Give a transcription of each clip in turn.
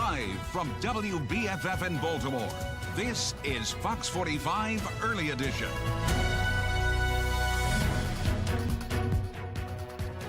Live from WBFF in Baltimore, this is Fox 45 Early Edition.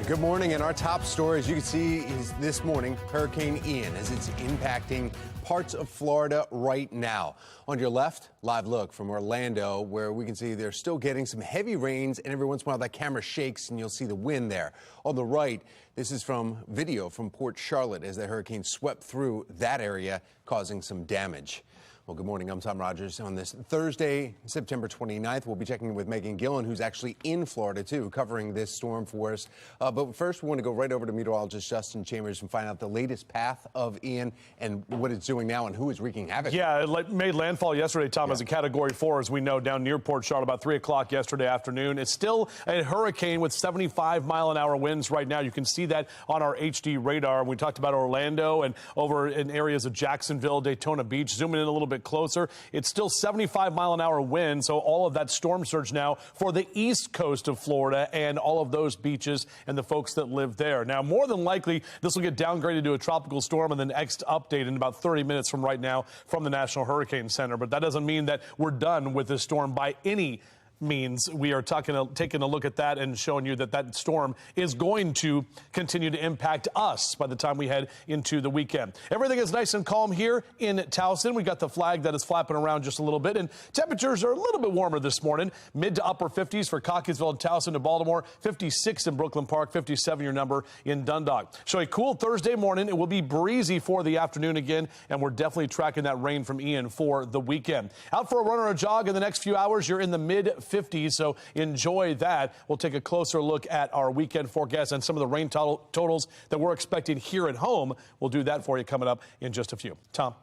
Good morning, and our top story, as you can see, is this morning, Hurricane Ian, as it's impacting parts of Florida right now. On your left, live look from Orlando, where we can see they're still getting some heavy rains, and every once in a while that camera shakes and you'll see the wind there. On the right, this is from video from Port Charlotte as the hurricane swept through that area, causing some damage. Well, good morning. I'm Tom Rogers. On this Thursday, September 29th, we'll be checking in with Megan Gillen, who's actually in Florida, too, covering this storm for us. But first, we want to go right over to meteorologist Justin Chambers and find out the latest path of Ian and what it's doing now and who is wreaking havoc. Yeah, it made landfall yesterday, Tom, as a Category 4, as we know, down near Port Charlotte about 3 o'clock yesterday afternoon. It's still a hurricane with 75-mile-an-hour winds right now. You can see that on our HD radar. We talked about Orlando and over in areas of Jacksonville, Daytona Beach. Zooming in a little bit closer, it's still 75-mile-an-hour wind, so all of that storm surge now for the east coast of Florida and all of those beaches and the folks that live there. Now, more than likely, this will get downgraded to a tropical storm in the next update in about 30 minutes from right now from the National Hurricane Center, but that doesn't mean that we're done with this storm by any means. We are taking a look at that and showing you that that storm is going to continue to impact us by the time we head into the weekend. Everything is nice and calm here in Towson. We got the flag that is flapping around just a little bit, and temperatures are a little bit warmer this morning. Mid to upper 50s for Cockeysville and Towson to Baltimore, 56 in Brooklyn Park, 57 your number in Dundalk. So a cool Thursday morning. It will be breezy for the afternoon again, and we're definitely tracking that rain from Ian for the weekend. Out for a run or a jog in the next few hours. You're in the mid-50s, so enjoy that. We'll take a closer look at our weekend forecast and some of the rain totals that we're expecting here at home. We'll do that for you coming up in just a few. Tom.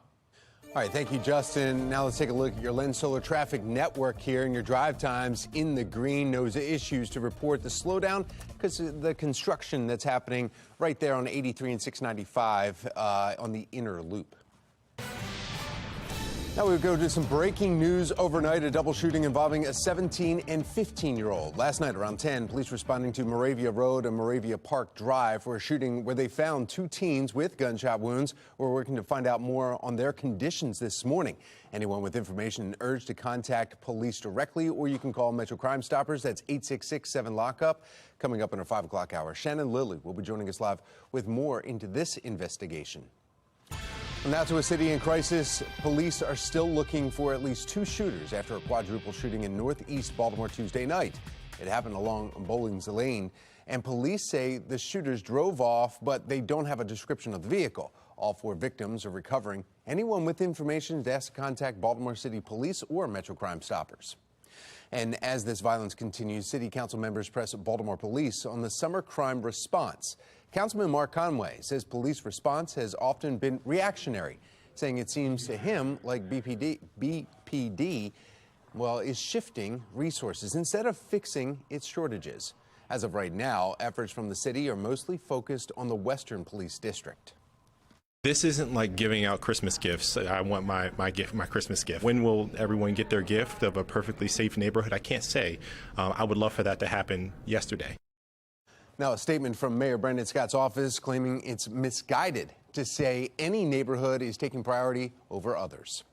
All right, thank you, Justin. Now let's take a look at your Lens Solar traffic network here and your drive times in the green. Those issues to report the slowdown because of the construction that's happening right there on 83 and 695 on the inner loop. Now we go to some breaking news overnight. A double shooting involving a 17 and 15-year-old. Last night around 10, police responding to Moravia Road and Moravia Park Drive for a shooting where they found two teens with gunshot wounds. We're working to find out more on their conditions this morning. Anyone with information urged to contact police directly, or you can call Metro Crime Stoppers. That's 866-7-LOCK-UP. Coming up in our 5 o'clock hour, Shannon Lilly will be joining us live with more into this investigation. Now to a city in crisis. Police are still looking for at least two shooters after a quadruple shooting in northeast Baltimore Tuesday night. It happened along Bowling's Lane, and police say the shooters drove off, but they don't have a description of the vehicle. All four victims are recovering. Anyone with information is asked to contact Baltimore City Police or Metro Crime Stoppers. And as this violence continues, City Council members press Baltimore Police on the summer crime response. Councilman Mark Conway says police response has often been reactionary, saying it seems to him like BPD, well, is shifting resources instead of fixing its shortages. As of right now, efforts from the city are mostly focused on the Western Police District. This isn't like giving out Christmas gifts. I want my gift, my Christmas gift. When will everyone get their gift of a perfectly safe neighborhood? I can't say. I would love for that to happen yesterday. Now, a statement from Mayor Brandon Scott's office claiming it's misguided to say any neighborhood is taking priority over others.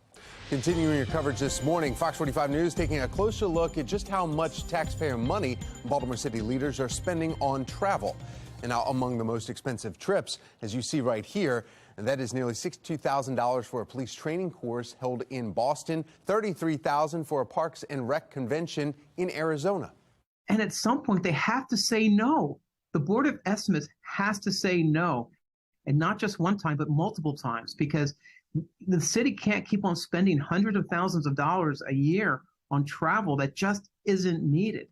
Continuing your coverage this morning, Fox 45 News taking a closer look at just how much taxpayer money Baltimore City leaders are spending on travel. And now among the most expensive trips, as you see right here, and that is nearly $62,000 for a police training course held in Boston, $33,000 for a Parks and Rec convention in Arizona. And at some point, they have to say no. The Board of Estimates has to say no, and not just one time, but multiple times, because the city can't keep on spending hundreds of thousands of dollars a year on travel that just isn't needed.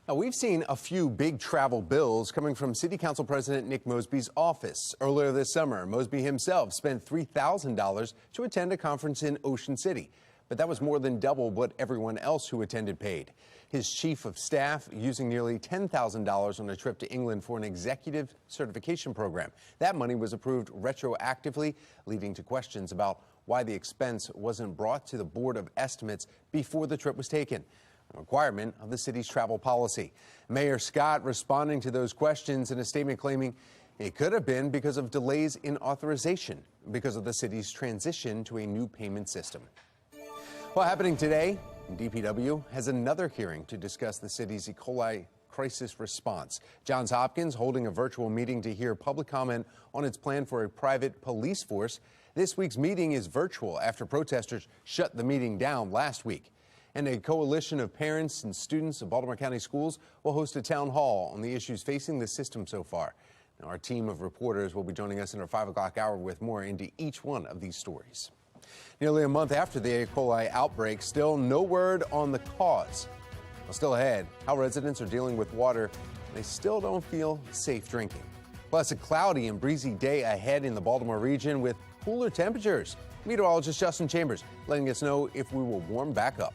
Now, we've seen a few big travel bills coming from City Council President Nick Mosby's office. Earlier this summer, Mosby himself spent $3,000 to attend a conference in Ocean City. But that was more than double what everyone else who attended paid. His chief of staff using nearly $10,000 on a trip to England for an executive certification program. That money was approved retroactively, leading to questions about why the expense wasn't brought to the Board of Estimates before the trip was taken. A requirement of the city's travel policy. Mayor Scott responding to those questions in a statement claiming It could have been because of delays in authorization because of the city's transition to a new payment system. Well, happening today, DPW has another hearing to discuss the city's E. coli crisis response. Johns Hopkins holding a virtual meeting to hear public comment on its plan for a private police force. This week's meeting is virtual after protesters shut the meeting down last week. And a coalition of parents and students of Baltimore County schools will host a town hall on the issues facing the system so far. Now, our team of reporters will be joining us in our 5 o'clock hour with more into each one of these stories. Nearly a month after the E. coli outbreak, still no word on the cause. Well, still ahead, how residents are dealing with water they still don't feel safe drinking. Plus, a cloudy and breezy day ahead in the Baltimore region with cooler temperatures. Meteorologist Justin Chambers letting us know if we will warm back up.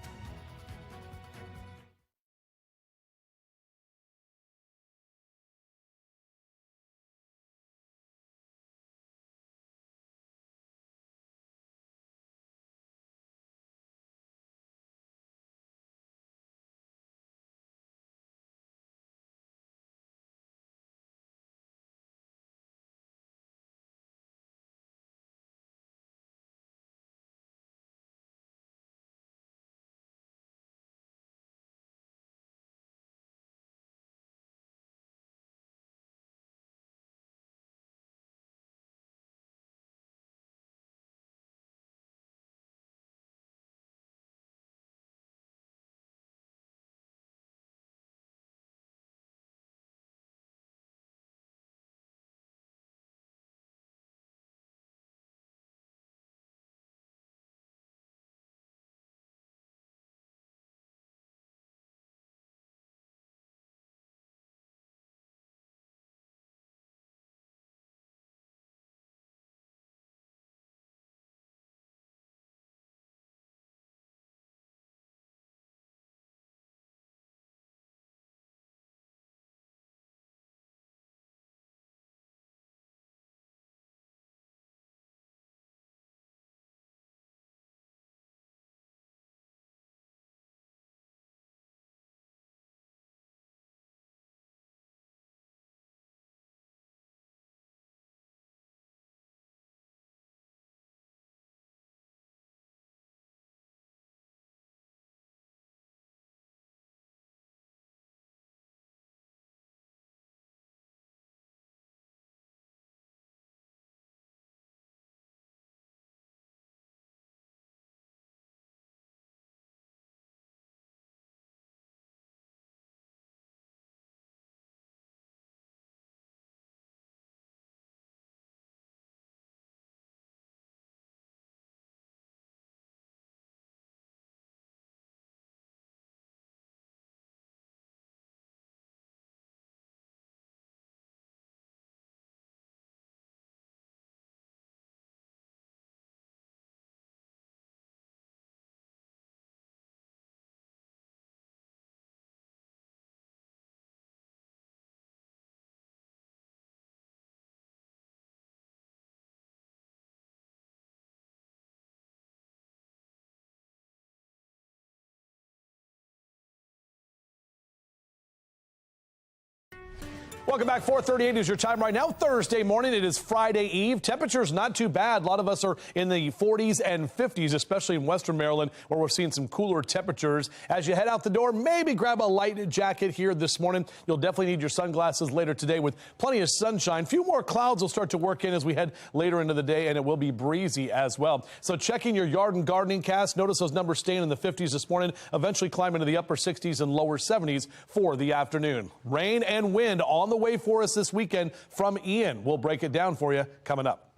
Welcome back. 4:38 is your time right now. Thursday morning. It is Friday Eve. Temperatures not too bad. A lot of us are in the 40s and 50s, especially in Western Maryland, where we're seeing some cooler temperatures. As you head out the door, maybe grab a light jacket here this morning. You'll definitely need your sunglasses later today with plenty of sunshine. Few more clouds will start to work in as we head later into the day, and it will be breezy as well. So checking your yard and gardening cast. Notice those numbers staying in the 50s this morning, eventually climbing to the upper 60s and lower 70s for the afternoon. Rain and wind on the way for us this weekend from Ian. We'll break it down for you coming up.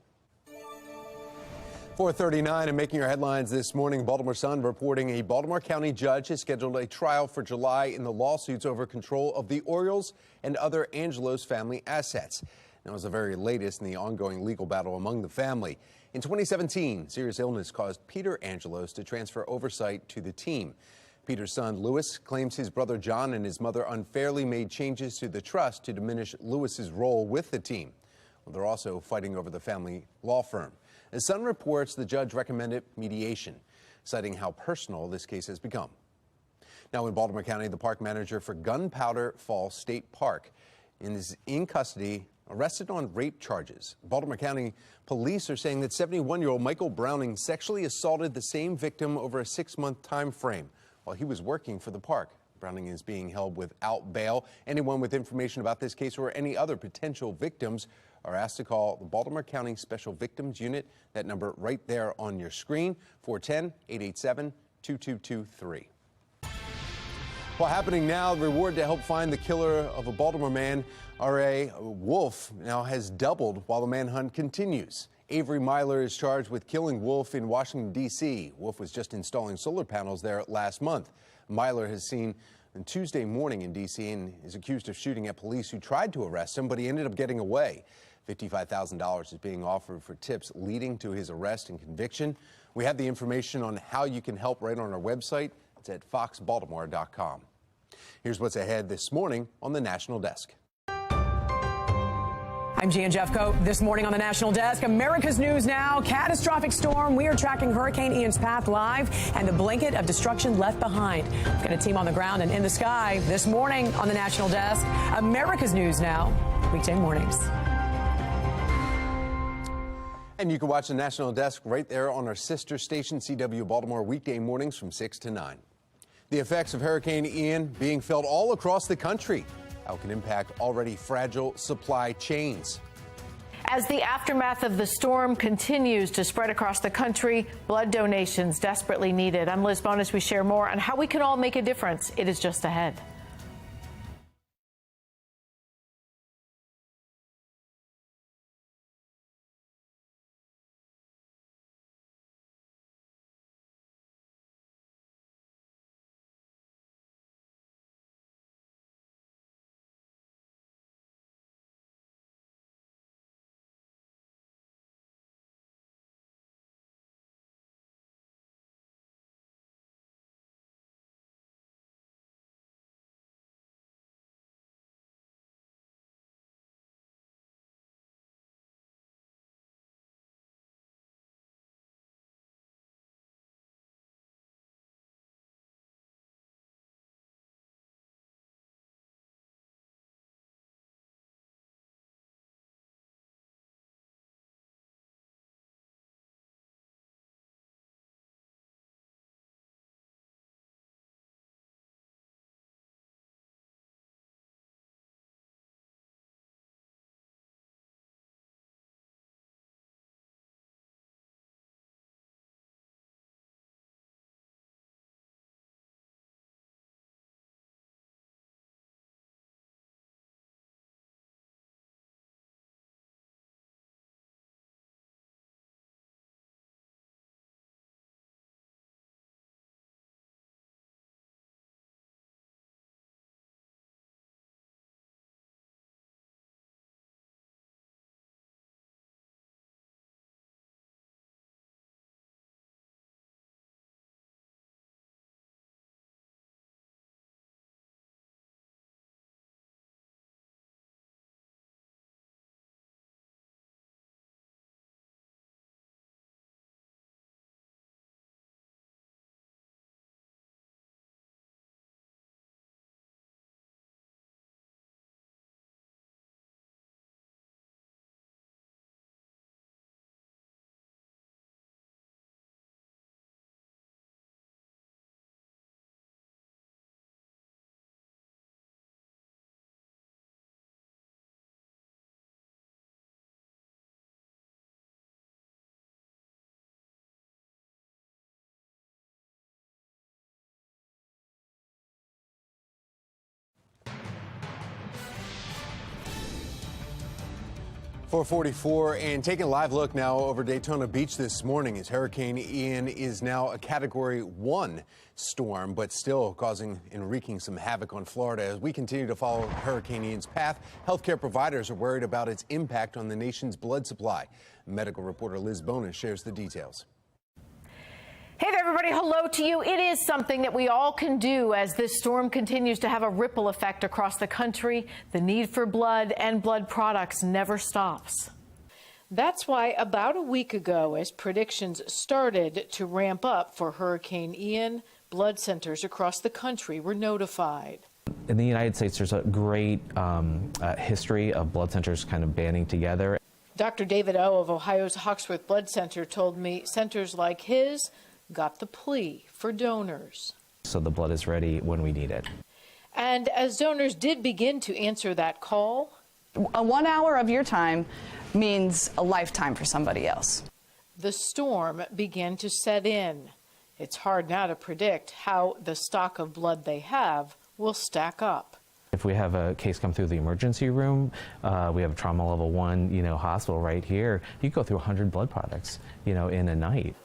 4:39 and making your headlines this morning, Baltimore Sun reporting a Baltimore County judge has scheduled a trial for July in the lawsuits over control of the Orioles and other Angelos family assets. That was the very latest in the ongoing legal battle among the family. In 2017, serious illness caused Peter Angelos to transfer oversight to the team. Peter's son, Louis, claims his brother John and his mother unfairly made changes to the trust to diminish Louis's role with the team. Well, they're also fighting over the family law firm. As Sun reports, the judge recommended mediation, citing how personal this case has become. Now in Baltimore County, the park manager for Gunpowder Falls State Park and is in custody, arrested on rape charges. Baltimore County police are saying that 71-year-old Michael Browning sexually assaulted the same victim over a 6-month time frame while he was working for the park. Browning is being held without bail. Anyone with information about this case or any other potential victims are asked to call the Baltimore County Special Victims Unit. That number right there on your screen, 410-887-2223. Well, happening now, the reward to help find the killer of a Baltimore man, R.A. Wolf, now has doubled while the manhunt continues. Avery Myler is charged with killing Wolf in Washington, D.C. Wolf was just installing solar panels there last month. Myler has seen on Tuesday morning in D.C. and is accused of shooting at police who tried to arrest him, but he ended up getting away. $55,000 is being offered for tips leading to his arrest and conviction. We have the information on how you can help right on our website. It's at foxbaltimore.com. Here's what's ahead this morning on the National Desk. I'm Jan Jeffcoat. This morning on the National Desk, America's News Now. Catastrophic storm. We are tracking Hurricane Ian's path live and the blanket of destruction left behind. We've got a team on the ground and in the sky this morning on the National Desk. America's News Now, weekday mornings. And you can watch the National Desk right there on our sister station, CW Baltimore, weekday mornings from 6 to 9. The effects of Hurricane Ian being felt all across the country. How it can impact already fragile supply chains. As the aftermath of the storm continues to spread across the country, blood donations desperately needed. I'm Liz Bonus. We share more on how we can all make a difference. It is just ahead. .444 and taking a live look now over Daytona Beach this morning as Hurricane Ian is now a Category 1 storm, but still causing and wreaking some havoc on Florida. As we continue to follow Hurricane Ian's path, healthcare providers are worried about its impact on the nation's blood supply. Medical reporter Liz Bonus shares the details. Hey there, everybody. Hello to you. It is something that we all can do as this storm continues to have a ripple effect across the country. The need for blood and blood products never stops. That's why about a week ago, as predictions started to ramp up for Hurricane Ian, blood centers across the country were notified. In the United States, there's a great history of blood centers kind of banding together. Dr. David O. of Ohio's Hawksworth Blood Center told me centers like his got the plea for donors. So the blood is ready when we need it. And as donors did begin to answer that call, a 1 hour of your time means a lifetime for somebody else. The storm began to set in. It's hard now to predict how the stock of blood they have will stack up. If we have a case come through the emergency room, we have a trauma level 1, hospital right here, you go through 100 blood products, in a night.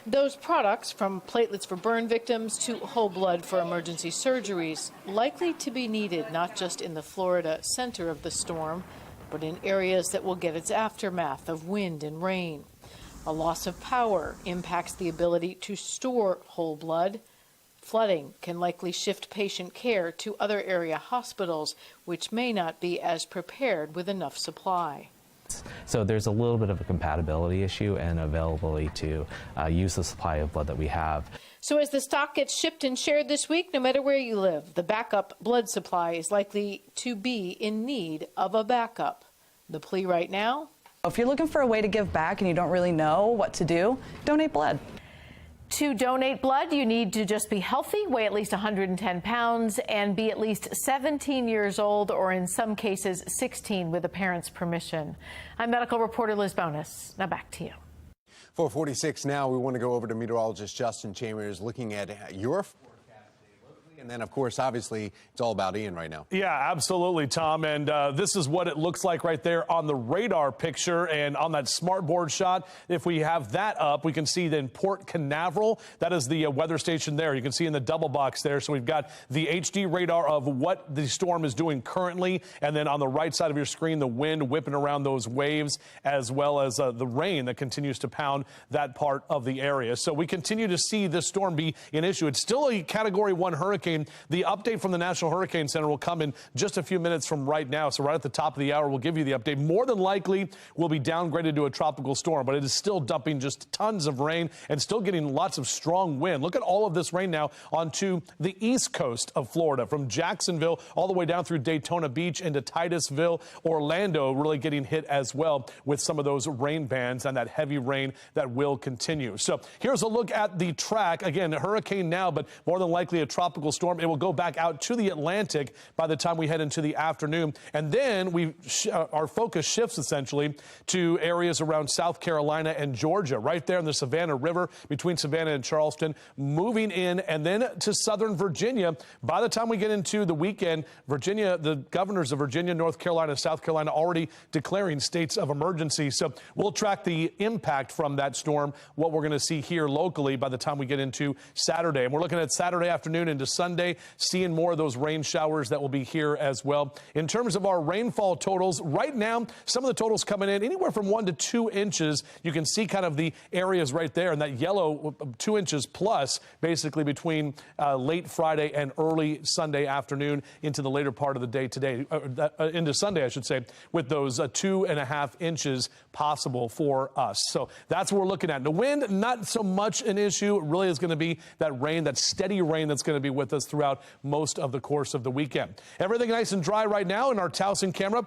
Those products, from platelets for burn victims to whole blood for emergency surgeries, likely to be needed not just in the Florida center of the storm, but in areas that will get its aftermath of wind and rain. A loss of power impacts the ability to store whole blood. Flooding can likely shift patient care to other area hospitals, which may not be as prepared with enough supply. So there's a little bit of a compatibility issue and availability to use the supply of blood that we have. So as the stock gets shipped and shared this week, no matter where you live, the backup blood supply is likely to be in need of a backup. The plea right now? If you're looking for a way to give back and you don't really know what to do, donate blood. To donate blood, you need to just be healthy, weigh at least 110 pounds, and be at least 17 years old, or in some cases 16 with a parent's permission. I'm medical reporter Liz Bonus. Now back to you. 4:46 now, we want to go over to meteorologist Justin Chambers looking at your forecast today locally. And then, of course, obviously, it's all about Ian right now. Yeah, absolutely, Tom. And this is what it looks like right there on the radar picture and on that smart board shot. If we have that up, we can see then Port Canaveral. That is the weather station there. You can see in the double box there. So we've got the HD radar of what the storm is doing currently. And then on the right side of your screen, the wind whipping around those waves, as well as the rain that continues to pound that part of the area. So we continue to see this storm be an issue. It's still a Category 1 hurricane. The update from the National Hurricane Center will come in just a few minutes from right now. So right at the top of the hour, we'll give you the update. More than likely, will be downgraded to a tropical storm, but it is still dumping just tons of rain and still getting lots of strong wind. Look at all of this rain now onto the east coast of Florida, from Jacksonville all the way down through Daytona Beach into Titusville, Orlando, really getting hit as well with some of those rain bands and that heavy rain that will continue. So here's a look at the track. Again, a hurricane now, but more than likely a tropical storm. It will go back out to the Atlantic by the time we head into the afternoon. And then our focus shifts essentially to areas around South Carolina and Georgia, right there in the Savannah River between Savannah and Charleston, moving in, and then to southern Virginia. By the time we get into the weekend, Virginia, the governors of Virginia, North Carolina, South Carolina already declaring states of emergency. So we'll track the impact from that storm, what we're going to see here locally by the time we get into Saturday. And we're looking at Saturday afternoon into Sunday, seeing more of those rain showers that will be here as well. In terms of our rainfall totals, right now, some of the totals coming in anywhere from 1 to 2 inches. You can see kind of the areas right there, and that yellow 2 inches plus, basically between late Friday and early Sunday afternoon into the later part of the day today, into Sunday, I should say, with those 2.5 inches possible for us. So that's what we're looking at. The wind, not so much an issue. It really is going to be that rain, that steady rain that's going to be with us throughout most of the course of the weekend. Everything nice and dry right now in our Towson camera.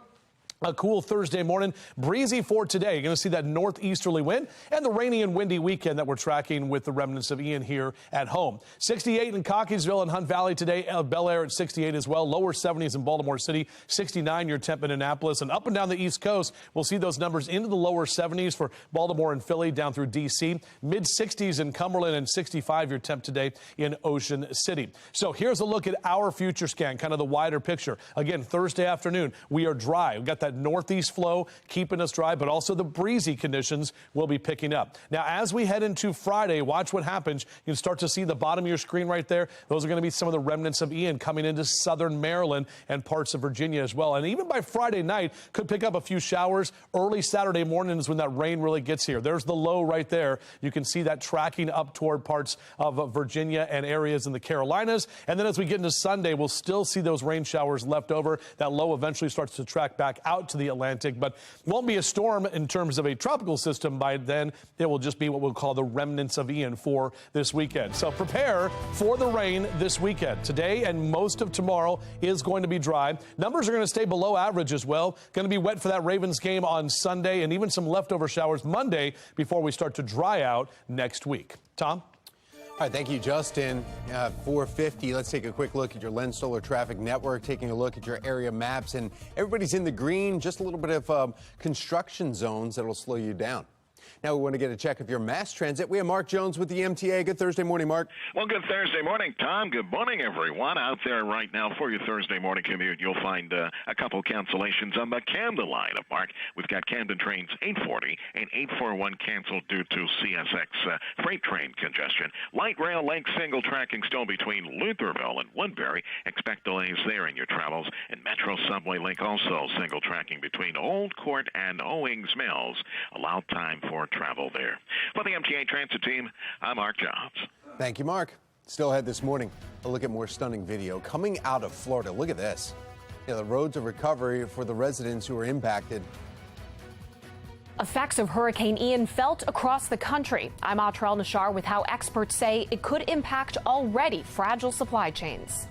A cool Thursday morning, breezy for today. You're going to see that northeasterly wind and the rainy and windy weekend that we're tracking with the remnants of Ian here at home. 68 in Cockeysville and Hunt Valley today. Bel Air at 68 as well. Lower 70s in Baltimore City. 69 your temp in Annapolis. And up and down the East Coast, we'll see those numbers into the lower 70s for Baltimore and Philly, down through D.C. Mid 60s in Cumberland, and 65 your temp today in Ocean City. So here's a look at our future scan, kind of the wider picture. Again, Thursday afternoon, we are dry. We've got that northeast flow keeping us dry, but also the breezy conditions will be picking up. Now, as we head into Friday, watch what happens. You can start to see the bottom of your screen right there. Those are going to be some of the remnants of Ian coming into southern Maryland and parts of Virginia as well. And even by Friday night, could pick up a few showers. Early Saturday morning is when that rain really gets here. There's the low right there. You can see that tracking up toward parts of Virginia and areas in the Carolinas. And then as we get into Sunday, we'll still see those rain showers left over. That low eventually starts to track back out out to the Atlantic, but won't be a storm in terms of a tropical system by then. It will just be what we'll call the remnants of Ian for this weekend. So prepare for the rain this weekend. Today and most of tomorrow is going to be dry. Numbers are going to stay below average as well. Going to be wet for that Ravens game on Sunday and even some leftover showers Monday before we start to dry out next week. Tom? All right, thank you, Justin. 4:50. Let's take a quick look at your Lens Solar Traffic Network, taking a look at your area maps, and everybody's in the green. Just a little bit of construction zones that'll slow you down. Now we want to get a check of your mass transit. We have Mark Jones with the MTA. Good Thursday morning, Mark. Well, good Thursday morning, Tom. Good morning, everyone. Out there right now for your Thursday morning commute, you'll find a couple cancellations on the Camden line of Mark. We've got Camden trains 840 and 841 canceled due to CSX freight train congestion. Light rail link single tracking still between Lutherville and Woodbury. Expect delays there in your travels. And Metro Subway link also single tracking between Old Court and Owings Mills. Allowed time for travel there. For the MTA Transit team, I'm Mark Jobs. Thank you, Mark. Still ahead this morning, a look at more stunning video coming out of Florida. Look at this. The road to recovery for the residents who are impacted. Effects of Hurricane Ian felt across the country. I'm Atrell Nashar with how experts say it could impact already fragile supply chains.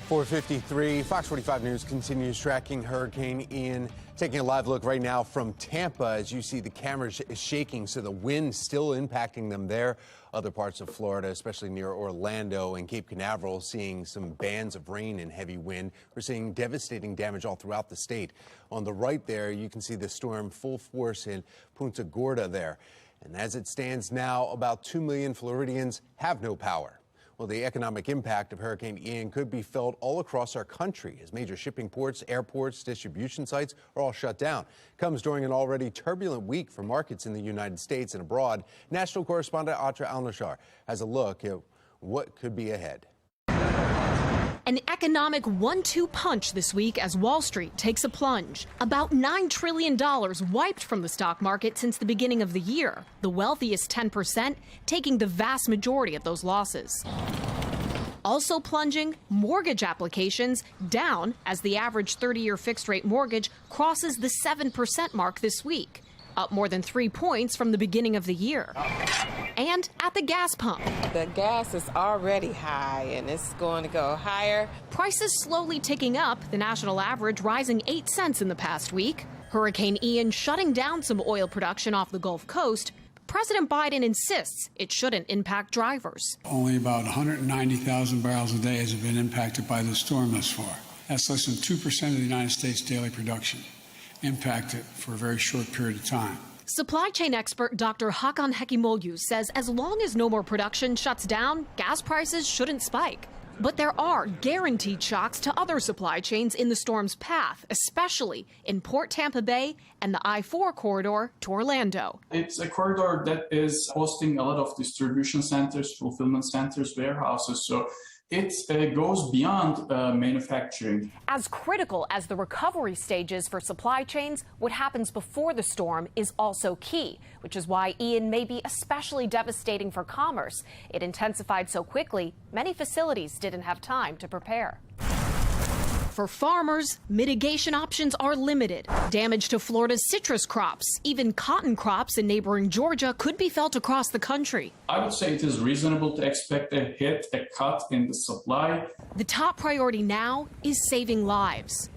.453, Fox 45 News continues tracking Hurricane Ian. Taking a live look right now from Tampa as you see the camera is shaking, so the wind still impacting them there. Other parts of Florida, especially near Orlando and Cape Canaveral, seeing some bands of rain and heavy wind. We're seeing devastating damage all throughout the state. On the right there, you can see the storm full force in Punta Gorda there. And as it stands now, about 2 million Floridians have no power. Well, the economic impact of Hurricane Ian could be felt all across our country as major shipping ports, airports, distribution sites are all shut down. Comes during an already turbulent week for markets in the United States and abroad. National correspondent Atrell Nashar has a look at what could be ahead. An economic 1-2 punch this week as Wall Street takes a plunge. About $9 trillion wiped from the stock market since the beginning of the year, the wealthiest 10% taking the vast majority of those losses. Also plunging, mortgage applications down as the average 30-year fixed-rate mortgage crosses the 7% mark this week, up more than 3 points from the beginning of the year. And at the gas pump. The gas is already high, and it's going to go higher. Prices slowly ticking up, the national average rising 8 cents in the past week. Hurricane Ian shutting down some oil production off the Gulf Coast. President Biden insists it shouldn't impact drivers. Only about 190,000 barrels a day has been impacted by the storm thus far. That's less than 2% of the United States daily production impacted for a very short period of time. Supply chain expert Dr. Hakan Hekimoğlu says as long as no more production shuts down, gas prices shouldn't spike. But there are guaranteed shocks to other supply chains in the storm's path, especially in Port Tampa Bay and the I-4 corridor to Orlando. It's a corridor that is hosting a lot of distribution centers, fulfillment centers, warehouses. So it goes beyond manufacturing. As critical as the recovery stages for supply chains, what happens before the storm is also key, which is why Ian may be especially devastating for commerce. It intensified so quickly, many facilities didn't have time to prepare. For farmers, mitigation options are limited. Damage to Florida's citrus crops, even cotton crops in neighboring Georgia, could be felt across the country. I would say it is reasonable to expect a cut in the supply. The top priority now is saving lives.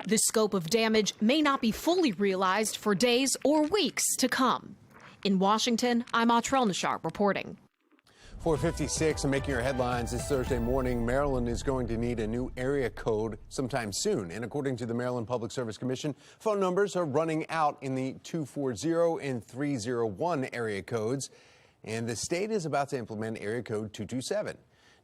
The scope of damage may not be fully realized for days or weeks to come. In Washington, I'm Atrel Nashar reporting. 4:56 and making your headlines this Thursday morning. Maryland is going to need a new area code sometime soon. And according to the Maryland Public Service Commission, phone numbers are running out in the 240 and 301 area codes. And the state is about to implement area code 227.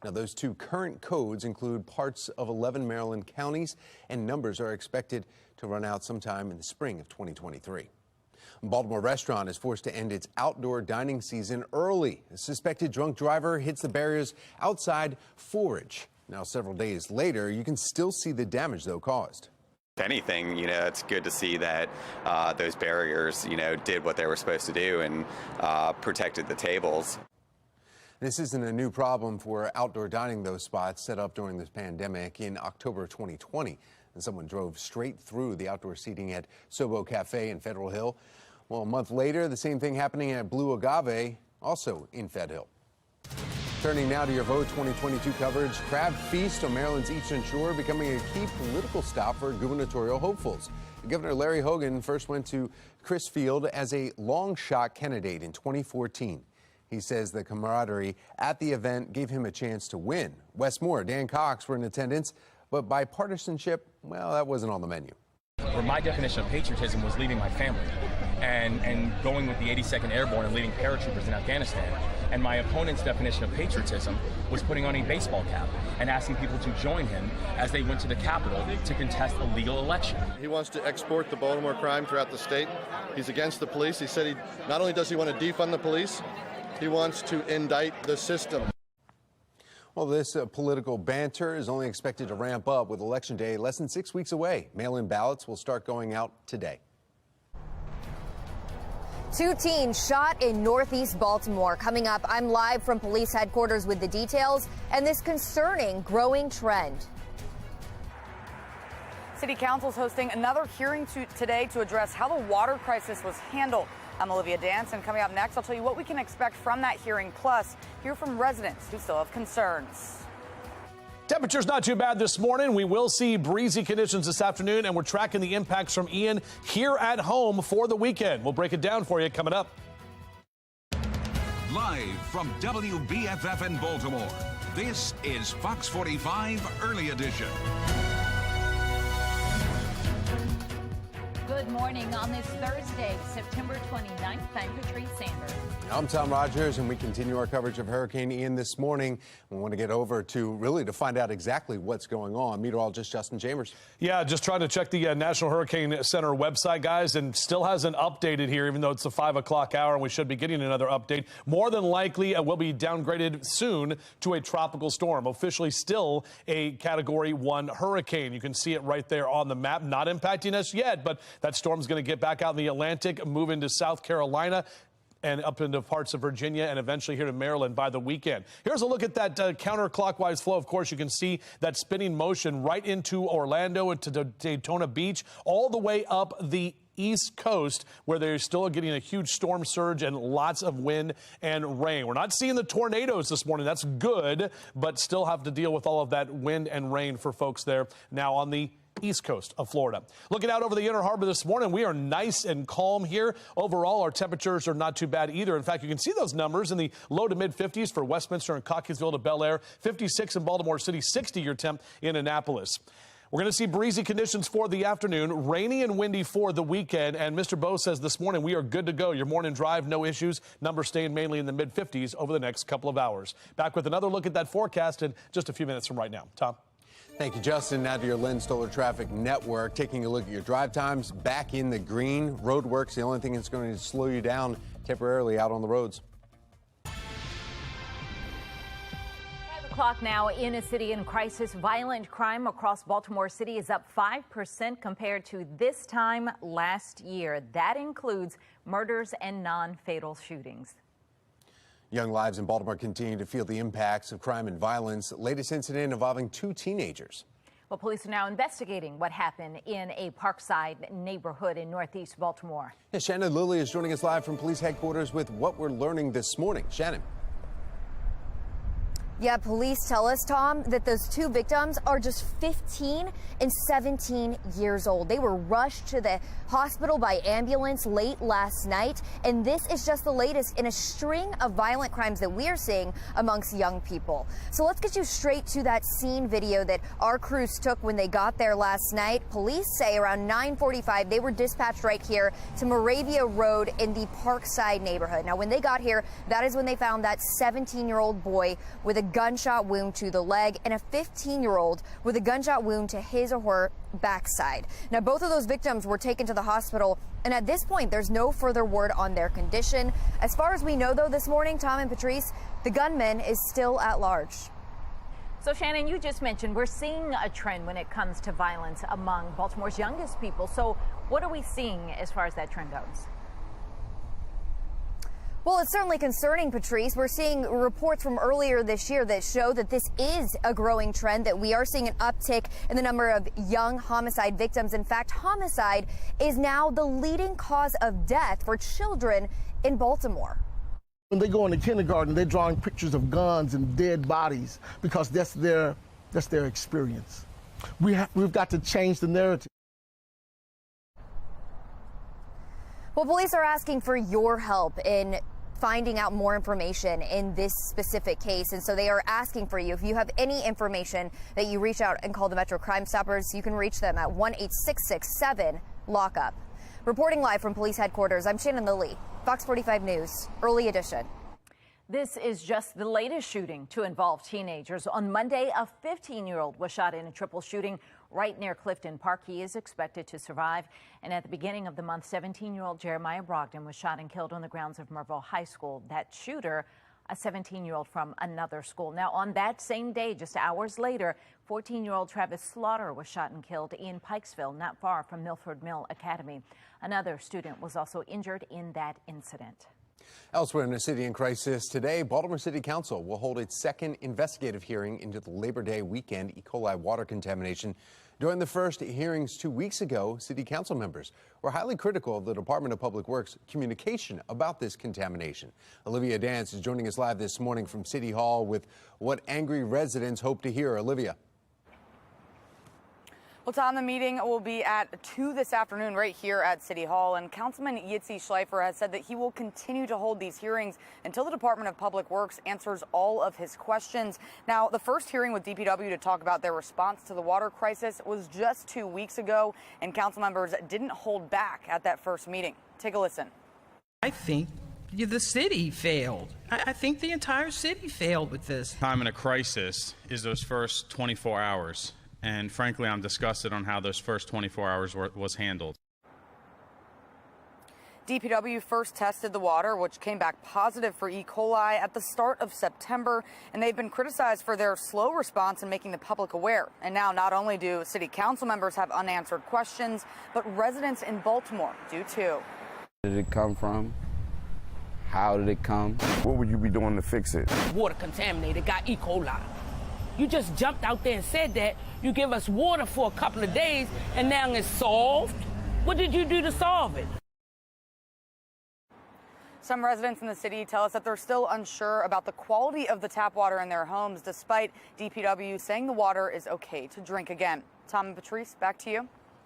Now, those two current codes include parts of 11 Maryland counties, and numbers are expected to run out sometime in the spring of 2023. A Baltimore restaurant is forced to end its outdoor dining season early. A suspected drunk driver hits the barriers outside Forage. Now, several days later, you can still see the damage, though, caused. If anything, it's good to see that those barriers, did what they were supposed to do and protected the tables. This isn't a new problem for outdoor dining, those spots set up during this pandemic. In October 2020, and someone drove straight through the outdoor seating at Sobo Cafe in Federal Hill. Well, a month later, the same thing happening at Blue Agave, also in Fed Hill. Turning now to your Vote 2022 coverage. Crab Feast on Maryland's Eastern Shore becoming a key political stop for gubernatorial hopefuls. Governor Larry Hogan first went to Chris Field as a long shot candidate in 2014. He says the camaraderie at the event gave him a chance to win. Wes Moore, Dan Cox were in attendance, but bipartisanship, well, that wasn't on the menu. Where my definition of patriotism was leaving my family and going with the 82nd Airborne and leading paratroopers in Afghanistan. And my opponent's definition of patriotism was putting on a baseball cap and asking people to join him as they went to the Capitol to contest a legal election. He wants to export the Baltimore crime throughout the state. He's against the police. He said not only does he want to defund the police, he wants to indict the system. Well, this political banter is only expected to ramp up with Election Day less than 6 weeks away. Mail-in ballots will start going out today. 2 teens shot in Northeast Baltimore. Coming up, I'm live from police headquarters with the details and this concerning growing trend. City Council is hosting another hearing today to address how the water crisis was handled. I'm Olivia Dance, and coming up next, I'll tell you what we can expect from that hearing, plus hear from residents who still have concerns. Temperature's not too bad this morning. We will see breezy conditions this afternoon, and we're tracking the impacts from Ian here at home for the weekend. We'll break it down for you coming up. Live from WBFF in Baltimore, this is Fox 45 Early Edition. Good morning on this Thursday, September 29th. I'm Patrice Sanders. I'm Tom Rogers, and we continue our coverage of Hurricane Ian this morning. We want to get over to find out exactly what's going on. Meteorologist Justin Chambers. Yeah, just trying to check the National Hurricane Center website, guys, and still hasn't updated here, even though it's the 5 o'clock hour, and we should be getting another update. More than likely, it will be downgraded soon to a tropical storm. Officially still a Category 1 hurricane. You can see it right there on the map. Not impacting us yet, but that storm's going to get back out in the Atlantic, move into South Carolina, and up into parts of Virginia and eventually here to Maryland by the weekend. Here's a look at that counterclockwise flow. Of course, you can see that spinning motion right into Orlando, into Daytona Beach, all the way up the East Coast, where they're still getting a huge storm surge and lots of wind and rain. We're not seeing the tornadoes this morning. That's good, but still have to deal with all of that wind and rain for folks there now on the East Coast of Florida. Looking out over the Inner Harbor this morning, we are nice and calm here. Overall, our temperatures are not too bad either. In fact, you can see those numbers in the low to mid 50s for Westminster and Cockeysville to Bel Air, 56 in Baltimore City, 60 your temp in Annapolis. We're going to see breezy conditions for the afternoon, rainy and windy for the weekend. And Mr. Bowe says this morning we are good to go. Your morning drive, no issues. Numbers staying mainly in the mid 50s over the next couple of hours. Back with another look at that forecast in just a few minutes from right now. Tom. Thank you, Justin. Now to your Lynn Stoller Traffic Network. Taking a look at your drive times, back in the green. Roadworks, the only thing that's going to slow you down temporarily out on the roads. 5 o'clock now in a city in crisis. Violent crime across Baltimore City is up 5% compared to this time last year. That includes murders and non-fatal shootings. Young lives in Baltimore continue to feel the impacts of crime and violence. Latest incident involving 2 teenagers. Well, police are now investigating what happened in a Parkside neighborhood in Northeast Baltimore. Yeah, Shannon Lilly is joining us live from police headquarters with what we're learning this morning. Shannon. Yeah, police tell us, Tom, that those 2 victims are just 15 and 17 years old. They were rushed to the hospital by ambulance late last night, and this is just the latest in a string of violent crimes that we are seeing amongst young people. So let's get you straight to that scene video that our crews took when they got there last night. Police say around 9:45 they were dispatched right here to Moravia Road in the Parkside neighborhood. Now, when they got here, that is when they found that 17-year-old boy with a gunshot wound to the leg and a 15-year-old with a gunshot wound to his or her backside. Now, both of those victims were taken to the hospital, and at this point, there's no further word on their condition. As far as we know, though, this morning, Tom and Patrice, the gunman is still at large. So, Shannon, you just mentioned we're seeing a trend when it comes to violence among Baltimore's youngest people. So what are we seeing as far as that trend goes? Well, it's certainly concerning, Patrice. We're seeing reports from earlier this year that show that this is a growing trend, that we are seeing an uptick in the number of young homicide victims. In fact, homicide is now the leading cause of death for children in Baltimore. When they go into kindergarten, they're drawing pictures of guns and dead bodies because that's their experience. We've got to change the narrative. Well, police are asking for your help in finding out more information in this specific case. And so they are asking for you, if you have any information, that you reach out and call the Metro Crime Stoppers. You can reach them at 1-866-7-LOCK-UP. Reporting live from police headquarters, I'm Shannon Lilly, Fox 45 News, Early Edition. This is just the latest shooting to involve teenagers. On Monday, a 15-year-old was shot in a triple shooting right near Clifton Park. He is expected to survive. And at the beginning of the month, 17-year-old Jeremiah Brogdon was shot and killed on the grounds of Merville High School. That shooter, a 17-year-old from another school. Now, on that same day, just hours later, 14-year-old Travis Slaughter was shot and killed in Pikesville, not far from Milford Mill Academy. Another student was also injured in that incident. Elsewhere in a city in crisis today, Baltimore City Council will hold its second investigative hearing into the Labor Day weekend E. coli water contamination. During the first hearings 2 weeks ago, City Council members were highly critical of the Department of Public Works communication about this contamination. Olivia Dance is joining us live this morning from City Hall with what angry residents hope to hear. Olivia. Well, Tom, the meeting will be at 2 this afternoon right here at City Hall, and Councilman Yitzi Schleifer has said that he will continue to hold these hearings until the Department of Public Works answers all of his questions. Now, the first hearing with DPW to talk about their response to the water crisis was just 2 weeks ago, and council members didn't hold back at that first meeting. Take a listen. I think the city failed. I think the entire city failed with this. Time in a crisis is those first 24 hours. And frankly, I'm disgusted on how those first 24 hours was handled. DPW first tested the water, which came back positive for E. coli at the start of September, and they've been criticized for their slow response in making the public aware. And now not only do city council members have unanswered questions, but residents in Baltimore do too. Where did it come from? How did it come? What would you be doing to fix it? Water contaminated, got E. coli. You just jumped out there and said that. You give us water for a couple of days, and now it's solved. What did you do to solve it? Some residents in the city tell us that they're still unsure about the quality of the tap water in their homes, despite DPW saying the water is okay to drink again. Tom and Patrice, back to you.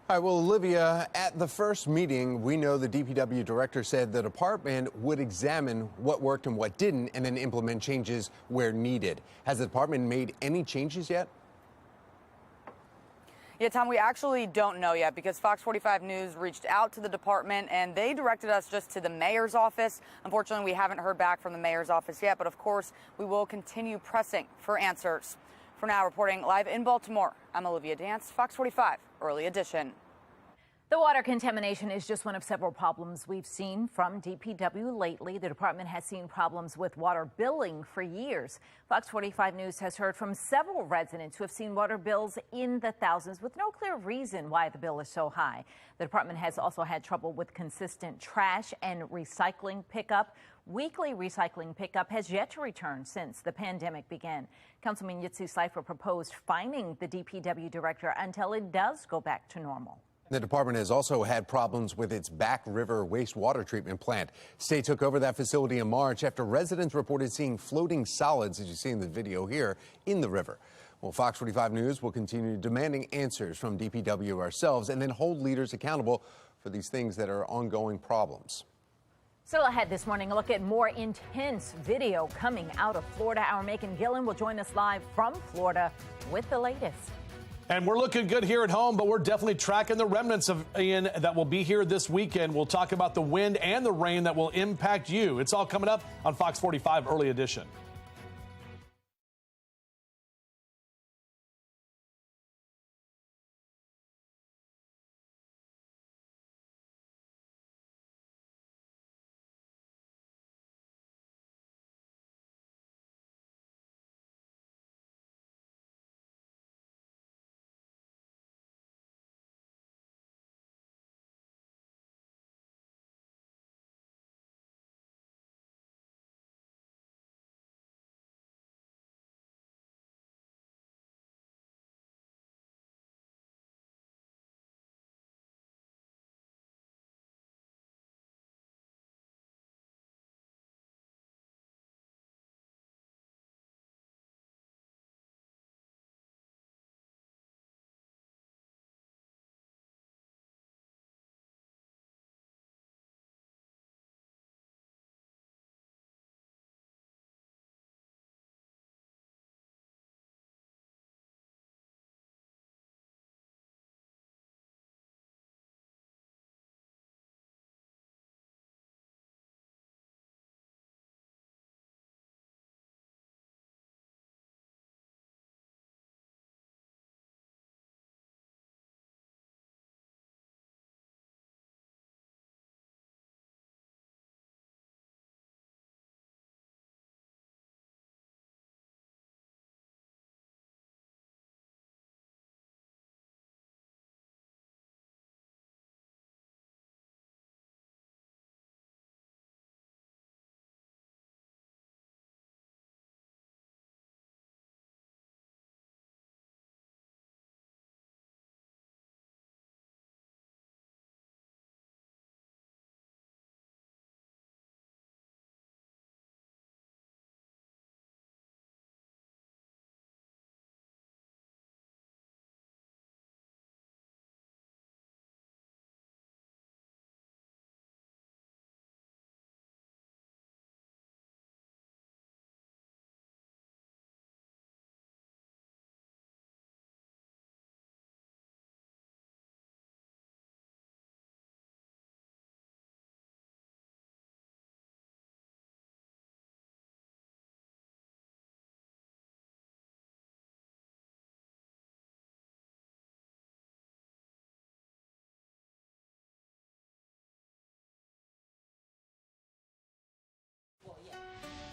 All right, well, Olivia, at the first meeting, we know the DPW director said the department would examine what worked and what didn't and then implement changes where needed. Has the department made any changes yet? Yeah, Tom, we actually don't know yet because Fox 45 News reached out to the department and they directed us just to the mayor's office. Unfortunately, we haven't heard back from the mayor's office yet, but of course, we will continue pressing for answers. For now, reporting live in Baltimore, I'm Olivia Dance, Fox 45 Early Edition. The water contamination is just one of several problems we've seen from DPW lately. The department has seen problems with water billing for years. Fox 45 News has heard from several residents who have seen water bills in the thousands with no clear reason why the bill is so high. The department has also had trouble with consistent trash and recycling pickup. Weekly recycling pickup has yet to return since the pandemic began. Councilman Yitzi Schleifer proposed fining the DPW director until it does go back to normal. The department has also had problems with its Back River wastewater treatment plant. State took over that facility in March after residents reported seeing floating solids, as you see in the video here, in the river. Well, Fox 45 News will continue demanding answers from DPW ourselves and then hold leaders accountable for these things that are ongoing problems. Still ahead this morning, a look at more intense video coming out of Florida. Our Macon Gillen will join us live from Florida with the latest. And we're looking good here at home, but we're definitely tracking the remnants of Ian that will be here this weekend. We'll talk about the wind and the rain that will impact you. It's all coming up on Fox 45 Early Edition.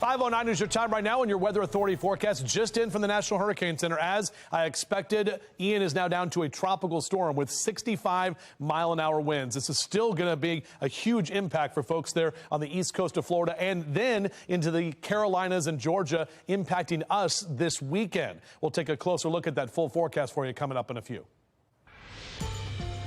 5:09 is your time right now, and your Weather Authority forecast just in from the National Hurricane Center. As I expected, Ian is now down to a tropical storm with 65-mile-an-hour winds. This is still going to be a huge impact for folks there on the east coast of Florida and then into the Carolinas and Georgia, impacting us this weekend. We'll take a closer look at that full forecast for you coming up in a few.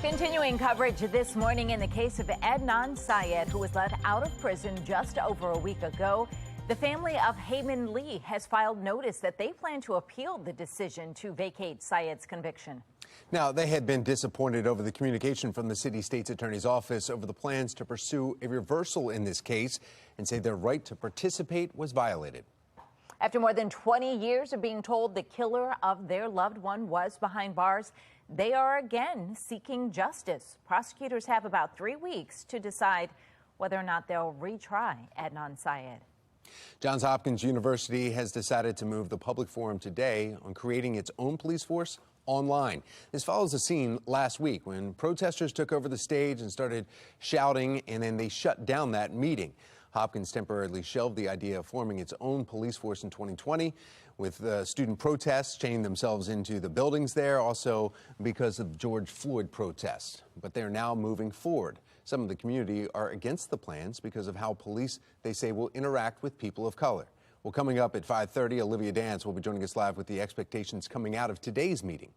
Continuing coverage this morning in the case of Adnan Syed, who was let out of prison just over a week ago. The family of Heyman Lee has filed notice that they plan to appeal the decision to vacate Syed's conviction. Now, they had been disappointed over the communication from the city state's attorney's office over the plans to pursue a reversal in this case and say their right to participate was violated. After more than 20 years of being told the killer of their loved one was behind bars, they are again seeking justice. Prosecutors have about 3 weeks to decide whether or not they'll retry Adnan Syed. Johns Hopkins University has decided to move the public forum today on creating its own police force online. This follows a scene last week when protesters took over the stage and started shouting, and then they shut down that meeting. Hopkins temporarily shelved the idea of forming its own police force in 2020 with student protests chaining themselves into the buildings there, also because of George Floyd protests. But they're now moving forward. Some of the community are against the plans because of how police, they say, will interact with people of color. Well, coming up at 5:30, Olivia Dance will be joining us live with the expectations coming out of today's meeting.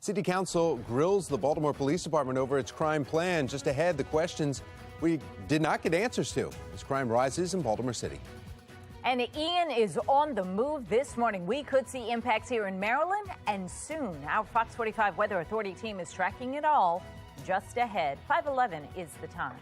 City Council grills the Baltimore Police Department over its crime plan. Just ahead, the questions we did not get answers to as crime rises in Baltimore City. And Ian is on the move this morning. We could see impacts here in Maryland, and soon our Fox 45 Weather Authority team is tracking it all just ahead. 5:11 is the time.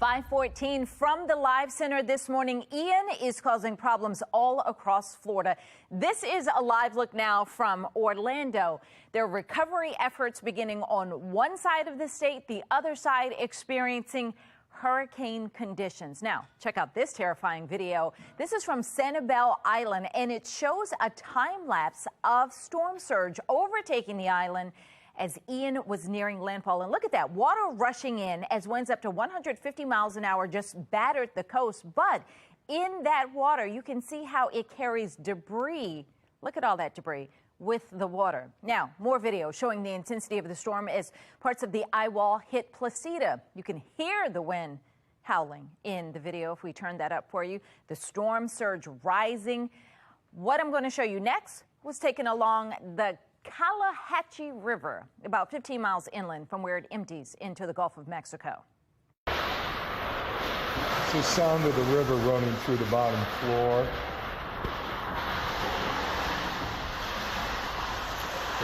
.514 from the Live Center this morning. Ian is causing problems all across Florida. This is a live look now from Orlando. There are recovery efforts beginning on one side of the state, the other side experiencing hurricane conditions. Now, check out this terrifying video. This is from Sanibel Island, and it shows a time lapse of storm surge overtaking the island as Ian was nearing landfall. And look at that, water rushing in as winds up to 150 miles an hour just battered the coast. But in that water, you can see how it carries debris. Look at all that debris with the water. Now, more video showing the intensity of the storm as parts of the eye wall hit Placida. You can hear the wind howling in the video if we turn that up for you. The storm surge rising. What I'm going to show you next was taken along the Calahachie River, about 15 miles inland from where it empties into the Gulf of Mexico. It's the sound of the river running through the bottom floor.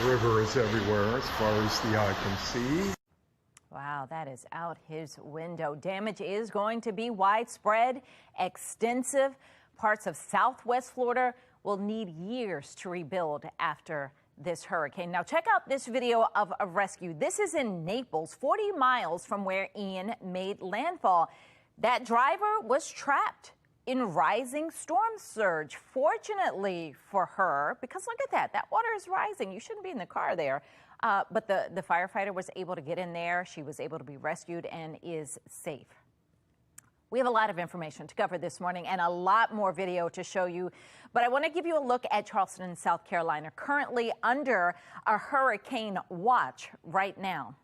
The river is everywhere as far as the eye can see. Wow, that is out his window. Damage is going to be widespread, extensive. Parts of southwest Florida will need years to rebuild after this hurricane. Now check out this video of a rescue. This is in Naples, 40 miles from where Ian made landfall. That driver was trapped in rising storm surge. Fortunately for her, because look at that water is rising. You shouldn't be in the car there. But the firefighter was able to get in there. She was able to be rescued and is safe. We have a lot of information to cover this morning and a lot more video to show you. But I want to give you a look at Charleston, South Carolina, currently under a hurricane watch right now.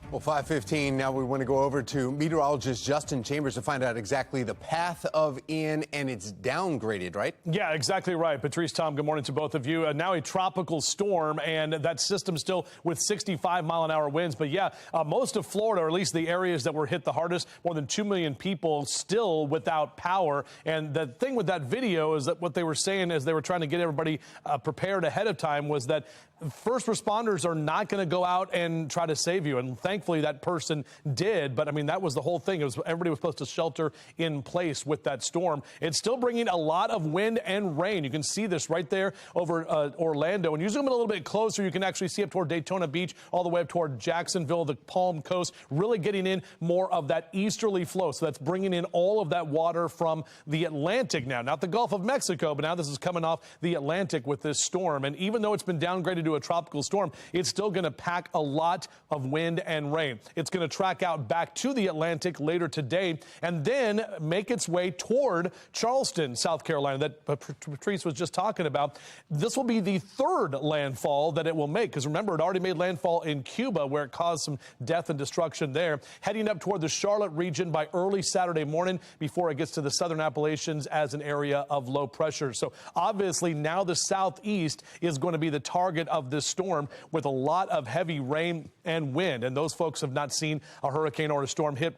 Well, 5:15, now we want to go over to meteorologist Justin Chambers to find out exactly the path of Ian, and it's downgraded, right? Yeah, exactly right. Patrice, Tom, good morning to both of you. Now a tropical storm, and that system still with 65-mile-an-hour winds. But yeah, most of Florida, or at least the areas that were hit the hardest, more than 2 million people still without power. And the thing with that video is that what they were saying as they were trying to get everybody prepared ahead of time was that first responders are not going to go out and try to save you. And thankfully that person did. But I mean, that was the whole thing. It was everybody was supposed to shelter in place with that storm. It's still bringing a lot of wind and rain. You can see this right there over Orlando. And you zoom in a little bit closer, you can actually see up toward Daytona Beach, all the way up toward Jacksonville, the Palm Coast, really getting in more of that easterly flow. So that's bringing in all of that water from the Atlantic now. Not the Gulf of Mexico, but now this is coming off the Atlantic with this storm. And even though it's been downgraded to a tropical storm, it's still going to pack a lot of wind and rain. It's going to track out back to the Atlantic later today and then make its way toward Charleston, South Carolina, that Patrice was just talking about. This will be the third landfall that it will make, because remember, it already made landfall in Cuba, where it caused some death and destruction there, heading up toward the Charlotte region by early Saturday morning before it gets to the southern Appalachians as an area of low pressure. So obviously now the southeast is going to be the target of this storm, with a lot of heavy rain and wind. And those folks have not seen a hurricane or a storm hit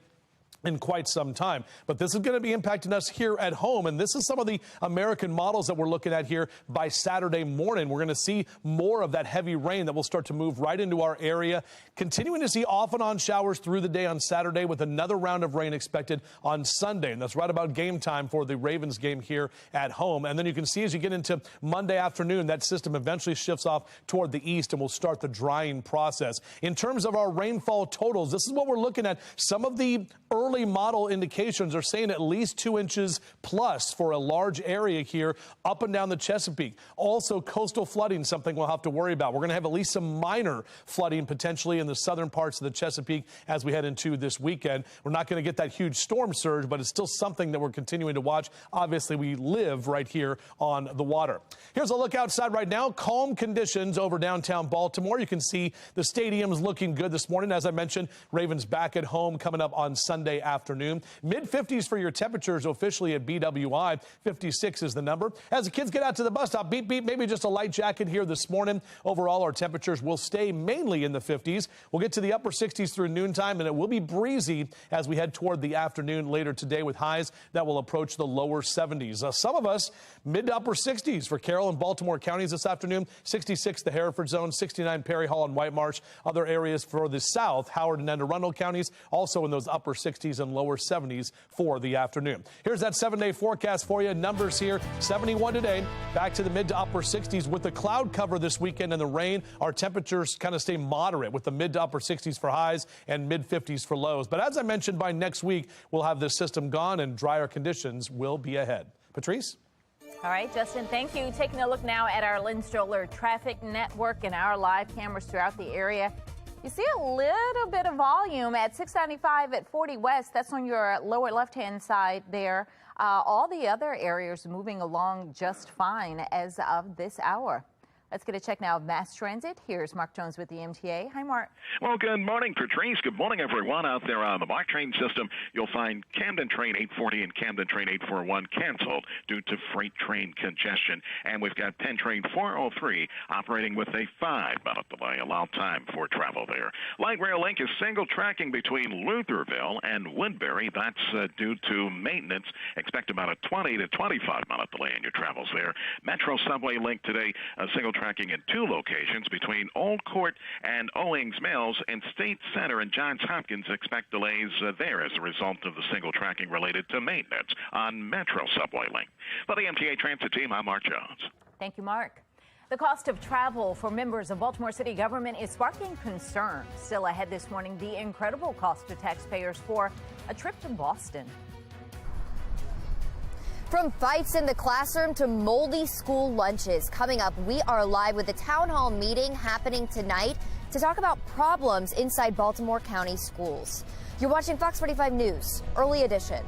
in quite some time. But this is going to be impacting us here at home. And this is some of the American models that we're looking at here by Saturday morning. We're going to see more of that heavy rain that will start to move right into our area, continuing to see off and on showers through the day on Saturday, with another round of rain expected on Sunday. And that's right about game time for the Ravens game here at home. And then you can see as you get into Monday afternoon, that system eventually shifts off toward the east and will start the drying process. In terms of our rainfall totals, this is what we're looking at. Some of the early model indications are saying at least 2 inches plus for a large area here up and down the Chesapeake. Also, coastal flooding, something we'll have to worry about. We're going to have at least some minor flooding potentially in the southern parts of the Chesapeake as we head into this weekend. We're not going to get that huge storm surge, but it's still something that we're continuing to watch. Obviously, we live right here on the water. Here's a look outside right now. Calm conditions over downtown Baltimore. You can see the stadium's looking good this morning. As I mentioned, Ravens back at home coming up on Sunday afternoon. Mid-50s for your temperatures officially at BWI. 56 is the number. As the kids get out to the bus stop, beep, beep, maybe just a light jacket here this morning. Overall, our temperatures will stay mainly in the 50s. We'll get to the upper 60s through noontime, and it will be breezy as we head toward the afternoon later today, with highs that will approach the lower 70s. Some of us mid to upper 60s for Carroll and Baltimore counties this afternoon. 66 the Hereford zone, 69 Perry Hall and White Marsh. Other areas for the south, Howard and Anne Arundel counties, also in those upper 60s and lower 70s for the afternoon. Here's that 7-day forecast for you. Numbers here, 71 today, back to the mid to upper 60s with the cloud cover this weekend and the rain. Our temperatures kind of stay moderate with the mid to upper 60s for highs and mid 50s for lows. But as I mentioned, by next week, we'll have this system gone and drier conditions will be ahead. Patrice? All right, Justin, thank you. Taking a look now at our Lynn Stoller traffic network and our live cameras throughout the area. You see a little bit of volume at 695 at 40 West. That's on your lower left-hand side there. All the other areas moving along just fine as of this hour. Let's get a check now of mass transit. Here's Mark Jones with the MTA. Hi, Mark. Well, good morning, Patrice. Good morning, everyone out there on the MARC train system. You'll find Camden Train 840 and Camden Train 841 canceled due to freight train congestion. And we've got Penn Train 403 operating with a 5-minute delay. Allow time for travel there. Light Rail Link is single tracking between Lutherville and Woodbury. That's due to maintenance. Expect about a 20 to 25-minute delay in your travels there. Metro Subway Link today, single tracking in 2 locations between Old Court and Owings Mills, and State Center and Johns Hopkins. Expect delays there as a result of the single tracking related to maintenance on Metro Subway Link. For the MTA Transit Team, I'm Mark Jones. Thank you, Mark. The cost of travel for members of Baltimore City government is sparking concern. Still ahead this morning, the incredible cost to taxpayers for a trip to Boston. From fights in the classroom to moldy school lunches. Coming up, we are live with a town hall meeting happening tonight to talk about problems inside Baltimore County schools. You're watching Fox 45 News, Early Edition.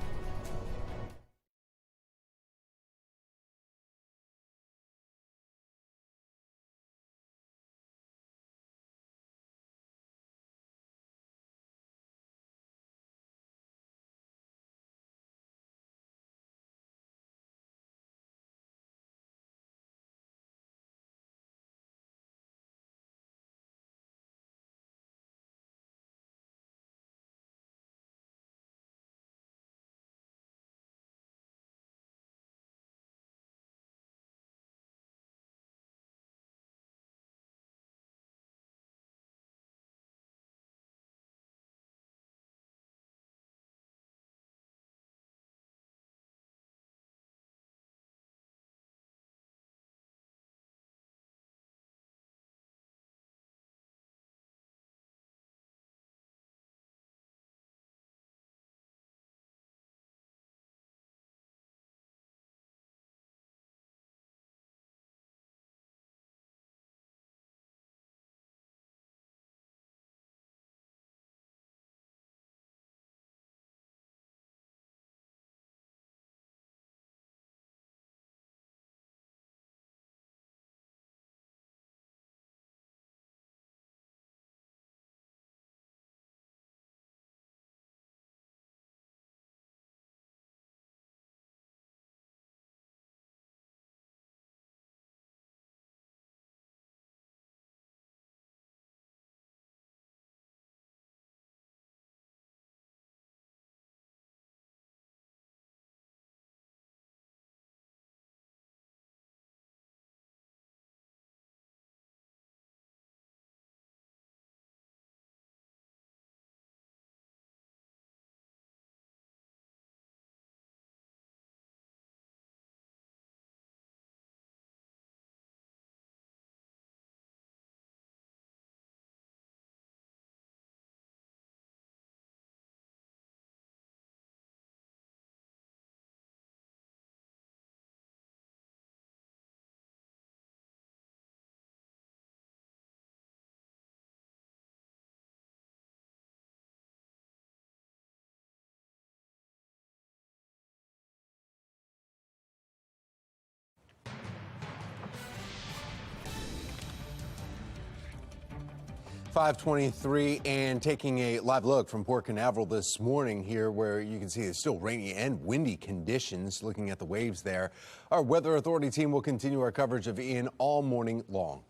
.523 and taking a live look from Port Canaveral this morning here, where you can see it's still rainy and windy conditions. Looking at the waves there, our Weather Authority team will continue our coverage of Ian all morning long.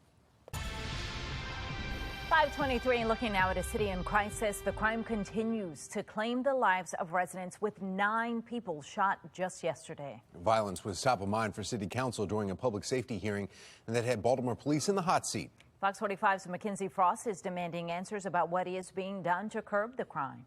523, and looking now at a city in crisis. The crime continues to claim the lives of residents, with 9 people shot just yesterday. Violence was top of mind for City Council during a public safety hearing, and that had Baltimore police in the hot seat. Fox 45's Mackenzie Frost is demanding answers about what is being done to curb the crime.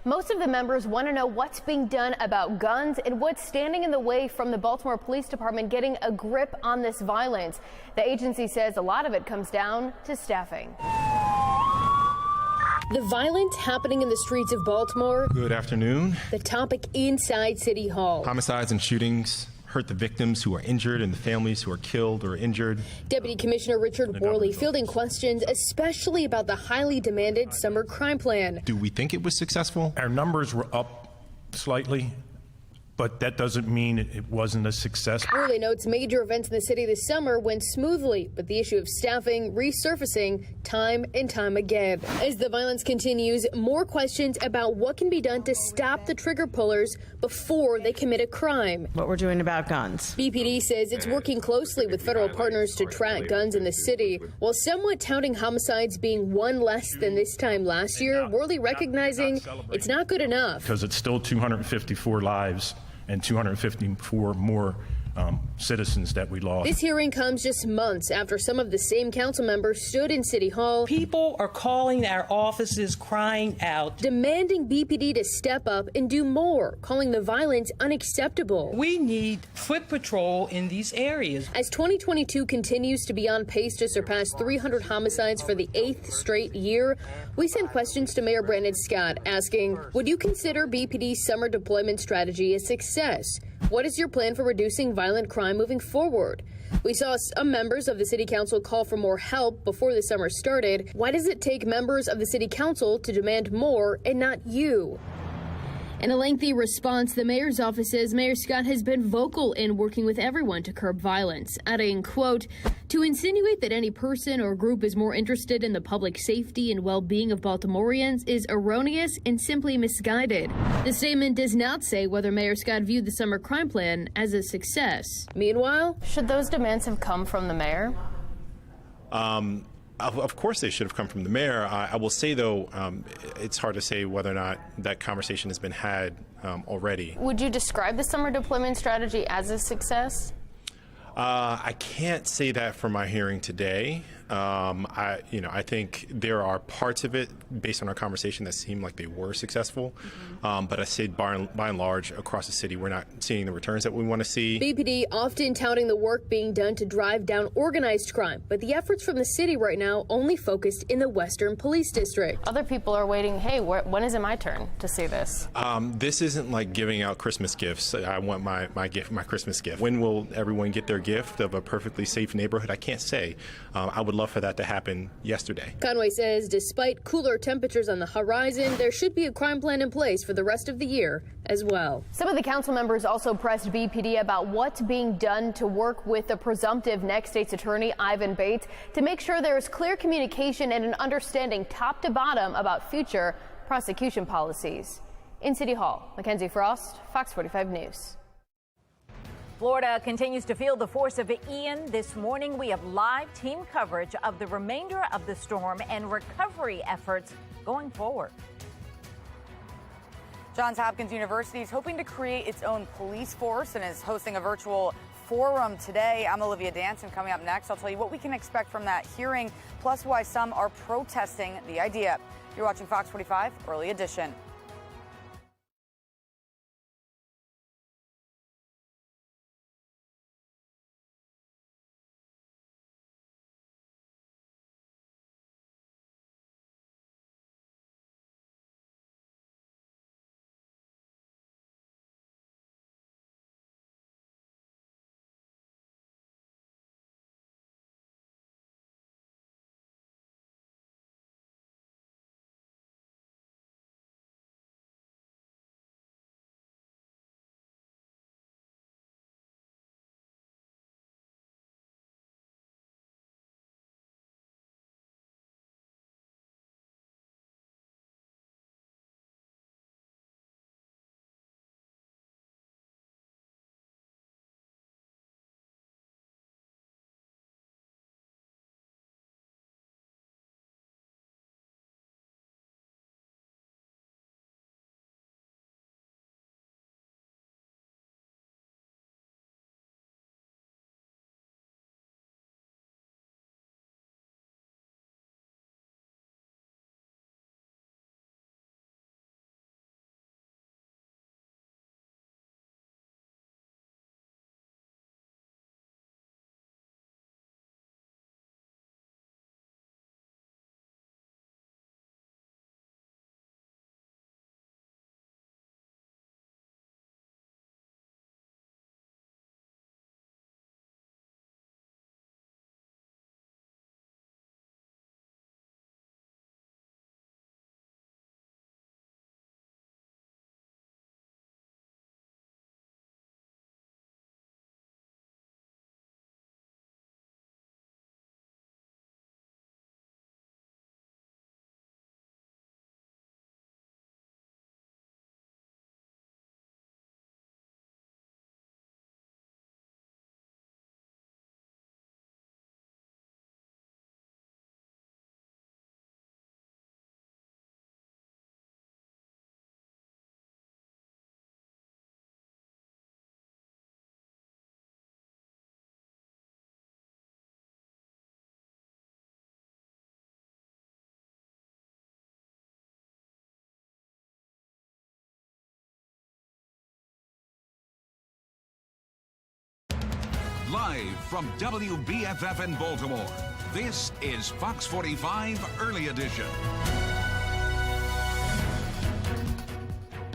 Most of the members want to know what's being done about guns and what's standing in the way from the Baltimore Police Department getting a grip on this violence. The agency says a lot of it comes down to staffing. The violence happening in the streets of Baltimore. Good afternoon. The topic inside City Hall. Homicides and shootings hurt the victims who are injured and the families who are killed or injured. Deputy Commissioner Richard Worley fielding questions, especially about the highly demanded summer crime plan. Do we think it was successful? Our numbers were up slightly, but that doesn't mean it wasn't a success. Worley notes major events in the city this summer went smoothly, but the issue of staffing resurfacing time and time again. As the violence continues, more questions about what can be done to stop the trigger pullers before they commit a crime. What we're doing about guns. BPD says it's working closely with federal partners to track guns in the city, while somewhat touting homicides being one less than this time last year. Worley recognizing it's not good enough. Because it's still 254 lives and 254 more citizens that we lost. This hearing comes just months after some of the same council members stood in City Hall. People are calling our offices crying out, demanding BPD to step up and do more, calling the violence unacceptable. We need foot patrol in these areas. As 2022 continues to be on pace to surpass 300 homicides for the 8th straight year, we sent questions to Mayor Brandon Scott asking, would you consider BPD's summer deployment strategy a success? What is your plan for reducing violent crime moving forward? We saw some members of the city council call for more help before the summer started. Why does it take members of the city council to demand more and not you? In a lengthy response, the mayor's office says Mayor Scott has been vocal in working with everyone to curb violence, adding, quote, to insinuate that any person or group is more interested in the public safety and well-being of Baltimoreans is erroneous and simply misguided. The statement does not say whether Mayor Scott viewed the summer crime plan as a success. Meanwhile, should those demands have come from the mayor? Of course they should have come from the mayor. I will say, though, it's hard to say whether or not that conversation has been had already. Would you describe the summer deployment strategy as a success? I can't say that for my hearing today. I think there are parts of it, based on our conversation, that seem like they were successful. But I say by and large, across the city, we're not seeing the returns that we want to see. BPD often touting the work being done to drive down organized crime, but the efforts from the city right now only focused in the Western Police District. Other people are waiting, hey, when is it my turn to see this? This isn't like giving out Christmas gifts. I want my gift, my Christmas gift. When will everyone get their gift of a perfectly safe neighborhood? I can't say. I would love for that to happen yesterday. Conway says despite cooler temperatures on the horizon, there should be a crime plan in place for the rest of the year as well. Some of the council members also pressed BPD about what's being done to work with the presumptive next state's attorney, Ivan Bates, to make sure there is clear communication and an understanding top to bottom about future prosecution policies. In City Hall, Mackenzie Frost, Fox 45 News. Florida continues to feel the force of Ian. This morning, we have live team coverage of the remainder of the storm and recovery efforts going forward. Johns Hopkins University is hoping to create its own police force and is hosting a virtual forum today. I'm Olivia Danson. Coming up next, I'll tell you what we can expect from that hearing, plus why some are protesting the idea. You're watching Fox 45 Early Edition. Live from WBFF in Baltimore, this is Fox 45 Early Edition.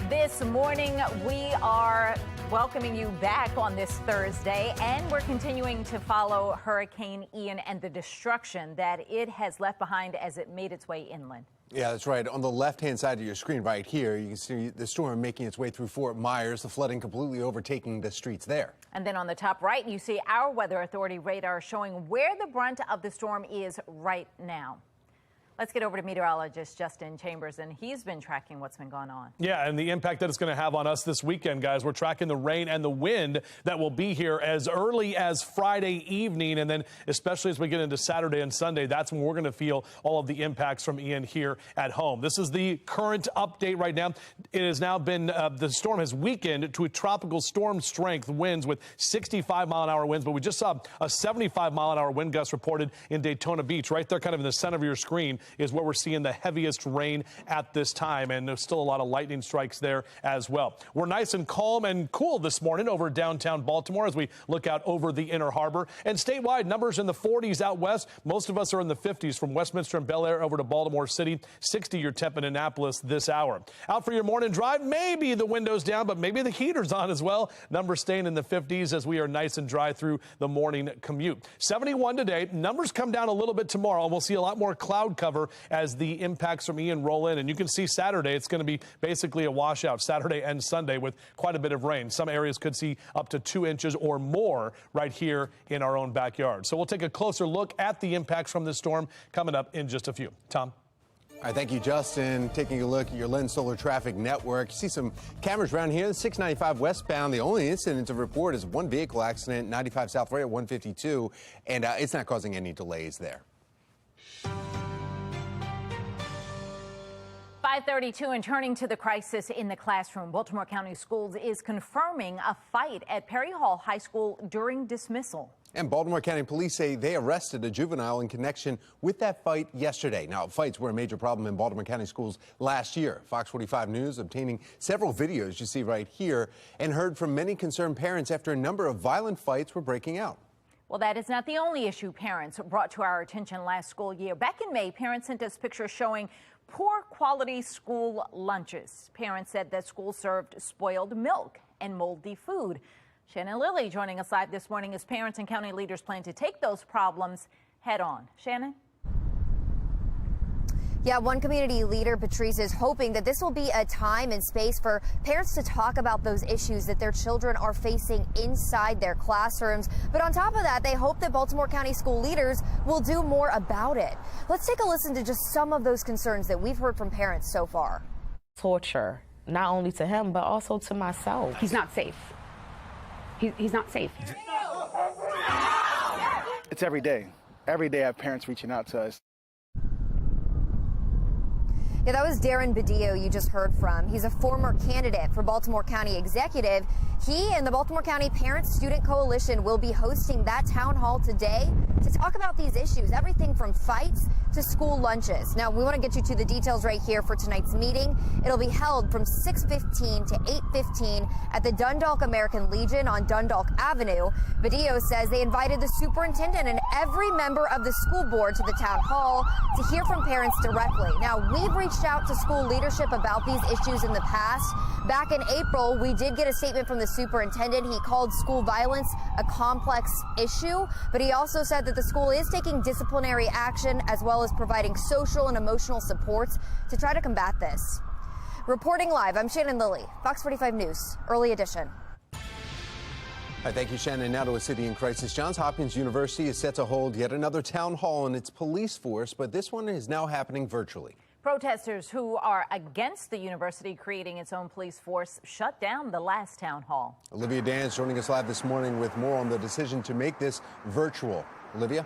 This morning, we are welcoming you back on this Thursday, and we're continuing to follow Hurricane Ian and the destruction that it has left behind as it made its way inland. Yeah, that's right. On the left-hand side of your screen right here, you can see the storm making its way through Fort Myers, the flooding completely overtaking the streets there. And then on the top right, you see our Weather Authority radar showing where the brunt of the storm is right now. Let's get over to meteorologist Justin Chambers, and he's been tracking what's been going on. Yeah, and the impact that it's going to have on us this weekend, guys. We're tracking the rain and the wind that will be here as early as Friday evening, and then especially as we get into Saturday and Sunday, that's when we're going to feel all of the impacts from Ian here at home. This is the current update right now. It has now been, the storm has weakened to a tropical storm strength winds with 65-mile-an-hour winds, but we just saw a 75-mile-an-hour wind gust reported in Daytona Beach, right there kind of in the center of your screen is where we're seeing the heaviest rain at this time, and there's still a lot of lightning strikes there as well. We're nice and calm and cool this morning over downtown Baltimore as we look out over the Inner Harbor. And statewide, numbers in the 40s out west. Most of us are in the 50s from Westminster and Bel Air over to Baltimore City. 60 your temp in Annapolis this hour. Out for your morning drive, maybe the windows down, but maybe the heater's on as well. Numbers staying in the 50s as we are nice and dry through the morning commute. 71 today. Numbers come down a little bit tomorrow. We'll see a lot more cloud cover as the impacts from Ian roll in. And you can see Saturday, it's going to be basically a washout Saturday and Sunday with quite a bit of rain. Some areas could see up to 2 inches or more right here in our own backyard. So we'll take a closer look at the impacts from this storm coming up in just a few. Tom? All right, thank you, Justin. Taking a look at your Lens Solar Traffic Network. You see some cameras around here. 695 westbound. The only incident to report is one vehicle accident, 95 South right at 152, and it's not causing any delays there. 5:32 and turning to the crisis in the classroom. Baltimore County Schools is confirming a fight at Perry Hall High School during dismissal. And Baltimore County Police say they arrested a juvenile in connection with that fight yesterday. Now, fights were a major problem in Baltimore County schools last year. Fox 45 News obtaining several videos you see right here and heard from many concerned parents after a number of violent fights were breaking out. Well, that is not the only issue parents brought to our attention last school year. Back in May, parents sent us pictures showing poor quality school lunches. Parents said that schools served spoiled milk and moldy food. Shannon Lilly joining us live this morning as parents and county leaders plan to take those problems head on. Shannon? Yeah, one community leader, Patrice, is hoping that this will be a time and space for parents to talk about those issues that their children are facing inside their classrooms. But on top of that, they hope that Baltimore County school leaders will do more about it. Let's take a listen to just some of those concerns that we've heard from parents so far. Torture, not only to him, but also to myself. He's not safe. He's not safe. It's every day. Every day I have parents reaching out to us. Yeah, that was Darren Badillo you just heard from. He's a former candidate for Baltimore County Executive. He and the Baltimore County Parent-Student Coalition will be hosting that town hall today to talk about these issues, everything from fights to school lunches. Now, we want to get you to the details right here for tonight's meeting. It'll be held from 6:15 to 8:15 at the Dundalk American Legion on Dundalk Avenue. Badillo says they invited the superintendent and every member of the school board to the town hall to hear from parents directly. Now, we've reached out to school leadership about these issues in the past. Back in April, we did get a statement from the superintendent. He called school violence a complex issue, but he also said that the school is taking disciplinary action as well as providing social and emotional supports to try to combat this. Reporting live, I'm Shannon Lilly, Fox 45 News, Early Edition. All right, thank you, Shannon. Now to a city in crisis. Johns Hopkins University is set to hold yet another town hall on its police force, but this one is now happening virtually. Protesters who are against the university creating its own police force shut down the last town hall. Olivia Danz joining us live this morning with more on the decision to make this virtual. Olivia?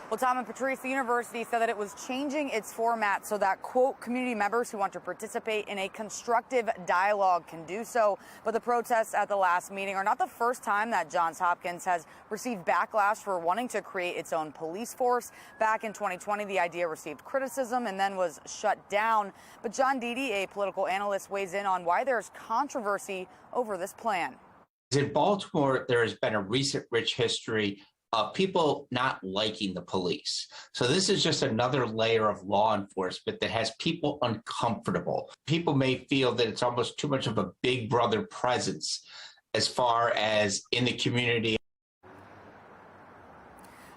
Well, Tom and Patrice, the university said that it was changing its format so that, quote, community members who want to participate in a constructive dialogue can do so. But the protests at the last meeting are not the first time that Johns Hopkins has received backlash for wanting to create its own police force. Back in 2020, the idea received criticism and then was shut down. But John Dede, a political analyst, weighs in on why there's controversy over this plan. In Baltimore, there has been a recent rich history of people not liking the police. So this is just another layer of law enforcement that has people uncomfortable. People may feel that it's almost too much of a big brother presence as far as in the community.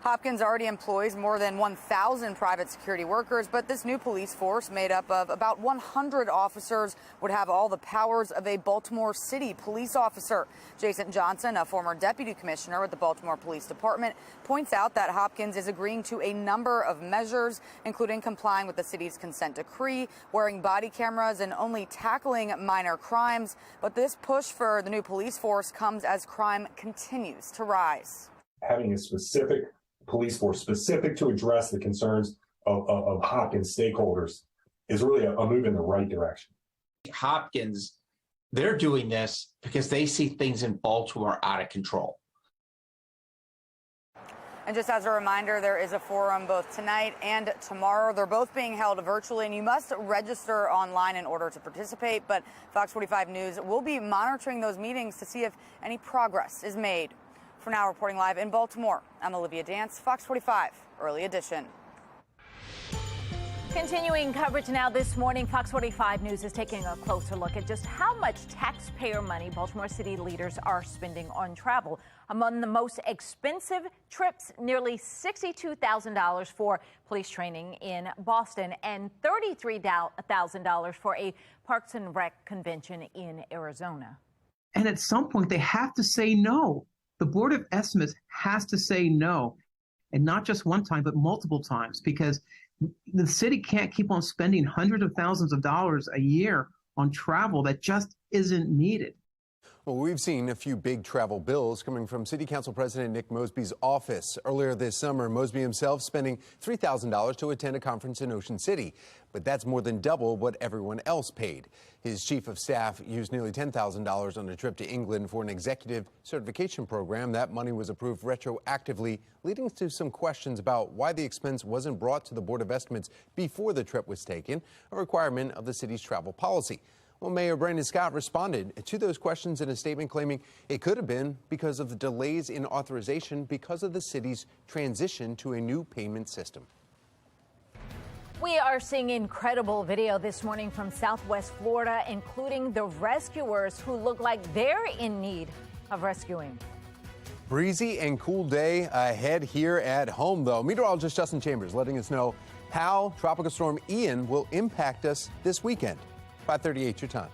Hopkins already employs more than 1,000 private security workers, but this new police force made up of about 100 officers would have all the powers of a Baltimore City police officer. Jason Johnson, a former deputy commissioner with the Baltimore Police Department, points out that Hopkins is agreeing to a number of measures, including complying with the city's consent decree, wearing body cameras, and only tackling minor crimes. But this push for the new police force comes as crime continues to rise. Having a specific police force specific to address the concerns of Hopkins stakeholders is really a move in the right direction. Hopkins, they're doing this because they see things in Baltimore out of control. And just as a reminder, there is a forum both tonight and tomorrow. They're both being held virtually, and you must register online in order to participate. But Fox 45 News will be monitoring those meetings to see if any progress is made. For now, reporting live in Baltimore, I'm Olivia Dance, Fox 45, Early Edition. Continuing coverage now this morning, Fox 45 News is taking a closer look at just how much taxpayer money Baltimore City leaders are spending on travel. Among the most expensive trips, nearly $62,000 for police training in Boston and $33,000 for a Parks and Rec convention in Arizona. And at some point, they have to say no. The Board of Estimates has to say no, and not just one time, but multiple times, because the city can't keep on spending hundreds of thousands of dollars a year on travel that just isn't needed. Well, we've seen a few big travel bills coming from City Council President Nick Mosby's office. Earlier this summer, Mosby himself spending $3,000 to attend a conference in Ocean City. But that's more than double what everyone else paid. His chief of staff used nearly $10,000 on a trip to England for an executive certification program. That money was approved retroactively, leading to some questions about why the expense wasn't brought to the Board of Estimates before the trip was taken, a requirement of the city's travel policy. Well, Mayor Brandon Scott responded to those questions in a statement claiming it could have been because of the delays in authorization because of the city's transition to a new payment system. We are seeing incredible video this morning from Southwest Florida, including the rescuers who look like they're in need of rescuing. Breezy and cool day ahead here at home, though. Meteorologist Justin Chambers letting us know how Tropical Storm Ian will impact us this weekend. 5:38 your time.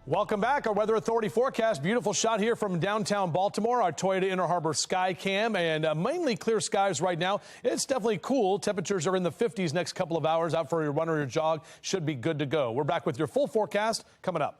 Welcome back. Our Weather Authority forecast. Beautiful shot here from downtown Baltimore. Our Toyota Inner Harbor Sky Cam, and mainly clear skies right now. It's definitely cool. Temperatures are in the 50s next couple of hours. Out for your run or your jog. Should be good to go. We're back with your full forecast coming up.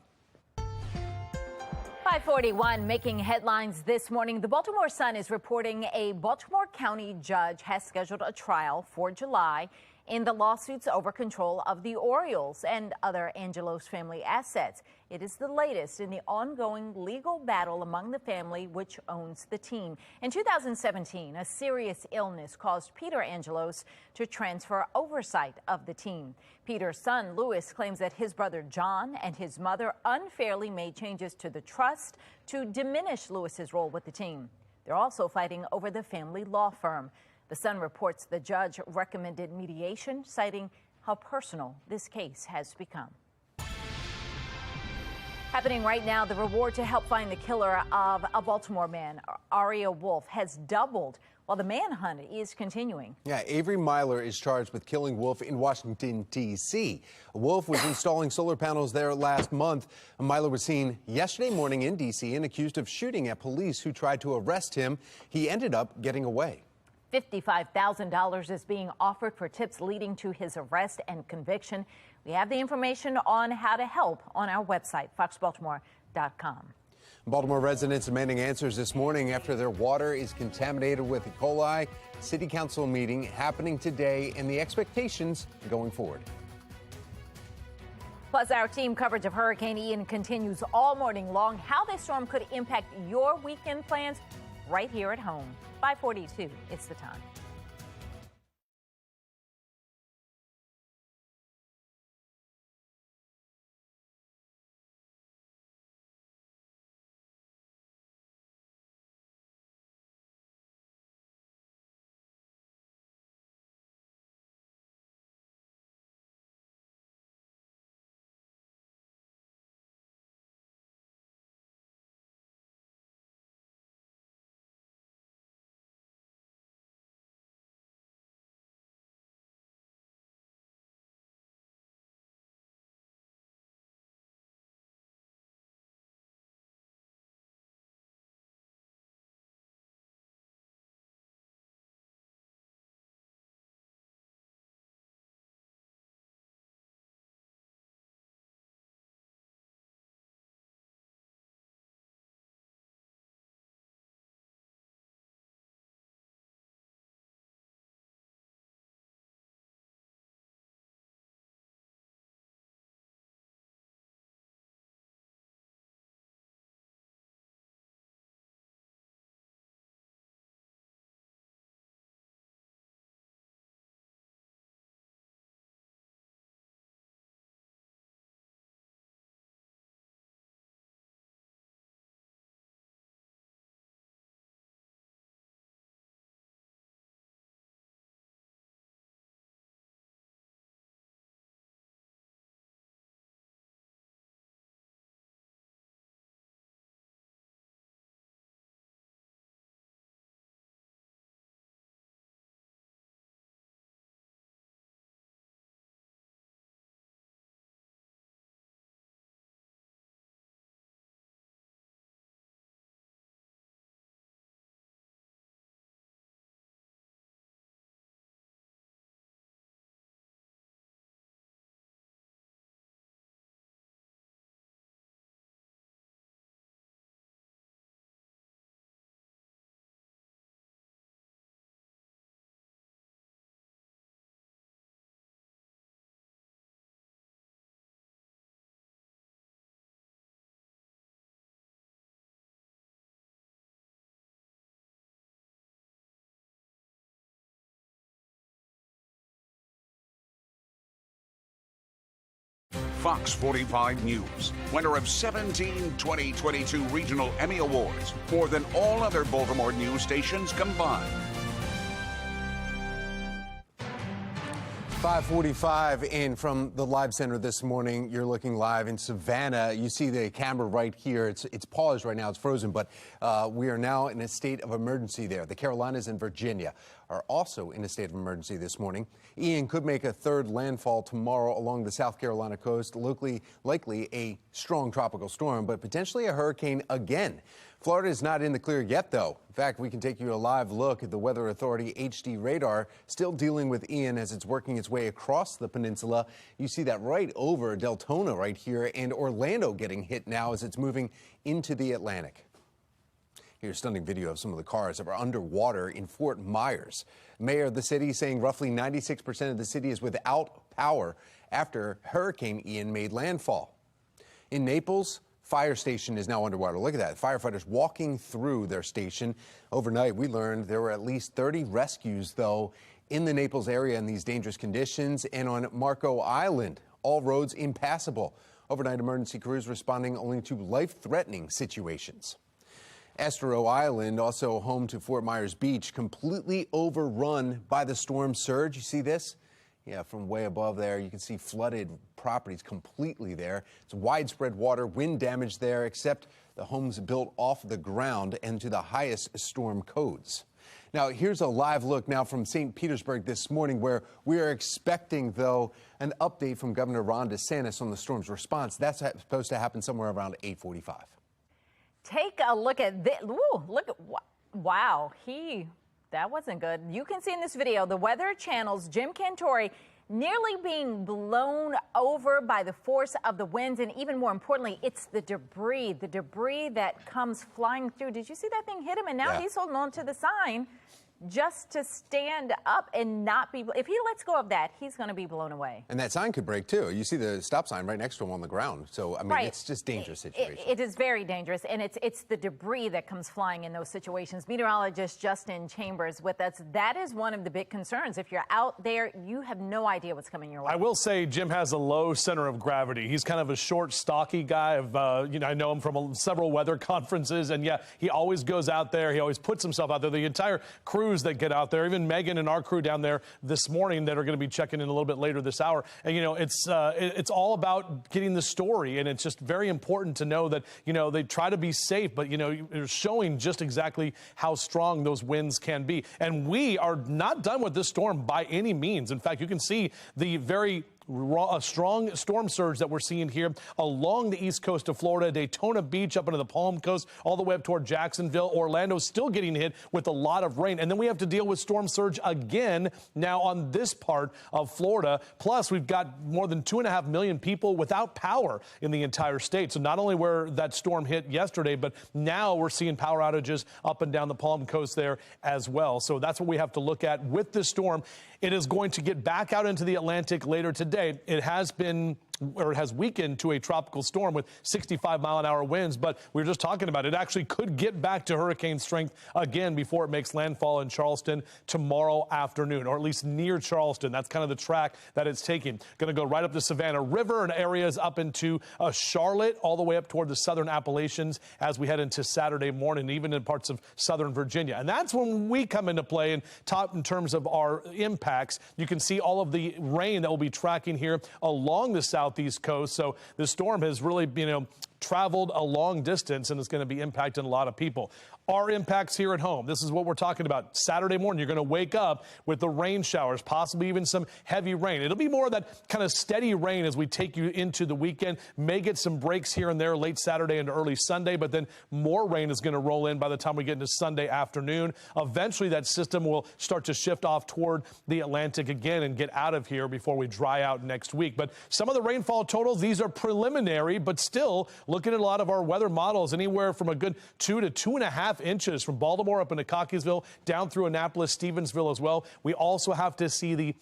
541 making headlines this morning. The Baltimore Sun is reporting a Baltimore County judge has scheduled a trial for July in the lawsuits over control of the Orioles and other Angelos family assets. It is the latest in the ongoing legal battle among the family which owns the team. In 2017, a serious illness caused Peter Angelos to transfer oversight of the team. Peter's son, Louis, claims that his brother John and his mother unfairly made changes to the trust to diminish Louis's role with the team. They're also fighting over the family law firm. The Sun reports the judge recommended mediation, citing how personal this case has become. Happening right now, the reward to help find the killer of a Baltimore man, Aria Wolf, has doubled while the manhunt is continuing. Yeah, Avery Myler is charged with killing Wolf in Washington, D.C. Wolf was installing solar panels there last month. Myler was seen yesterday morning in D.C. and accused of shooting at police who tried to arrest him. He ended up getting away. $55,000 is being offered for tips leading to his arrest and conviction. We have the information on how to help on our website, foxbaltimore.com. Baltimore residents demanding answers this morning after their water is contaminated with E. coli. City Council meeting happening today and the expectations going forward. Plus, our team coverage of Hurricane Ian continues all morning long. How this storm could impact your weekend plans right here at home. 542, it's the time. Fox 45 News, winner of 17 2022 Regional Emmy Awards, more than all other Baltimore news stations combined. 5:45 in from the live center this morning. You're looking live in Savannah. You see the camera right here. It's paused right now. It's frozen, but we are now in a state of emergency there. The Carolinas and Virginia are also in a state of emergency this morning. Ian could make a third landfall tomorrow along the South Carolina coast. Locally, likely a strong tropical storm, but potentially a hurricane again. Florida is not in the clear yet, though. In fact, we can take you a live look at the Weather Authority HD radar, still dealing with Ian as it's working its way across the peninsula. You see that right over Deltona right here, and Orlando getting hit now as it's moving into the Atlantic. Here's stunning video of some of the cars that were underwater in Fort Myers. Mayor of the city saying roughly 96% of the city is without power after Hurricane Ian made landfall. In Naples, fire station is now underwater. Look at that. Firefighters walking through their station. Overnight, we learned there were at least 30 rescues, though, in the Naples area in these dangerous conditions. And on Marco Island, all roads impassable. Overnight emergency crews responding only to life-threatening situations. Estero Island, also home to Fort Myers Beach, completely overrun by the storm surge. You see this? Yeah, from way above there, you can see flooded properties completely there. It's widespread water, wind damage there, except the homes built off the ground and to the highest storm codes. Now, here's a live look now from St. Petersburg this morning, where we are expecting, though, an update from Governor Ron DeSantis on the storm's response. That's supposed to happen somewhere around 8:45. Take a look at this. Ooh, look at, wow, that wasn't good. You can see in this video the Weather Channel's Jim Cantori nearly being blown over by the force of the winds, and even more importantly, it's the debris that comes flying through. Did you see that thing hit him? And now he's holding on to the sign just to stand up and not be. If he lets go of that, he's going to be blown away. And that sign could break, too. You see the stop sign right next to him on the ground. So, I mean, it's just a dangerous situation. It is very dangerous, and it's the debris that comes flying in those situations. Meteorologist Justin Chambers with us. That is one of the big concerns. If you're out there, you have no idea what's coming your way. I will say Jim has a low center of gravity. He's kind of a short, stocky guy. I know him from several weather conferences, and yeah, he always goes out there. He always puts himself out there. The entire crews that get out there, even Megan and our crew down there this morning that are going to be checking in a little bit later this hour. And, it's all about getting the story. And it's just very important to know that, they try to be safe, but, you're showing just exactly how strong those winds can be. And we are not done with this storm by any means. In fact, you can see the very strong storm surge that we're seeing here along the east coast of Florida, Daytona Beach up into the Palm Coast, all the way up toward Jacksonville. Orlando still getting hit with a lot of rain. And then we have to deal with storm surge again now on this part of Florida. Plus, we've got more than 2.5 million people without power in the entire state. So not only where that storm hit yesterday, but now we're seeing power outages up and down the Palm Coast there as well. So that's what we have to look at with this storm. It is going to get back out into the Atlantic later today. It has weakened to a tropical storm with 65-mile-an-hour winds, but we were just talking about it actually could get back to hurricane strength again before it makes landfall in Charleston tomorrow afternoon, or at least near Charleston. That's kind of the track that it's taking. Going to go right up the Savannah River and areas up into Charlotte, all the way up toward the southern Appalachians as we head into Saturday morning, even in parts of southern Virginia. And that's when we come into play in terms of our impacts. You can see all of the rain that we'll be tracking here along the southeast coast. So the storm has really, traveled a long distance, and it's going to be impacting a lot of people. Our impacts here at home. This is what we're talking about. Saturday morning, you're going to wake up with the rain showers, possibly even some heavy rain. It'll be more of that kind of steady rain as we take you into the weekend. May get some breaks here and there late Saturday and early Sunday, but then more rain is going to roll in by the time we get into Sunday afternoon. Eventually, that system will start to shift off toward the Atlantic again and get out of here before we dry out next week. But some of the rainfall totals, these are preliminary, but still looking at a lot of our weather models, anywhere from a good 2 to 2.5 inches from Baltimore up into Cockeysville, down through Annapolis, Stevensville as well. We also have to see the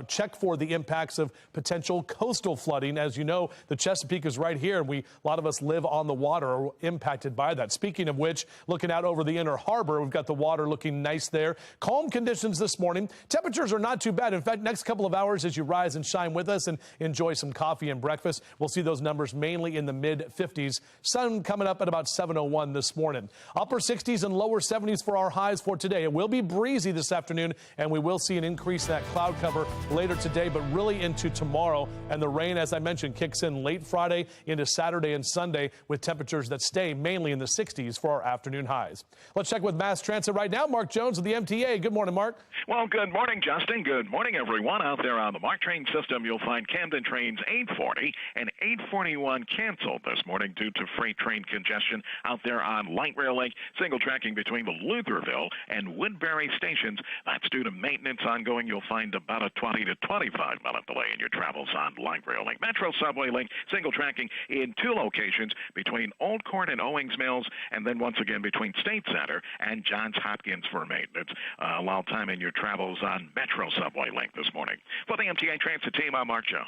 check for the impacts of potential coastal flooding. As you know, the Chesapeake is right here, and a lot of us live on the water or impacted by that. Speaking of which, looking out over the inner harbor, we've got the water looking nice there. Calm conditions this morning. Temperatures are not too bad. In fact, next couple of hours as you rise and shine with us and enjoy some coffee and breakfast, we'll see those numbers mainly in the mid-50s. 50s. Sun coming up at about 7:01 this morning. Upper 60s and lower 70s for our highs for today. It will be breezy this afternoon, and we will see an increase in that cloud cover later today, but really into tomorrow. And the rain, as I mentioned, kicks in late Friday into Saturday and Sunday with temperatures that stay mainly in the 60s for our afternoon highs. Let's check with mass transit right now. Mark Jones of the MTA. Good morning, Mark. Well, good morning, Justin. Good morning, everyone. Out there on the MARC train system, you'll find Camden trains 840 and 841 canceled this morning due to freight train congestion out there on light rail link. Single tracking between the Lutherville and Woodbury stations. That's due to maintenance ongoing. You'll find about a 20 to 25-minute delay in your travels on light rail link. Metro subway link, single tracking in 2 locations between Old Court and Owings Mills, and then once again between State Center and Johns Hopkins for maintenance. Allow time in your travels on Metro subway link this morning. For the MTA Transit team, I'm Mark Jones.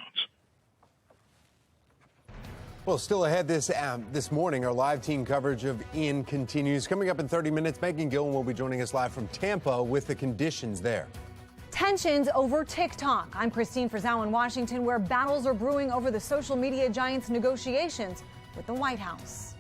Well, still ahead this morning, our live team coverage of Ian continues. Coming up in 30 minutes, Megan Gillen will be joining us live from Tampa with the conditions there. Tensions over TikTok. I'm Christine Frizzau in Washington, where battles are brewing over the social media giant's negotiations with the White House.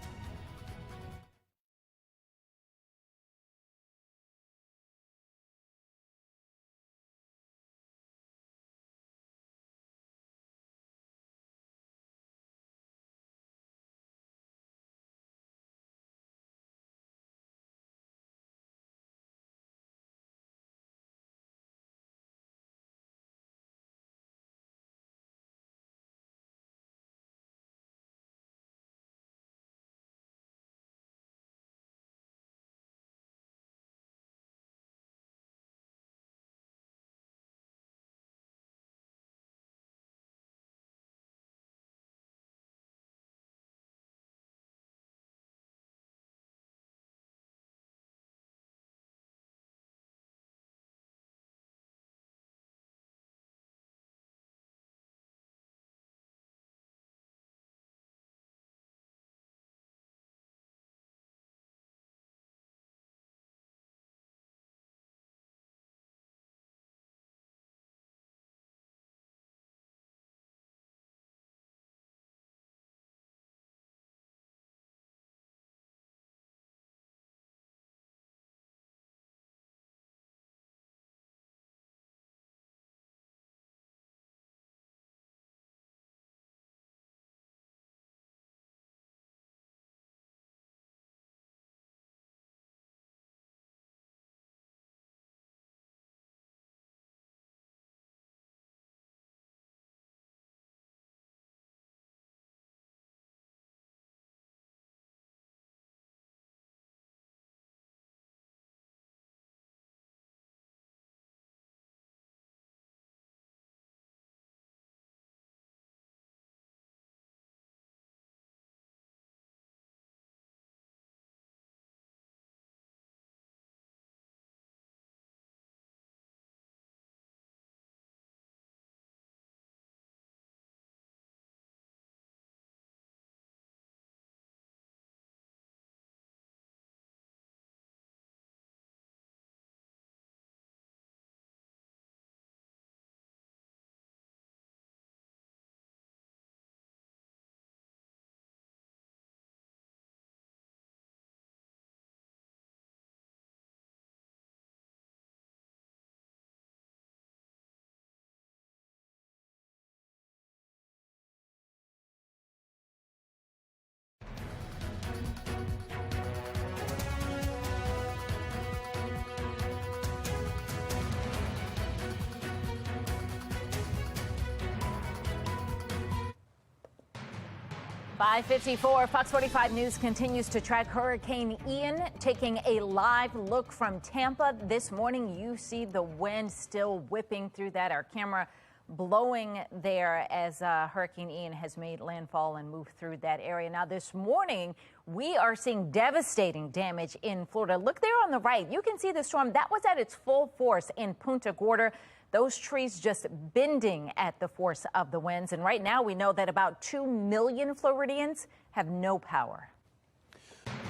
.554, Fox 45 News continues to track Hurricane Ian, taking a live look from Tampa. This morning, you see the wind still whipping through that. Our camera blowing there as Hurricane Ian has made landfall and moved through that area. Now, this morning, we are seeing devastating damage in Florida. Look there on the right. You can see the storm that was at its full force in Punta Gorda. Those trees just bending at the force of the winds. And right now we know that about 2 million Floridians have no power.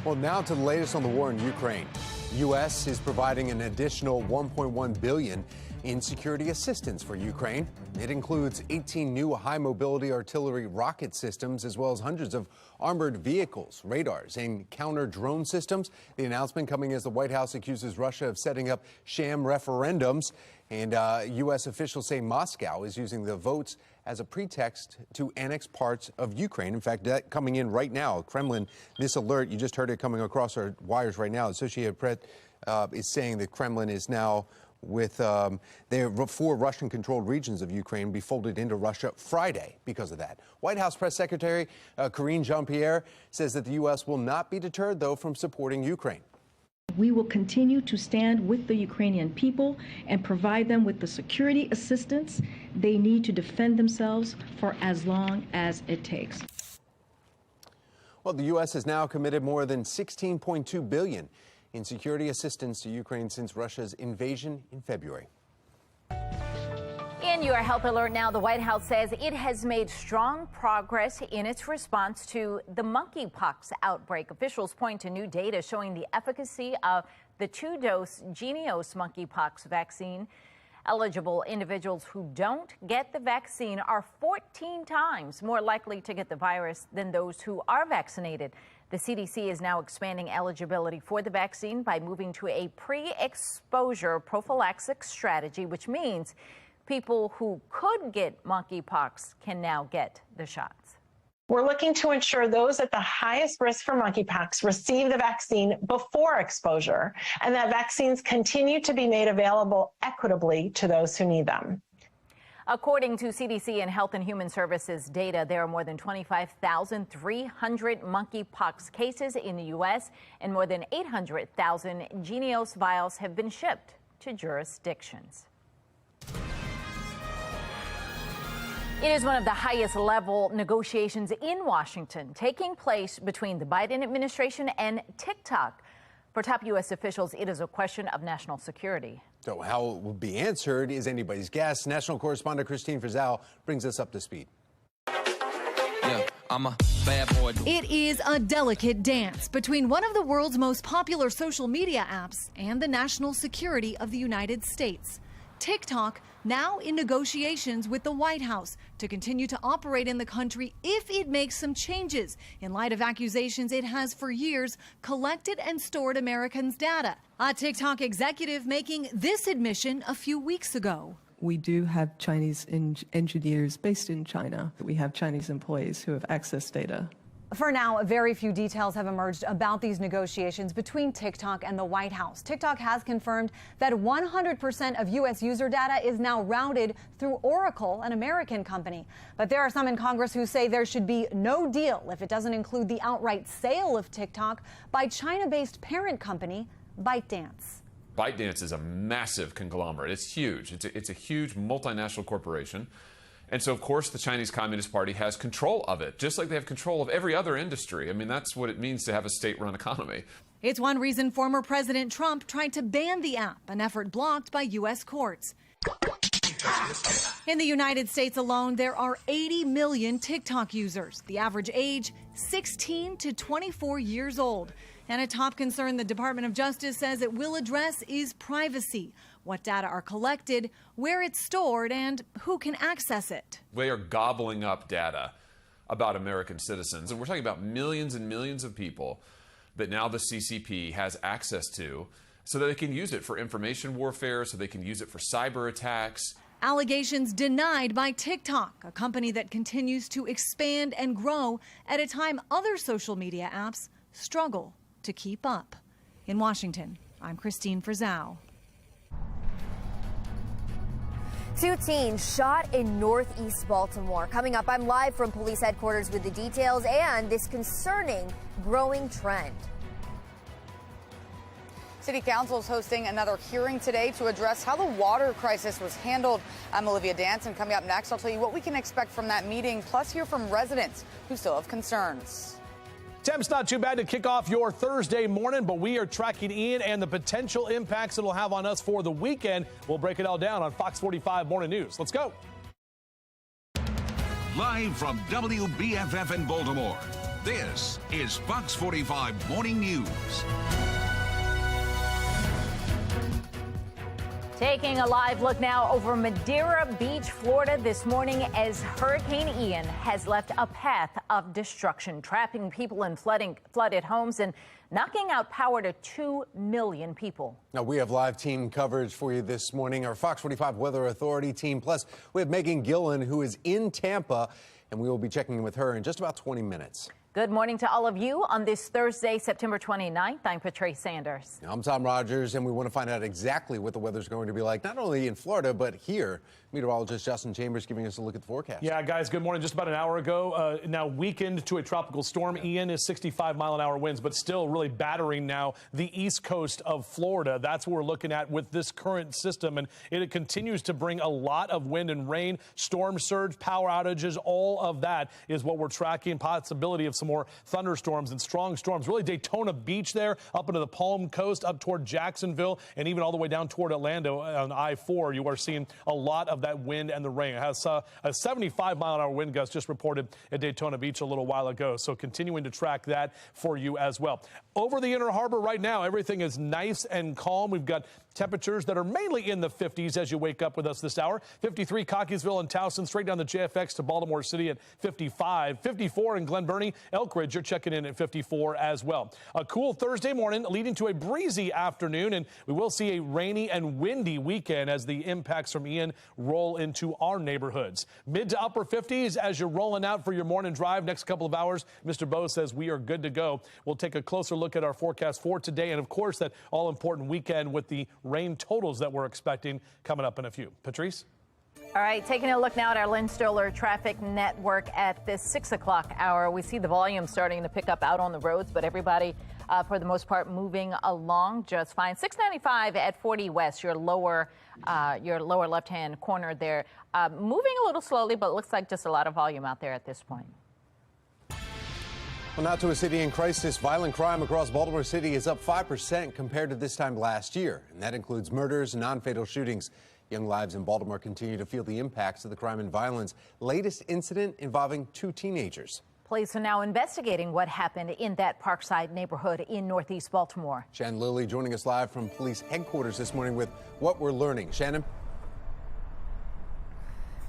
Well, now to the latest on the war in Ukraine. U.S. is providing an additional $1.1 billion in security assistance for Ukraine. It includes 18 new high-mobility artillery rocket systems, as well as hundreds of armored vehicles, radars, and counter-drone systems. The announcement coming as the White House accuses Russia of setting up sham referendums. And U.S. officials say Moscow is using the votes as a pretext to annex parts of Ukraine. In fact, that coming in right now, Kremlin, this alert, you just heard it coming across our wires right now. Associated Press is saying that Kremlin is now with their 4 Russian-controlled regions of Ukraine be folded into Russia Friday because of that. White House Press Secretary Karine Jean-Pierre says that the U.S. will not be deterred, though, from supporting Ukraine. We will continue to stand with the Ukrainian people and provide them with the security assistance they need to defend themselves for as long as it takes. Well, the U.S. has now committed more than $16.2 billion in security assistance to Ukraine since Russia's invasion in February. In your health alert now, the White House says it has made strong progress in its response to the monkeypox outbreak. Officials point to new data showing the efficacy of the 2-dose Jynneos monkeypox vaccine. Eligible individuals who don't get the vaccine are 14 times more likely to get the virus than those who are vaccinated. The CDC is now expanding eligibility for the vaccine by moving to a pre-exposure prophylaxis strategy, which means people who could get monkeypox can now get the shots. We're looking to ensure those at the highest risk for monkeypox receive the vaccine before exposure, and that vaccines continue to be made available equitably to those who need them. According to CDC and Health and Human Services data, there are more than 25,300 monkeypox cases in the U.S., and more than 800,000 Jynneos vials have been shipped to jurisdictions. It is one of the highest level negotiations in Washington taking place between the Biden administration and TikTok. For top U.S. officials, it is a question of national security. So how it will be answered is anybody's guess. National correspondent Christine Frizzell brings us up to speed. I'm a bad boy. It is a delicate dance between one of the world's most popular social media apps and the national security of the United States. TikTok now in negotiations with the White House to continue to operate in the country if it makes some changes in light of accusations it has for years collected and stored Americans' data. A TikTok executive making this admission a few weeks ago. We do have Chinese engineers based in China. We have Chinese employees who have access data. For now, very few details have emerged about these negotiations between TikTok and the White House. TikTok has confirmed that 100% of U.S. user data is now routed through Oracle, an American company. But there are some in Congress who say there should be no deal if it doesn't include the outright sale of TikTok by China-based parent company ByteDance. ByteDance is a massive conglomerate. It's huge. It's a huge multinational corporation. And so, of course, the Chinese Communist Party has control of it, just like they have control of every other industry. I mean, that's what it means to have a state-run economy. It's one reason former President Trump tried to ban the app, an effort blocked by U.S. courts. In the United States alone, there are 80 million TikTok users, the average age 16 to 24 years old. And a top concern the Department of Justice says it will address is privacy. What data are collected, where it's stored, and who can access it. They are gobbling up data about American citizens. And we're talking about millions and millions of people that now the CCP has access to so that they can use it for information warfare, so they can use it for cyber attacks. Allegations denied by TikTok, a company that continues to expand and grow at a time other social media apps struggle to keep up. In Washington, I'm Christine Frizzell. 2 teens shot in northeast Baltimore. Coming up, I'm live from police headquarters with the details and this concerning growing trend. City Council is hosting another hearing today to address how the water crisis was handled. I'm Olivia Danson. Coming up next, I'll tell you what we can expect from that meeting, plus hear from residents who still have concerns. Temps not too bad to kick off your Thursday morning, but we are tracking in and the potential impacts it'll have on us for the weekend. We'll break it all down on Fox 45 Morning News. Let's go. Live from WBFF in Baltimore, this is Fox 45 Morning News. Taking a live look now over Madeira Beach, Florida this morning as Hurricane Ian has left a path of destruction, trapping people in flooded homes and knocking out power to 2 million people. Now, we have live team coverage for you this morning. Our Fox 45 Weather Authority team. Plus, we have Megan Gillen, who is in Tampa, and we will be checking in with her in just about 20 minutes. Good morning to all of you on this Thursday, September 29th. I'm Patrice Sanders. I'm Tom Rogers, and we want to find out exactly what the weather's going to be like, not only in Florida, but here. Meteorologist Justin Chambers giving us a look at the forecast. Yeah, guys, good morning. Just about an hour ago, now weakened to a tropical storm. Ian is 65-mile-an-hour winds, but still really battering now the east coast of Florida. That's what we're looking at with this current system, and it continues to bring a lot of wind and rain, storm surge, power outages. All of that is what we're tracking. Possibility of some more thunderstorms and strong storms. Really Daytona Beach there, up into the Palm Coast, up toward Jacksonville, and even all the way down toward Orlando on I-4. You are seeing a lot of that wind and the rain. It has a 75-mile-an-hour wind gust just reported at Daytona Beach a little while ago. So continuing to track that for you as well. Over the Inner Harbor right now, everything is nice and calm. We've got temperatures that are mainly in the 50s as you wake up with us this hour. 53 Cockeysville and Towson, straight down the JFX to Baltimore City at 55. 54 in Glen Burnie. Elk Ridge, you're checking in at 54 as well. A cool Thursday morning leading to a breezy afternoon, and we will see a rainy and windy weekend as the impacts from Ian roll into our neighborhoods. Mid to upper 50s as you're rolling out for your morning drive. Next couple of hours, Mr. Bo says we are good to go. We'll take a closer look at our forecast for today, and of course that all-important weekend with the rain totals that we're expecting coming up in a few. Patrice? All right, taking a look now at our Lynn Stoller traffic network at this 6 o'clock hour. We see the volume starting to pick up out on the roads, but everybody, for the most part, moving along just fine. 695 at 40 West, your lower left-hand corner there. Moving a little slowly, but it looks like just a lot of volume out there at this point. Well, now to a city in crisis. Violent crime across Baltimore City is up 5% compared to this time last year, and that includes murders and non-fatal shootings. Young lives in Baltimore continue to feel the impacts of the crime and violence. Latest incident involving 2 teenagers. Police are now investigating what happened in that Parkside neighborhood in Northeast Baltimore. Shannon Lilly joining us live from police headquarters this morning with what we're learning. Shannon?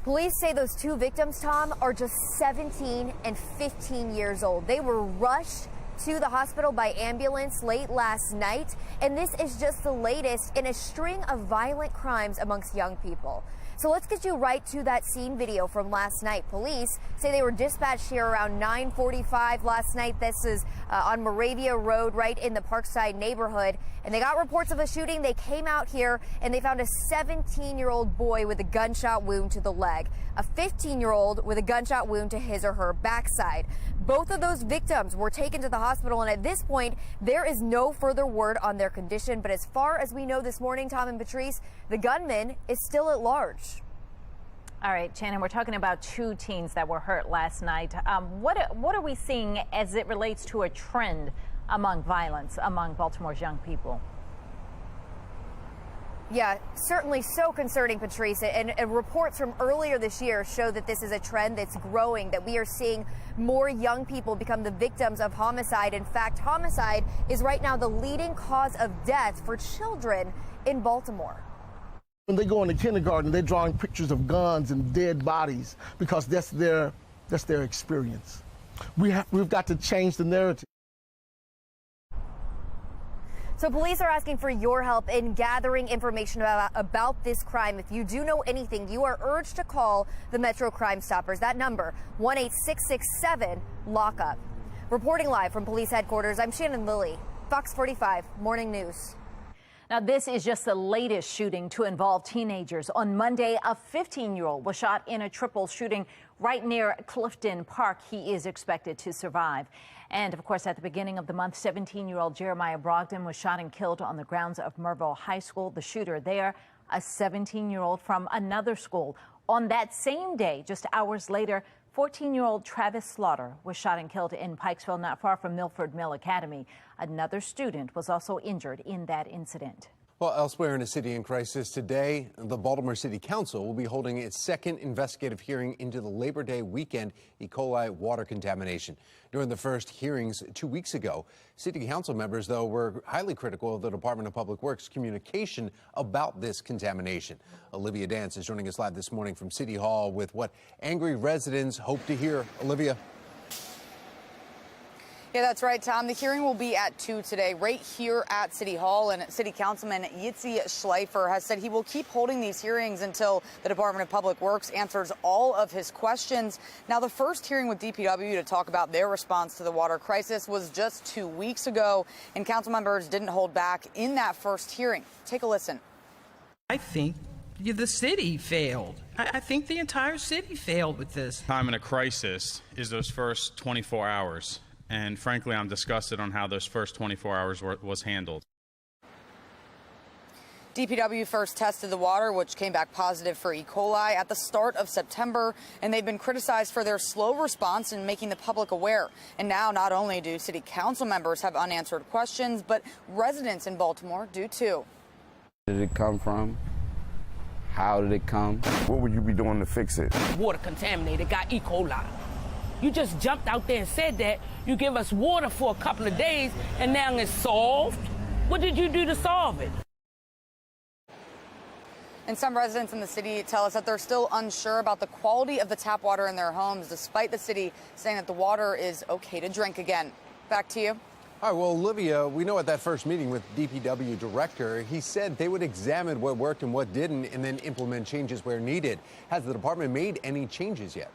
Police say those 2 victims, Tom, are just 17 and 15 years old. They were rushed to the hospital by ambulance late last night, and this is just the latest in a string of violent crimes amongst young people. So let's get you right to that scene video from last night. Police say they were dispatched here around 9:45 last night. This is on Moravia Road, right in the Parkside neighborhood. And they got reports of a shooting. They came out here and they found a 17-year-old boy with a gunshot wound to the leg, a 15-year-old with a gunshot wound to his or her backside. Both of those victims were taken to the hospital, and at this point, there is no further word on their condition. But as far as we know this morning, Tom and Patrice, the gunman is still at large. All right, Shannon, we're talking about 2 teens that were hurt last night. What are we seeing as it relates to a trend among violence among Baltimore's young people? Yeah, certainly so concerning, Patrice. And reports from earlier this year show that this is a trend that's growing, that we are seeing more young people become the victims of homicide. In fact, homicide is right now the leading cause of death for children in Baltimore. When they go into kindergarten, they're drawing pictures of guns and dead bodies because that's their experience. We've got to change the narrative. So police are asking for your help in gathering information about this crime. If you do know anything, you are urged to call the Metro Crime Stoppers. That number, 1-8667-LOCK-UP. Reporting live from police headquarters, I'm Shannon Lilly, Fox 45 Morning News. Now, this is just the latest shooting to involve teenagers. On Monday, a 15-year-old was shot in a triple shooting right near Clifton Park. He is expected to survive. And, of course, at the beginning of the month, 17-year-old Jeremiah Brogdon was shot and killed on the grounds of Merville High School. The shooter there, a 17-year-old from another school. On that same day, just hours later, 14-year-old Travis Slaughter was shot and killed in Pikesville, not far from Milford Mill Academy. Another student was also injured in that incident. Well, elsewhere in a city in crisis today, the Baltimore City Council will be holding its second investigative hearing into the Labor Day weekend E. coli water contamination. During the first hearings 2 weeks ago, City Council members, though, were highly critical of the Department of Public Works communication about this contamination. Olivia Dance is joining us live this morning from City Hall with what angry residents hope to hear. Olivia. Yeah, that's right, Tom. The hearing will be at 2 today, right here at City Hall. And City Councilman Yitzi Schleifer has said he will keep holding these hearings until the Department of Public Works answers all of his questions. Now, the first hearing with DPW to talk about their response to the water crisis was just 2 weeks ago, and council members didn't hold back in that first hearing. Take a listen. I think the city failed. I think the entire city failed with this. Time in a crisis is those first 24 hours. And frankly, I'm disgusted on how those first 24 hours was handled. DPW first tested the water, which came back positive for E. coli at the start of September, and they've been criticized for their slow response in making the public aware. And now not only do city council members have unanswered questions, but residents in Baltimore do too. Where did it come from? How did it come? What would you be doing to fix it? Water contaminated, got E. coli. You just jumped out there and said that. You give us water for a couple of days, and now it's solved. What did you do to solve it? And some residents in the city tell us that they're still unsure about the quality of the tap water in their homes, despite the city saying that the water is okay to drink again. Back to you. All right, well, Olivia, we know at that first meeting with DPW director, he said they would examine what worked and what didn't and then implement changes where needed. Has the department made any changes yet?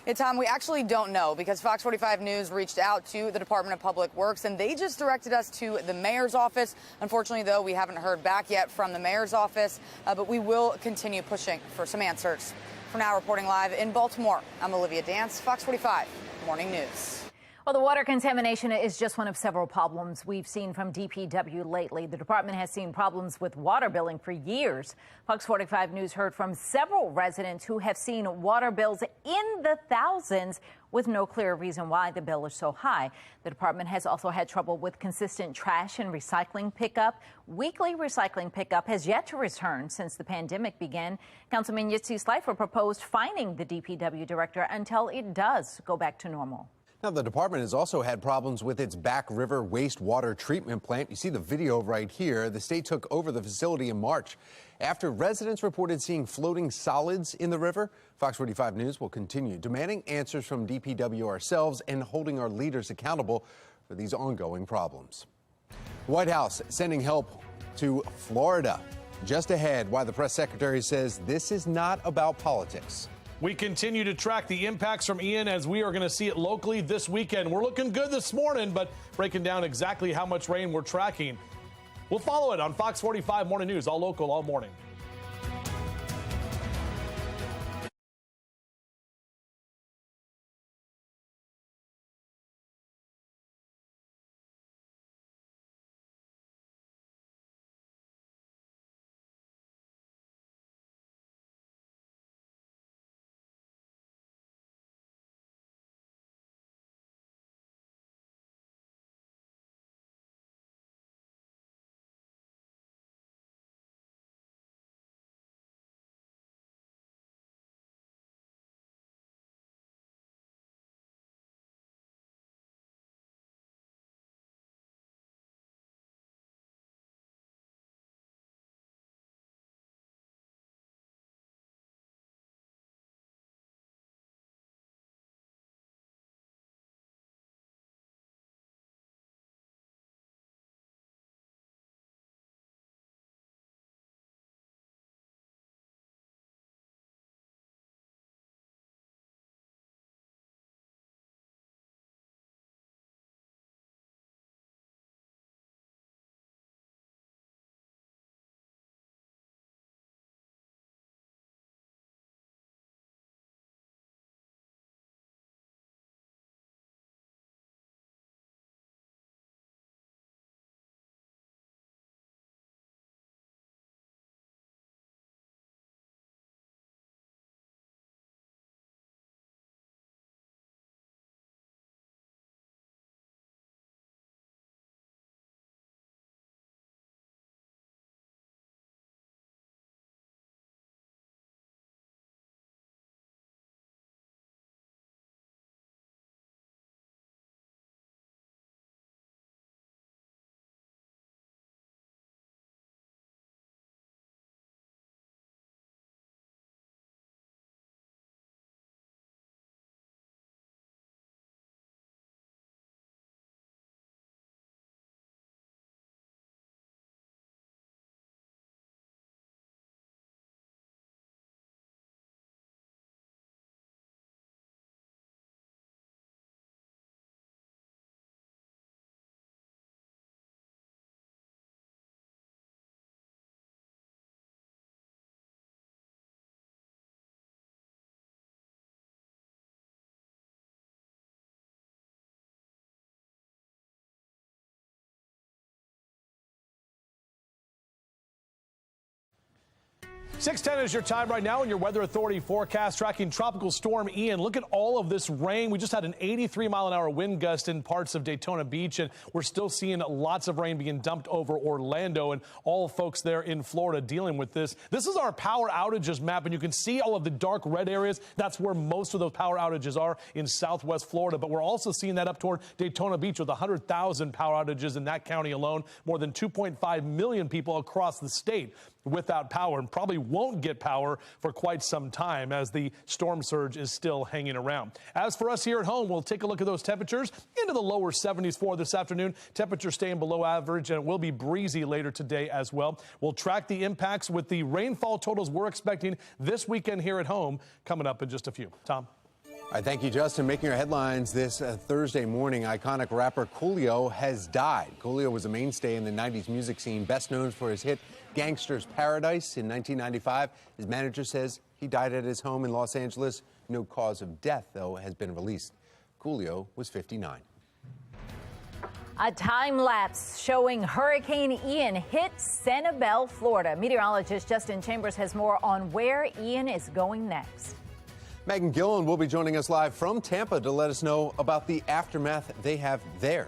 Yeah, Tom, we actually don't know because FOX45 News reached out to the Department of Public Works and they just directed us to the mayor's office. Unfortunately, though, we haven't heard back yet from the mayor's office, but we will continue pushing for some answers. For now, reporting live in Baltimore, I'm Olivia Dance, FOX45 Morning News. Well, the water contamination is just one of several problems we've seen from DPW lately. The department has seen problems with water billing for years. Fox 45 News heard from several residents who have seen water bills in the thousands with no clear reason why the bill is so high. The department has also had trouble with consistent trash and recycling pickup. Weekly recycling pickup has yet to return since the pandemic began. Councilman Yitzi Schleifer proposed fining the DPW director until it does go back to normal. Now, the department has also had problems with its Back River wastewater treatment plant. You see the video right here. The state took over the facility in March after residents reported seeing floating solids in the river. Fox 45 News will continue demanding answers from DPW ourselves and holding our leaders accountable for these ongoing problems. The White House sending help to Florida. Just ahead, why the press secretary says this is not about politics. We continue to track the impacts from Ian as we are going to see it locally this weekend. We're looking good this morning, but breaking down exactly how much rain we're tracking. We'll follow it on Fox 45 Morning News, all local, all morning. 6:10 is your time right now in your Weather Authority forecast tracking Tropical Storm Ian. Look at all of this rain. We just had an 83-mile-an-hour wind gust in parts of Daytona Beach, and we're still seeing lots of rain being dumped over Orlando, and all folks there in Florida dealing with this. This is our power outages map, and you can see all of the dark red areas. That's where most of those power outages are in southwest Florida, but we're also seeing that up toward Daytona Beach with 100,000 power outages in that county alone. More than 2.5 million people across the state without power, and probably won't get power for quite some time as the storm surge is still hanging around. As for us here at home, we'll take a look at those temperatures into the lower 70s for this afternoon. Temperatures staying below average, and it will be breezy later today as well. We'll track the impacts with the rainfall totals we're expecting this weekend here at home coming up in just a few. Tom. All right, thank you, Justin. Making our headlines this Thursday morning, iconic rapper Coolio has died. Coolio was a mainstay in the 90s music scene, best known for his hit Gangster's Paradise in 1995. His manager says he died at his home in Los Angeles. No cause of death, though, has been released. Coolio was 59. A time lapse showing Hurricane Ian hit Sanibel, Florida. Meteorologist Justin Chambers has more on where Ian is going next. Megan Gillen will be joining us live from Tampa to let us know about the aftermath they have there.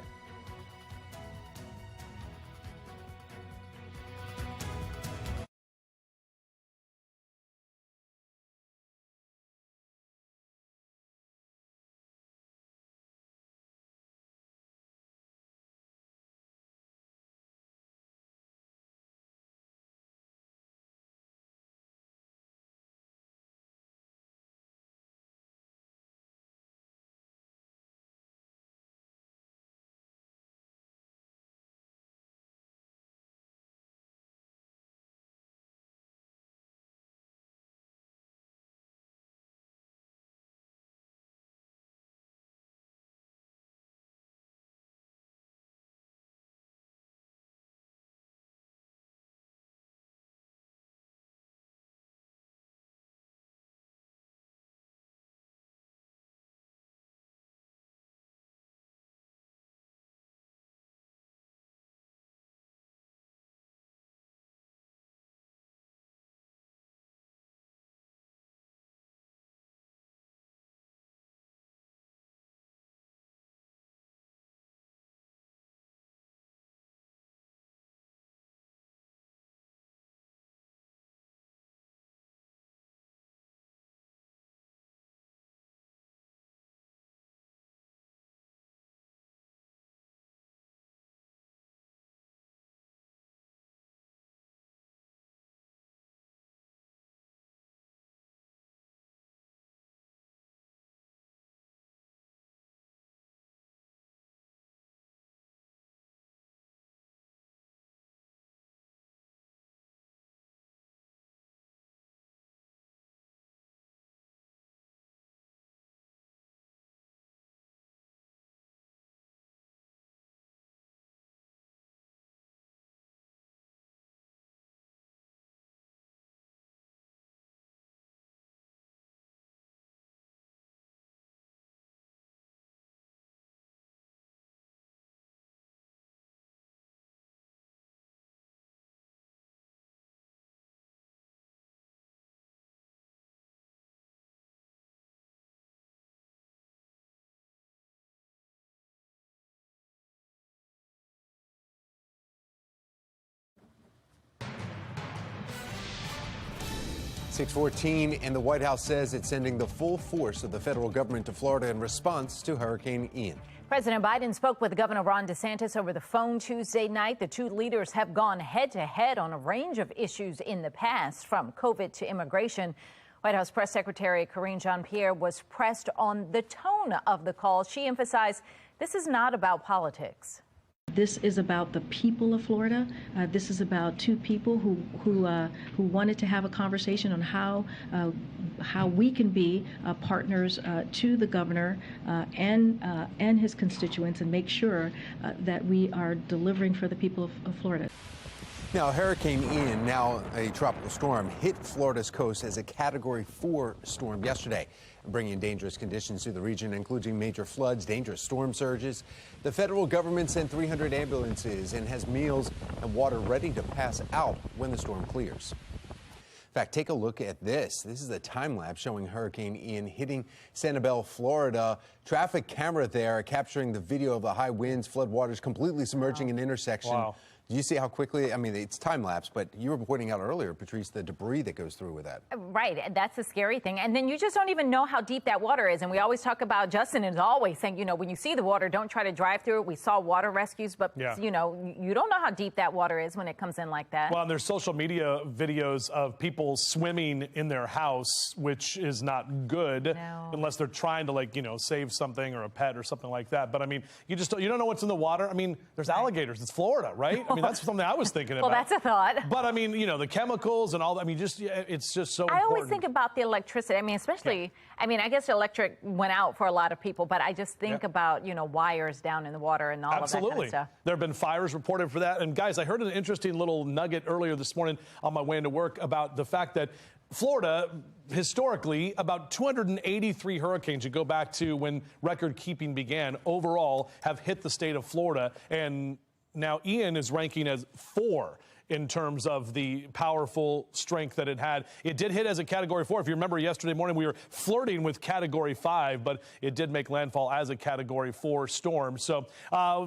.14, and the White House says it's sending the full force of the federal government to Florida in response to Hurricane Ian. President Biden spoke with Governor Ron DeSantis over the phone Tuesday night. The two leaders have gone head-to-head on a range of issues in the past, from COVID to immigration. White House Press Secretary Karine Jean-Pierre was pressed on the tone of the call. She emphasized this is not about politics. This is about the people of Florida. This is about two people who wanted to have a conversation on how we can be partners to the governor and his constituents, and make sure that we are delivering for the people of Florida. Now, Hurricane Ian, now a tropical storm, hit Florida's coast as a Category 4 storm yesterday, bringing dangerous conditions to the region, including major floods, dangerous storm surges. The federal government sent 300 ambulances and has meals and water ready to pass out when the storm clears. fact, take a look at this. This is a time lapse showing Hurricane Ian hitting Sanibel, Florida. Traffic camera there capturing the video of the high winds, floodwaters completely submerging an intersection. Wow. Do you see how quickly, I mean, it's time lapse, but you were pointing out earlier, Patrice, the debris that goes through with that. Right. That's the scary thing. And then you just don't even know how deep that water is. And we always talk about, Justin is always saying, you know, when you see the water, don't try to drive through it. We saw water rescues, but, you know, you don't know how deep that water is when it comes in like that. Well, and there's social media videos of people swimming in their house, which is not good unless they're trying to, like, you know, save something or a pet or something like that. But, I mean, you don't know what's in the water. I mean, there's alligators. It's Florida, right? I mean, that's something I was thinking about. Well, that's a thought. But, I mean, you know, the chemicals and all that. I mean, it's just so important. I always think about the electricity. I mean, especially, I mean, I guess electric went out for a lot of people, but I just think about, you know, wires down in the water and all of that kind of stuff. There have been fires reported for that. And, guys, I heard an interesting little nugget earlier this morning on my way into work about the fact that Florida, historically, about 283 hurricanes, you go back to when record keeping began, overall have hit the state of Florida. And now Ian is ranking as 4 in terms of the powerful strength that it had. It did hit as a Category 4. If you remember yesterday morning, we were flirting with Category 5, but it did make landfall as a Category 4 storm. So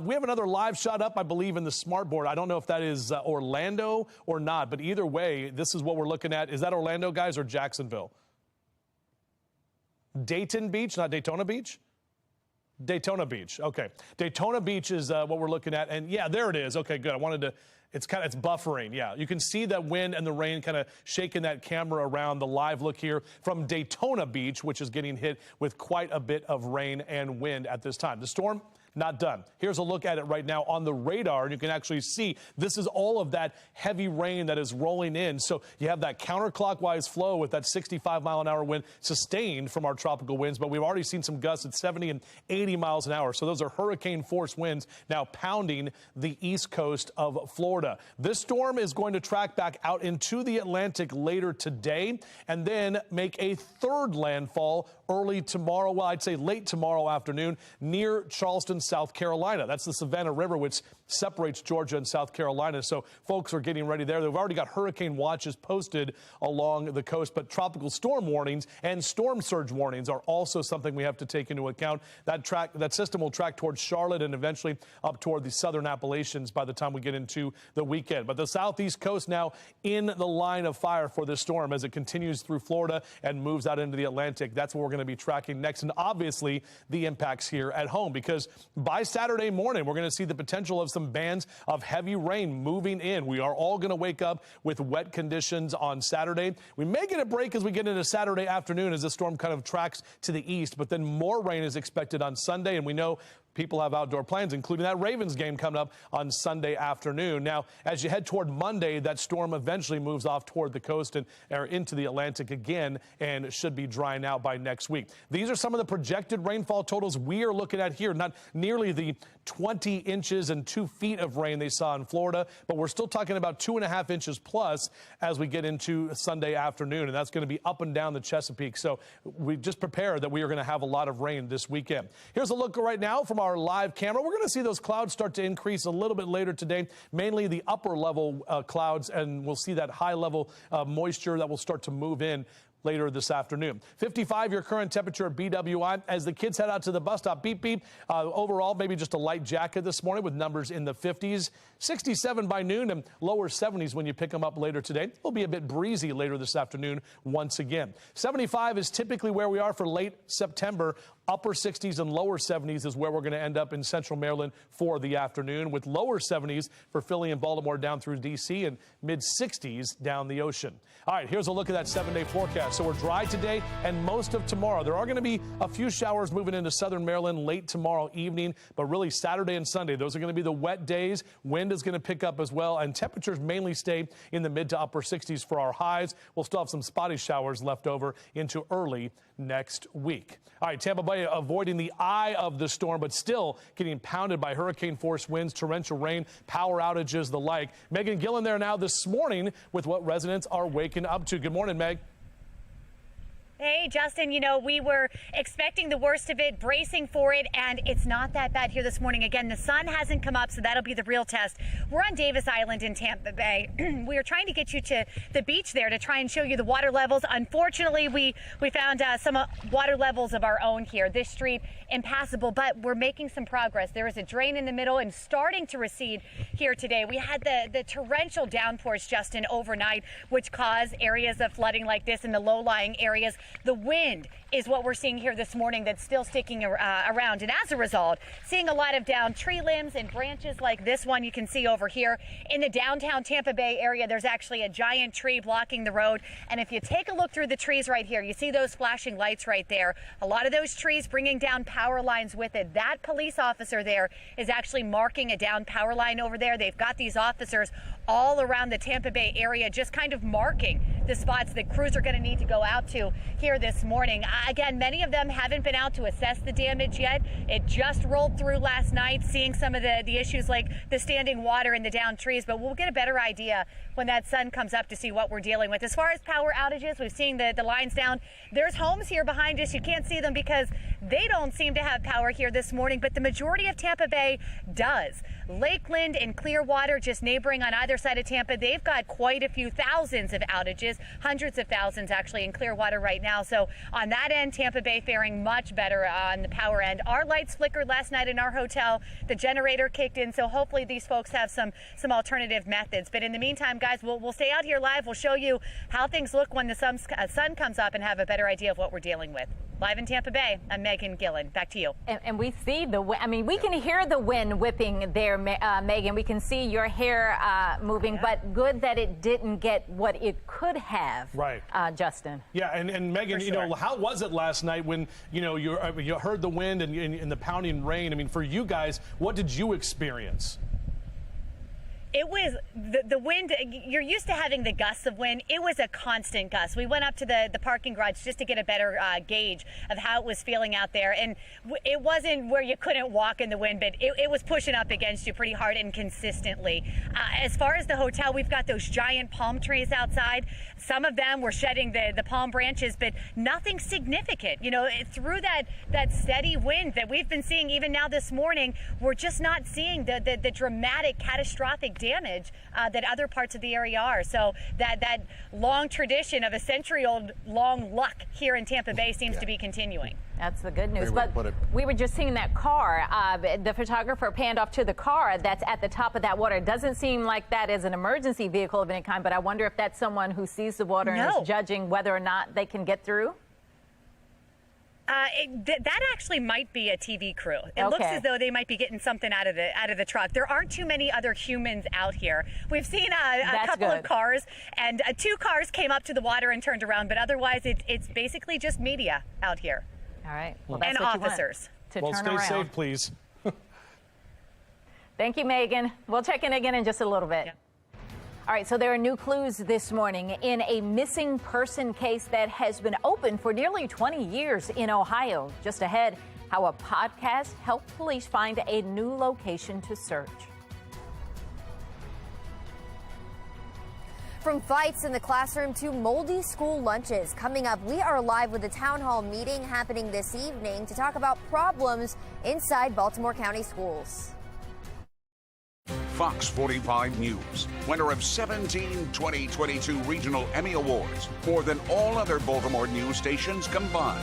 we have another live shot up, I believe, in the smart board. I don't know if that is Orlando or not, but either way, this is what we're looking at. Is that Orlando, guys, or Jacksonville? Dayton Beach, not Daytona Beach? Daytona Beach. Okay. Daytona Beach is what we're looking at. And yeah, there it is. Okay, good. I wanted to, it's buffering. Yeah, you can see that wind and the rain kind of shaking that camera around. The live look here from Daytona Beach, which is getting hit with quite a bit of rain and wind at this time. The storm, not done. Here's a look at it right now on the radar, and you can actually see this is all of that heavy rain that is rolling in. So you have that counterclockwise flow with that 65-mile-an-hour wind sustained from our tropical winds, but we've already seen some gusts at 70 and 80 miles an hour. So those are hurricane-force winds now pounding the east coast of Florida. This storm is going to track back out into the Atlantic later today and then make a third landfall early tomorrow, well, I'd say late tomorrow afternoon, near Charleston, South Carolina. That's the Savannah River, which separates Georgia and South Carolina. So folks are getting ready there. They've already got hurricane watches posted along the coast, but tropical storm warnings and storm surge warnings are also something we have to take into account. That system will track towards Charlotte and eventually up toward the southern Appalachians by the time we get into the weekend. But the southeast coast now in the line of fire for this storm as it continues through Florida and moves out into the Atlantic. That's what we're going to be tracking next. And obviously the impacts here at home, because by Saturday morning, we're going to see the potential of some bands of heavy rain moving in. We are all going to wake up with wet conditions on Saturday. We may get a break as we get into Saturday afternoon as the storm kind of tracks to the east, but then more rain is expected on Sunday, and we know people have outdoor plans, including that Ravens game coming up on Sunday afternoon. Now, as you head toward Monday, that storm eventually moves off toward the coast and into the Atlantic again and should be drying out by next week. These are some of the projected rainfall totals we are looking at here. Not nearly the 20 inches and 2 feet of rain they saw in Florida, but we're still talking about 2.5 inches plus as we get into Sunday afternoon, and that's going to be up and down the Chesapeake. So we just prepare that we are going to have a lot of rain this weekend. Here's a look right now from our live camera. We're going to see those clouds start to increase a little bit later today, mainly the upper level clouds, and we'll see that high level moisture that will start to move in later this afternoon. 55 your current temperature at BWI as the kids head out to the bus stop. Beep, beep. Overall, maybe just a light jacket this morning with numbers in the 50s. 67 by noon and lower 70s when you pick them up later today. It'll be a bit breezy later this afternoon once again. 75 is typically where we are for late September. Upper 60s and lower 70s is where we're going to end up in central Maryland for the afternoon, with lower 70s for Philly and Baltimore down through D.C. and mid 60s down the ocean. All right, here's a look at that 7-day forecast. So we're dry today and most of tomorrow. There are going to be a few showers moving into southern Maryland late tomorrow evening, but really Saturday and Sunday, those are going to be the wet days. Wind is going to pick up as well, and temperatures mainly stay in the mid to upper 60s for our highs. We'll still have some spotty showers left over into early next week. All right, Tampa Bay avoiding the eye of the storm, but still getting pounded by hurricane-force winds, torrential rain, power outages, the like. Megan Gillen there now this morning with what residents are waking up to. Good morning, Meg. Hey, Justin, you know, we were expecting the worst of it, bracing for it, and it's not that bad here this morning. Again, the sun hasn't come up, so that'll be the real test. We're on Davis Island in Tampa Bay. We were trying to get you to the beach there to try and show you the water levels. Unfortunately, we found some water levels of our own here. This street, impassable, but we're making some progress. There is a drain in the middle and starting to recede here today. We had the torrential downpours, Justin, overnight, which caused areas of flooding like this in the low-lying areas. The wind is what we're seeing here this morning that's still sticking around. And as a result, seeing a lot of downed tree limbs and branches like this one you can see over here. In the downtown Tampa Bay area, there's actually a giant tree blocking the road. And if you take a look through the trees right here, you see those flashing lights right there. A lot of those trees bringing down power lines with it. That police officer there is actually marking a down power line over there. They've got these officers all around the Tampa Bay area just kind of marking the spots that crews are going to need to go out to here this morning. Again, many of them haven't been out to assess the damage yet. It just rolled through last night, seeing some of the issues like the standing water and the downed trees, but we'll get a better idea when that sun comes up to see what we're dealing with. As far as power outages, we've seen the lines down. There's homes here behind us. You can't see them because they don't seem to have power here this morning, but the majority of Tampa Bay does. Lakeland and Clearwater, just neighboring on either side of Tampa, they've got quite a few thousands of outages, hundreds of thousands actually in Clearwater right now. So on that end, Tampa Bay faring much better on the power end. Our lights flickered last night in our hotel. The generator kicked in, so hopefully these folks have some alternative methods. But in the meantime, guys, we'll stay out here live. We'll show you how things look when the sun comes up and have a better idea of what we're dealing with. Live in Tampa Bay, I'm Megan Gillen. Back to you. And we see we can hear the wind whipping there, Megan. We can see your hair moving, but good that it didn't get what it could have. Right. Justin. Yeah, and Megan, you know, how was it last night when, you know, you heard the wind and the pounding rain? I mean, for you guys, what did you experience? It was the wind. You're used to having the gusts of wind. It was a constant gust. We went up to the parking garage just to get a better gauge of how it was feeling out there. And it wasn't where you couldn't walk in the wind, but it was pushing up against you pretty hard and consistently. As far as the hotel, we've got those giant palm trees outside. Some of them were shedding the palm branches, but nothing significant. You know, through that steady wind that we've been seeing even now this morning, we're just not seeing the dramatic, catastrophic damage that other parts of the area are. So that long tradition of a century-old long luck here in Tampa Bay seems to be continuing. That's the good news. But we were just seeing that car. The photographer panned off to the car that's at the top of that water. It doesn't seem like that is an emergency vehicle of any kind, but I wonder if that's someone who sees the water and is judging whether or not they can get through. That actually might be a TV crew. It looks as though they might be getting something out of the truck. There aren't too many other humans out here. We've seen a couple of cars, and 2 cars came up to the water and turned around, but otherwise it's basically just media out here. All right. Well, and officers. Well, stay safe, please. Thank you, Megan. We'll check in again in just a little bit. Yeah. All right, so there are new clues this morning in a missing person case that has been open for nearly 20 years in Ohio. Just ahead, how a podcast helped police find a new location to search. From fights in the classroom to moldy school lunches. Coming up, we are live with a town hall meeting happening this evening to talk about problems inside Baltimore County schools. Fox 45 News, winner of 17 2022 Regional Emmy Awards, more than all other Baltimore news stations combined.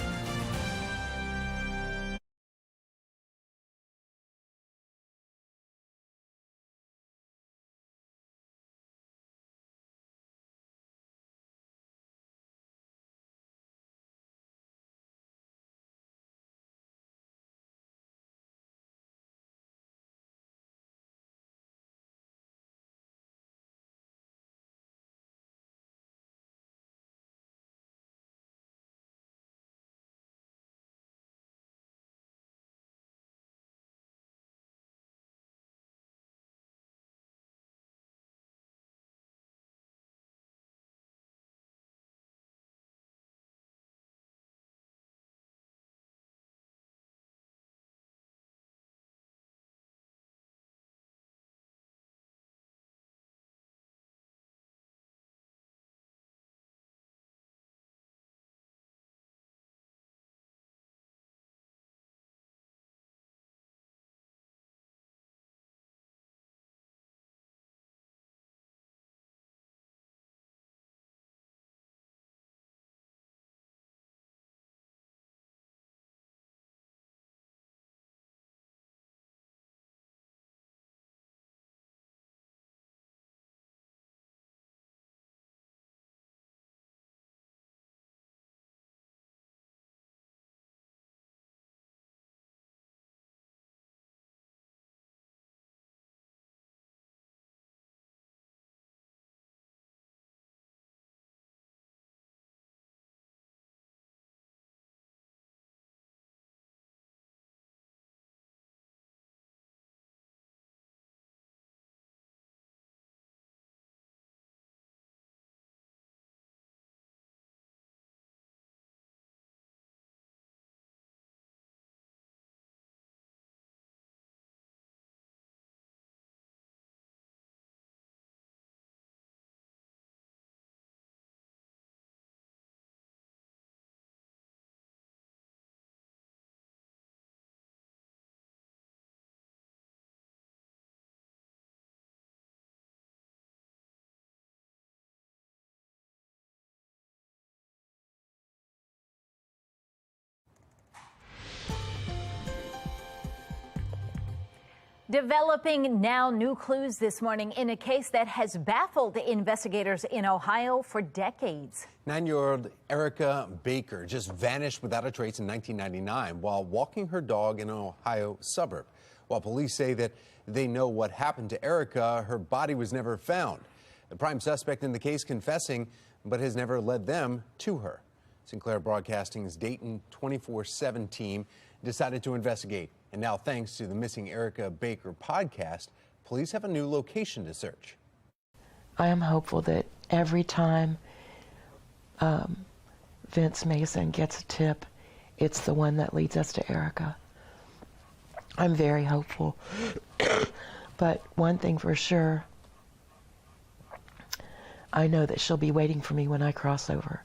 Developing now new clues this morning in a case that has baffled investigators in Ohio for decades. 9-year-old Erica Baker just vanished without a trace in 1999 while walking her dog in an Ohio suburb. While police say that they know what happened to Erica, her body was never found. The prime suspect in the case confessing, but has never led them to her. Sinclair Broadcasting's Dayton 24/7 team decided to investigate. And now, thanks to the Missing Erica Baker podcast, police have a new location to search. I am hopeful that every time Vince Mason gets a tip, it's the one that leads us to Erica. I'm very hopeful. But one thing for sure, I know that she'll be waiting for me when I cross over.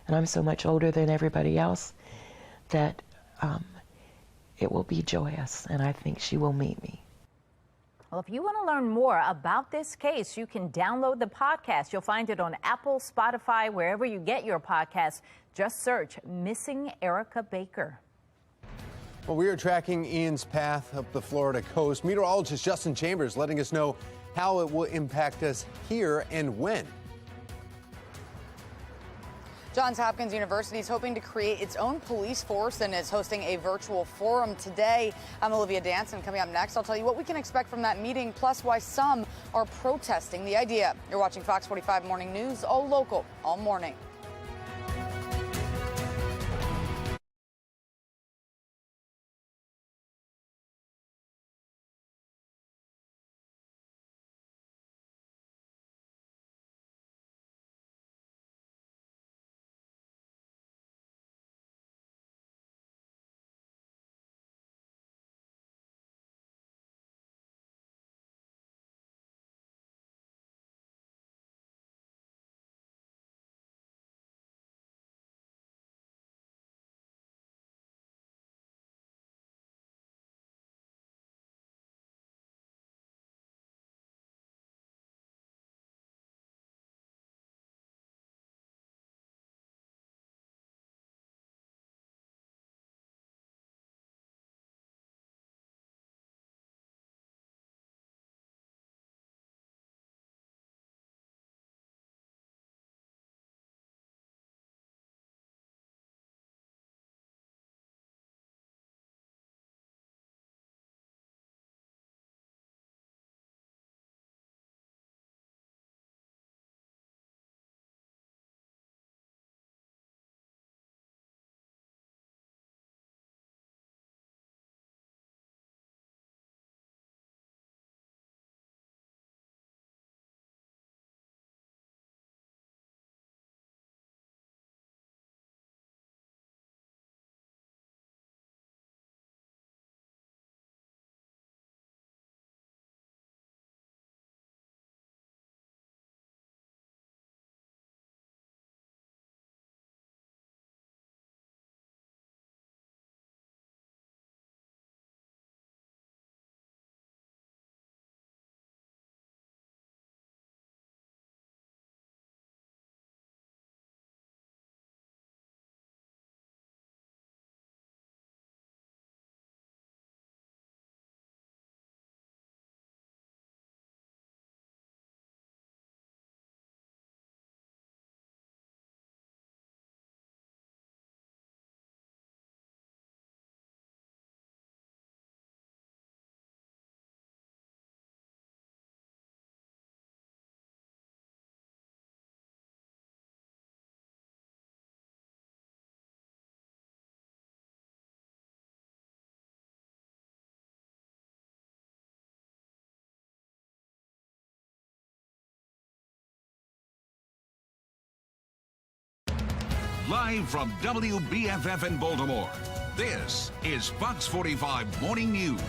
And I'm so much older than everybody else that it will be joyous, and I think she will meet me. Well, if you want to learn more about this case, you can download the podcast. You'll find it on Apple, Spotify, wherever you get your podcasts. Just search Missing Erica Baker. Well, we are tracking Ian's path up the Florida coast. Meteorologist Justin Chambers letting us know how it will impact us here and when. Johns Hopkins University is hoping to create its own police force and is hosting a virtual forum today. I'm Olivia Danson. Coming up next, I'll tell you what we can expect from that meeting, plus why some are protesting the idea. You're watching Fox 45 Morning News, all local, all morning. Live from WBFF in Baltimore, this is Fox 45 Morning News.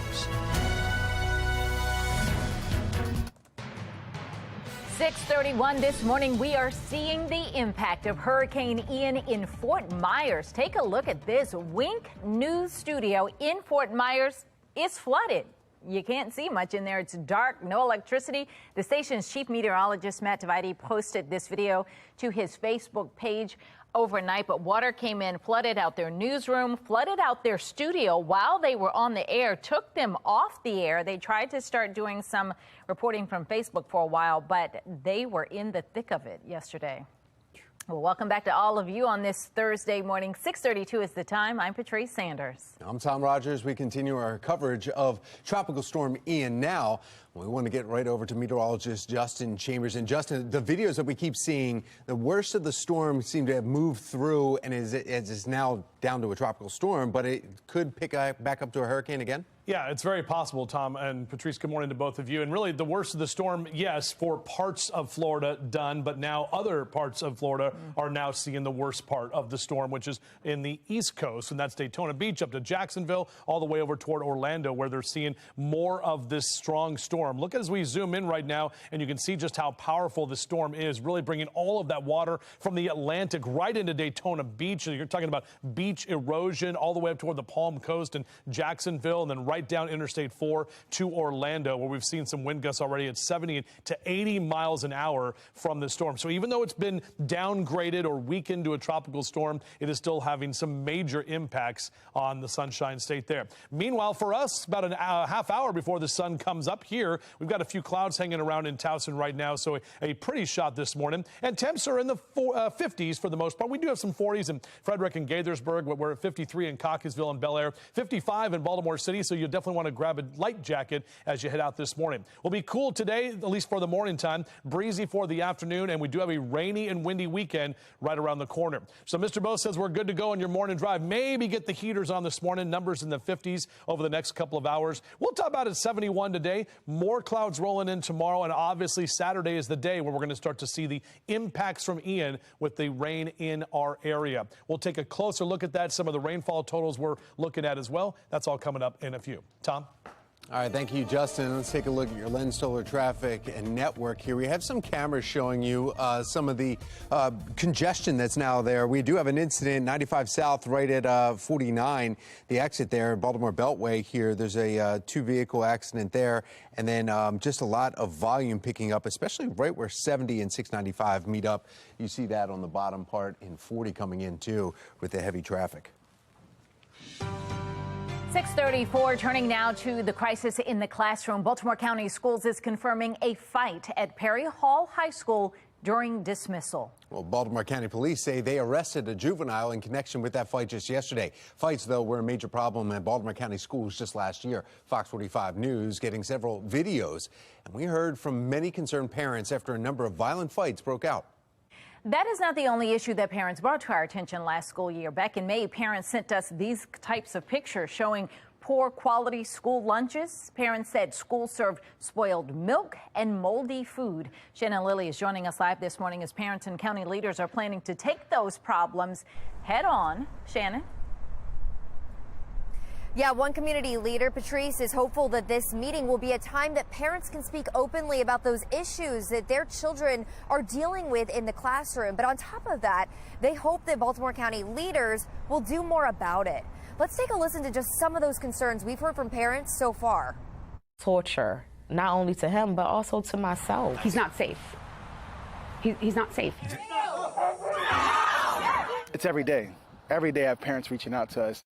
6:31 this morning, we are seeing the impact of Hurricane Ian in Fort Myers. Take a look at this. Wink News Studio in Fort Myers is flooded. you can't see much in there. It's dark, no electricity. The station's chief meteorologist, Matt Tavidi, posted this video to his Facebook page overnight, but water came in, flooded out their newsroom, flooded out their studio while they were on the air, took them off the air. They tried to start doing some reporting from Facebook for a while, but they were in the thick of it yesterday. Well, welcome back to all of you on this Thursday morning. 6:32 is the time. I'm Patrice Sanders. I'm Tom Rogers. We continue our coverage of Tropical Storm Ian now. We want to get right over to meteorologist Justin Chambers. And Justin, the videos that we keep seeing, the worst of the storm seem to have moved through and is now down to a tropical storm, but it could pick back up to a hurricane again? Yeah, it's very possible, Tom and Patrice. Good morning to both of you. And really, the worst of the storm, yes, for parts of Florida done, but now other parts of Florida are now seeing the worst part of the storm, which is in the East Coast, and that's Daytona Beach up to Jacksonville, all the way over toward Orlando, where they're seeing more of this strong storm. Look as we zoom in right now, and you can see just how powerful the storm is, really bringing all of that water from the Atlantic right into Daytona Beach. And you're talking about beach erosion all the way up toward the Palm Coast and Jacksonville, and then right down Interstate 4 to Orlando, where we've seen some wind gusts already at 70 to 80 miles an hour from the storm. So even though it's been downgraded or weakened to a tropical storm, it is still having some major impacts on the Sunshine State there. Meanwhile, for us, about a half hour before the sun comes up here, we've got a few clouds hanging around in Towson right now, so a pretty shot this morning. And temps are in the 50s for the most part. We do have some 40s in Frederick and Gaithersburg, but we're at 53 in Cockeysville and Bel Air, 55 in Baltimore City, so you definitely want to grab a light jacket as you head out this morning. We'll be cool today, at least for the morning time, breezy for the afternoon, and we do have a rainy and windy weekend right around the corner. So Mr. Bo says we're good to go on your morning drive. Maybe get the heaters on this morning, numbers in the 50s over the next couple of hours. We'll top out at 71 today. More clouds rolling in tomorrow, and obviously Saturday is the day where we're going to start to see the impacts from Ian with the rain in our area. We'll take a closer look at that, some of the rainfall totals we're looking at as well. That's all coming up in a few. Tom? All right, thank you, Justin. Let's take a look at your lens solar traffic and network here. We have some cameras showing you some of the congestion that's now there. We do have an incident, 95 South, right at 49, the exit there, Baltimore Beltway here. There's a two-vehicle accident there, and then just a lot of volume picking up, especially right where 70 and 695 meet up. You see that on the bottom part in 40 coming in, too, with the heavy traffic. 6:34, turning now to the crisis in the classroom. Baltimore County Schools is confirming a fight at Perry Hall High School during dismissal. Well, Baltimore County Police say they arrested a juvenile in connection with that fight just yesterday. Fights, though, were a major problem at Baltimore County schools just last year. FOX45 News getting several videos, and we heard from many concerned parents after a number of violent fights broke out. That is not the only issue that parents brought to our attention last school year. Back in May, parents sent us these types of pictures showing poor quality school lunches. Parents said schools served spoiled milk and moldy food. Shannon Lilly is joining us live this morning as parents and county leaders are planning to take those problems head on. Shannon? Yeah, one community leader, Patrice, is hopeful that this meeting will be a time that parents can speak openly about those issues that their children are dealing with in the classroom. But on top of that, they hope that Baltimore County leaders will do more about it. Let's take a listen to just some of those concerns we've heard from parents so far. Torture, not only to him, but also to myself. He's not safe. He's not safe. It's every day. Every day I have parents reaching out to us.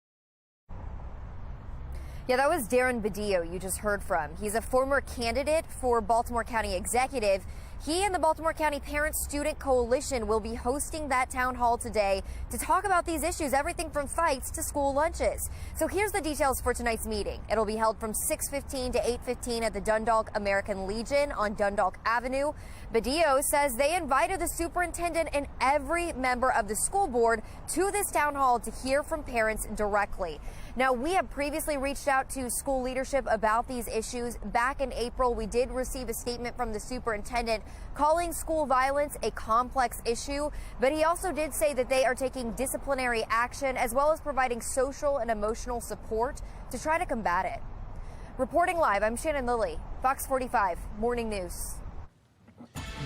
Yeah, that was Darren Badillo you just heard from. He's a former candidate for Baltimore County Executive. He and the Baltimore County Parent-Student Coalition will be hosting that town hall today to talk about these issues, everything from fights to school lunches. So here's the details for tonight's meeting. It'll be held from 6:15 to 8:15 at the Dundalk American Legion on Dundalk Avenue. Badillo says they invited the superintendent and every member of the school board to this town hall to hear from parents directly. Now, we have previously reached out to school leadership about these issues. Back in April, we did receive a statement from the superintendent calling school violence a complex issue, but he also did say that they are taking disciplinary action as well as providing social and emotional support to try to combat it. Reporting live, I'm Shannon Lilly, Fox 45 Morning News.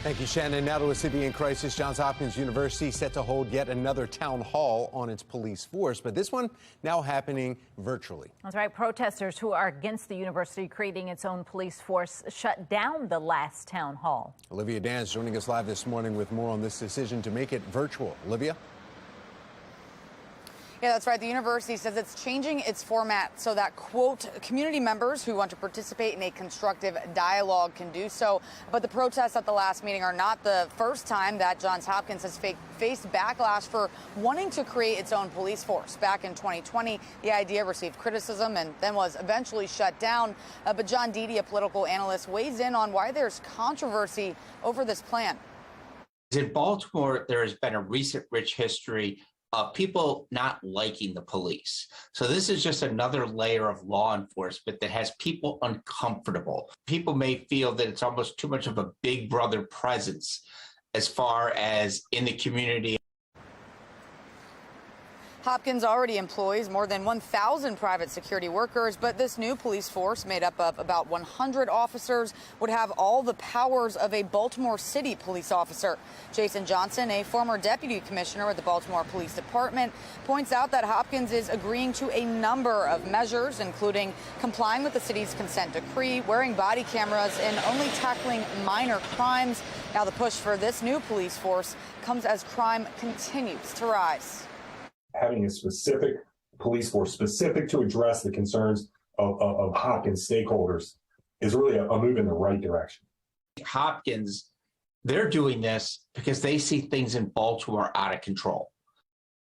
Thank you, Shannon. Now to a city in crisis. Johns Hopkins University set to hold yet another town hall on its police force, but this one now happening virtually. That's right. Protesters who are against the university creating its own police force shut down the last town hall. Olivia Dan's joining us live this morning with more on this decision to make it virtual. Olivia? Yeah, that's right. The university says it's changing its format so that, quote, community members who want to participate in a constructive dialogue can do so. But the protests at the last meeting are not the first time that Johns Hopkins has faced backlash for wanting to create its own police force. Back in 2020, the idea received criticism and then was eventually shut down. But John Dede, a political analyst, weighs in on why there's controversy over this plan. In Baltimore, there has been a recent rich history of people not liking the police. So this is just another layer of law enforcement that has people uncomfortable. People may feel that it's almost too much of a big brother presence as far as in the community. Hopkins already employs more than 1,000 private security workers, but this new police force, made up of about 100 officers, would have all the powers of a Baltimore City police officer. Jason Johnson, a former deputy commissioner with the Baltimore Police Department, points out that Hopkins is agreeing to a number of measures, including complying with the city's consent decree, wearing body cameras, and only tackling minor crimes. Now, the push for this new police force comes as crime continues to rise. Having a specific police force specific to address the concerns of Hopkins stakeholders is really a move in the right direction. Hopkins, they're doing this because they see things in Baltimore out of control.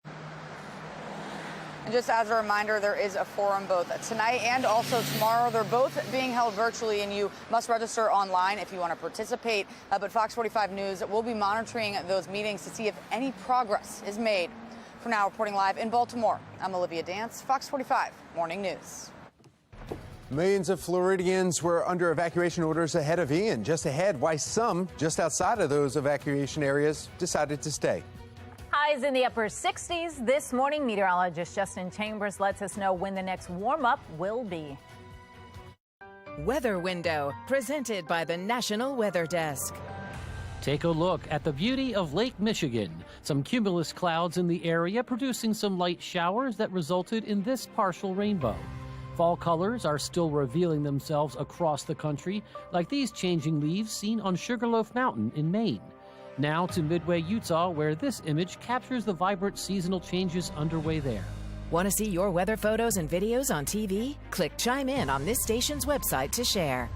And just as a reminder, there is a forum both tonight and also tomorrow. They're both being held virtually, and you must register online if you want to participate. But Fox 45 News will be monitoring those meetings to see if any progress is made. For now, reporting live in Baltimore, I'm Olivia Dance, Fox 45 Morning News. Millions of Floridians were under evacuation orders ahead of Ian. Just ahead, why some just outside of those evacuation areas decided to stay. Highs in the upper 60s this morning. Meteorologist Justin Chambers lets us know when the next warm-up will be. Weather Window, presented by the National Weather Desk. Take a look at the beauty of Lake Michigan. Some cumulus clouds in the area producing some light showers that resulted in this partial rainbow. Fall colors are still revealing themselves across the country, like these changing leaves seen on Sugarloaf Mountain in Maine. Now to Midway, Utah, where this image captures the vibrant seasonal changes underway there. Want to see your weather photos and videos on TV? Click Chime In on this station's website to share.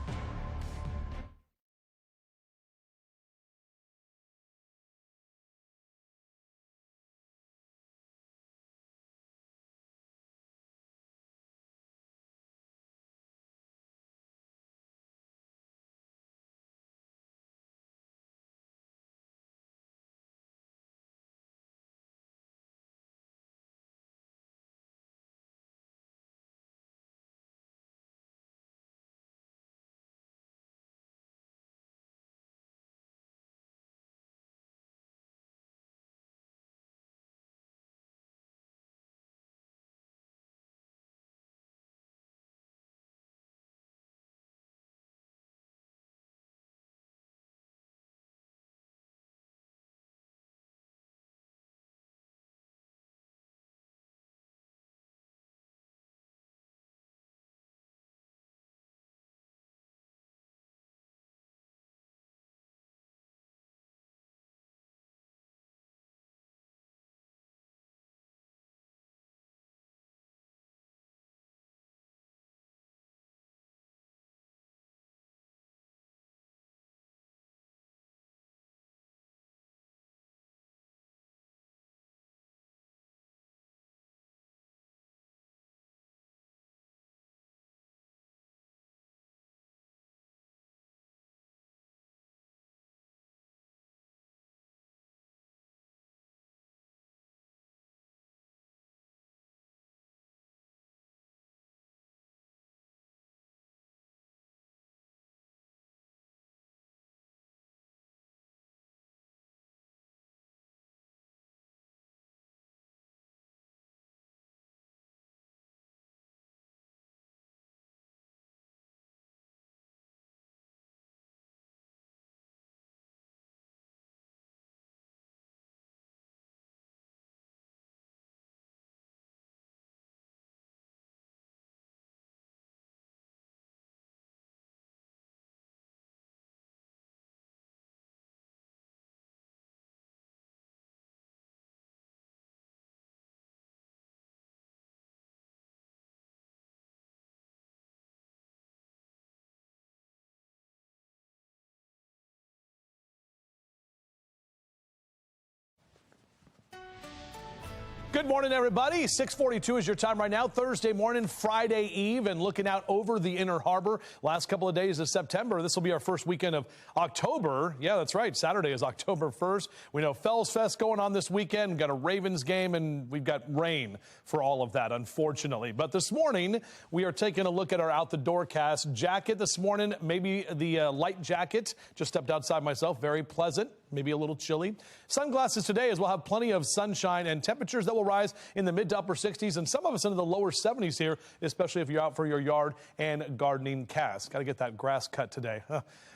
Good morning, everybody. 6:42 is your time right now. Thursday morning, Friday Eve, and looking out over the Inner Harbor. Last couple of days of September. This will be our first weekend of October. Yeah, that's right. Saturday is October 1st. We know Fells Fest going on this weekend. We've got a Ravens game, and we've got rain for all of that, unfortunately. But this morning, we are taking a look at our Out the Doorcast jacket this morning. Maybe the light jacket. Just stepped outside myself. Very pleasant. Maybe a little chilly. Sunglasses today, as we'll have plenty of sunshine and temperatures that will rise in the mid to upper 60s and some of us into the lower 70s here, especially if you're out for your yard and gardening tasks. Got to get that grass cut today.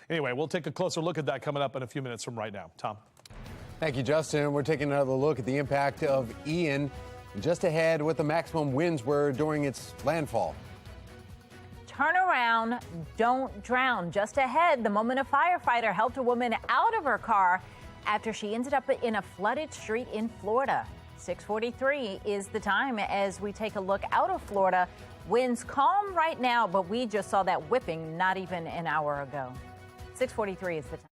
Anyway, we'll take a closer look at that coming up in a few minutes from right now. Tom. Thank you, Justin. We're taking another look at the impact of Ian. Just ahead, what the maximum winds were during its landfall. Turn around, don't drown. Just ahead, the moment a firefighter helped a woman out of her car after she ended up in a flooded street in Florida. 6:43 is the time as we take a look out of Florida. Winds calm right now, but we just saw that whipping not even an hour ago. 6:43 is the time.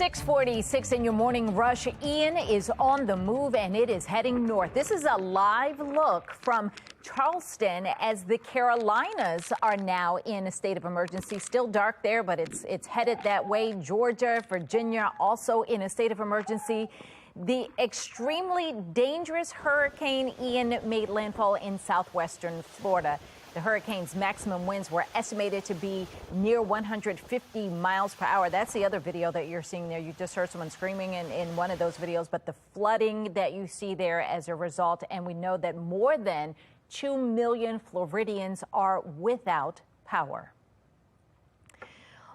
.46 in your morning rush. Ian is on the move and it is heading north. This is a live look from Charleston as the Carolinas are now in a state of emergency. Still dark there, but it's headed that way. Georgia, Virginia also in a state of emergency. The extremely dangerous Hurricane Ian made landfall in southwestern Florida. The hurricane's maximum winds were estimated to be near 150 miles per hour. That's the other video that you're seeing there. You just heard someone screaming in one of those videos, but the flooding that you see there as a result, and we know that more than 2 million Floridians are without power.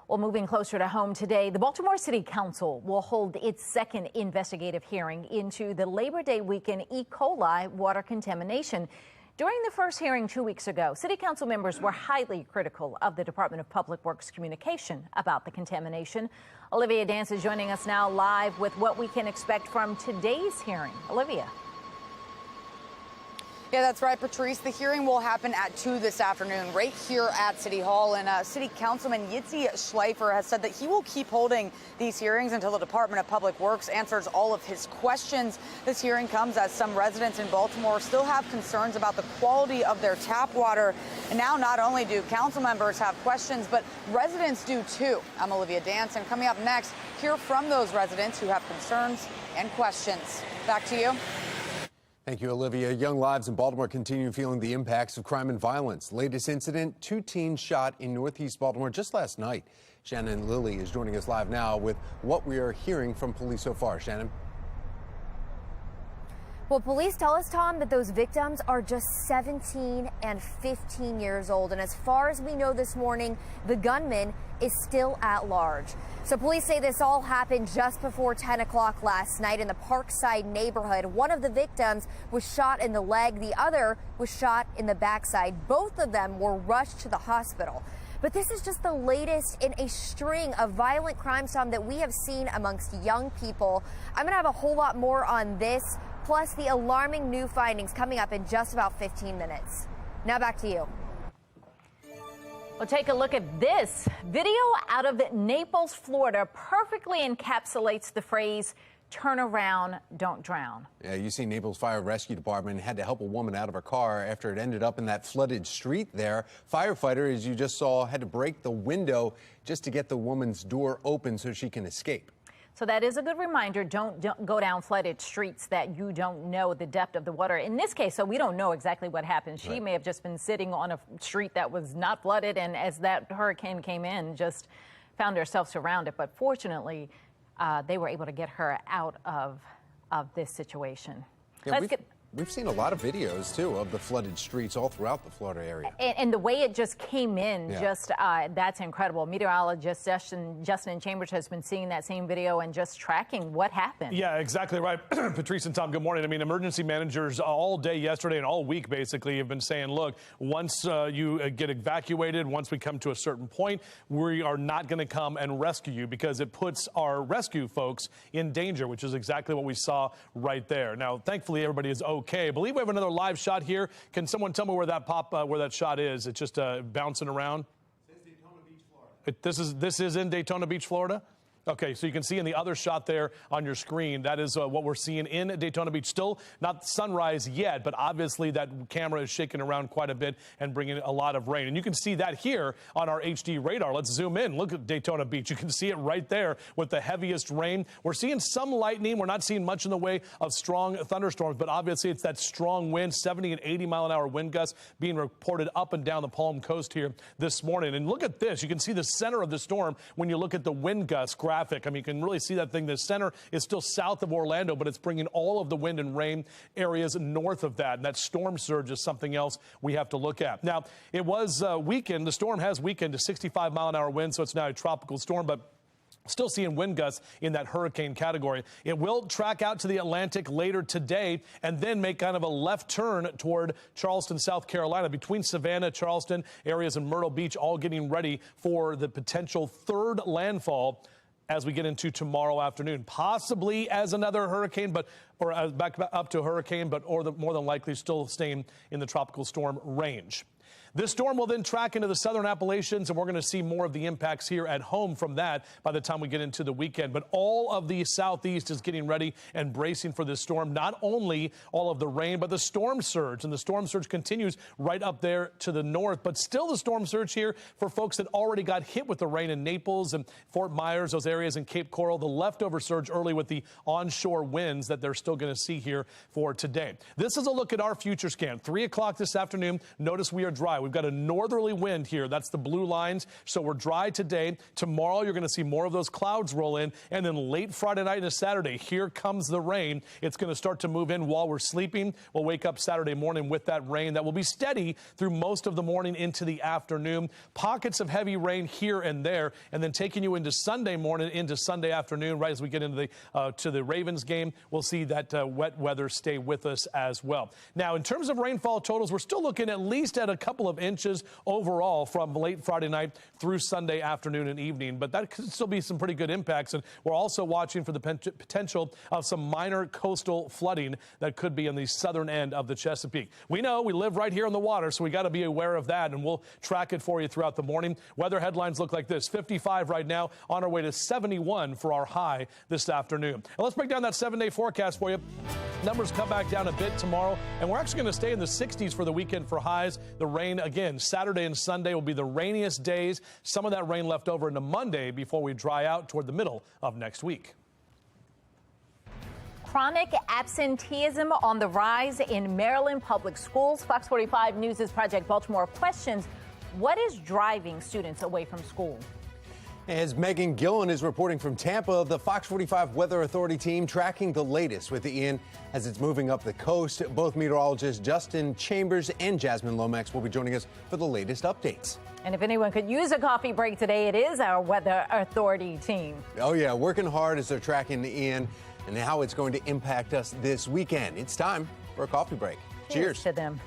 Well, moving closer to home today, the Baltimore City Council will hold its second investigative hearing into the Labor Day weekend E. coli water contamination. During the first hearing 2 weeks ago, City Council members were highly critical of the Department of Public Works communication about the contamination. Olivia Dance is joining us now live with what we can expect from today's hearing. Olivia. Yeah, that's right, Patrice. The hearing will happen at 2 this afternoon, right here at City Hall. And City Councilman Yitzi Schleifer has said that he will keep holding these hearings until the Department of Public Works answers all of his questions. This hearing comes as some residents in Baltimore still have concerns about the quality of their tap water. And now not only do council members have questions, but residents do too. I'm Olivia Danson. Coming up next, hear from those residents who have concerns and questions. Back to you. Thank you, Olivia. Young lives in Baltimore continue feeling the impacts of crime and violence. Latest incident, 2 teens shot in Northeast Baltimore just last night. Shannon Lilly is joining us live now with what we are hearing from police so far. Shannon? Well, police tell us, Tom, that those victims are just 17 and 15 years old. And as far as we know this morning, the gunman is still at large. So police say this all happened just before 10 o'clock last night in the Parkside neighborhood. One of the victims was shot in the leg. The other was shot in the backside. Both of them were rushed to the hospital. But this is just the latest in a string of violent crimes, Tom, that we have seen amongst young people. I'm going to have a whole lot more on this, plus the alarming new findings coming up in just about 15 minutes. Now back to you. Well, take a look at this. Video out of Naples, Florida perfectly encapsulates the phrase, turn around, don't drown. Yeah, you see Naples Fire Rescue Department had to help a woman out of her car after it ended up in that flooded street there. Firefighter, as you just saw, had to break the window just to get the woman's door open so she can escape. So that is a good reminder. Don't go down flooded streets that you don't know the depth of the water. In this case, so we don't know exactly what happened. She may have just been sitting on a street that was not flooded, and as that hurricane came in, just found herself surrounded. But fortunately, they were able to get her out of this situation. Yeah, we've seen a lot of videos, too, of the flooded streets all throughout the Florida area. And the way it just came in, that's incredible. Meteorologist Justin Chambers has been seeing that same video and just tracking what happened. Yeah, exactly right. Patrice and Tom, good morning. I mean, emergency managers all day yesterday and all week basically have been saying, look, once you get evacuated, once we come to a certain point, we are not going to come and rescue you because it puts our rescue folks in danger, which is exactly what we saw right there. Now, thankfully, everybody is okay. I believe we have another live shot here. Can someone tell me where that shot is? It's just bouncing around. It says Daytona Beach, Florida. This is in Daytona Beach, Florida. Okay, so you can see in the other shot there on your screen, that is what we're seeing in Daytona Beach. Still not sunrise yet, but obviously that camera is shaking around quite a bit and bringing a lot of rain. And you can see that here on our HD radar. Let's zoom in. Look at Daytona Beach. You can see it right there with the heaviest rain. We're seeing some lightning. We're not seeing much in the way of strong thunderstorms, but obviously it's that strong wind, 70 and 80 mile an hour wind gusts being reported up and down the Palm Coast here this morning. And look at this. You can see the center of the storm when you look at the wind gust graphic. I mean, you can really see that thing. The center is still south of Orlando, but it's bringing all of the wind and rain areas north of that. And that storm surge is something else we have to look at. Now, it was weakened. The storm has weakened to 65 mile an hour wind, so it's now a tropical storm, but still seeing wind gusts in that hurricane category. It will track out to the Atlantic later today and then make kind of a left turn toward Charleston, South Carolina, between Savannah, Charleston, areas in Myrtle Beach, all getting ready for the potential third landfall as we get into tomorrow afternoon, possibly as another hurricane, or back up to a hurricane, but more than likely still staying in the tropical storm range. This storm will then track into the southern Appalachians, and we're going to see more of the impacts here at home from that by the time we get into the weekend. But all of the southeast is getting ready and bracing for this storm. Not only all of the rain, but the storm surge. And the storm surge continues right up there to the north. But still the storm surge here for folks that already got hit with the rain in Naples and Fort Myers, those areas in Cape Coral. The leftover surge early with the onshore winds that they're still going to see here for today. This is a look at our future scan. 3 o'clock this afternoon. Notice we are dry. We've got a northerly wind here. That's the blue lines. So we're dry today. Tomorrow, you're going to see more of those clouds roll in. And then late Friday night into Saturday, here comes the rain. It's going to start to move in while we're sleeping. We'll wake up Saturday morning with that rain that will be steady through most of the morning into the afternoon. Pockets of heavy rain here and there, and then taking you into Sunday morning, into Sunday afternoon, right as we get into to the Ravens game. We'll see that wet weather stay with us as well. Now, in terms of rainfall totals, we're still looking at least at a couple couple of inches overall from late Friday night through Sunday afternoon and evening. But that could still be some pretty good impacts. And we're also watching for the potential of some minor coastal flooding that could be on the southern end of the Chesapeake. We know we live right here on the water, so we got to be aware of that, and we'll track it for you throughout the morning. Weather headlines look like this: 55 right now, on our way to 71 for our high this afternoon. And let's break down that 7-day forecast for you. Numbers come back down a bit tomorrow, and we're actually going to stay in the 60s for the weekend for highs. The rain, again, Saturday and Sunday will be the rainiest days. Some of that rain left over into Monday before we dry out toward the middle of next week. Chronic absenteeism on the rise in Maryland public schools. Fox 45 News' Project Baltimore questions what is driving students away from school. As Megan Gillen is reporting from Tampa, the Fox 45 Weather Authority team tracking the latest with Ian as it's moving up the coast. Both meteorologists Justin Chambers and Jasmine Lomax will be joining us for the latest updates. And if anyone could use a coffee break today, it is our Weather Authority team. Oh, yeah, working hard as they're tracking Ian and how it's going to impact us this weekend. It's time for a coffee break. Cheers to them.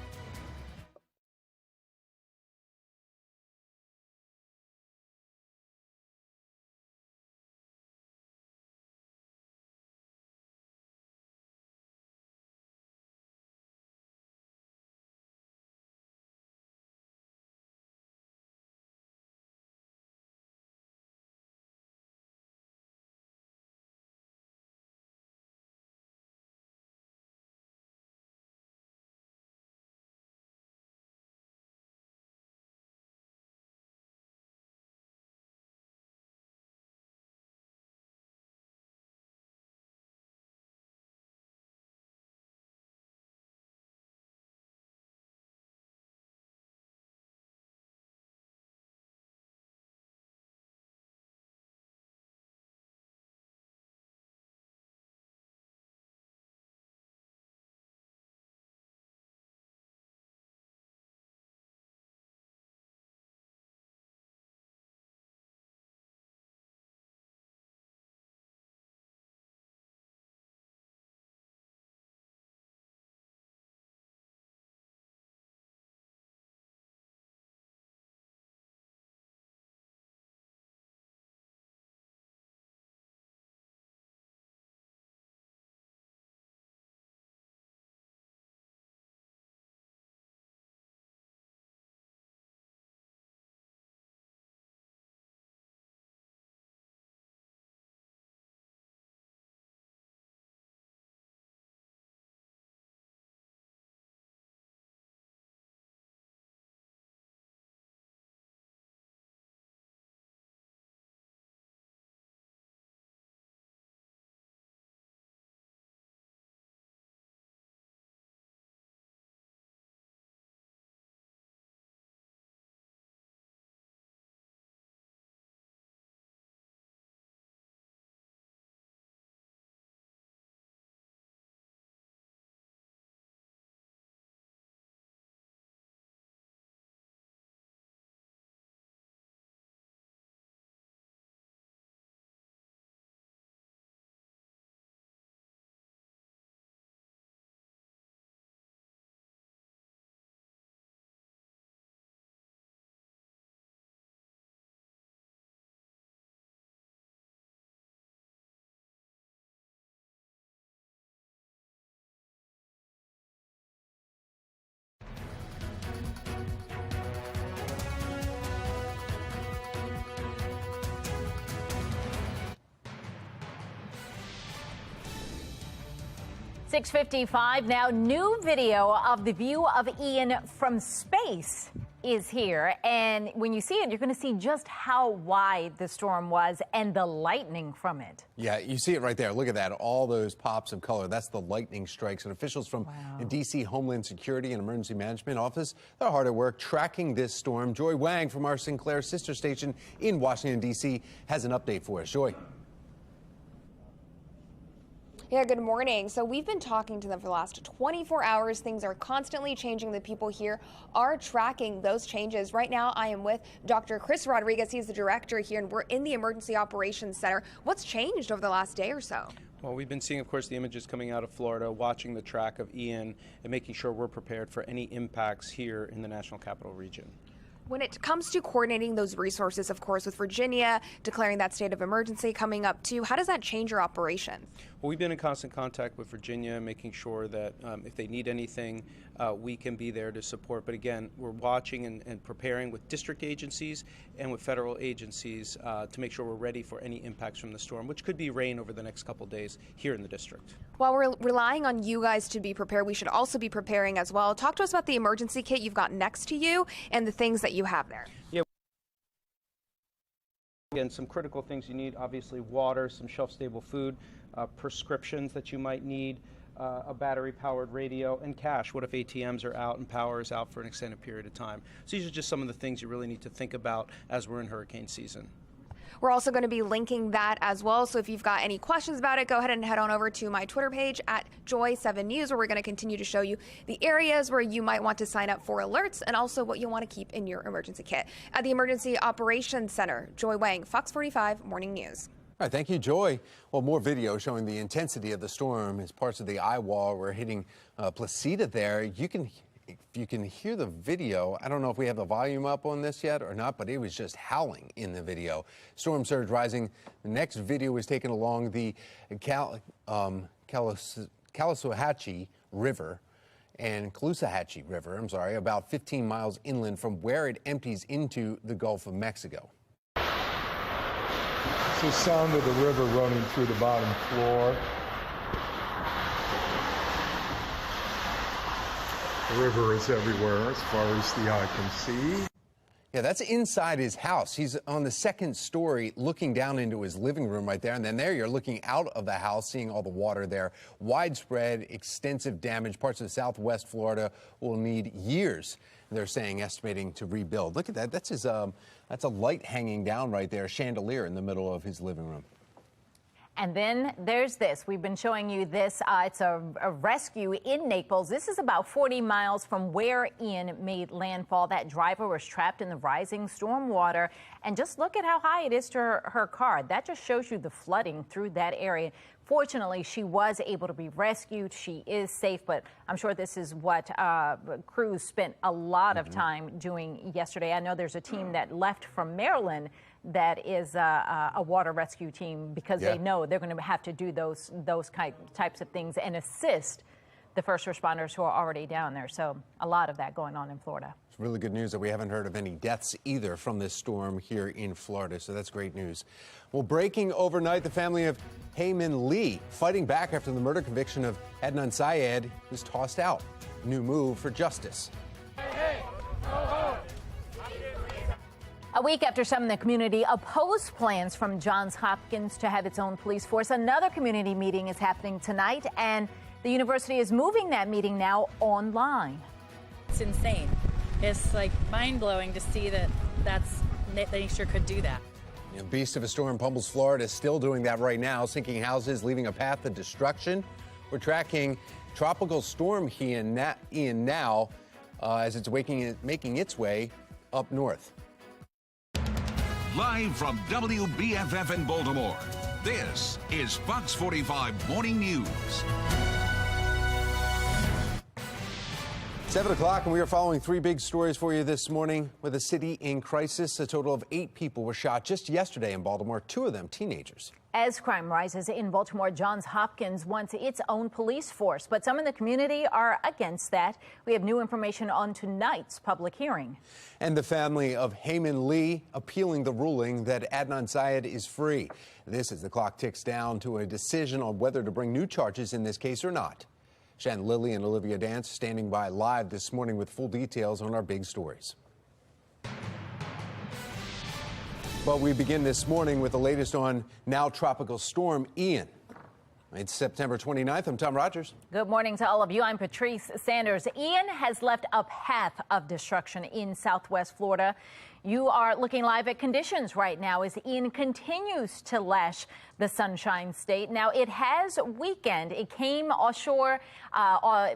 .655 now. New video of the view of Ian from space is here. And when you see it, you're going to see just how wide the storm was and the lightning from it. Yeah, you see it right there. Look at that. All those pops of color. That's the lightning strikes. And officials from the D.C. Homeland Security and Emergency Management Office, they're hard at work tracking this storm. Joy Wang from our Sinclair sister station in Washington, D.C. has an update for us. Joy. Yeah, good morning. So we've been talking to them for the last 24 hours. Things are constantly changing. The people here are tracking those changes. Right now, I am with Dr. Chris Rodriguez. He's the director here, and we're in the Emergency Operations Center. What's changed over the last day or so? Well, we've been seeing, of course, the images coming out of Florida, watching the track of Ian and making sure we're prepared for any impacts here in the National Capital Region. When it comes to coordinating those resources, of course, with Virginia declaring that state of emergency coming up too, how does that change your operation? Well, we've been in constant contact with Virginia, making sure that if they need anything, we can be there to support. But again, we're watching and preparing with district agencies and with federal agencies to make sure we're ready for any impacts from the storm, which could be rain over the next couple days here in the district. While we're relying on you guys to be prepared, we should also be preparing as well. Talk to us about the emergency kit you've got next to you and the things that you have there. Yeah. Again, some critical things you need, obviously water, some shelf-stable food, prescriptions that you might need, a battery-powered radio, and cash. What if ATMs are out and power is out for an extended period of time? So these are just some of the things you really need to think about as we're in hurricane season. We're also going to be linking that as well. So if you've got any questions about it, go ahead and head on over to my Twitter page at Joy7News, where we're going to continue to show you the areas where you might want to sign up for alerts and also what you'll want to keep in your emergency kit. At the Emergency Operations Center, Joy Wang, Fox 45 Morning News. All right, thank you, Joy. Well, more video showing the intensity of the storm as parts of the eye wall were hitting Placida there. You can hear the video. I don't know if we have the volume up on this yet or not, but it was just howling in the video. Storm surge rising. The next video was taken along the Caloosahatchee River and Caloosahatchee River, about 15 miles inland from where it empties into the Gulf of Mexico. It's the sound of the river running through the bottom floor. The river is everywhere as far as the eye can see. Yeah, that's inside his house. He's on the second story looking down into his living room right there. And then there you're looking out of the house, seeing all the water there. Widespread, extensive damage. Parts of Southwest Florida will need years, they're saying, estimating to rebuild. Look at that. That's a light hanging down right there, a chandelier in the middle of his living room. And then there's this. We've been showing you this. It's a rescue in Naples. This is about 40 miles from where Ian made landfall. That driver was trapped in the rising storm water. And just look at how high it is to her car. That just shows you the flooding through that area. Fortunately, she was able to be rescued. She is safe, but I'm sure this is what crews spent a lot of time doing yesterday. I know there's a team that left from Maryland that is a water rescue team because they know they're going to have to do those types of things and assist the first responders who are already down there. So a lot of that going on in Florida. It's really good news that we haven't heard of any deaths either from this storm here in Florida. So that's great news. Well, breaking overnight, the family of Heyman Lee fighting back after the murder conviction of Adnan Syed was tossed out. New move for justice. A week after some in the community opposed plans from Johns Hopkins to have its own police force, another community meeting is happening tonight, and the university is moving that meeting now online. It's insane. It's like mind-blowing to see that they sure could do that. The beast of a storm pummels Florida is still doing that right now, sinking houses, leaving a path of destruction. We're tracking Tropical Storm Ian now as it's making its way up north. Live from WBFF in Baltimore, this is Fox 45 Morning News. 7 o'clock, and we are following three big stories for you this morning. With a city in crisis, a total of 8 people were shot just yesterday in Baltimore, 2 of them teenagers. As crime rises in Baltimore, Johns Hopkins wants its own police force, but some in the community are against that. We have new information on tonight's public hearing. And the family of Heyman Lee appealing the ruling that Adnan Syed is free. This as the clock ticks down to a decision on whether to bring new charges in this case or not. Shannon Lilly and Olivia Dance standing by live this morning with full details on our big stories. Well, we begin this morning with the latest on now Tropical Storm Ian. It's September 29th. I'm Tom Rogers. Good morning to all of you. I'm Patrice Sanders. Ian has left a path of destruction in Southwest Florida. You are looking live at conditions right now as Ian continues to lash the Sunshine State. Now, it has weakened. It came offshore,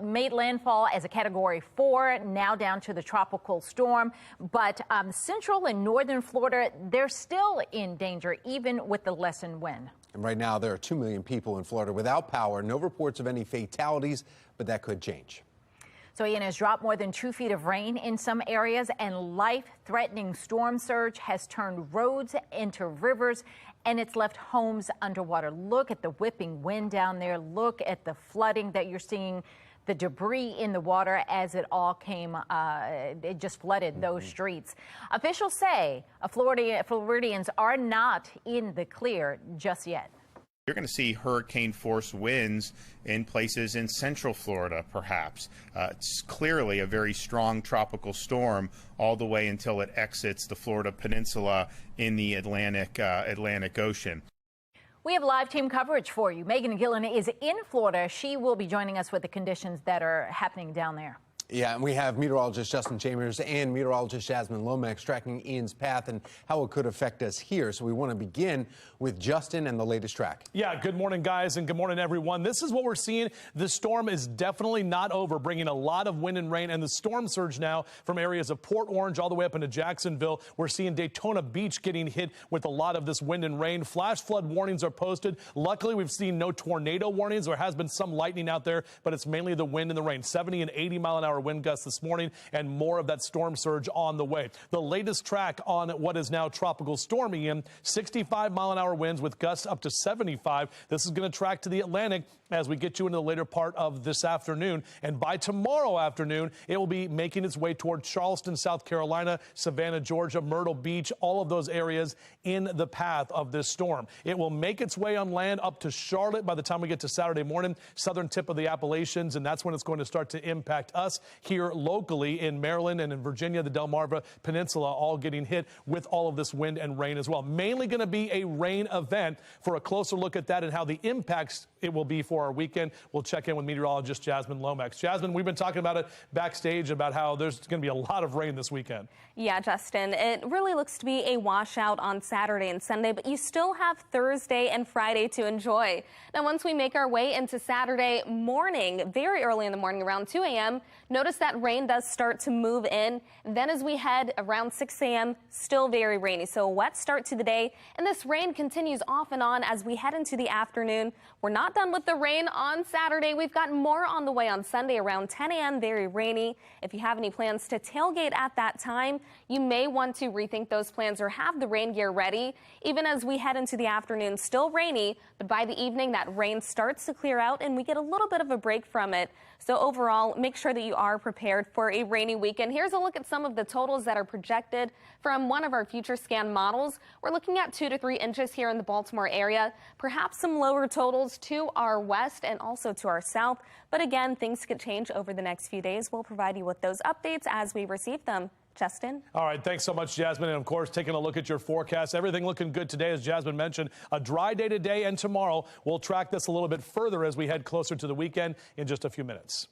made landfall as a Category 4, now down to the tropical storm. But central and northern Florida, they're still in danger, even with the lessened wind. And right now, there are 2 million people in Florida without power. No reports of any fatalities, but that could change. So Ian has dropped more than 2 feet of rain in some areas, and life-threatening storm surge has turned roads into rivers, and it's left homes underwater. Look at the whipping wind down there. Look at the flooding that you're seeing, the debris in the water as it all came, it just flooded those streets. Officials say Floridians are not in the clear just yet. You're going to see hurricane-force winds in places in central Florida, perhaps. It's clearly a very strong tropical storm all the way until it exits the Florida peninsula in the Atlantic Ocean. We have live team coverage for you. Megan Gillen is in Florida. She will be joining us with the conditions that are happening down there. Yeah, and we have meteorologist Justin Chambers and meteorologist Jasmine Lomax tracking Ian's path and how it could affect us here. So we want to begin with Justin and the latest track. Yeah, good morning, guys, and good morning, everyone. This is what we're seeing. The storm is definitely not over, bringing a lot of wind and rain, and the storm surge now from areas of Port Orange all the way up into Jacksonville. We're seeing Daytona Beach getting hit with a lot of this wind and rain. Flash flood warnings are posted. Luckily, we've seen no tornado warnings. There has been some lightning out there, but it's mainly the wind and the rain. 70 and 80 mile an hour wind gusts this morning, and more of that storm surge on the way. The latest track on what is now tropical storm Ian, 65 mile an hour winds with gusts up to 75. This is going to track to the Atlantic as we get you into the later part of this afternoon. And by tomorrow afternoon, it will be making its way toward Charleston, South Carolina, Savannah, Georgia, Myrtle Beach, all of those areas in the path of this storm. It will make its way on land up to Charlotte by the time we get to Saturday morning, southern tip of the Appalachians, and that's when it's going to start to impact us here locally in Maryland and in Virginia, the Delmarva Peninsula, all getting hit with all of this wind and rain as well. Mainly going to be a rain event. For a closer look at that and how the impacts it will be for our weekend, we'll check in with meteorologist Jasmine Lomax. Jasmine, we've been talking about it backstage about how there's going to be a lot of rain this weekend. Yeah, Justin, it really looks to be a washout on Saturday and Sunday, but you still have Thursday and Friday to enjoy. Now, once we make our way into Saturday morning, very early in the morning, around 2 a.m., notice that rain does start to move in. Then as we head around 6 a.m., still very rainy. So a wet start to the day, and this rain continues off and on as we head into the afternoon. We're not done with the rain on Saturday. We've got more on the way on Sunday around 10 a.m., very rainy. If you have any plans to tailgate at that time, you may want to rethink those plans or have the rain gear ready. Even as we head into the afternoon, still rainy, but by the evening that rain starts to clear out and we get a little bit of a break from it. So overall, make sure that you are prepared for a rainy weekend. Here's a look at some of the totals that are projected from one of our future scan models. We're looking at 2 to 3 inches here in the Baltimore area, perhaps some lower totals to our west and also to our south. But again, things could change over the next few days. We'll provide you with those updates as we receive them. Justin? All right, thanks so much, Jasmine. And of course, taking a look at your forecast, everything looking good today, as Jasmine mentioned. A dry day today and tomorrow. We'll track this a little bit further as we head closer to the weekend in just a few minutes.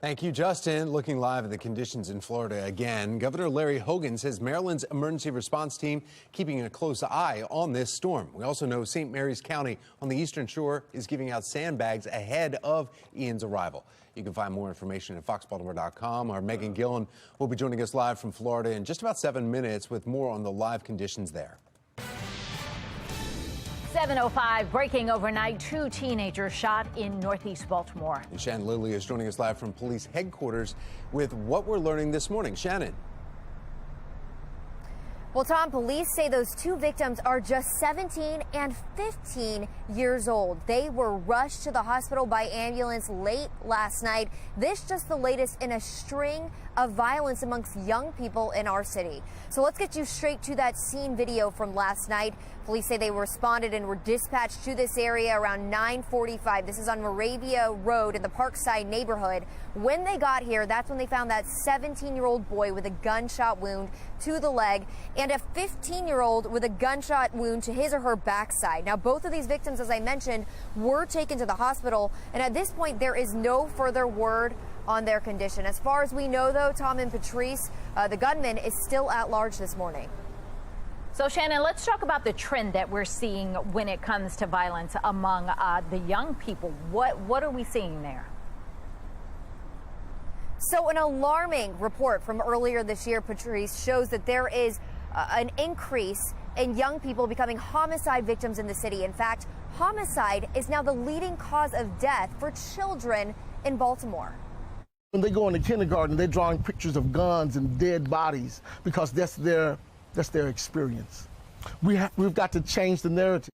Thank you, Justin. Looking live at the conditions in Florida again, Governor Larry Hogan says Maryland's emergency response team keeping a close eye on this storm. We also know St. Mary's County on the eastern shore is giving out sandbags ahead of Ian's arrival. You can find more information at foxbaltimore.com. Our Megan Gillen will be joining us live from Florida in just about 7 minutes with more on the live conditions there. 7:05, breaking overnight, 2 teenagers shot in northeast Baltimore. And Shannon Lilly is joining us live from police headquarters with what we're learning this morning. Shannon. Well, Tom, police say those 2 victims are just 17 and 15 years old. They were rushed to the hospital by ambulance late last night. This just the latest in a string of violence amongst young people in our city. So let's get you straight to that scene video from last night. Police say they responded and were dispatched to this area around 9:45. This is on Moravia Road in the Parkside neighborhood. When they got here, that's when they found that 17-year-old boy with a gunshot wound to the leg and a 15-year-old with a gunshot wound to his or her backside. Now, both of these victims, as I mentioned, were taken to the hospital, and at this point, there is no further word on their condition. As far as we know, though, Tom and Patrice, the gunman is still at large this morning. So, Shannon, let's talk about the trend that we're seeing when it comes to violence among the young people. What are we seeing there? So an alarming report from earlier this year, Patrice, shows that there is an increase and young people becoming homicide victims in the city. In fact, homicide is now the leading cause of death for children in Baltimore. When they go into kindergarten, they're drawing pictures of guns and dead bodies because that's their experience. We've got to change the narrative.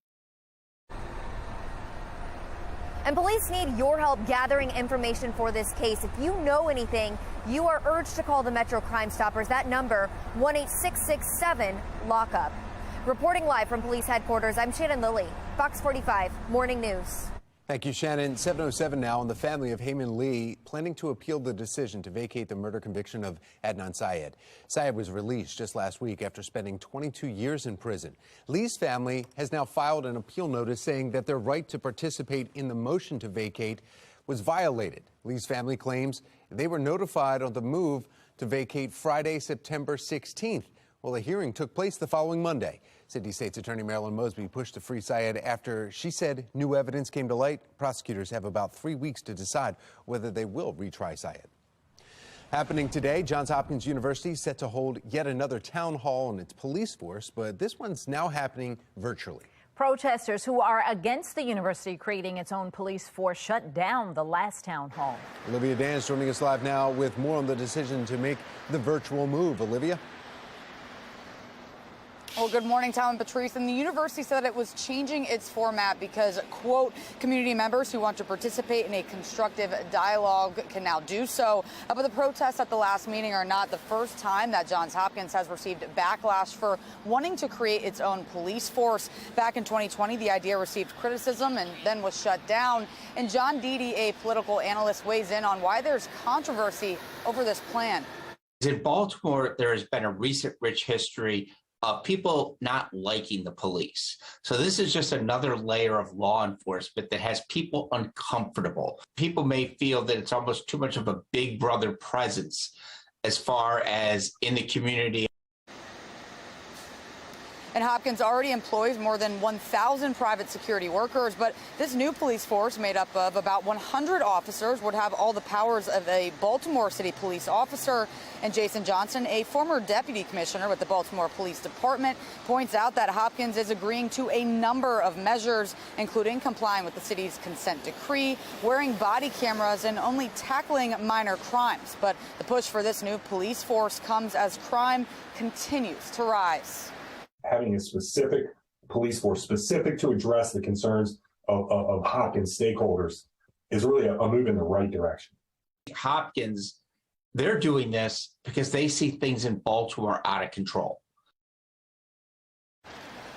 And police need your help gathering information for this case. If you know anything, you are urged to call the Metro Crime Stoppers. That number, 1-8667-LOCK-UP. Reporting live from police headquarters, I'm Shannon Lilly, Fox 45 Morning News. Thank you, Shannon. 7:07 now, and the family of Heyman Lee planning to appeal the decision to vacate the murder conviction of Adnan Syed. Syed was released just last week after spending 22 years in prison. Lee's family has now filed an appeal notice saying that their right to participate in the motion to vacate was violated. Lee's family claims they were notified of the move to vacate Friday, September 16th. Well, the hearing took place the following Monday. City State's Attorney Marilyn Mosby pushed to free Syed after she said new evidence came to light. Prosecutors have about 3 weeks to decide whether they will retry Syed. Happening today, Johns Hopkins University is set to hold yet another town hall on its police force, but this one's now happening virtually. Protesters who are against the university creating its own police force shut down the last town hall. Olivia Dan joining us live now with more on the decision to make the virtual move. Olivia? Well, good morning, Tom and Patrice. And the university said it was changing its format because, quote, community members who want to participate in a constructive dialogue can now do so. But the protests at the last meeting are not the first time that Johns Hopkins has received backlash for wanting to create its own police force. Back in 2020, the idea received criticism and then was shut down. And John Deedy, a political analyst, weighs in on why there's controversy over this plan. In Baltimore, there has been a recent rich history of people not liking the police. So this is just another layer of law enforcement that has people uncomfortable. People may feel that it's almost too much of a big brother presence as far as in the community. And Hopkins already employs more than 1,000 private security workers, but this new police force made up of about 100 officers would have all the powers of a Baltimore City police officer. And Jason Johnson, a former deputy commissioner with the Baltimore Police Department, points out that Hopkins is agreeing to a number of measures, including complying with the city's consent decree, wearing body cameras, and only tackling minor crimes. But the push for this new police force comes as crime continues to rise. Having a specific police force specific to address the concerns of Hopkins stakeholders is really a move in the right direction. Hopkins, they're doing this because they see things in Baltimore out of control.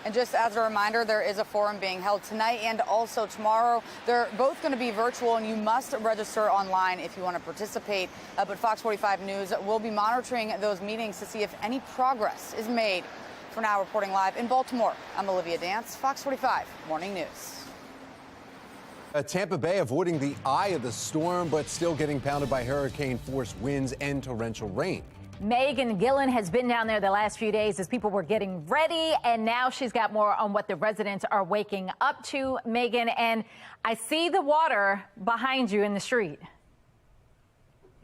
And just as a reminder, there is a forum being held tonight and also tomorrow. They're both going to be virtual, and you must register online if you want to participate. But Fox 45 News will be monitoring those meetings to see if any progress is made. For now, reporting live in Baltimore, I'm Olivia Dance, Fox 45 Morning News. Tampa Bay avoiding the eye of the storm, but still getting pounded by hurricane-force winds and torrential rain. Megan Gillen has been down there the last few days as people were getting ready, and now she's got more on what the residents are waking up to. Megan, and I see the water behind you in the street.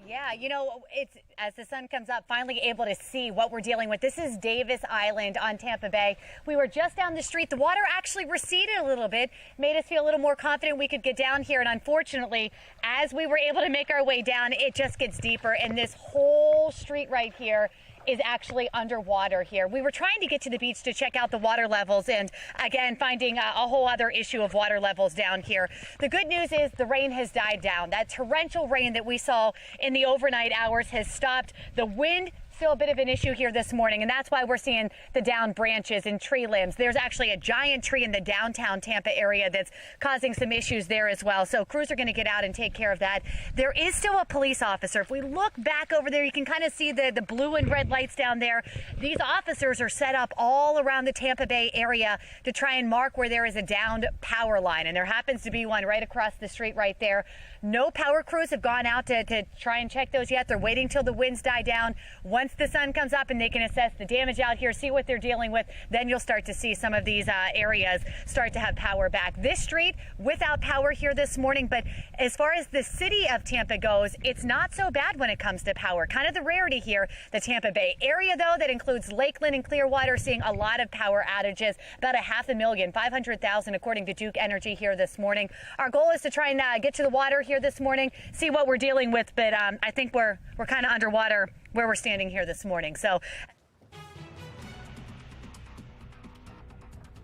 Yeah, you know, it's as the sun comes up, finally able to see what we're dealing with. This is Davis Island on Tampa Bay. We were just down the street. The water actually receded a little bit, made us feel a little more confident we could get down here. And unfortunately, as we were able to make our way down, it just gets deeper. And this whole street right here is actually underwater here. We were trying to get to the beach to check out the water levels, and again, finding a whole other issue of water levels down here. The good news is the rain has died down. That torrential rain that we saw in the overnight hours has stopped. The wind still a bit of an issue here this morning, and that's why we're seeing the downed branches and tree limbs. There's actually a giant tree in the downtown Tampa area that's causing some issues there as well. So crews are going to get out and take care of that. There is still a police officer. If we look back over there, you can kind of see the blue and red lights down there. These officers are set up all around the Tampa Bay area to try and mark where there is a downed power line, and there happens to be one right across the street right there. No power crews have gone out to try and check those yet. They're waiting till the winds die down. Once once the sun comes up and they can assess the damage out here, see what they're dealing with, then you'll start to see some of these areas start to have power back. This street without power here this morning, but as far as the city of Tampa goes, it's not so bad when it comes to power. Kind of the rarity here, the Tampa Bay area, though, that includes Lakeland and Clearwater, seeing a lot of power outages, about 500,000, 500,000 according to Duke Energy here this morning. Our goal is to try and get to the water here this morning, see what we're dealing with, but I think we're kind of underwater where we're standing here this morning. So.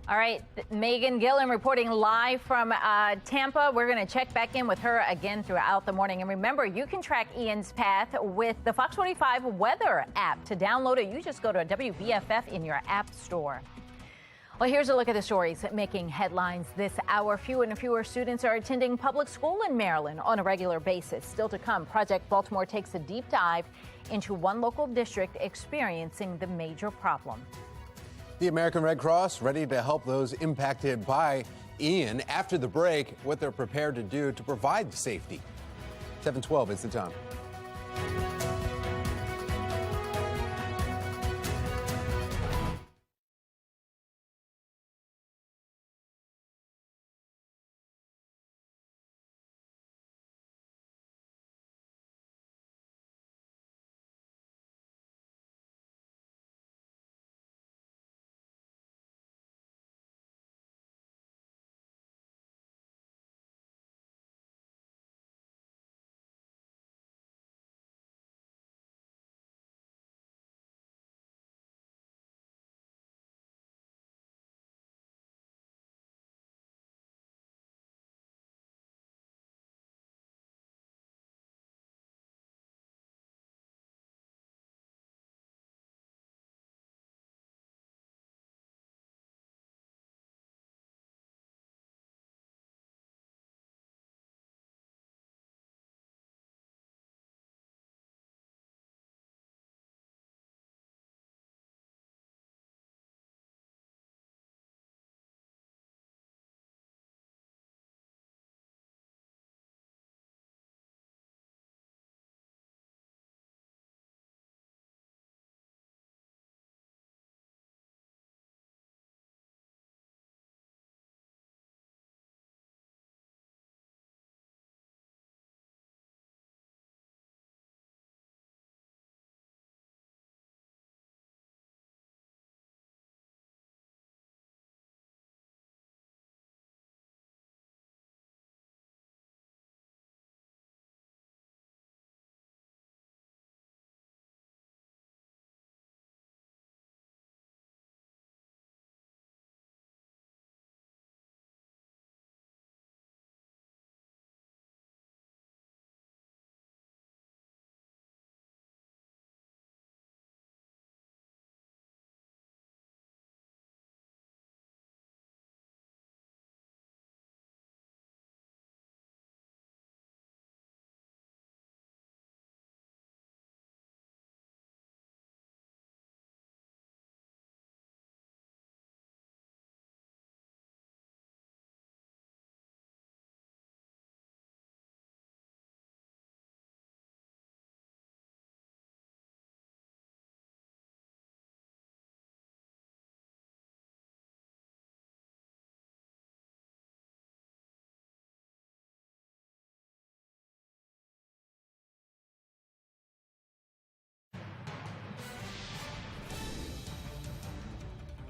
All right, Megan Gillen reporting live from Tampa. We're going to check back in with her again throughout the morning. And remember, you can track Ian's path with the FOX45 weather app. To download it, you just go to WBFF in your app store. Well, here's a look at the stories making headlines this hour. Fewer and fewer students are attending public school in Maryland on a regular basis. Still to come, Project Baltimore takes a deep dive into one local district experiencing the major problem. The American Red Cross ready to help those impacted by Ian. After the break, what they're prepared to do to provide safety. 7:12 is the time.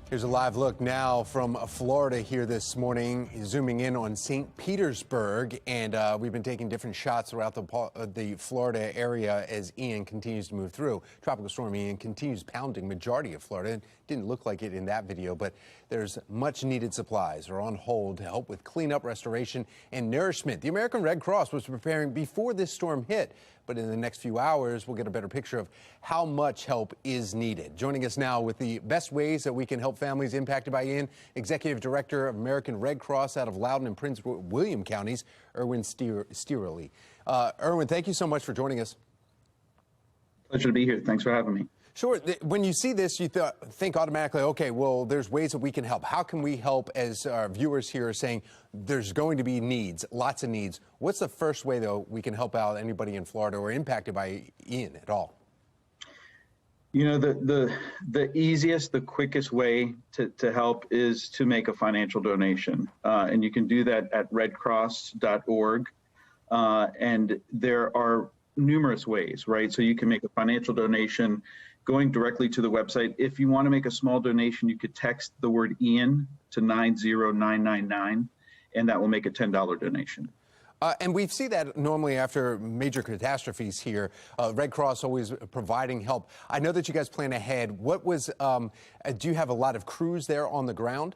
Here's a live look now from Florida here this morning, zooming in on St. Petersburg, and we've been taking different shots throughout the Florida area as Ian continues to move through. Tropical storm Ian continues pounding majority of Florida. It didn't look like it in that video, but there's much needed supplies are on hold to help with cleanup, restoration, and nourishment. The American Red Cross was preparing before this storm hit, but in the next few hours, we'll get a better picture of how much help is needed. Joining us now with the best ways that we can help families impacted by Ian, Executive Director of American Red Cross out of Loudoun and Prince William counties, Erwin Stierle. Erwin, thank you so much for joining us. Pleasure to be here. Thanks for having me. Sure. When you see this, you think automatically, okay, well, there's ways that we can help. How can we help, as our viewers here are saying, there's going to be needs, lots of needs. What's the first way, though, we can help out anybody in Florida or impacted by Ian at all? You know, the easiest, the quickest way to help is to make a financial donation. And you can do that at redcross.org. And there are numerous ways, right? So you can make a financial donation going directly to the website. If you want to make a small donation, you could text the word Ian to 90999, and that will make a $10 donation. And we see that normally after major catastrophes here, Red Cross always providing help. I know that you guys plan ahead. What was, do you have a lot of crews there on the ground?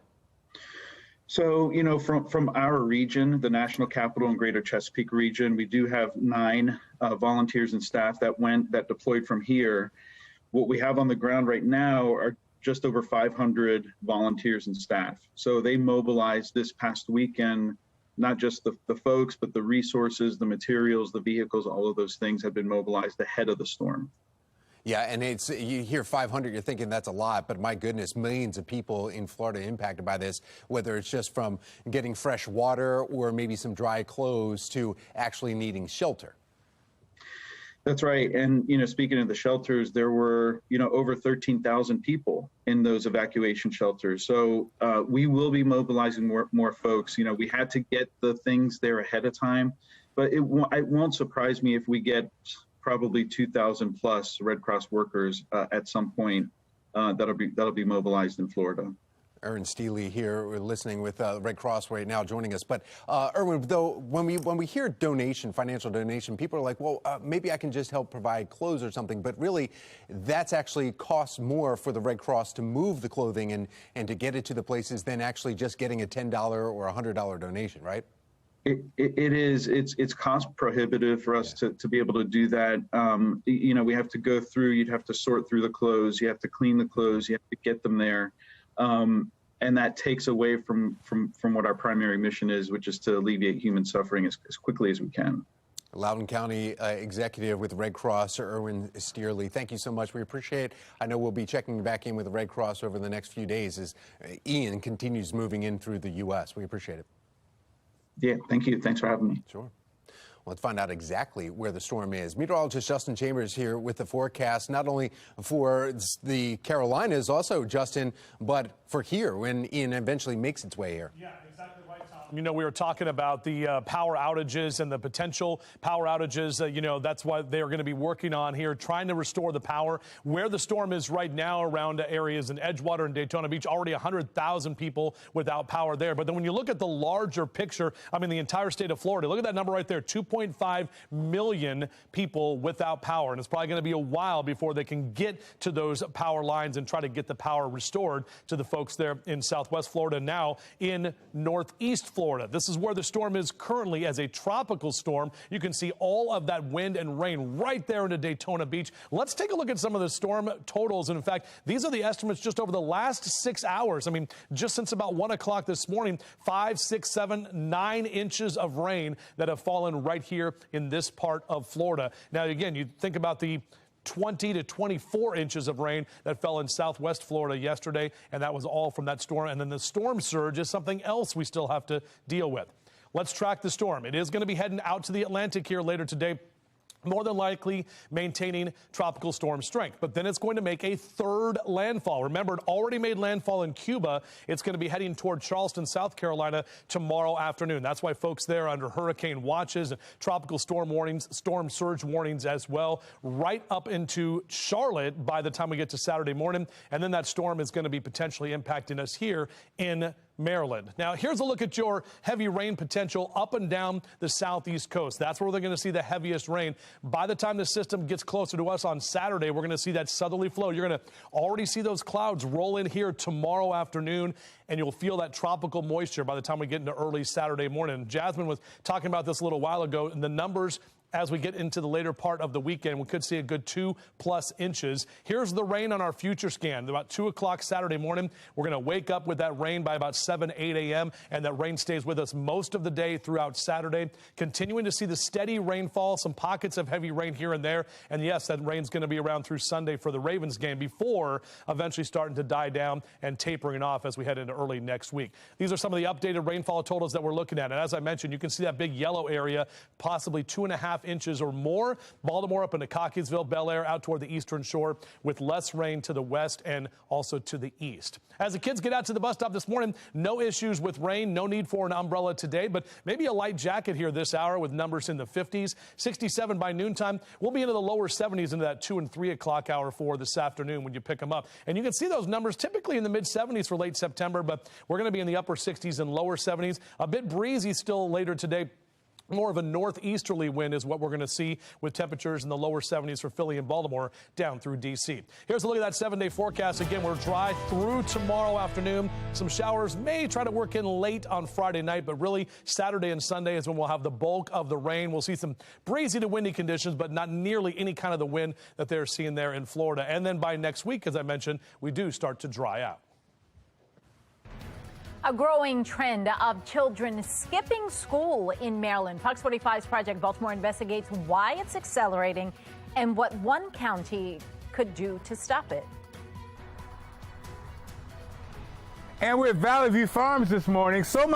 So, you know, from our region, the National Capital and Greater Chesapeake region, we do have 9 volunteers and staff that deployed from here. What we have on the ground right now are just over 500 volunteers and staff. So they mobilized this past weekend. Not just the folks, but the resources, the materials, the vehicles, all of those things have been mobilized ahead of the storm. Yeah, and you hear 500, you're thinking that's a lot, but my goodness, millions of people in Florida impacted by this, whether it's just from getting fresh water or maybe some dry clothes to actually needing shelter. That's right. And, you know, speaking of the shelters, there were, you know, over 13,000 people in those evacuation shelters. So we will be mobilizing more folks. You know, we had to get the things there ahead of time, but it won't surprise me if we get probably 2,000 plus Red Cross workers at some point that'll be mobilized in Florida. Erwin Steely here, we're listening with Red Cross right now, joining us. But Erwin, though, when we hear donation, financial donation, people are like, well, maybe I can just help provide clothes or something. But really, that's actually costs more for the Red Cross to move the clothing and to get it to the places than actually just getting a $10 or $100 donation, right? It is. It's cost prohibitive for us to be able to do that. You know, we have to go through. You'd have to sort through the clothes. You have to clean the clothes. You have to get them there. And that takes away from what our primary mission is, which is to alleviate human suffering as quickly as we can. Loudoun County Executive with Red Cross, Erwin Steely, thank you so much. We appreciate it. I know we'll be checking back in with the Red Cross over the next few days as Ian continues moving in through the U.S. We appreciate it. Yeah, thank you. Thanks for having me. Sure. Let's find out exactly where the storm is. Meteorologist Justin Chambers here with the forecast, not only for the Carolinas, also, Justin, but for here when Ian eventually makes its way here. Yeah, exactly right, Tom. You know, we were talking about the power outages and the potential power outages. You know, that's what they're going to be working on here, trying to restore the power. Where the storm is right now around areas in Edgewater and Daytona Beach, already 100,000 people without power there. But then when you look at the larger picture, I mean, the entire state of Florida, look at that number right there, 2.5 million people without power. And it's probably going to be a while before they can get to those power lines and try to get the power restored to the folks there in Southwest Florida, now in Northeast Florida. This is where the storm is currently as a tropical storm. You can see all of that wind and rain right there into Daytona Beach. Let's take a look at some of the storm totals. And in fact, these are the estimates just over the last 6 hours. I mean, just since about 1 o'clock this morning, 5, 6, 7, 9 inches of rain that have fallen right here in this part of Florida. Now, again, you think about the 20 to 24 inches of rain that fell in Southwest Florida yesterday, and that was all from that storm. And then the storm surge is something else we still have to deal with. Let's track the storm. It is going to be heading out to the Atlantic here later today, more than likely maintaining tropical storm strength. But then it's going to make a third landfall. Remember, it already made landfall in Cuba. It's going to be heading toward Charleston, South Carolina tomorrow afternoon. That's why folks there are under hurricane watches and tropical storm warnings, storm surge warnings as well, right up into Charlotte by the time we get to Saturday morning. And then that storm is going to be potentially impacting us here in Maryland. Now, here's a look at your heavy rain potential up and down the southeast coast. That's where they're going to see the heaviest rain. By the time the system gets closer to us on Saturday, we're going to see that southerly flow. You're going to already see those clouds roll in here tomorrow afternoon, and you'll feel that tropical moisture by the time we get into early Saturday morning. Jasmine was talking about this a little while ago, and the numbers as we get into the later part of the weekend, we could see a good 2+ inches. Here's the rain on our future scan. About 2 o'clock Saturday morning, we're going to wake up with that rain by about 7, 8 a.m., and that rain stays with us most of the day throughout Saturday. Continuing to see the steady rainfall, some pockets of heavy rain here and there. And yes, that rain's going to be around through Sunday for the Ravens game before eventually starting to die down and tapering off as we head into early next week. These are some of the updated rainfall totals that we're looking at. And as I mentioned, you can see that big yellow area, possibly 2.5 inches or more. Baltimore up into Cockeysville, Bel Air out toward the eastern shore with less rain to the west and also to the east. As the kids get out to the bus stop this morning, no issues with rain, no need for an umbrella today, but maybe a light jacket here this hour with numbers in the 50s. 67 by noontime. We'll be into the lower 70s into that 2 and 3 o'clock hour for this afternoon when you pick them up. And you can see those numbers typically in the mid 70s for late September, but we're going to be in the upper 60s and lower 70s. A bit breezy still later today. More of a northeasterly wind is what we're going to see with temperatures in the lower 70s for Philly and Baltimore down through D.C. Here's a look at that 7-day forecast. Again, we're dry through tomorrow afternoon. Some showers may try to work in late on Friday night, but really Saturday and Sunday is when we'll have the bulk of the rain. We'll see some breezy to windy conditions, but not nearly any kind of the wind that they're seeing there in Florida. And then by next week, as I mentioned, we do start to dry out. A growing trend of children skipping school in Maryland. Fox 45's Project Baltimore investigates why it's accelerating and what one county could do to stop it. And we're at Valley View Farms this morning. So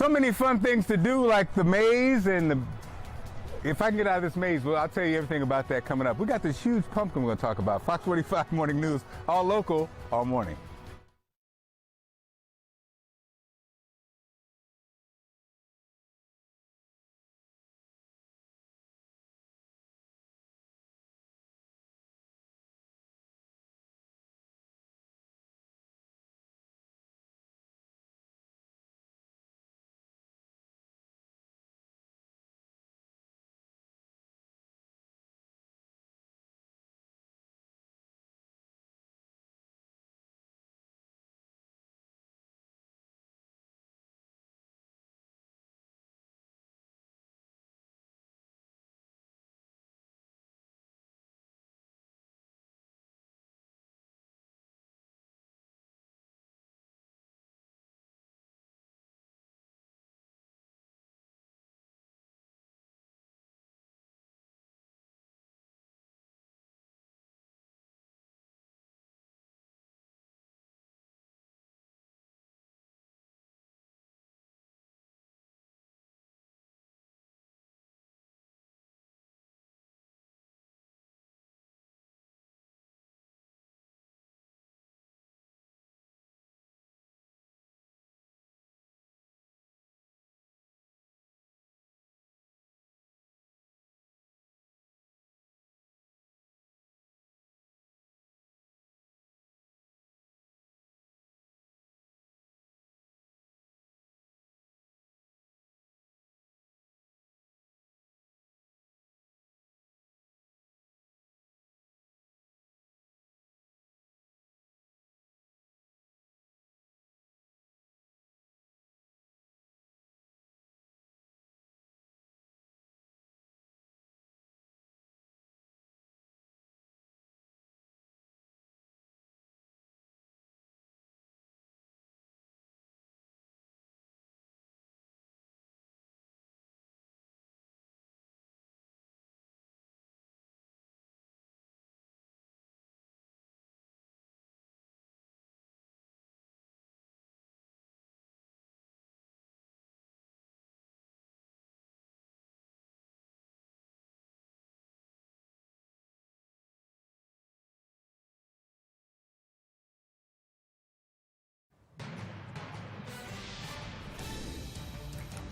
many fun things to do, like the maze and if I can get out of this maze, well, I'll tell you everything about that coming up. We got this huge pumpkin we're going to talk about. Fox 45 Morning News, all local, all morning.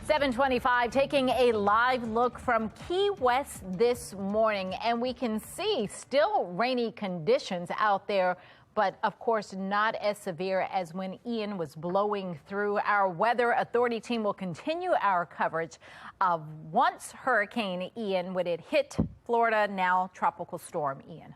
.25, taking a live look from Key West this morning, and we can see still rainy conditions out there, but of course not as severe as when Ian was blowing through. Our weather authority team will continue our coverage of once Hurricane Ian, when it hit Florida, now Tropical Storm Ian.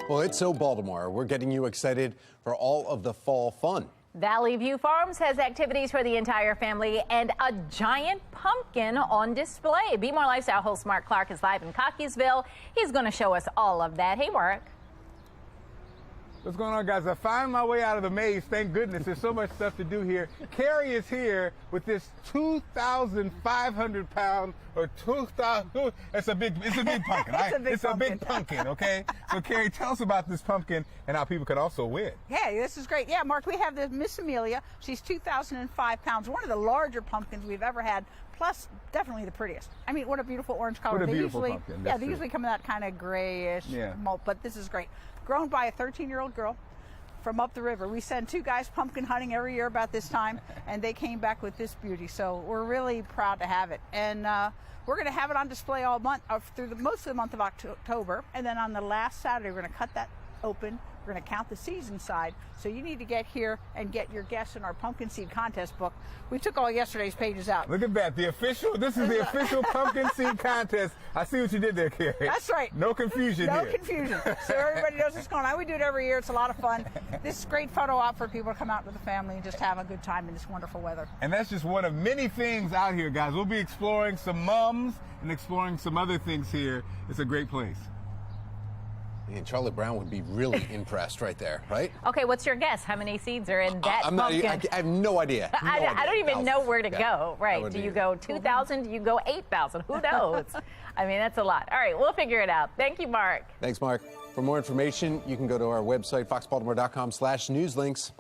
Well, it's so Baltimore. We're getting you excited for all of the fall fun. Valley View Farms has activities for the entire family and a giant pumpkin on display. Be More Lifestyle host Mark Clark is live in Cockeysville. He's going to show us all of that. Hey, Mark. What's going on, guys? I find my way out of the maze. Thank goodness. There's so much stuff to do here. Carrie is here with this 2,500 pound or 2,000. It's a big pumpkin. It's a big pumpkin. Okay. So Carrie, tell us about this pumpkin and how people can also win. Hey, this is great. Yeah, Mark, we have the Miss Amelia. She's 2,005 pounds. One of the larger pumpkins we've ever had. Plus, definitely the prettiest. I mean, what a beautiful orange color. What a beautiful pumpkin. Yeah, they usually come in that kind of grayish malt, but this is great. Grown by a 13-year-old girl from up the river. We send 2 guys pumpkin hunting every year about this time, and they came back with this beauty. So we're really proud to have it. And we're going to have it on display all month, through most of the month of October. And then on the last Saturday, we're going to cut that open. We're going to count the seeds inside. So you need to get here and get your guess in our pumpkin seed contest book. We took all yesterday's pages out. Look at that. This is the official pumpkin seed contest. I see what you did there, Carrie. That's right. No confusion here. No confusion. So everybody knows what's going on. We do it every year. It's a lot of fun. This is a great photo op for people to come out with the family and just have a good time in this wonderful weather. And that's just one of many things out here, guys. We'll be exploring some mums and exploring some other things here. It's a great place. And Charlie Brown would be really impressed right there, right? Okay, what's your guess? How many seeds are in that pumpkin? I have no idea. I don't even know where to go. Right? Do you go 2,000? Do you go 8,000? Who knows? I mean, that's a lot. All right, we'll figure it out. Thank you, Mark. Thanks, Mark. For more information, you can go to our website, foxbaltimore.com/newslinks.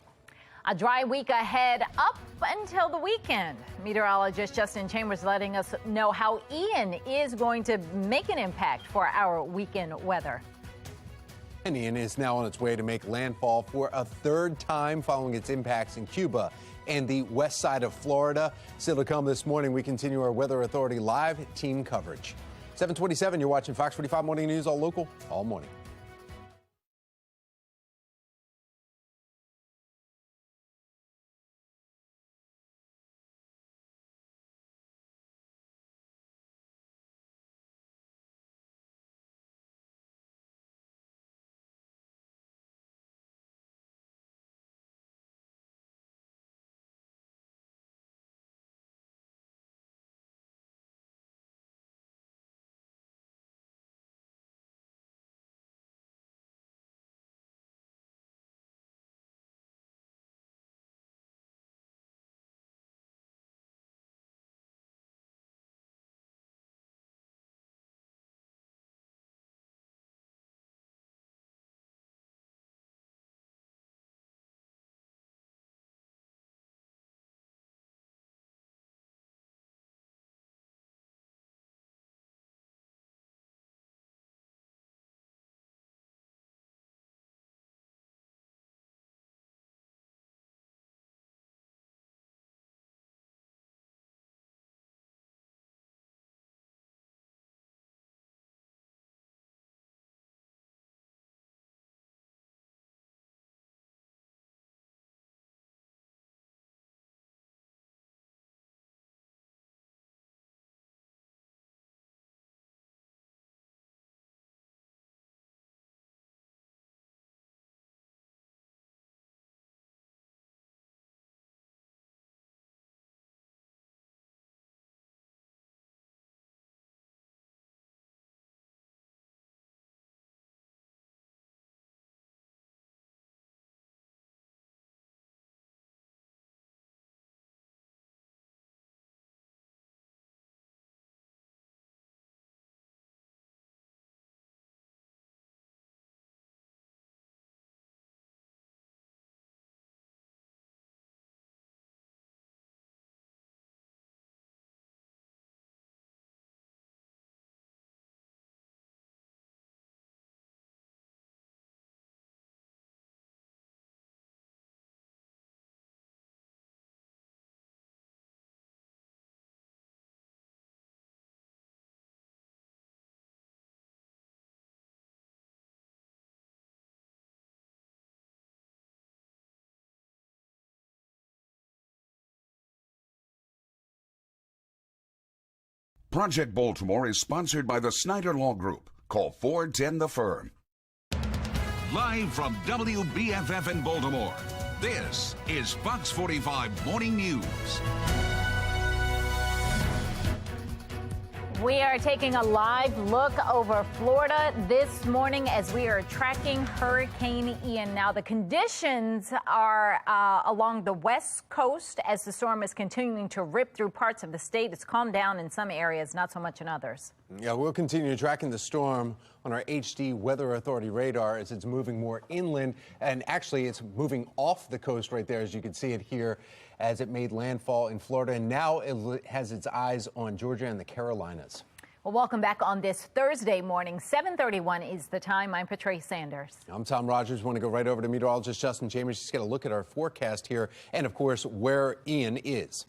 A dry week ahead up until the weekend. Meteorologist Justin Chambers letting us know how Ian is going to make an impact for our weekend weather. And Ian is now on its way to make landfall for a 3rd time following its impacts in Cuba and the west side of Florida. Still to come this morning, we continue our Weather Authority live team coverage. 7:27, you're watching Fox 45 Morning News, all local, all morning. Project Baltimore is sponsored by the Snyder Law Group. Call 410 the Firm. Live from WBFF in Baltimore, this is Fox 45 Morning News. We are taking a live look over Florida this morning as we are tracking Hurricane Ian. Now, the conditions are along the west coast as the storm is continuing to rip through parts of the state. It's calmed down in some areas, not so much in others. Yeah, we'll continue tracking the storm on our HD Weather Authority radar as it's moving more inland. And actually, it's moving off the coast right there, as you can see it here, as it made landfall in Florida. And now it has its eyes on Georgia and the Carolinas. Well, welcome back on this Thursday morning. 7:31 is the time. I'm Patrice Sanders. I'm Tom Rogers. We want to go right over to meteorologist Justin Chambers. Just get a look at our forecast here and, of course, where Ian is.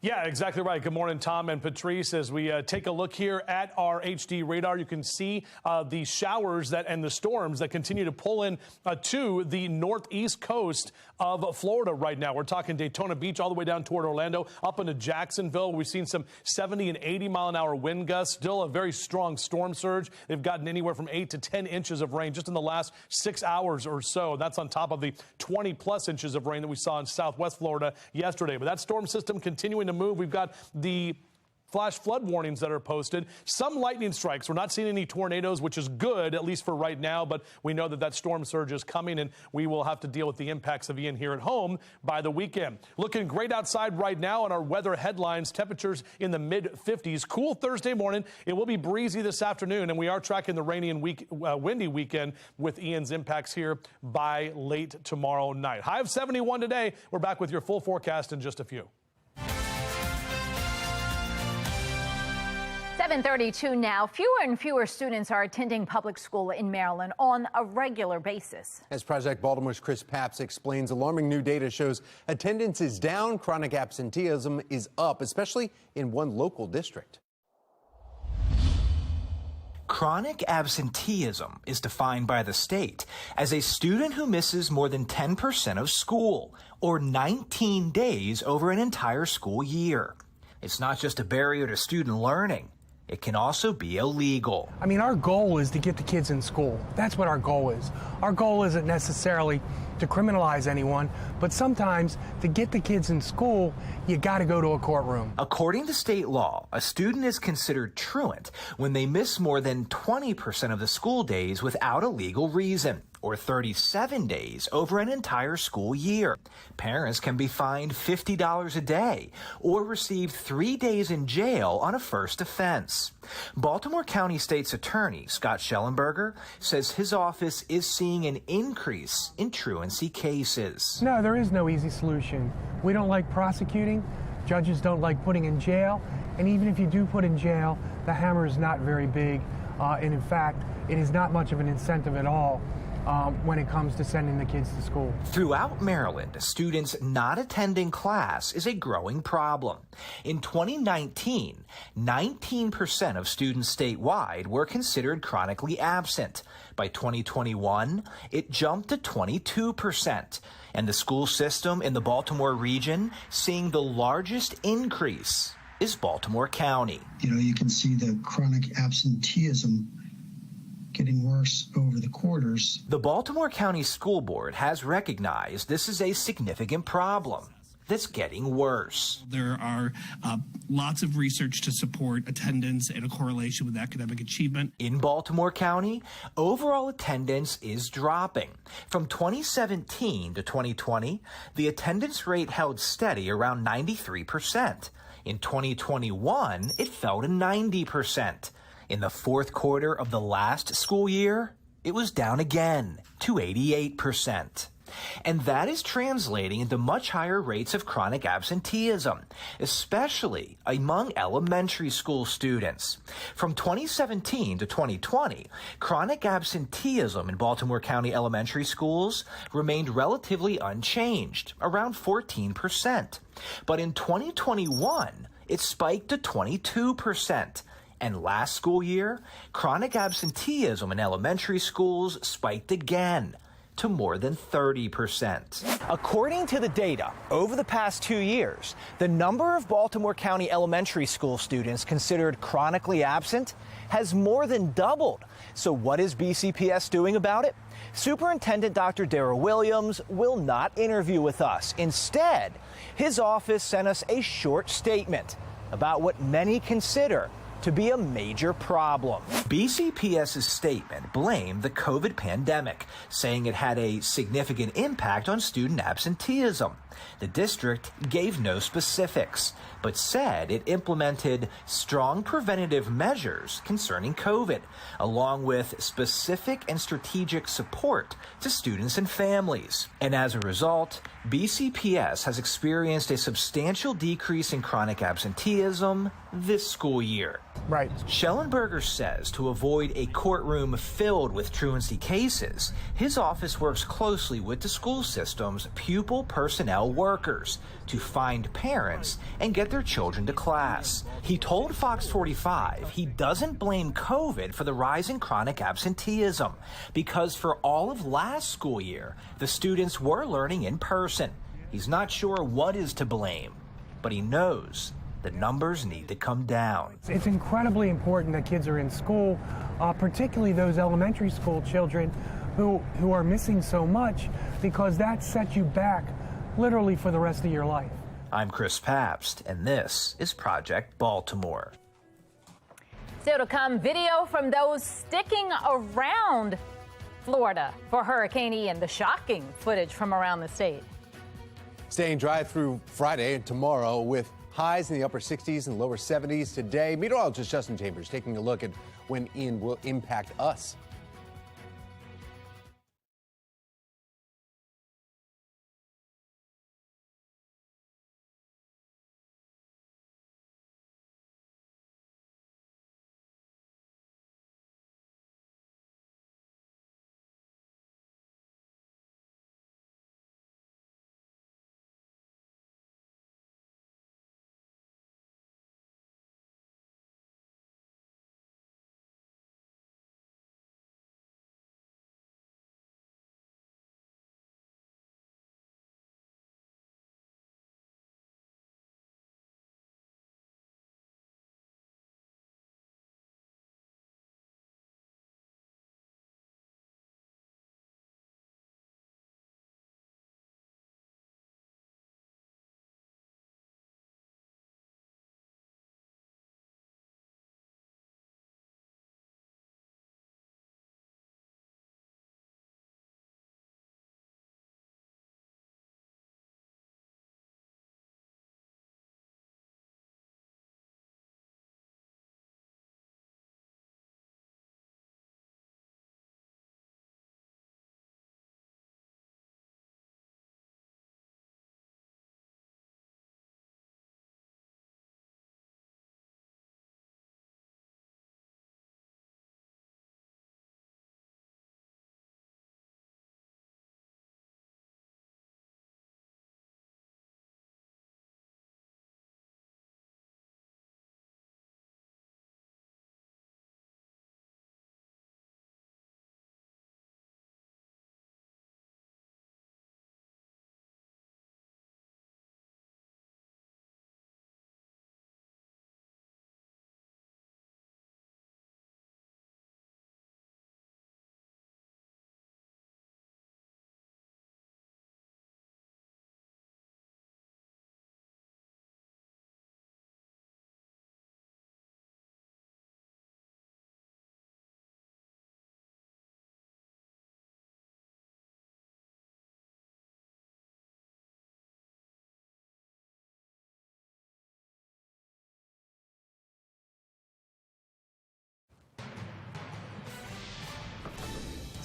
Yeah, exactly right. Good morning, Tom and Patrice. As we take a look here at our HD radar, you can see the showers and the storms that continue to pull in to the northeast coast of Florida right now. We're talking Daytona Beach all the way down toward Orlando, up into Jacksonville. We've seen some 70 and 80 mile an hour wind gusts. Still a very strong storm surge. They've gotten anywhere from 8 to 10 inches of rain just in the last 6 hours or so. That's on top of the 20 plus inches of rain that we saw in southwest Florida yesterday. But that storm system continuing to move. We've got the flash flood warnings that are posted. Some lightning strikes. We're not seeing any tornadoes, which is good, at least for right now, but we know that storm surge is coming, and we will have to deal with the impacts of Ian here at home by the weekend. Looking great outside right now on our weather headlines. Temperatures in the mid-50s. Cool Thursday morning. It will be breezy this afternoon, and we are tracking the rainy and windy weekend with Ian's impacts here by late tomorrow night. High of 71 today. We're back with your full forecast in just a few. 7:32 now. Fewer and fewer students are attending public school in Maryland on a regular basis. As Project Baltimore's Chris Papps explains, alarming new data shows attendance is down, chronic absenteeism is up, especially in one local district. Chronic absenteeism is defined by the state as a student who misses more than 10% of school, or 19 days over an entire school year. It's not just a barrier to student learning. It can also be illegal. I mean, our goal is to get the kids in school. That's what our goal is. Our goal isn't necessarily to criminalize anyone, but sometimes to get the kids in school, you got to go to a courtroom. According to state law, a student is considered truant when they miss more than 20% of the school days without a legal reason, or 37 days over an entire school year. Parents can be fined $50 a day or receive 3 days in jail on a first offense. Baltimore County State's Attorney Scott Schellenberger says his office is seeing an increase in truancy cases. No, there is no easy solution. We don't like prosecuting. Judges don't like putting in jail. And even if you do put in jail, the hammer is not very big. And in fact, it is not much of an incentive at all when it comes to sending the kids to school. Throughout Maryland, students not attending class is a growing problem. In 2019, 19% of students statewide were considered chronically absent. By 2021, it jumped to 22%. And the school system in the Baltimore region seeing the largest increase is Baltimore County. You can see the chronic absenteeism getting worse over the quarters. The Baltimore County School Board has recognized this is a significant problem that's getting worse. There are lots of research to support attendance and a correlation with academic achievement. In Baltimore County, overall attendance is dropping. From 2017 to 2020, the attendance rate held steady around 93%. In 2021, it fell to 90%. In the fourth quarter of the last school year, it was down again to 88%. And that is translating into much higher rates of chronic absenteeism, especially among elementary school students. From 2017 to 2020, chronic absenteeism in Baltimore County elementary schools remained relatively unchanged, around 14%. But in 2021, it spiked to 22%. And last school year, chronic absenteeism in elementary schools spiked again to more than 30%. According to the data, over the past 2 years, the number of Baltimore County elementary school students considered chronically absent has more than doubled. So what is BCPS doing about it? Superintendent Dr. Darrell Williams will not interview with us. Instead, his office sent us a short statement about what many consider to be a major problem. BCPS's statement blamed the COVID pandemic, saying it had a significant impact on student absenteeism. The district gave no specifics, but said it implemented strong preventative measures concerning COVID, along with specific and strategic support to students and families. And as a result, BCPS has experienced a substantial decrease in chronic absenteeism this school year. Right. Schellenberger says to avoid a courtroom filled with truancy cases, his office works closely with the school system's pupil personnel workers to find parents and get their children to class. He told FOX45 he doesn't blame COVID for the rise in chronic absenteeism because for all of last school year, the students were learning in person. He's not sure what is to blame, but he knows the numbers need to come down. It's incredibly important that kids are in school, particularly those elementary school children who are missing so much, because that sets you back literally for the rest of your life. I'm Chris Pabst, and this is Project Baltimore. Still to come, video from those sticking around Florida for Hurricane Ian, the shocking footage from around the state. Staying dry through Friday and tomorrow with highs in the upper 60s and lower 70s today. Meteorologist Justin Chambers taking a look at when Ian will impact us.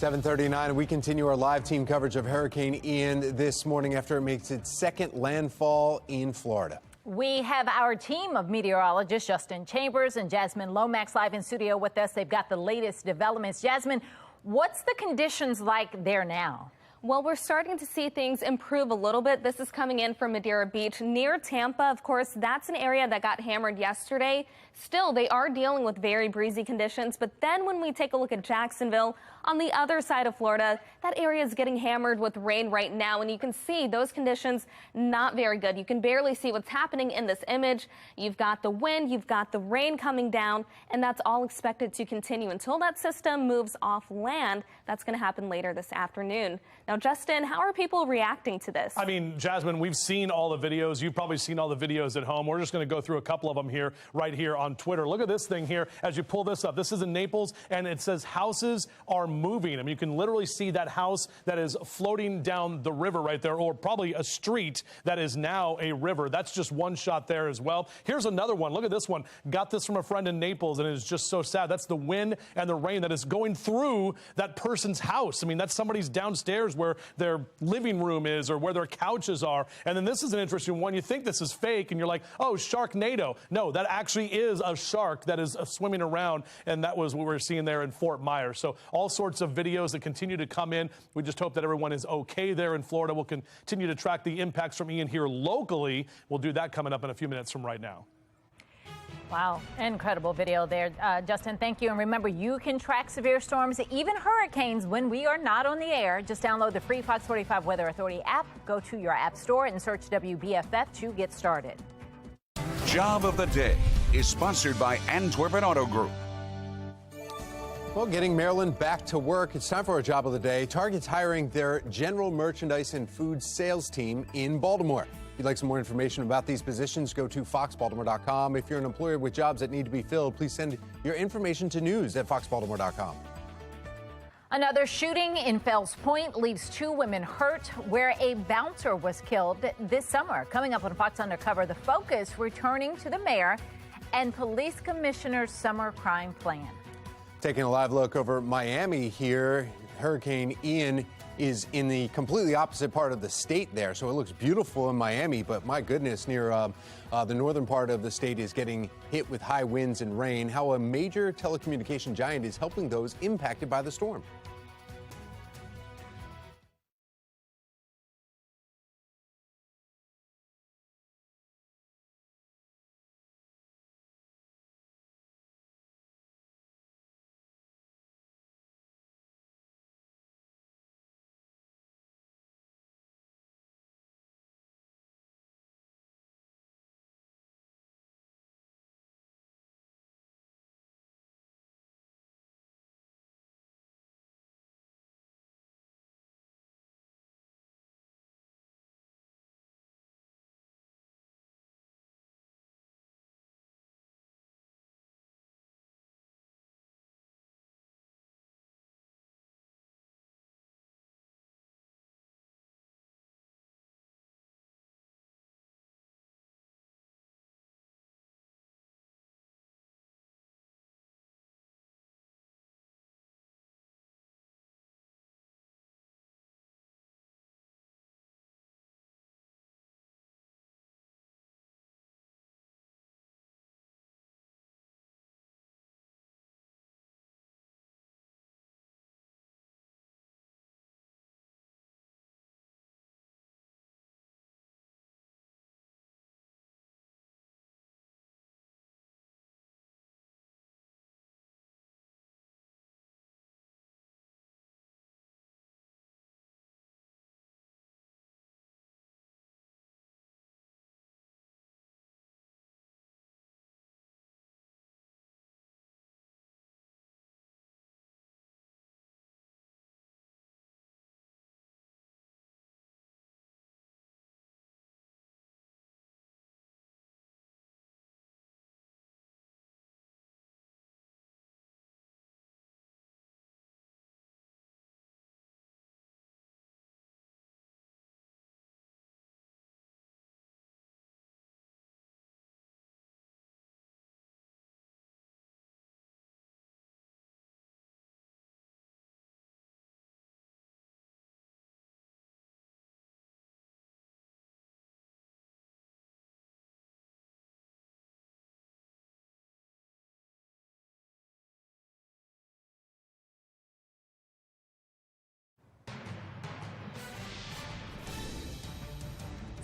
.39, we continue our live team coverage of Hurricane Ian this morning after it makes its second landfall in Florida. We have our team of meteorologists, Justin Chambers and Jasmine Lomax, live in studio with us. They've got the latest developments. Jasmine, what's the conditions like there now? Well, we're starting to see things improve a little bit. This is coming in from Madeira Beach near Tampa. Of course, that's an area that got hammered yesterday. Still, they are dealing with very breezy conditions. But then when we take a look at Jacksonville, On the other side of Florida, that area is getting hammered with rain right now, and you can see those conditions not very good. You can barely see what's happening in this image. You've got the wind, you've got the rain coming down, and that's all expected to continue until that system moves off land. That's going to happen later this afternoon. Now, Justin, how are people reacting to this? I mean, Jasmine, we've seen all the videos. You've probably seen all the videos at home. We're just going to go through a couple of them here, right here on Twitter. Look at this thing here as you pull this up. This is in Naples, and it says houses are moving. I mean, you can literally see that house that is floating down the river right there, or probably a street that is now a river. That's just one shot there as well. Here's another one. Look at this one. Got this from a friend in Naples, and it is just so sad. That's the wind and the rain that is going through that person's house. I mean, that's somebody's downstairs where their living room is or where their couches are. And then this is an interesting one. You think this is fake, and you're like, oh, Sharknado. No, that actually is a shark that is swimming around, and that was what we're seeing there in Fort Myers. So all sorts of videos that continue to come in. We just hope that everyone is okay there in Florida. We'll continue to track the impacts from Ian here locally. We'll do that coming up in a few minutes from right now. Wow, incredible video there, Justin. Thank you. And remember, you can track severe storms, even hurricanes, when we are not on the air. Just download the free FOX45 Weather Authority app. Go to your app store and search WBFF to get started. Job of the Day is sponsored by Antwerp Auto Group. Well, getting Maryland back to work. It's time for our Job of the Day. Target's hiring their general merchandise and food sales team in Baltimore. If you'd like some more information about these positions, go to foxbaltimore.com. If you're an employer with jobs that need to be filled, please send your information to news@foxbaltimore.com. Another shooting in Fells Point leaves 2 women hurt, where a bouncer was killed this summer. Coming up on Fox Undercover, the focus returning to the mayor and police commissioner's summer crime plan. Taking a live look over Miami here. Hurricane Ian is in the completely opposite part of the state there, so it looks beautiful in Miami, but my goodness, near the northern part of the state is getting hit with high winds and rain. How a major telecommunication giant is helping those impacted by the storm.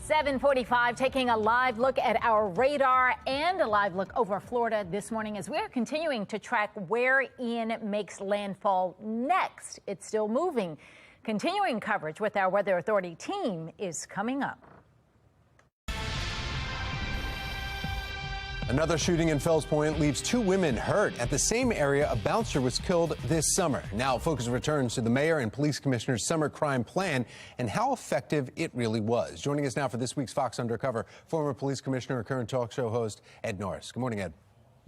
7:45, taking a live look at our radar and a live look over Florida this morning as we're continuing to track where Ian makes landfall next. It's still moving. Continuing coverage with our Weather Authority team is coming up. Another shooting in Fells Point leaves 2 women hurt. At the same area, a bouncer was killed this summer. Now, focus returns to the mayor and police commissioner's summer crime plan and how effective it really was. Joining us now for this week's Fox Undercover, former police commissioner, current talk show host, Ed Norris. Good morning, Ed.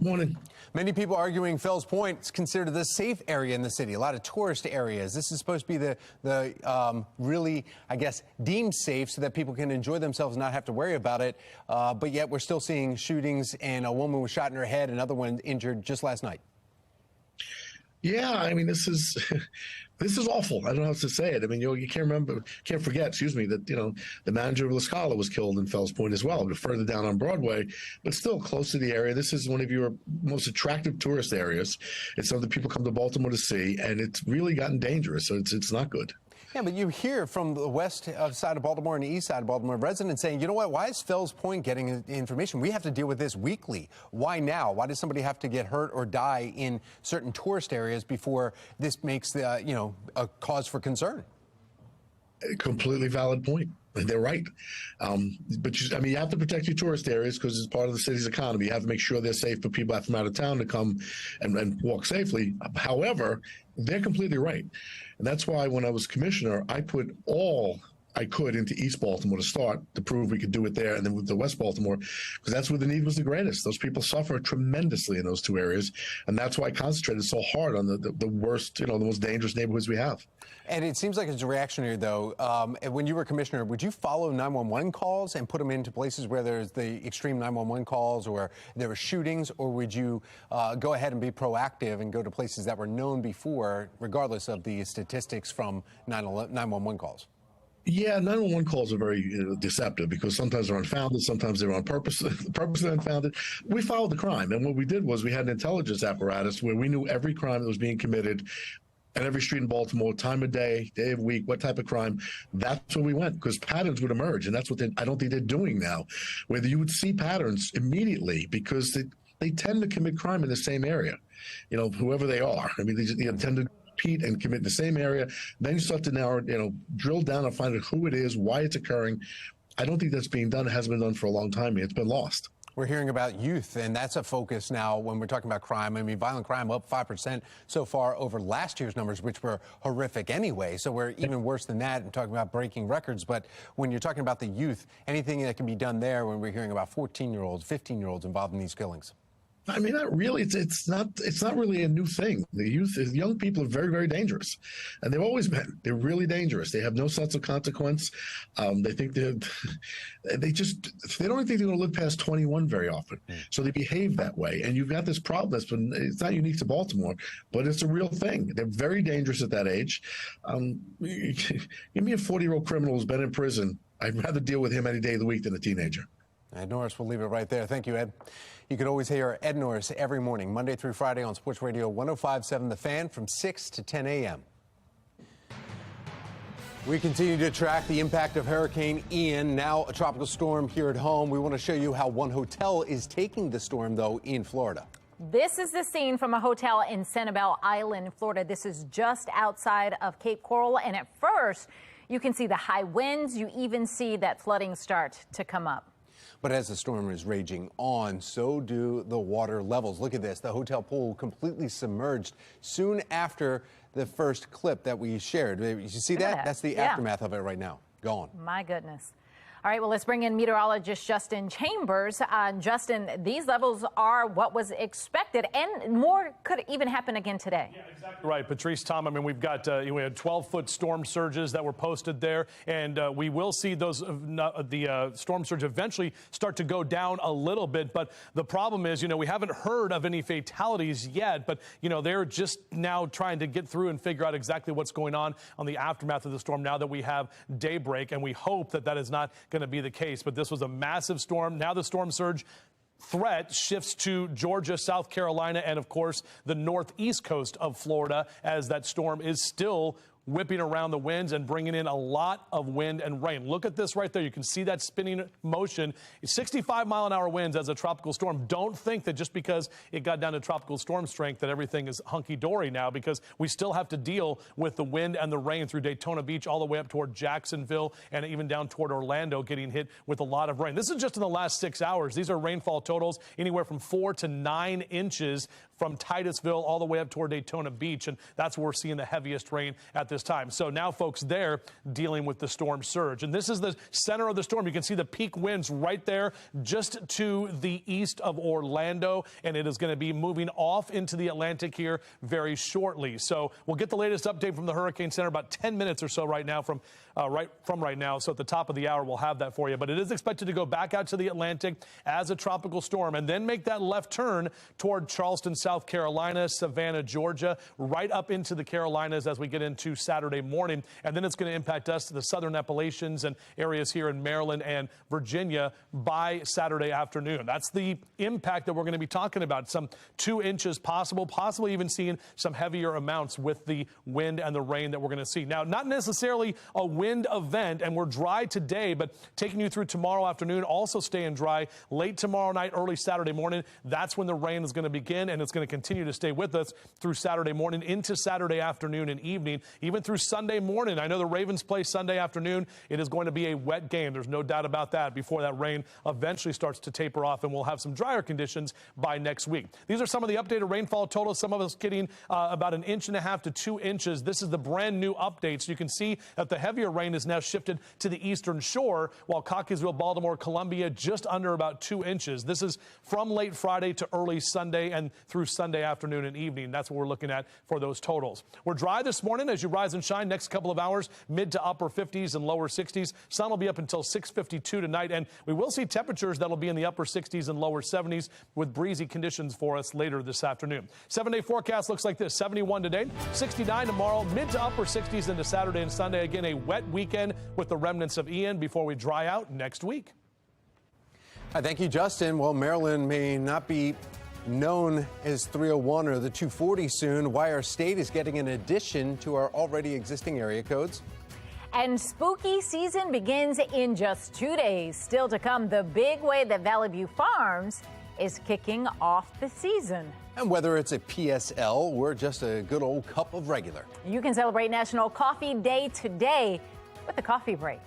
Morning. Many people arguing Fells Point is considered the safe area in the city. A lot of tourist areas. This is supposed to be the really, I guess, deemed safe so that people can enjoy themselves and not have to worry about it. But yet we're still seeing shootings, and a woman was shot in her head, another one injured just last night. Yeah, I mean, this is awful. I don't know how else to say it. I mean, you can't forget, excuse me, that, the manager of La Scala was killed in Fells Point as well, but further down on Broadway, but still close to the area. This is one of your most attractive tourist areas. It's something people come to Baltimore to see, and it's really gotten dangerous, so it's not good. Yeah, but you hear from the west side of Baltimore and the east side of Baltimore residents saying, you know what, why is Fells Point getting information? We have to deal with this weekly. Why now? Why does somebody have to get hurt or die in certain tourist areas before this makes the, a cause for concern? A completely valid point. They're right. But you have to protect your tourist areas because it's part of the city's economy. You have to make sure they're safe for people from out of town to come and walk safely. However, they're completely right. And that's why when I was commissioner, I put all I could into East Baltimore to start to prove we could do it there, and then with the West Baltimore, because that's where the need was the greatest. Those people suffer tremendously in those 2 areas, and that's why I concentrated so hard on the worst, the most dangerous neighborhoods we have. And it seems like it's reactionary, though. When you were commissioner, would you follow 911 calls and put them into places where there's the extreme 911 calls or there were shootings, or would you go ahead and be proactive and go to places that were known before, regardless of the statistics from 911 calls? Yeah, 911 calls are very deceptive because sometimes they're unfounded, sometimes they're on purpose, purposely unfounded. We followed the crime, and what we did was we had an intelligence apparatus where we knew every crime that was being committed at every street in Baltimore, time of day, day of week, what type of crime. That's where we went because patterns would emerge, and that's what I don't think they're doing now, where you would see patterns immediately because they tend to commit crime in the same area, whoever they are. I mean, they tend to repeat and commit in the same area. Then you start to now, drill down and find out who it is, why it's occurring. I don't think that's being done. It hasn't been done for a long time. It's been lost. We're hearing about youth, and that's a focus now when we're talking about crime. I mean, violent crime up 5% so far over last year's numbers, which were horrific anyway. So we're even worse than that and talking about breaking records. But when you're talking about the youth, anything that can be done there when we're hearing about 14-year-olds, 15-year-olds involved in these killings? I mean, not really. It's not really a new thing. The young people are very, very dangerous, and they've always been. They're really dangerous. They have no sense of consequence. They think they don't think they're going to live past 21 very often. So they behave that way. And you've got this problem it's not unique to Baltimore, but it's a real thing. They're very dangerous at that age. Give me a 40-year-old criminal who's been in prison. I'd rather deal with him any day of the week than a teenager. Ed Norris, we'll leave it right there. Thank you, Ed. You can always hear Ed Norris every morning, Monday through Friday on Sports Radio 105.7 The Fan from 6 to 10 a.m. We continue to track the impact of Hurricane Ian, now a tropical storm here at home. We want to show you how one hotel is taking the storm, though, in Florida. This is the scene from a hotel in Sanibel Island, Florida. This is just outside of Cape Coral, and at first, you can see the high winds. You even see that flooding start to come up. But as the storm is raging on, so do the water levels. Look at this. The hotel pool completely submerged soon after the first clip that we shared. You see that? That's the aftermath of it right now. Gone. My goodness. All right, well, let's bring in meteorologist Justin Chambers. Justin, these levels are what was expected, and more could even happen again today. Yeah, exactly right, Patrice, Tom. I mean, we had 12-foot storm surges that were posted there, and we will see those the storm surge eventually start to go down a little bit. But the problem is, we haven't heard of any fatalities yet, but they're just now trying to get through and figure out exactly what's going on the aftermath of the storm now that we have daybreak, and we hope that is not going to be the case. But this was a massive storm. Now the storm surge threat shifts to Georgia, South Carolina, and of course the northeast coast of Florida, as that storm is still whipping around the winds and bringing in a lot of wind and rain. Look at this right there. You can see that spinning motion. 65-mile-an-hour winds as a tropical storm. Don't think that just because it got down to tropical storm strength that everything is hunky-dory now, because we still have to deal with the wind and the rain through Daytona Beach all the way up toward Jacksonville and even down toward Orlando, getting hit with a lot of rain. This is just in the last 6 hours. These are rainfall totals anywhere from 4 to 9 inches from Titusville all the way up toward Daytona Beach, and that's where we're seeing the heaviest rain at this time. So now folks there dealing with the storm surge. And this is the center of the storm. You can see the peak winds right there just to the east of Orlando, and it is going to be moving off into the Atlantic here very shortly. So we'll get the latest update from the Hurricane Center about 10 minutes or so right now from right now. So at the top of the hour, we'll have that for you. But it is expected to go back out to the Atlantic as a tropical storm and then make that left turn toward Charleston, South Carolina, Savannah, Georgia, right up into the Carolinas as we get into Saturday morning. And then it's going to impact us to the southern Appalachians and areas here in Maryland and Virginia by Saturday afternoon. That's the impact that we're going to be talking about. Some 2 inches possible, possibly even seeing some heavier amounts with the wind and the rain that we're going to see. Now, not necessarily a wind event, and we're dry today, but taking you through tomorrow afternoon, also staying dry late tomorrow night, early Saturday morning. That's when the rain is going to begin, and it's going to continue to stay with us through Saturday morning into Saturday afternoon and evening, even through Sunday morning. I know the Ravens play Sunday afternoon. It is going to be a wet game. There's no doubt about that before that rain eventually starts to taper off, and we'll have some drier conditions by next week. These are some of the updated rainfall totals. Some of us getting about 1.5 inches to 2 inches. This is the brand new update. So you can see that the heavier rain is now shifted to the eastern shore, while Cockeysville, Baltimore, Columbia, just under about 2 inches. This is from late Friday to early Sunday and through Sunday afternoon and evening. That's what we're looking at for those totals. We're dry this morning as you rise and shine. Next couple of hours, mid to upper 50s and lower 60s. Sun will be up until 6:52 tonight, and we will see temperatures that'll be in the upper 60s and lower 70s with breezy conditions for us later this afternoon. 7-day forecast looks like this: 71 today, 69 tomorrow, mid to upper 60s into Saturday and Sunday. Again, a wet weekend with the remnants of Ian before we dry out next week. Thank you, Justin. Well, Maryland may not be known as 301 or the 240 soon. Why our state is getting an addition to our already existing area codes. And spooky season begins in just 2 days. Still to come, the big way that Valley View Farms is kicking off the season. And whether it's a PSL or just a good old cup of regular. You can celebrate National Coffee Day today with a coffee break.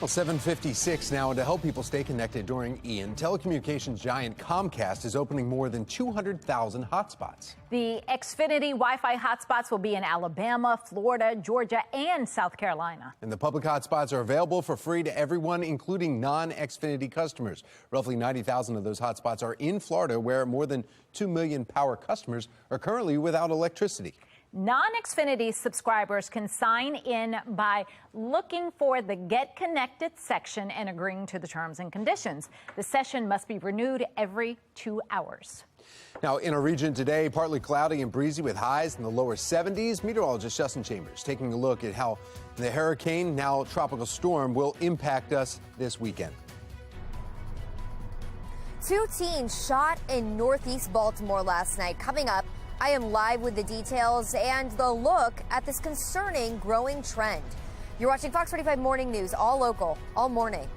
Well, 7:56 now, and to help people stay connected during Ian, telecommunications giant Comcast is opening more than 200,000 hotspots. The Xfinity Wi-Fi hotspots will be in Alabama, Florida, Georgia, and South Carolina. And the public hotspots are available for free to everyone, including non-Xfinity customers. Roughly 90,000 of those hotspots are in Florida, where more than 2 million power customers are currently without electricity. Non-Xfinity subscribers can sign in by looking for the Get Connected section and agreeing to the terms and conditions. The session must be renewed every 2 hours. Now, in our region today, partly cloudy and breezy with highs in the lower 70s. Meteorologist Justin Chambers taking a look at how the hurricane, now tropical storm, will impact us this weekend. 2 teens shot in northeast Baltimore last night. Coming up, I am live with the details and the look at this concerning growing trend. You're watching Fox 45 Morning News, all local, all morning.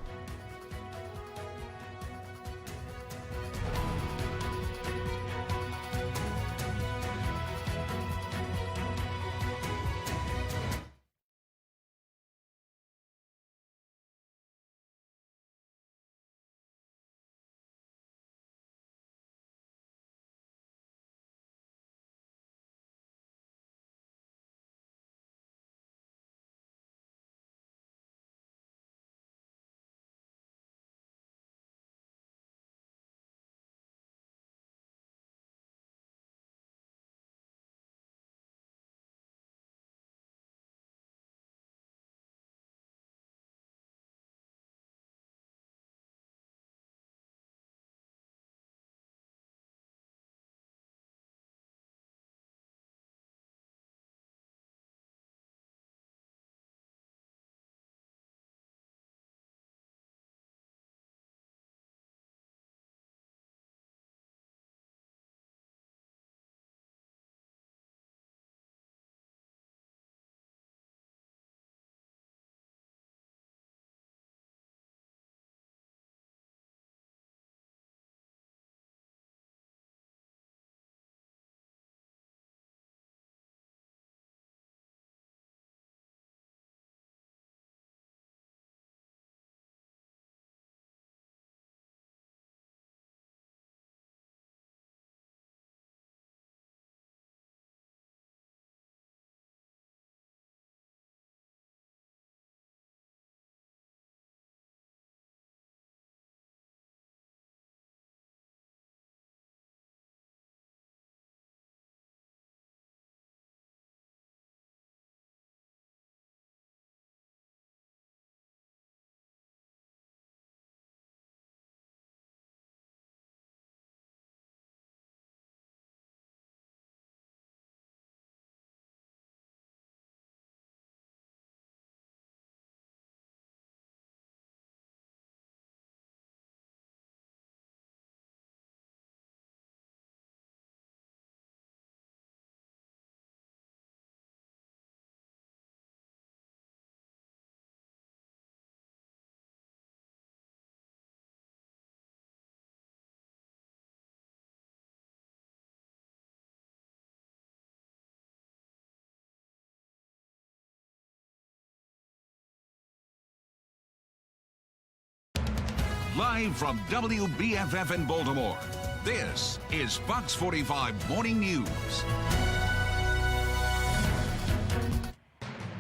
Live from WBFF in Baltimore, this is Fox 45 Morning News.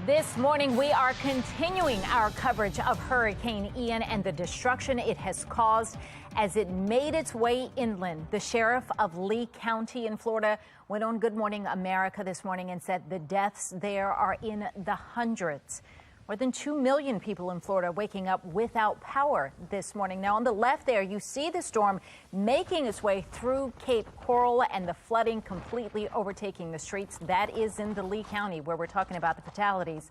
This morning, we are continuing our coverage of Hurricane Ian and the destruction it has caused as it made its way inland. The sheriff of Lee County in Florida went on Good Morning America this morning and said the deaths there are in the hundreds. More than 2 million people in Florida waking up without power this morning. Now, on the left there, you see the storm making its way through Cape Coral and the flooding completely overtaking the streets. That is in the Lee County where we're talking about the fatalities.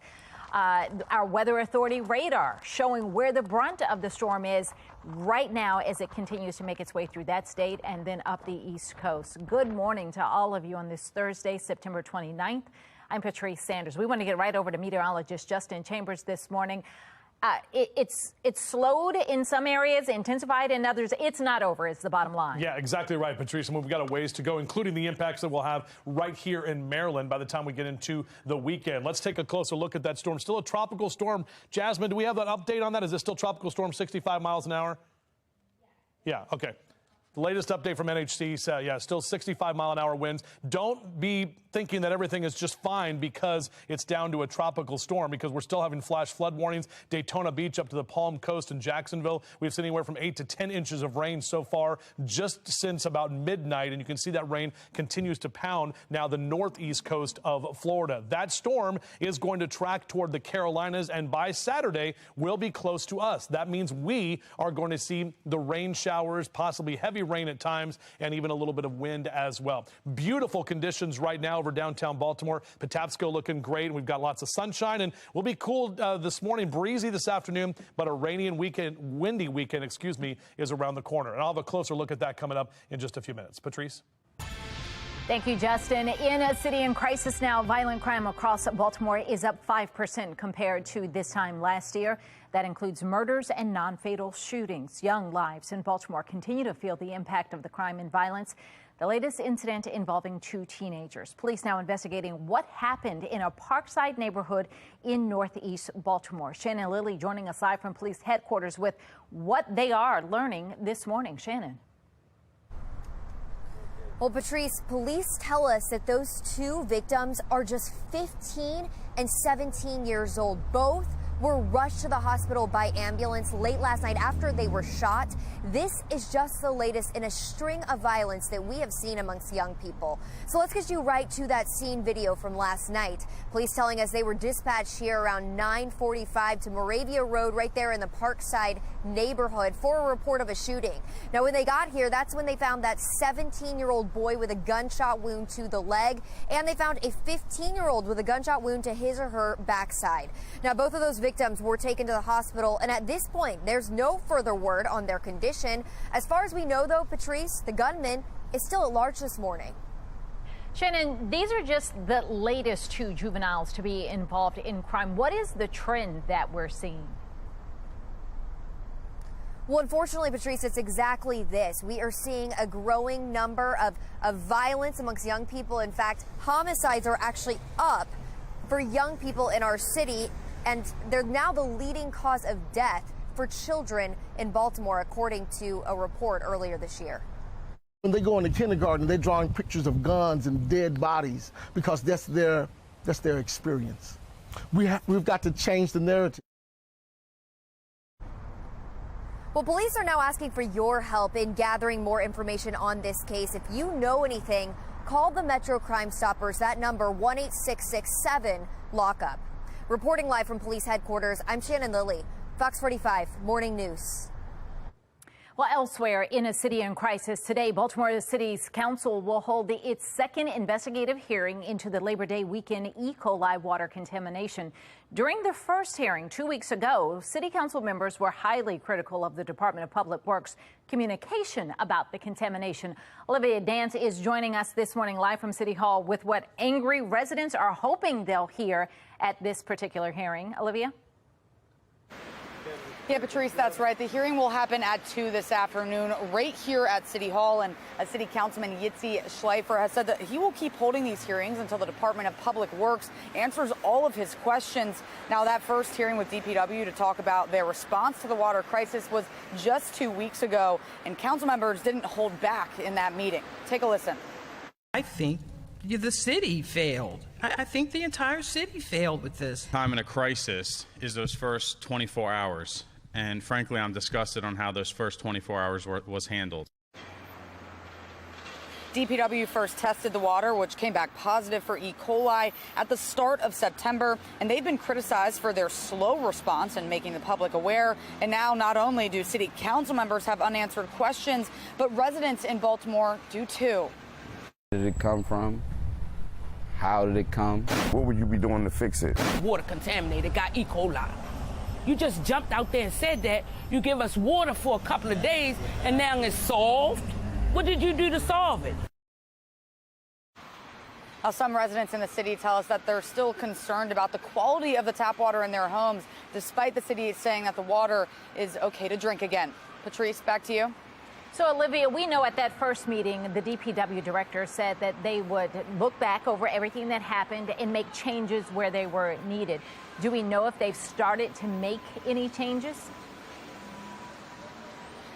Our Weather Authority radar showing where the brunt of the storm is right now as it continues to make its way through that state and then up the East Coast. Good morning to all of you on this Thursday, September 29th. I'm Patrice Sanders. We want to get right over to meteorologist Justin Chambers this morning. It's slowed in some areas, intensified in others. It's not over, is the bottom line. Yeah, exactly right, Patrice. And we've got a ways to go, including the impacts that we'll have right here in Maryland by the time we get into the weekend. Let's take a closer look at that storm. Still a tropical storm. Jasmine, do we have an update on that? Is it still tropical storm 65 miles an hour? Yeah, okay. The latest update from NHC says, yeah, still 65-mile-an-hour winds. Don't be thinking that everything is just fine because it's down to a tropical storm, because we're still having flash flood warnings. Daytona Beach up to the Palm Coast and Jacksonville. We've seen anywhere from 8 to 10 inches of rain so far just since about midnight, and you can see that rain continues to pound now the northeast coast of Florida. That storm is going to track toward the Carolinas, and by Saturday will be close to us. That means we are going to see the rain showers, possibly heavy rain at times, and even a little bit of wind as well. Beautiful conditions right now over downtown Baltimore. Patapsco looking great. We've got lots of sunshine, and we'll be cool this morning, breezy this afternoon, but a rainy and windy weekend, is around the corner. And I'll have a closer look at that coming up in just a few minutes. Patrice? Thank you, Justin. In a city in crisis now, violent crime across Baltimore is up 5% compared to this time last year. That includes murders and non-fatal shootings. Young lives in Baltimore continue to feel the impact of the crime and violence. The latest incident involving 2 teenagers. Police now investigating what happened in a Parkside neighborhood in northeast Baltimore. Shannon Lilly joining us live from police headquarters with what they are learning this morning. Shannon. Well, Patrice, police tell us that those 2 victims are just 15 and 17 years old. Both were rushed to the hospital by ambulance late last night after they were shot. This is just the latest in a string of violence that we have seen amongst young people. So let's get you right to that scene video from last night. Police telling us they were dispatched here around 9:45 to Moravia Road right there in the Parkside neighborhood for a report of a shooting. Now, when they got here, that's when they found that 17-year-old boy with a gunshot wound to the leg, and they found a 15-year-old with a gunshot wound to his or her backside. Now, both of those victims were taken to the hospital, and at this point, there's no further word on their condition. As far as we know, though, Patrice, the gunman is still at large this morning. Shannon, these are just the latest 2 juveniles to be involved in crime. What is the trend that we're seeing? Well, unfortunately, Patrice, it's exactly this. We are seeing a growing number of violence amongst young people. In fact, homicides are actually up for young people in our city, and they're now the leading cause of death for children in Baltimore, according to a report earlier this year. When they go into kindergarten, they're drawing pictures of guns and dead bodies because that's their experience. We've got to change the narrative. Well, police are now asking for your help in gathering more information on this case. If you know anything, call the Metro Crime Stoppers. That number, 1-866-7-LOCK-UP. Reporting live from police headquarters, I'm Shannon Lilly, Fox 45 Morning News. Well, elsewhere in a city in crisis today, Baltimore City's council will hold its second investigative hearing into the Labor Day weekend E. coli water contamination. During the first hearing 2 weeks ago, city council members were highly critical of the Department of Public Works communication about the contamination. Olivia Dance is joining us this morning live from City Hall with what angry residents are hoping they'll hear at this particular hearing. Olivia? Yeah, Patrice, that's right. The hearing will happen at 2 this afternoon right here at City Hall. And City Councilman Yitzi Schleifer has said that he will keep holding these hearings until the Department of Public Works answers all of his questions. Now, that first hearing with DPW to talk about their response to the water crisis was just 2 weeks ago, and council members didn't hold back in that meeting. Take a listen. I think the city failed. I think the entire city failed with this. Time in a crisis is those first 24 hours. And frankly, I'm disgusted on how those first 24 hours was handled. DPW first tested the water, which came back positive for E. coli at the start of September, and they've been criticized for their slow response and making the public aware. And now not only do city council members have unanswered questions, but residents in Baltimore do too. Where did it come from? How did it come? What would you be doing to fix it? Water contaminated, got E. coli. You just jumped out there and said that. You give us water for a couple of days, and now it's solved. What did you do to solve it? Now, some residents in the city tell us that they're still concerned about the quality of the tap water in their homes, despite the city saying that the water is okay to drink again. Patrice, back to you. So, Olivia, we know at that first meeting, the DPW director said that they would look back over everything that happened and make changes where they were needed. Do we know if they've started to make any changes?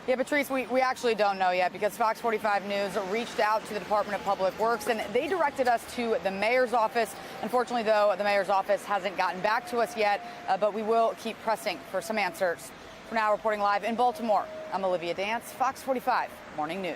Yeah, Patrice, we actually don't know yet because Fox 45 News reached out to the Department of Public Works and they directed us to the mayor's office. Unfortunately, though, the mayor's office hasn't gotten back to us yet, but we will keep pressing for some answers. For now, reporting live in Baltimore, I'm Olivia Dance, Fox 45 Morning News.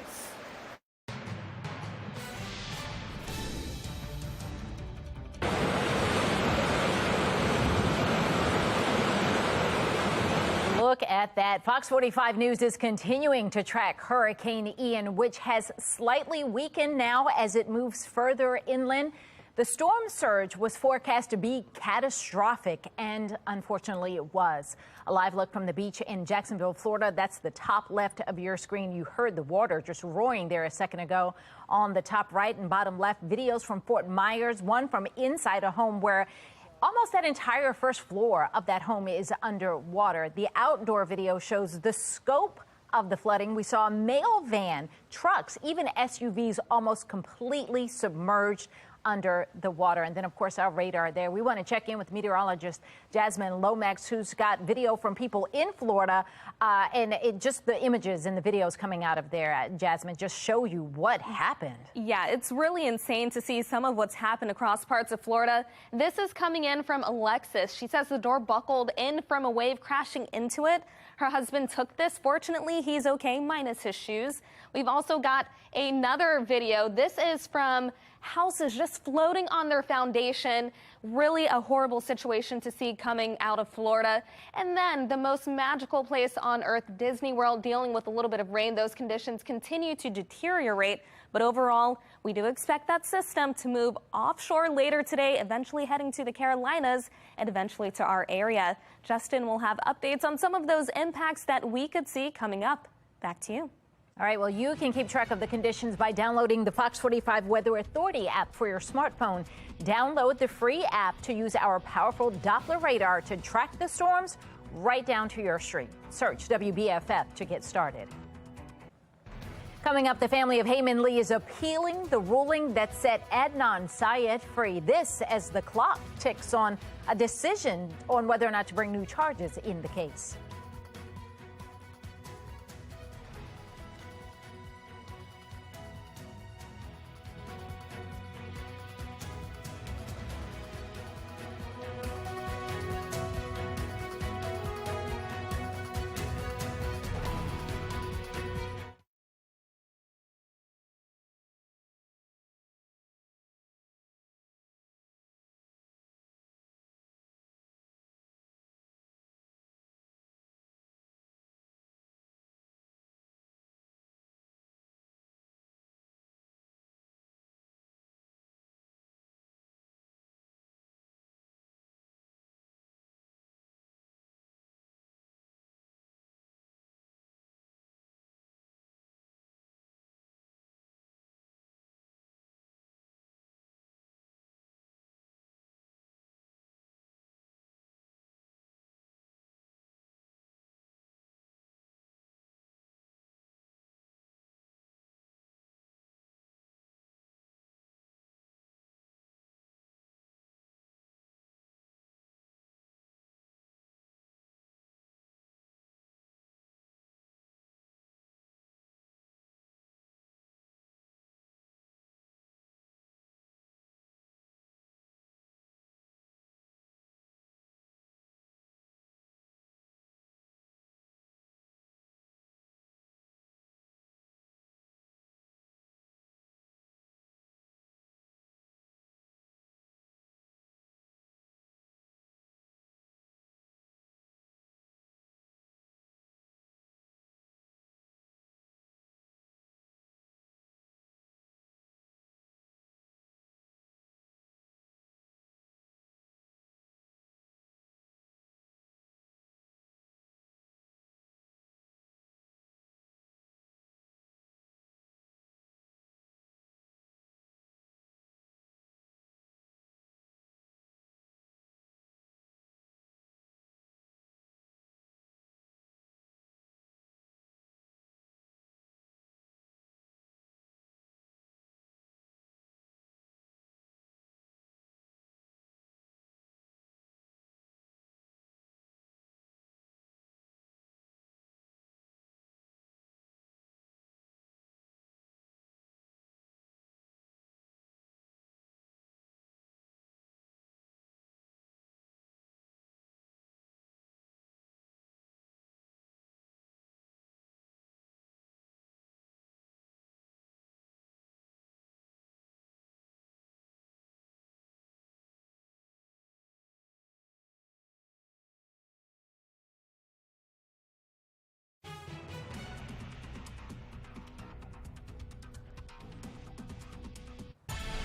Look at that. Fox 45 News is continuing to track Hurricane Ian, which has slightly weakened now as it moves further inland. The storm surge was forecast to be catastrophic, and unfortunately it was. A live look from the beach in Jacksonville, Florida. That's the top left of your screen. You heard the water just roaring there a second ago. On the top right and bottom left, videos from Fort Myers, one from inside a home where almost that entire first floor of that home is underwater. The outdoor video shows the scope of the flooding. We saw a mail van, trucks, even SUVs almost completely submerged under the water. And then, of course, our radar there. We want to check in with meteorologist Jasmine Lomax, who's got video from people in Florida. And just the images and the videos coming out of there, Jasmine, just show you what happened. Yeah, it's really insane to see some of what's happened across parts of Florida. This is coming in from Alexis. She says the door buckled in from a wave crashing into it. Her husband took this. Fortunately, he's okay, minus his shoes. We've also got another video. This is from houses just floating on their foundation. Really a horrible situation to see coming out of Florida. And then the most magical place on earth, Disney World, dealing with a little bit of rain. Those conditions continue to deteriorate. But overall, we do expect that system to move offshore later today, eventually heading to the Carolinas and eventually to our area. Justin will have updates on some of those impacts that we could see coming up. Back to you. All right, well, you can keep track of the conditions by downloading the Fox 45 Weather Authority app for your smartphone. Download the free app to use our powerful Doppler radar to track the storms right down to your street. Search WBFF to get started. Coming up, the family of Heyman Lee is appealing the ruling that set Adnan Syed free. This as the clock ticks on a decision on whether or not to bring new charges in the case.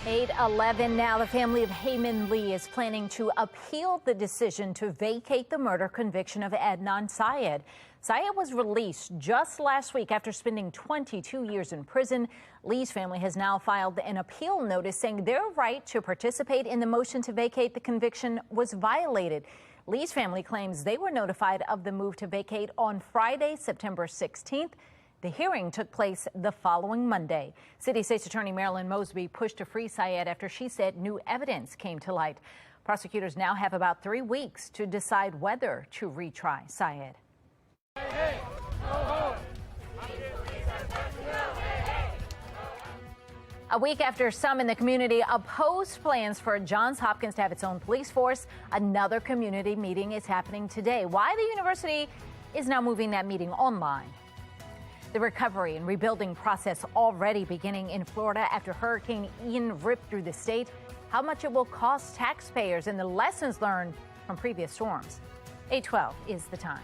8:11 now. The family of Heyman Lee is planning to appeal the decision to vacate the murder conviction of Adnan Syed. Syed was released just last week after spending 22 years in prison. Lee's family has now filed an appeal notice saying their right to participate in the motion to vacate the conviction was violated. Lee's family claims they were notified of the move to vacate on Friday, September 16th. The hearing took place the following Monday. City State's Attorney Marilyn Mosby pushed to free Syed after she said new evidence came to light. Prosecutors now have about 3 weeks to decide whether to retry Syed. A week after some in the community opposed plans for Johns Hopkins to have its own police force, another community meeting is happening today. Why the university is now moving that meeting online. The recovery and rebuilding process already beginning in Florida after Hurricane Ian ripped through the state, how much it will cost taxpayers, and the lessons learned from previous storms. 8:12 is the time.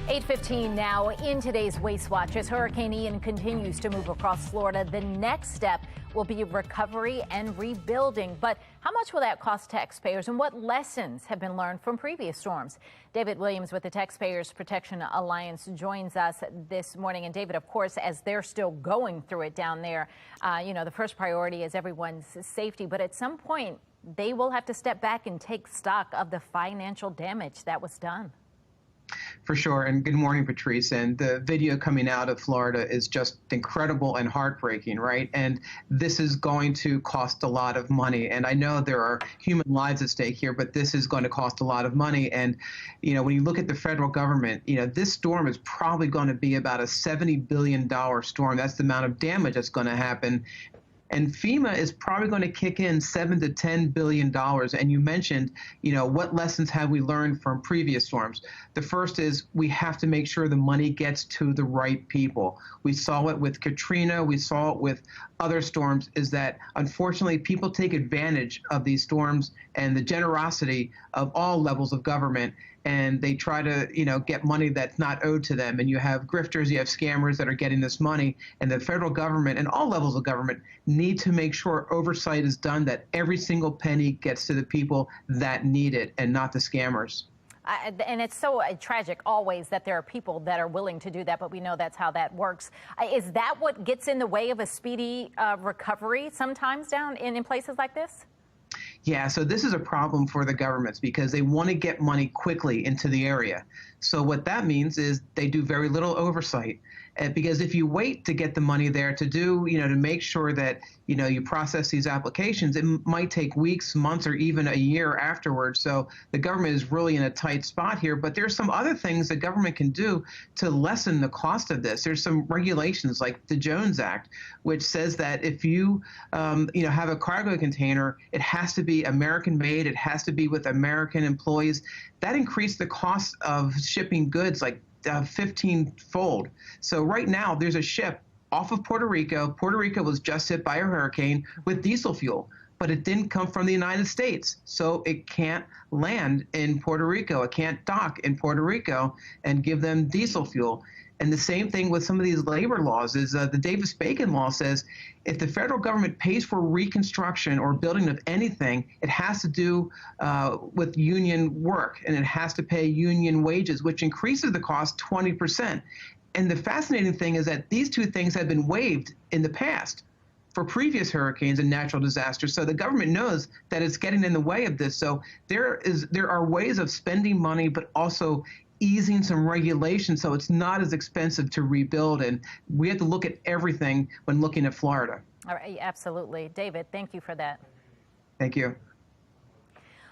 $8:15 now. In today's Waste Watch, as Hurricane Ian continues to move across Florida, the next step will be recovery and rebuilding. But how much will that cost taxpayers, and what lessons have been learned from previous storms? David Williams with the Taxpayers Protection Alliance joins us this morning. And David, of course, as they're still going through it down there, the first priority is everyone's safety. But at some point, they will have to step back and take stock of the financial damage that was done. For sure. And good morning, Patrice. And the video coming out of Florida is just incredible and heartbreaking, right? And this is going to cost a lot of money. And I know there are human lives at stake here, but this is going to cost a lot of money. And, when you look at the federal government, this storm is probably going to be about a $70 billion storm. That's the amount of damage that's going to happen. And FEMA is probably going to kick in $7 to $10 billion. And you mentioned, what lessons have we learned from previous storms? The first is we have to make sure the money gets to the right people. We saw it with Katrina. We saw it with other storms, is that unfortunately people take advantage of these storms and the generosity of all levels of government. And they try to, get money that's not owed to them. And you have grifters, you have scammers that are getting this money. And the federal government and all levels of government need to make sure oversight is done, that every single penny gets to the people that need it and not the scammers. And it's so tragic always that there are people that are willing to do that, but we know that's how that works. Is that what gets in the way of a speedy recovery sometimes down in places like this? Yeah, so this is a problem for the governments because they want to get money quickly into the area. So what that means is they do very little oversight. Because if you wait to get the money there to do, to make sure that, you process these applications, it might take weeks, months, or even a year afterwards. So the government is really in a tight spot here. But there's some other things the government can do to lessen the cost of this. There's some regulations like the Jones Act, which says that if you, have a cargo container, it has to be American made. It has to be with American employees. That increased the cost of shipping goods like 15-fold. So right now there's a ship off of Puerto Rico. Puerto Rico was just hit by a hurricane with diesel fuel, but it didn't come from the United States. So it can't land in Puerto Rico. It can't dock in Puerto Rico and give them diesel fuel. And the same thing with some of these labor laws is the Davis-Bacon law says if the federal government pays for reconstruction or building of anything, it has to do with union work, and it has to pay union wages, which increases the cost 20%. And the fascinating thing is that these two things have been waived in the past for previous hurricanes and natural disasters. So the government knows that it's getting in the way of this. So there are ways of spending money, but also easing some regulations so it's not as expensive to rebuild. And we have to look at everything when looking at Florida. All right, absolutely. David, thank you for that. Thank you.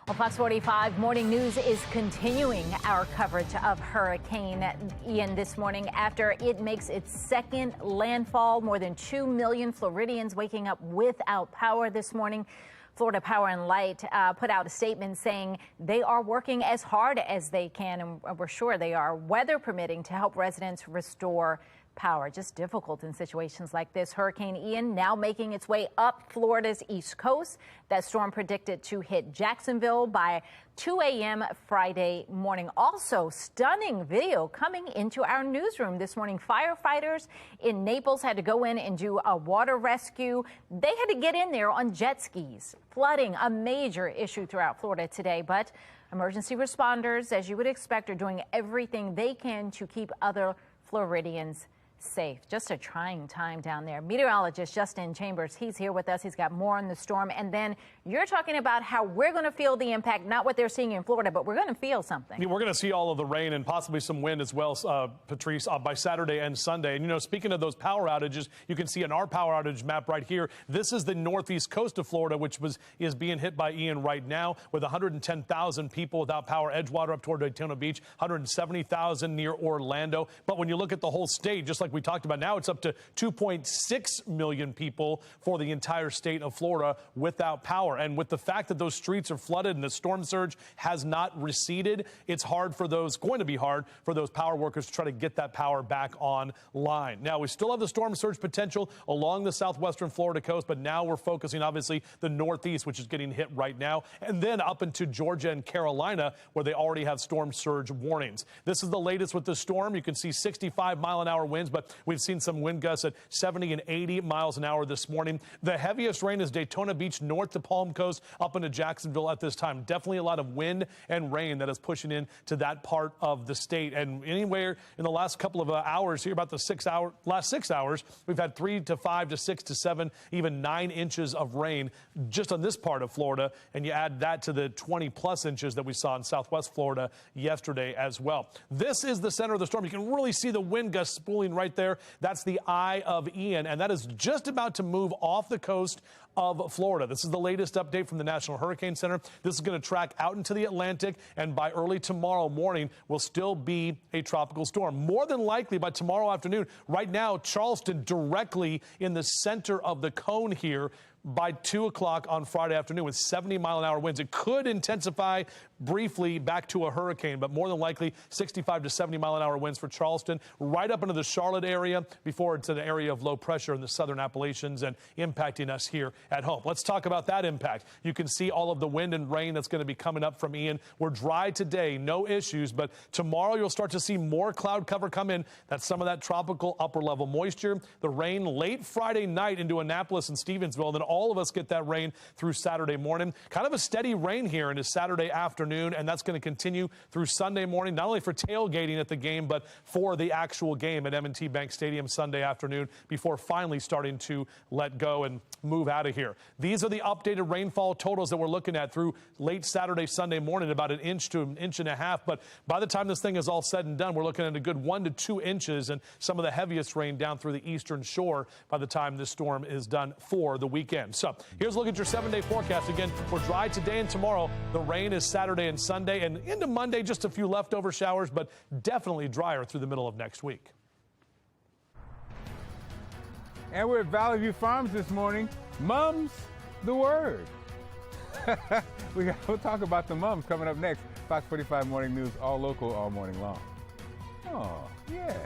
Well, Fox 45 Morning News is continuing our coverage of Hurricane Ian this morning after it makes its second landfall. More than 2 million Floridians waking up without power this morning. Florida Power and Light put out a statement saying they are working as hard as they can, and we're sure they are, weather permitting, to help residents restore power. Just difficult in situations like this. Hurricane Ian now making its way up Florida's east coast. That storm predicted to hit Jacksonville by 2 a.m. Friday morning. Also, stunning video coming into our newsroom this morning. Firefighters in Naples had to go in and do a water rescue. They had to get in there on jet skis. Flooding, a major issue throughout Florida today, but emergency responders, as you would expect, are doing everything they can to keep other Floridians safe. Just a trying time down there. Meteorologist Justin Chambers, he's here with us. He's got more on the storm. And then you're talking about how we're going to feel the impact, not what they're seeing in Florida, but we're going to feel something. Yeah, we're going to see all of the rain and possibly some wind as well, Patrice, by Saturday and Sunday. And, speaking of those power outages, you can see in our power outage map right here, this is the northeast coast of Florida, which is being hit by Ian right now, with 110,000 people without power. Edgewater up toward Daytona Beach, 170,000 near Orlando. But when you look at the whole state, just like we talked about, now it's up to 2.6 million people for the entire state of Florida without power. And with the fact that those streets are flooded and the storm surge has not receded, it's going to be hard for those power workers to try to get that power back online. Now, we still have the storm surge potential along the southwestern Florida coast, but now we're focusing, obviously, the northeast, which is getting hit right now, and then up into Georgia and Carolina, where they already have storm surge warnings. This is the latest with the storm. You can see 65-mile-an-hour winds, but we've seen some wind gusts at 70 and 80 miles an hour this morning. The heaviest rain is Daytona Beach, north to Palm Coast, up into Jacksonville at this time. Definitely a lot of wind and rain that is pushing in to that part of the state. And anywhere in the last couple of hours here, about the last 6 hours, we've had 3 to 5 to 6 to 7, even 9 inches of rain just on this part of Florida. And you add that to the 20-plus inches that we saw in southwest Florida yesterday as well. This is the center of the storm. You can really see the wind gusts spooling right there. That's the eye of Ian, and that is just about to move off the coast of Florida. This is the latest update from the National Hurricane Center. This is going to track out into the Atlantic, and by early tomorrow morning will still be a tropical storm. More than likely by tomorrow afternoon. Right now, Charleston directly in the center of the cone here by 2 o'clock on Friday afternoon with 70-mile-an-hour winds. It could intensify briefly back to a hurricane, but more than likely 65 to 70-mile-an-hour winds for Charleston, right up into the Charlotte area before it's an area of low pressure in the southern Appalachians and impacting us here at home. Let's talk about that impact. You can see all of the wind and rain that's going to be coming up from Ian. We're dry today, no issues, but tomorrow you'll start to see more cloud cover come in. That's some of that tropical upper-level moisture. The rain late Friday night into Annapolis and Stevensville, and then all of us get that rain through Saturday morning. Kind of a steady rain here into Saturday afternoon, and that's going to continue through Sunday morning, not only for tailgating at the game, but for the actual game at M&T Bank Stadium Sunday afternoon before finally starting to let go and move out of here. These are the updated rainfall totals that we're looking at through late Saturday, Sunday morning, about an inch to an inch and a half. But by the time this thing is all said and done, we're looking at a good 1 to 2 inches and some of the heaviest rain down through the eastern shore by the time this storm is done for the weekend. So here's a look at your 7-day forecast. Again, we're dry today and tomorrow. The rain is Saturday and Sunday, and into Monday, just a few leftover showers, but definitely drier through the middle of next week. And we're at Valley View Farms this morning. Mum's the word. We'll talk about the mums coming up next. Fox 45 Morning News, all local, all morning long. Oh, yes.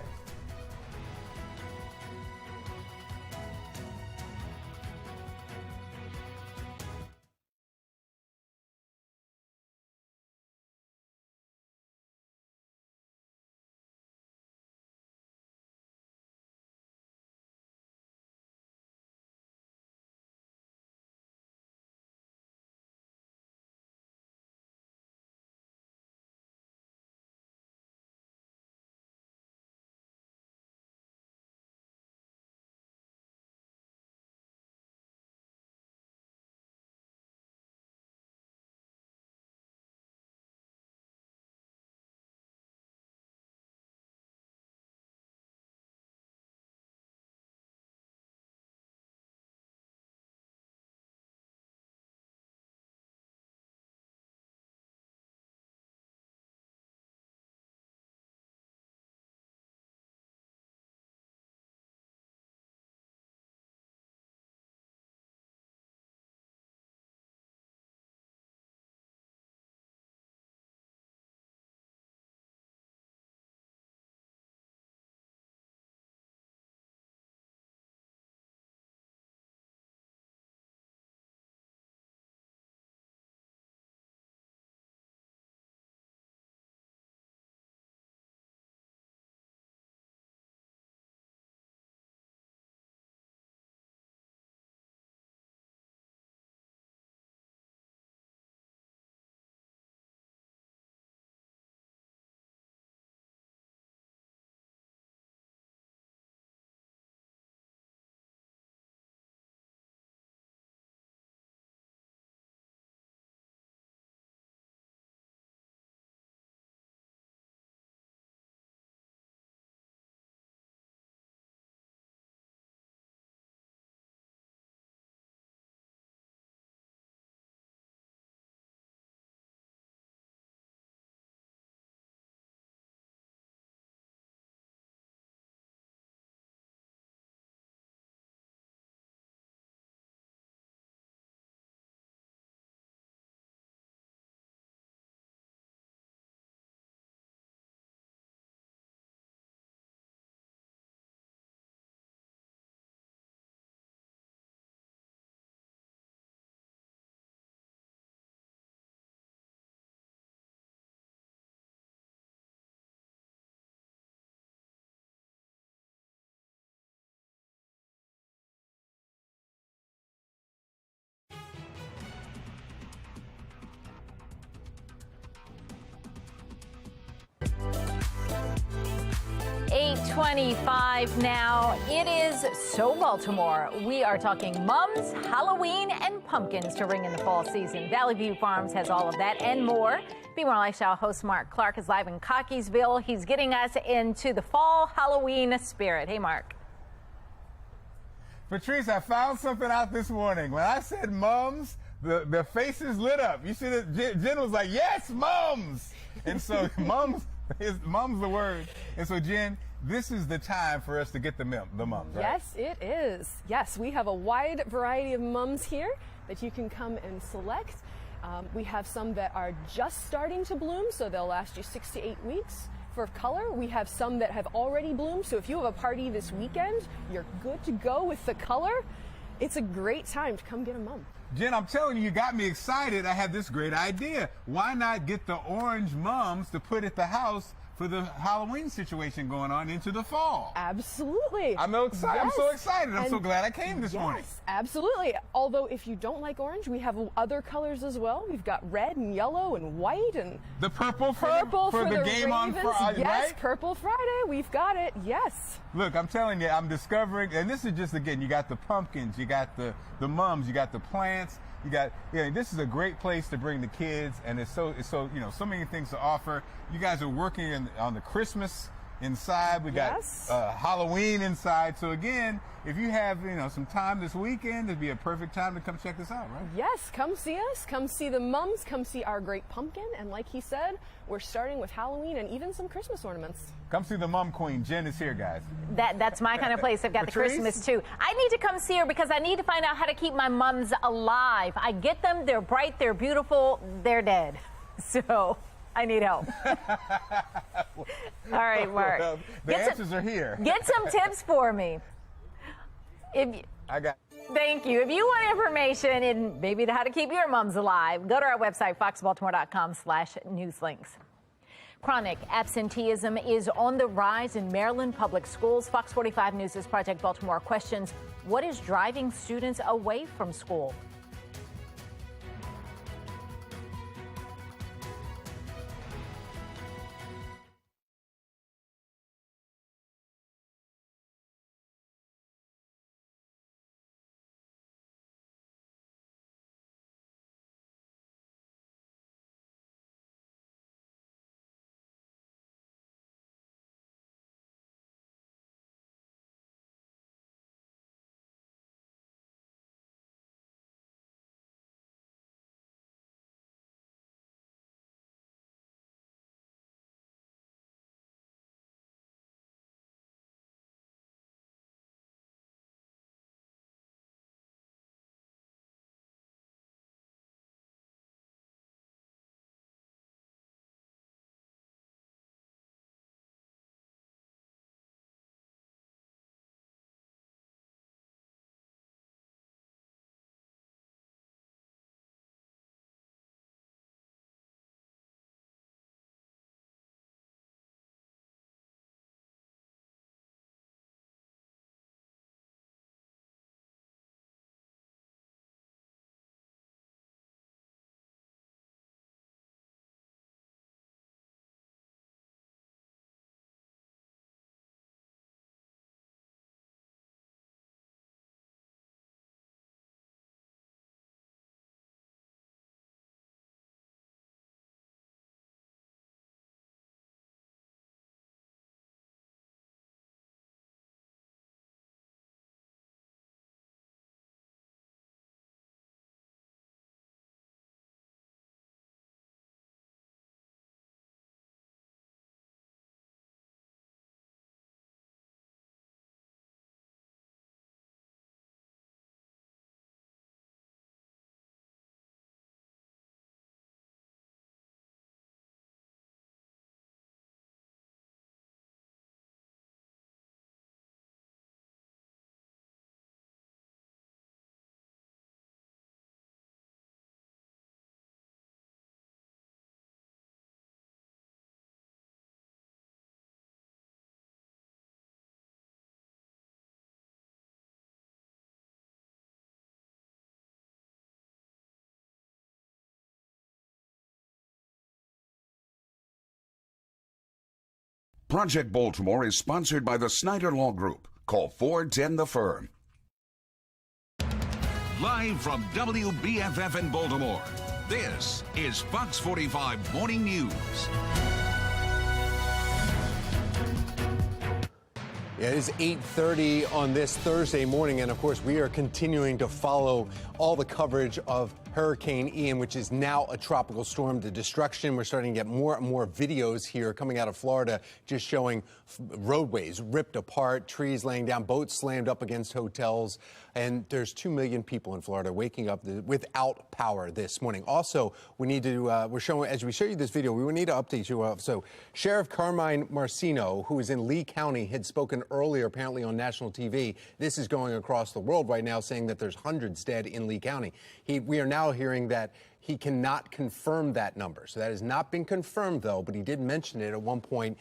.25 now. It is so Baltimore. We are talking mums, Halloween, and pumpkins to ring in the fall season. Valley View Farms has all of that and more. Be More Lifestyle host Mark Clark is live in Cockeysville. He's getting us into the fall Halloween spirit. Hey, Mark. Patrice, I found something out this morning. When I said mums, the faces lit up. You see that Jen was like, yes, mums. And so mums the word. And so Jen, this is the time for us to get the mums, right? Yes, it is. Yes, we have a wide variety of mums here that you can come and select. We have some that are just starting to bloom, so they'll last you 6 to 8 weeks. For color, we have some that have already bloomed, so if you have a party this weekend, you're good to go with the color. It's a great time to come get a mum. Jen, I'm telling you, you got me excited. I had this great idea. Why not get the orange mums to put at the house for the Halloween situation going on into the fall? Absolutely. I'm so excited. Yes. I'm so excited. I'm so glad I came this morning. Yes, absolutely. Although if you don't like orange, we have other colors as well. We've got red and yellow and white and the purple for the game on Friday. Yes, right? Purple Friday. We've got it. Yes. Look, I'm telling you, I'm discovering, and this is just, again, you got the pumpkins, you got the mums, you got the plants, you got, this is a great place to bring the kids, and it's so so many things to offer. You guys are working on the Christmas inside. We got Halloween inside. So again, if you have some time this weekend, it'd be a perfect time to come check this out, right? Yes, come see us. Come see the mums. Come see our great pumpkin. And like he said, we're starting with Halloween and even some Christmas ornaments. Come see the mum queen. Jen is here, guys. That's my kind of place. I've got Patrice? the Christmas too. I need to come see her because I need to find out how to keep my mums alive. I get them. They're bright. They're beautiful. They're dead. So I need help. All right, Mark. Well, the answers are here. Get some tips for me. Thank you. If you want information and maybe how to keep your mums alive, go to our website, foxbaltimore.com/newslinks. Chronic absenteeism is on the rise in Maryland public schools. Fox 45 News' Project Baltimore questions, what is driving students away from school? Project Baltimore is sponsored by the Snyder Law Group. Call 410 the Firm. Live from WBFF in Baltimore, this is Fox 45 Morning News. Yeah, it is 8:30 on this Thursday morning, and of course we are continuing to follow all the coverage of Hurricane Ian, which is now a tropical storm. The destruction, we're starting to get more and more videos here coming out of Florida just showing roadways ripped apart, trees laying down, boats slammed up against hotels, and there's 2 million people in Florida waking up without power this morning. Also, we need to, we're showing, as we show you this video, we need to update you. So Sheriff Carmine Marcino, who is in Lee County, had spoken earlier apparently on national TV. This is going across the world right now, saying that there's hundreds dead in Lee County. We are now hearing that he cannot confirm that number. So that has not been confirmed, though, but he did mention it at one point.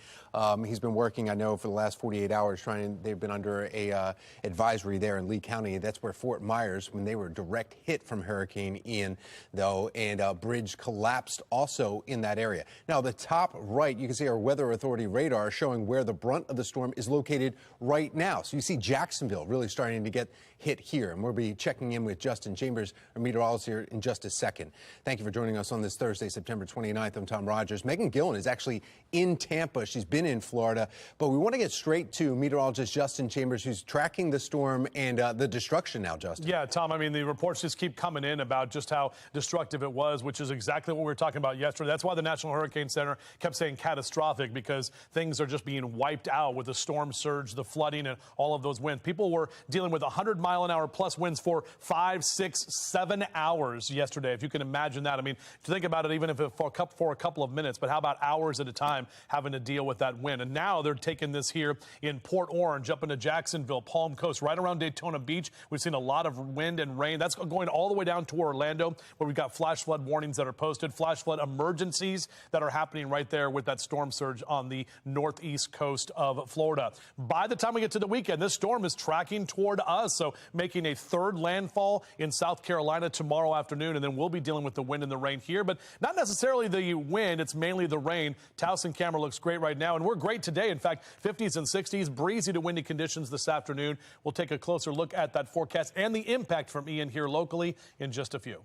He's been working, I know, for the last 48 hours they've been under a advisory there in Lee County. That's where Fort Myers, when they were direct hit from Hurricane Ian, though, and a bridge collapsed also in that area. Now, the top right, you can see our Weather Authority radar showing where the brunt of the storm is located right now. So you see Jacksonville really starting to get hit here, and we'll be checking in with Justin Chambers, our meteorologist, here in just a second. Thank you for joining us on this Thursday, September 29th. I'm Tom Rogers. Megan Gillen is actually in Tampa. She's been in Florida, but we want to get straight to meteorologist Justin Chambers, who's tracking the storm and the destruction now, Justin. Yeah, Tom, I mean, the reports just keep coming in about just how destructive it was, which is exactly what we were talking about yesterday. That's why the National Hurricane Center kept saying catastrophic, because things are just being wiped out with the storm surge, the flooding, and all of those winds. People were dealing with 100-mile-an-hour plus winds for 5, 6, 7 hours yesterday, if you can imagine that. I mean, to think about it, even if it for a couple of minutes, but how about hours at a time having to deal with that wind? And now they're taking this here in Port Orange, up into Jacksonville, Palm Coast, right around Daytona Beach. We've seen a lot of wind and rain. That's going all the way down to Orlando, where we've got flash flood warnings that are posted, flash flood emergencies that are happening right there with that storm surge on the northeast coast of Florida. By the time we get to the weekend, this storm is tracking toward us, so making a third landfall in South Carolina tomorrow afternoon, and then we'll be dealing with the wind and the rain here, but not necessarily the wind. It's mainly the rain. Towson camera looks great right now, and we're great today. In fact, 50s and 60s, breezy to windy conditions this afternoon. We'll take a closer look at that forecast and the impact from Ian here locally in just a few.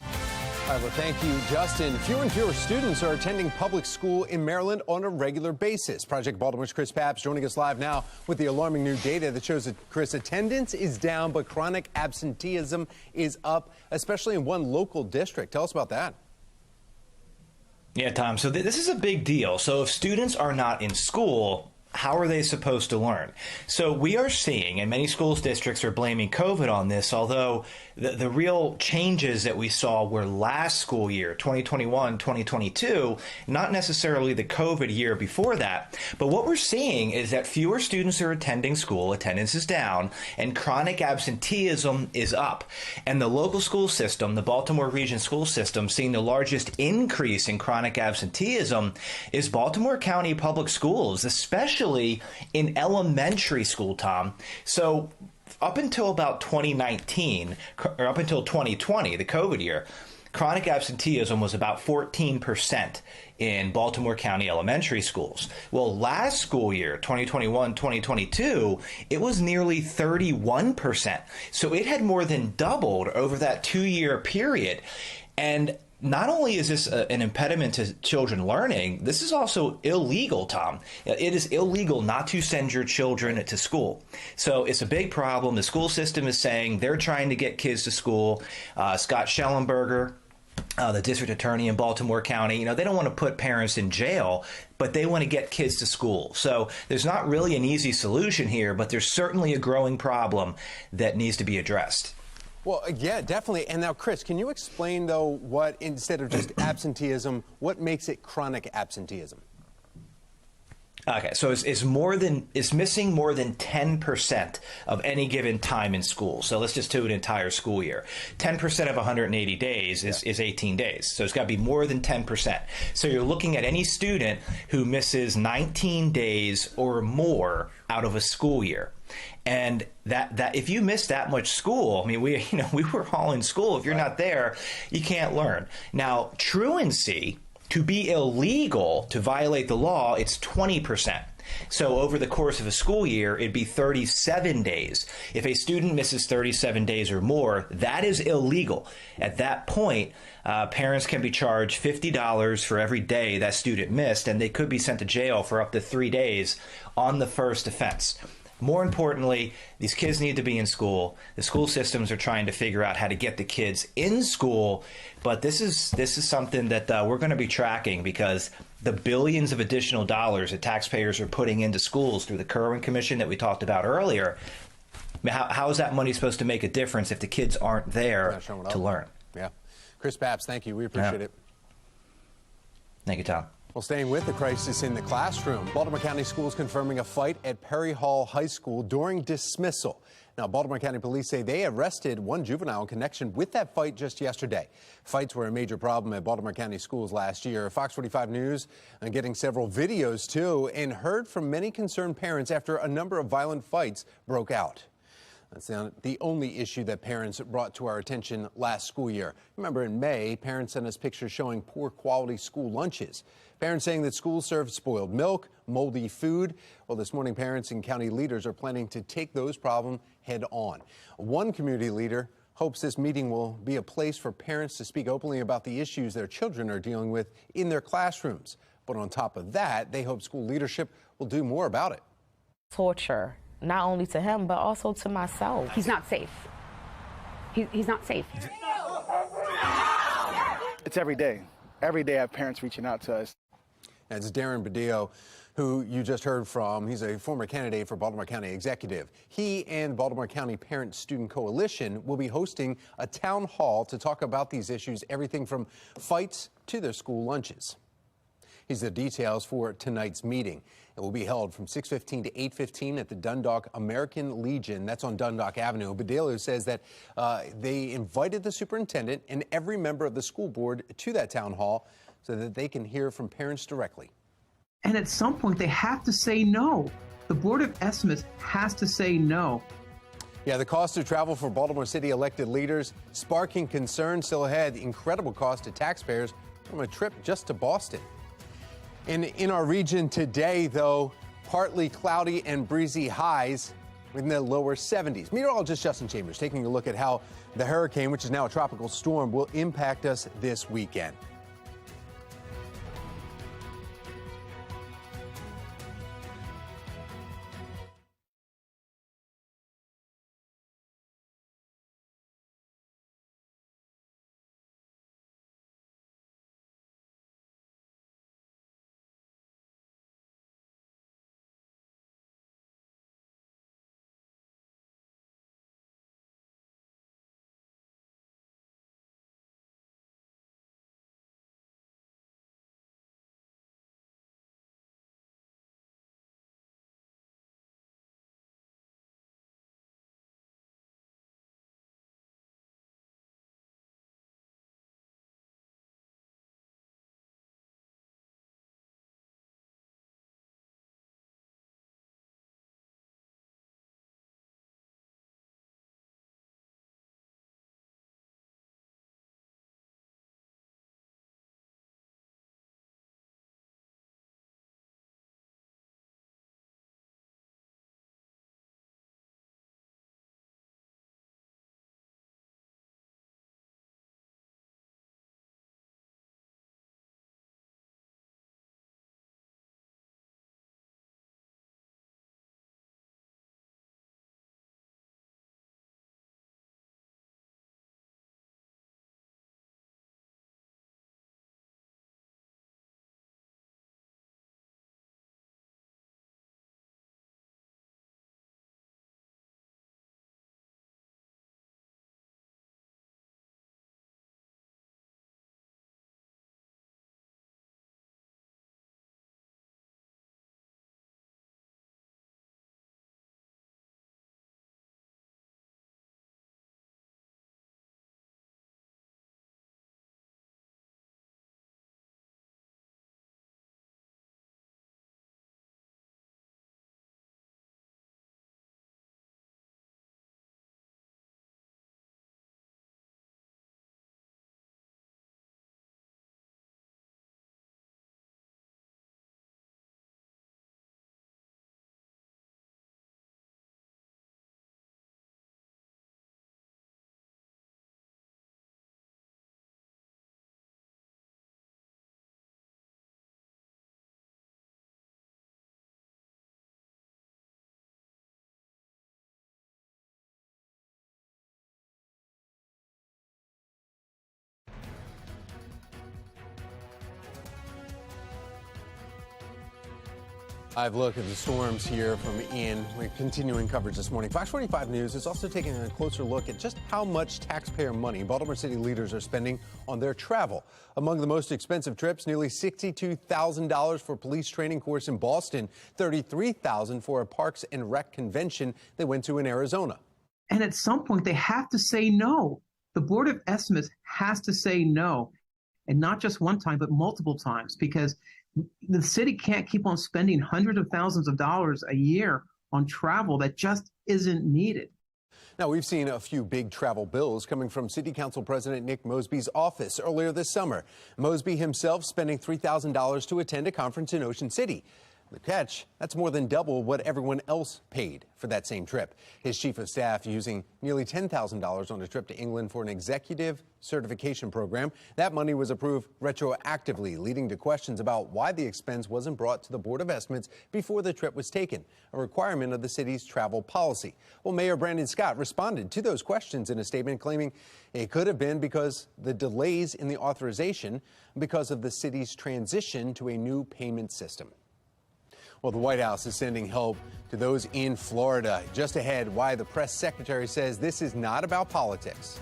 All right, well, thank you, Justin. Fewer and fewer students are attending public school in Maryland on a regular basis. Project Baltimore's Chris Papps joining us live now with the alarming new data that shows that, Chris, attendance is down, but chronic absenteeism is up, especially in one local district. Tell us about that. Yeah, Tom, so this is a big deal. So if students are not in school, how are they supposed to learn? So we are seeing, and many schools districts are blaming COVID on this, although the real changes that we saw were last school year, 2021, 2022, not necessarily the COVID year before that. But what we're seeing is that fewer students are attending school, attendance is down, and chronic absenteeism is up. And the local school system, the Baltimore Region school system, seeing the largest increase in chronic absenteeism is Baltimore County Public Schools, especially in elementary school, Tom. So up until about 2019, or up until 2020, the COVID year, chronic absenteeism was about 14% in Baltimore County elementary schools. Well, last school year, 2021-2022, it was nearly 31%. So it had more than doubled over that 2-year period. And not only is this an impediment to children learning, this is also illegal, Tom. It is illegal not to send your children to school. So it's a big problem. The school system is saying they're trying to get kids to school. Scott Schellenberger, the district attorney in Baltimore County, they don't want to put parents in jail, but they want to get kids to school. So there's not really an easy solution here, but there's certainly a growing problem that needs to be addressed. Well, yeah, definitely. And now, Chris, can you explain, though, what, instead of just absenteeism, what makes it chronic absenteeism? Okay, so it's missing more than 10% of any given time in school. So let's just do an entire school year. 10% of 180 days is 18 days. So it's got to be more than 10%. So you're looking at any student who misses 19 days or more out of a school year. And that if you miss that much school, I mean, we were all in school. If you're not there, you can't learn. Now, truancy, to be illegal, to violate the law, it's 20%. So over the course of a school year, it'd be 37 days. If a student misses 37 days or more, that is illegal. At that point, parents can be charged $50 for every day that student missed, and they could be sent to jail for up to 3 days on the first offense. More importantly, these kids need to be in school. The school systems are trying to figure out how to get the kids in school, but this is something that we're going to be tracking, because the billions of additional dollars that taxpayers are putting into schools through the Kerwin Commission that we talked about earlier, how is that money supposed to make a difference if the kids aren't there to learn? Yeah. Chris Papps, thank you. We appreciate it. Thank you, Tom. Well, staying with the crisis in the classroom, Baltimore County Schools confirming a fight at Perry Hall High School during dismissal. Now, Baltimore County Police say they arrested one juvenile in connection with that fight just yesterday. Fights were a major problem at Baltimore County schools last year. FOX45 News getting several videos, too, and heard from many concerned parents after a number of violent fights broke out. That's not the only issue that parents brought to our attention last school year. Remember, in May, parents sent us pictures showing poor quality school lunches. Parents saying that schools served spoiled milk, moldy food. Well, this morning, parents and county leaders are planning to take those problems head on. One community leader hopes this meeting will be a place for parents to speak openly about the issues their children are dealing with in their classrooms. But on top of that, they hope school leadership will do more about it. Torture, not only to him, but also to myself. He's not safe. He's not safe. It's every day. Every day I have parents reaching out to us. That's Darren Badillo, who you just heard from. He's a former candidate for Baltimore County Executive. He and Baltimore County Parent Student Coalition will be hosting a town hall to talk about these issues, everything from fights to their school lunches. Here's the details for tonight's meeting. It will be held from 6:15 to 8:15 at the Dundalk American Legion. That's on Dundalk Avenue. Badillo says that they invited the superintendent and every member of the school board to that town hall so that they can hear from parents directly. And at some point, they have to say no. The Board of Estimates has to say no. Yeah, the cost of travel for Baltimore City elected leaders sparking concern. Still ahead, incredible cost to taxpayers from a trip just to Boston. And in our region today, though, partly cloudy and breezy highs in the lower 70s. Meteorologist Justin Chambers taking a look at how the hurricane, which is now a tropical storm, will impact us this weekend. Live look at the storms here from Ian. We're continuing coverage this morning. Fox 45 News is also taking a closer look at just how much taxpayer money Baltimore City leaders are spending on their travel. Among the most expensive trips, nearly $62,000 for a police training course in Boston, $33,000 for a Parks and Rec convention they went to in Arizona. And at some point, they have to say no. The Board of Estimates has to say no, and not just one time, but multiple times, because the city can't keep on spending hundreds of thousands of dollars a year on travel that just isn't needed. Now, we've seen a few big travel bills coming from City Council President Nick Mosby's office earlier this summer. Mosby himself spending $3,000 to attend a conference in Ocean City. The catch, that's more than double what everyone else paid for that same trip. His chief of staff using nearly $10,000 on a trip to England for an executive certification program. That money was approved retroactively, leading to questions about why the expense wasn't brought to the Board of Estimates before the trip was taken, a requirement of the city's travel policy. Well, Mayor Brandon Scott responded to those questions in a statement claiming it could have been because the delays in the authorization because of the city's transition to a new payment system. Well, the White House is sending help to those in Florida. Just ahead, why the press secretary says this is not about politics.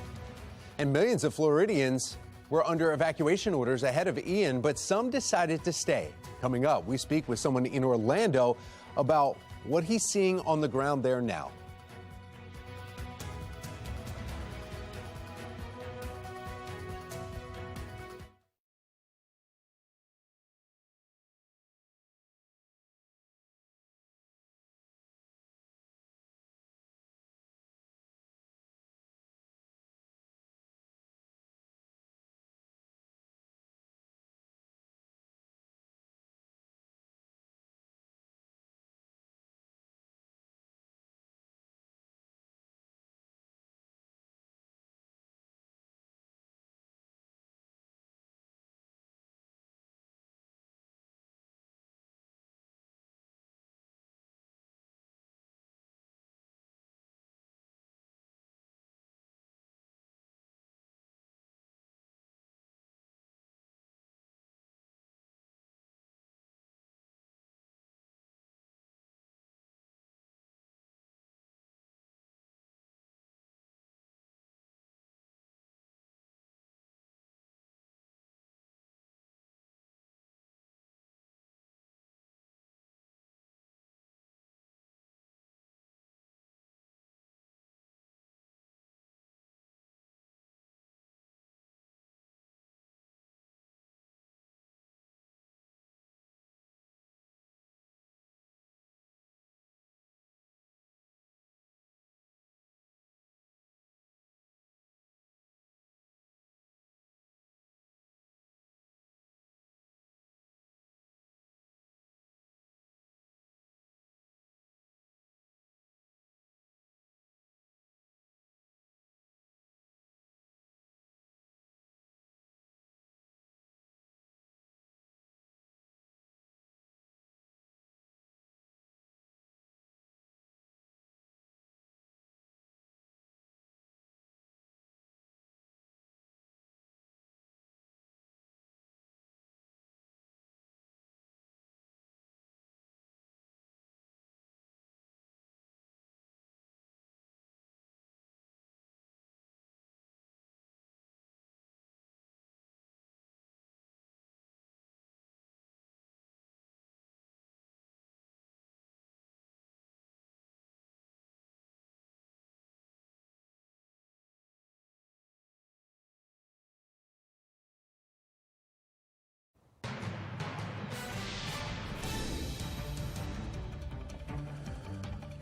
And millions of Floridians were under evacuation orders ahead of Ian, but some decided to stay. Coming up, we speak with someone in Orlando about what he's seeing on the ground there now.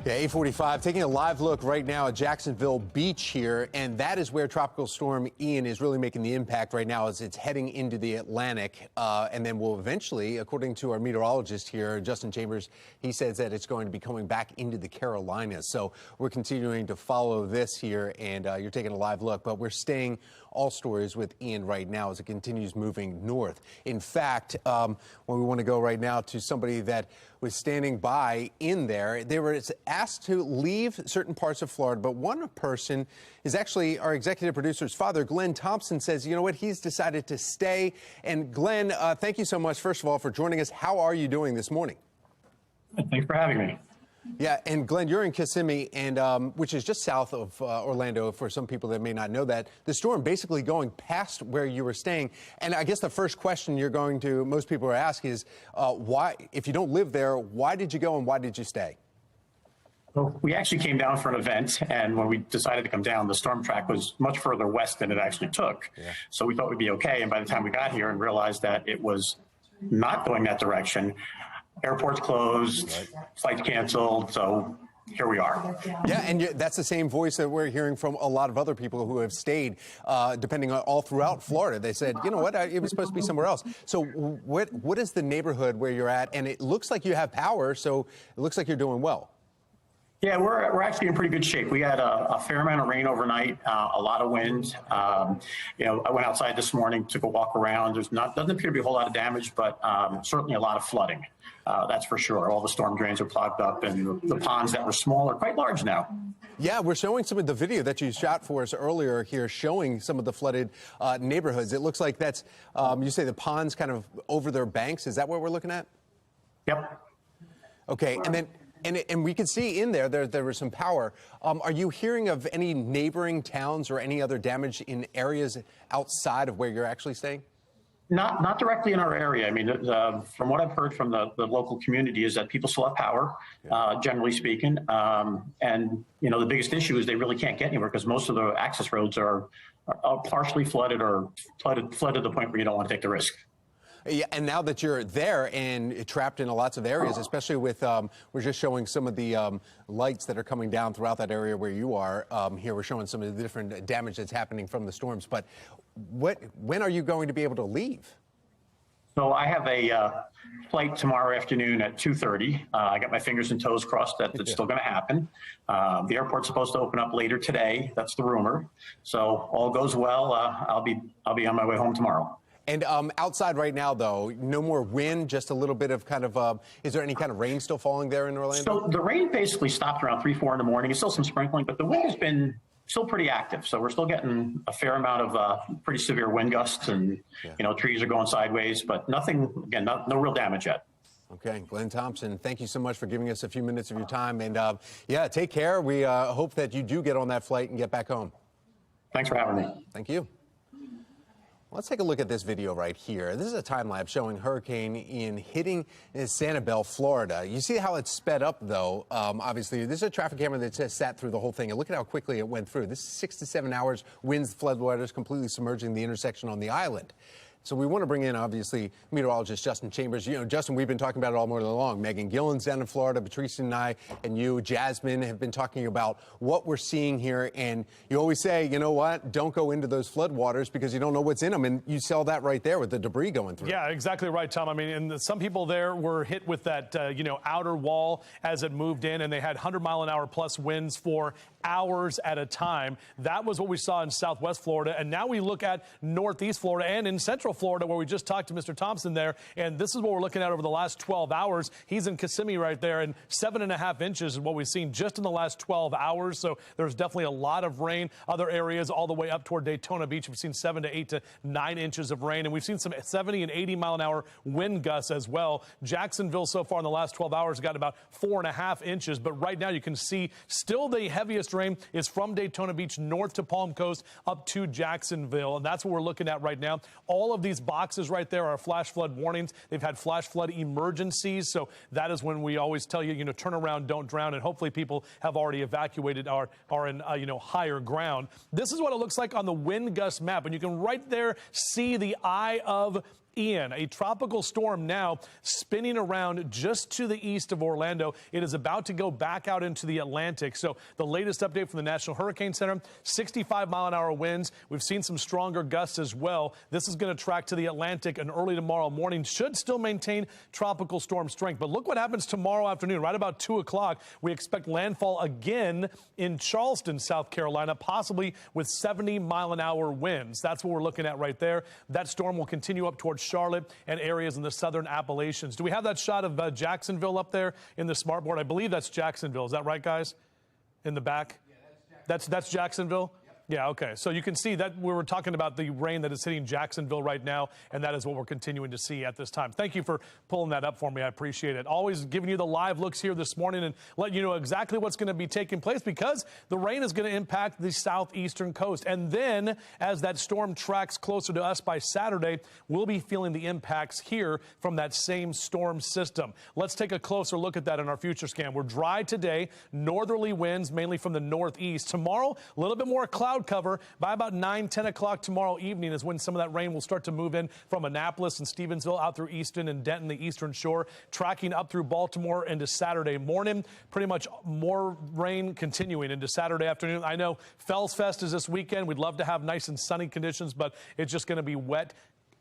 Yeah, 8:45, taking a live look right now at Jacksonville Beach here, and that is where Tropical Storm Ian is really making the impact right now as it's heading into the Atlantic, and then will eventually, according to our meteorologist here, Justin Chambers, he says that it's going to be coming back into the Carolinas. So we're continuing to follow this here, and you're taking a live look, but we're staying all stories with Ian right now as it continues moving north. In fact, when we want to go right now to somebody that was standing by in there, they were asked to leave certain parts of Florida, but one person is actually our executive producer's father. Glenn Thompson says, you know what, he's decided to stay. And Glenn, thank you so much, first of all, for joining us. How are you doing this morning? Thanks for having me. Yeah, and Glenn, you're in Kissimmee, and which is just south of Orlando. For some people that may not know that, the storm basically going past where you were staying. And I guess the first question most people are asking is, why, if you don't live there, why did you go and why did you stay? Well, we actually came down for an event, and when we decided to come down, the storm track was much further west than it actually took. Yeah. So we thought we'd be okay, and by the time we got here and realized that it was not going that direction, airports closed, flights canceled, so here we are. Yeah, and that's the same voice that we're hearing from a lot of other people who have stayed, depending on all throughout Florida. They said, you know what, it was supposed to be somewhere else. So what is the neighborhood where you're at? And it looks like you have power, so it looks like you're doing well. Yeah, we're actually in pretty good shape. We had a fair amount of rain overnight, a lot of wind. I went outside this morning, took a walk around. Doesn't appear to be a whole lot of damage, but certainly a lot of flooding. That's for sure. All the storm drains are clogged up, and the ponds that were small are quite large now. Yeah, we're showing some of the video that you shot for us earlier here, showing some of the flooded neighborhoods. It looks like that's, you say the ponds kind of over their banks. Is that what we're looking at? Yep. Okay, and then. And we can see in there was some power. Are you hearing of any neighboring towns or any other damage in areas outside of where you're actually staying? Not directly in our area. I mean, from what I've heard from the local community is that people still have power, generally speaking. And, the biggest issue is they really can't get anywhere because most of the access roads are partially flooded or flooded to the point where you don't want to take the risk. Yeah, and now that you're there and trapped in lots of areas, especially with, we're just showing some of the lights that are coming down throughout that area where you are. Here we're showing some of the different damage that's happening from the storms. But when are you going to be able to leave? So I have a flight tomorrow afternoon at 2:30. I got my fingers and toes crossed that it's still going to happen. The airport's supposed to open up later today. That's the rumor. So all goes well. I'll be on my way home tomorrow. And outside right now, though, no more wind, just a little bit of kind of, is there any kind of rain still falling there in Orlando? So the rain basically stopped around 3, 4 in the morning. It's still some sprinkling, but the wind has been still pretty active. So we're still getting a fair amount of pretty severe wind gusts and, trees are going sideways, but nothing, again, no real damage yet. Okay, Glenn Thompson, thank you so much for giving us a few minutes of your time. And, yeah, take care. We hope that you do get on that flight and get back home. Thanks for having me. Thank you. Let's take a look at this video right here. This is a time lapse showing Hurricane Ian hitting Sanibel, Florida. You see how it's sped up, though. Obviously, this is a traffic camera that just sat through the whole thing. And look at how quickly it went through. This is 6 to 7 hours, winds, floodwaters completely submerging the intersection on the island. So we want to bring in, obviously, meteorologist Justin Chambers. Justin, we've been talking about it all morning long. Megan Gillen's down in Florida. Patricia and I and you, Jasmine, have been talking about what we're seeing here. And you always say, you know what, don't go into those floodwaters because you don't know what's in them. And you saw that right there with the debris going through. Yeah, exactly right, Tom. I mean, and some people there were hit with that, outer wall as it moved in, and they had 100-mile-an-hour plus winds for hours at a time. That was what we saw in Southwest Florida. And now we look at Northeast Florida and in Central Florida, where we just talked to Mr. Thompson there. And this is what we're looking at over the last 12 hours. He's in Kissimmee right there, and 7.5 inches is what we've seen just in the last 12 hours. So there's definitely a lot of rain. Other areas all the way up toward Daytona Beach, we've seen 7 to 8 to 9 inches of rain. And we've seen some 70 and 80 mile an hour wind gusts as well. Jacksonville so far in the last 12 hours got about 4.5 inches. But right now you can see still the heaviest rain is from Daytona Beach north to Palm Coast up to Jacksonville. And that's what we're looking at right now. All of these boxes right there are flash flood warnings. They've had flash flood emergencies. So that is when we always tell you, turn around, don't drown. And hopefully people have already evacuated, are in, higher ground. This is what it looks like on the wind gust map. And you can right there see the eye of Ian, a tropical storm now spinning around just to the east of Orlando. It is about to go back out into the Atlantic. So the latest update from the National Hurricane Center, 65-mile-an-hour winds. We've seen some stronger gusts as well. This is going to track to the Atlantic and early tomorrow morning. Should still maintain tropical storm strength. But look what happens tomorrow afternoon. Right about 2 o'clock, we expect landfall again in Charleston, South Carolina, possibly with 70-mile-an-hour winds. That's what we're looking at right there. That storm will continue up towards Charlotte and areas in the southern Appalachians. Do we have that shot of Jacksonville up there in the smartboard? I believe that's Jacksonville. Is that right, guys? In the back? Yeah, that's Jacksonville. Yep. Yeah, okay. So you can see that we were talking about the rain that is hitting Jacksonville right now, and that is what we're continuing to see at this time. Thank you for pulling that up for me. I appreciate it. Always giving you the live looks here this morning and letting you know exactly what's going to be taking place, because the rain is going to impact the southeastern coast. And then as that storm tracks closer to us by Saturday, we'll be feeling the impacts here from that same storm system. Let's take a closer look at that in our future scan. We're dry today, northerly winds mainly from the northeast. Tomorrow, a little bit more cloud cover. By about 9-10 o'clock tomorrow evening is when some of that rain will start to move in from Annapolis and Stevensville out through Easton and Denton, the eastern shore, tracking up through Baltimore into Saturday morning. Pretty much more rain continuing into Saturday afternoon. I know Fells Fest is this weekend. We'd love to have nice and sunny conditions, but it's just going to be wet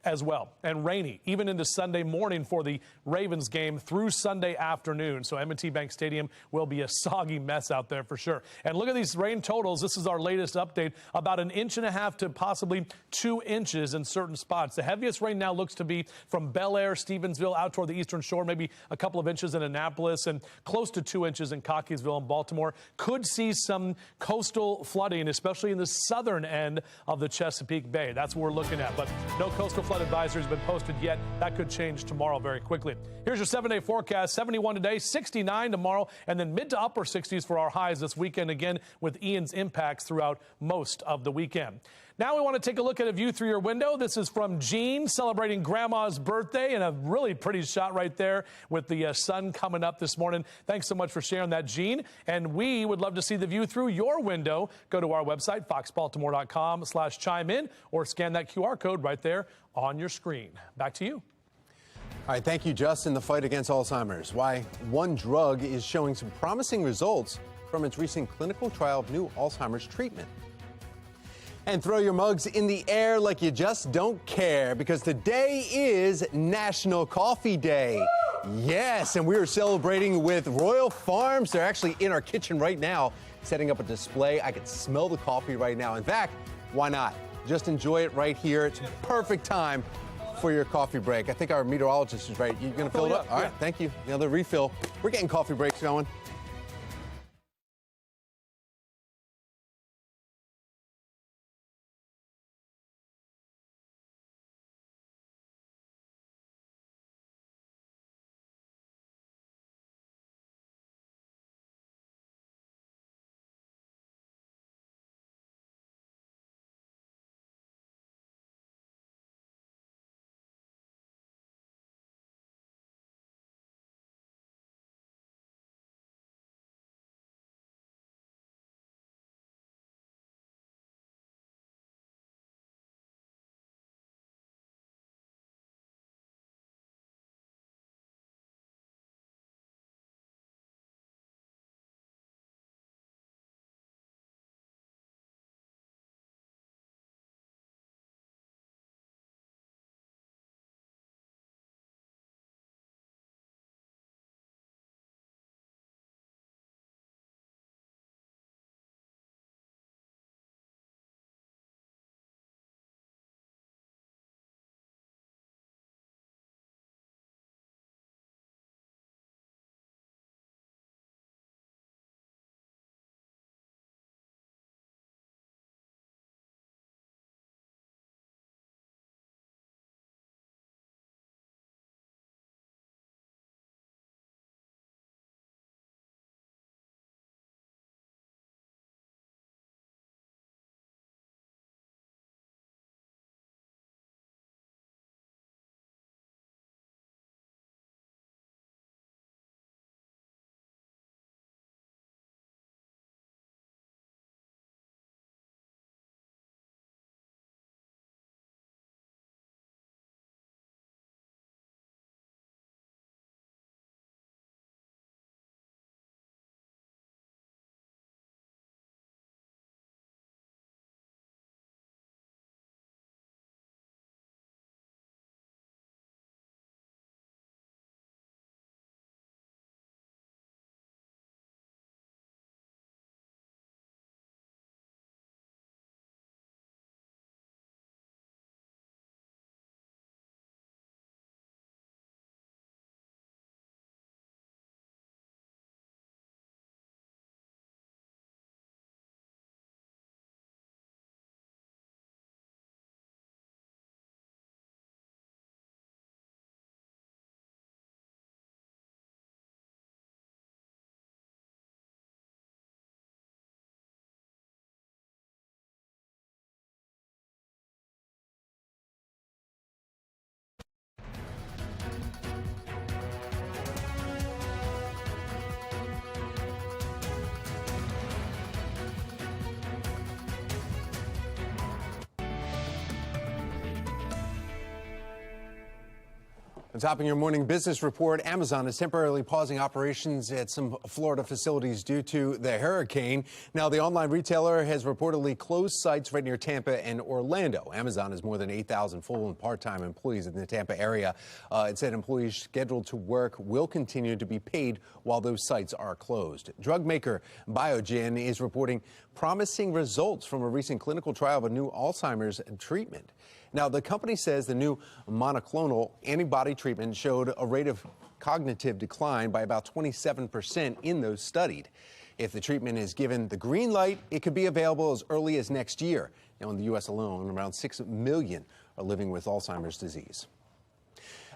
as well, and rainy, even into Sunday morning for the Ravens game through Sunday afternoon. So M&T Bank Stadium will be a soggy mess out there for sure. And look at these rain totals. This is our latest update, about 1.5 inches to possibly 2 inches in certain spots. The heaviest rain now looks to be from Bel Air, Stevensville, out toward the eastern shore, maybe a couple of inches in Annapolis, and close to 2 inches in Cockeysville and Baltimore. Could see some coastal flooding, especially in the southern end of the Chesapeake Bay. That's what we're looking at, but no coastal flood advisory has been posted yet. That could change tomorrow very quickly. Here's your 7-day forecast. 71 today, 69 tomorrow, and then mid to upper 60s for our highs this weekend, again with Ian's impacts throughout most of the weekend. Now we want to take a look at a view through your window. This is from Jean celebrating Grandma's birthday, and a really pretty shot right there with the sun coming up this morning. Thanks so much for sharing that, Jean. And we would love to see the view through your window. Go to our website, foxbaltimore.com/chime in, or scan that QR code right there on your screen. Back to you. All right, thank you, Justin. The fight against Alzheimer's. Why one drug is showing some promising results from its recent clinical trial of new Alzheimer's treatment. And throw your mugs in the air like you just don't care, because today is National Coffee Day. Yes, and we are celebrating with Royal Farms. They're actually in our kitchen right now, setting up a display. I can smell the coffee right now. In fact, why not? Just enjoy it right here. It's a perfect time for your coffee break. I think our meteorologist is right. You going to fill it up? All right, thank you. Another refill. We're getting coffee breaks going. On top of your morning business report, Amazon is temporarily pausing operations at some Florida facilities due to the hurricane. Now, the online retailer has reportedly closed sites right near Tampa and Orlando. Amazon has more than 8,000 full and part-time employees in the Tampa area. It said employees scheduled to work will continue to be paid while those sites are closed. Drug maker Biogen is reporting promising results from a recent clinical trial of a new Alzheimer's treatment. Now, the company says the new monoclonal antibody treatment showed a rate of cognitive decline by about 27% in those studied. If the treatment is given the green light, it could be available as early as next year. Now, in the U.S. alone, around 6 million are living with Alzheimer's disease.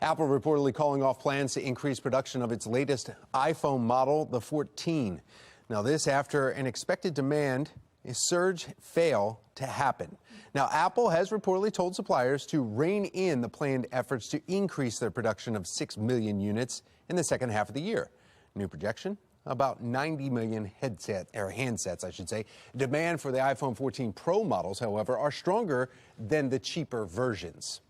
Apple reportedly calling off plans to increase production of its latest iPhone model, the 14. Now, this after an expected demand surge fail to happen. Now, Apple has reportedly told suppliers to rein in the planned efforts to increase their production of 6 million units in the second half of the year. New projection, about 90 million handsets, I should say. Demand for the iPhone 14 Pro models, however, are stronger than the cheaper versions.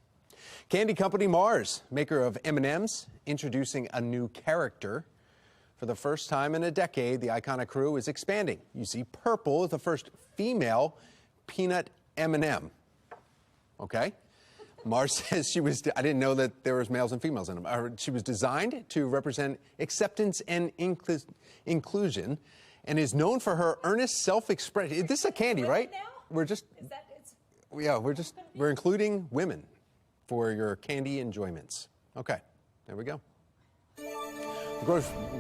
Candy company Mars, maker of M&Ms, introducing a new character. For the first time in a decade, the iconic crew is expanding. You see, Purple is the first female peanut M&M. Okay? Mars says I didn't know that there was males and females in them. She was designed to represent acceptance and inclusion and is known for her earnest self-expression. This is a candy, right? We're including women for your candy enjoyments. Okay, there we go.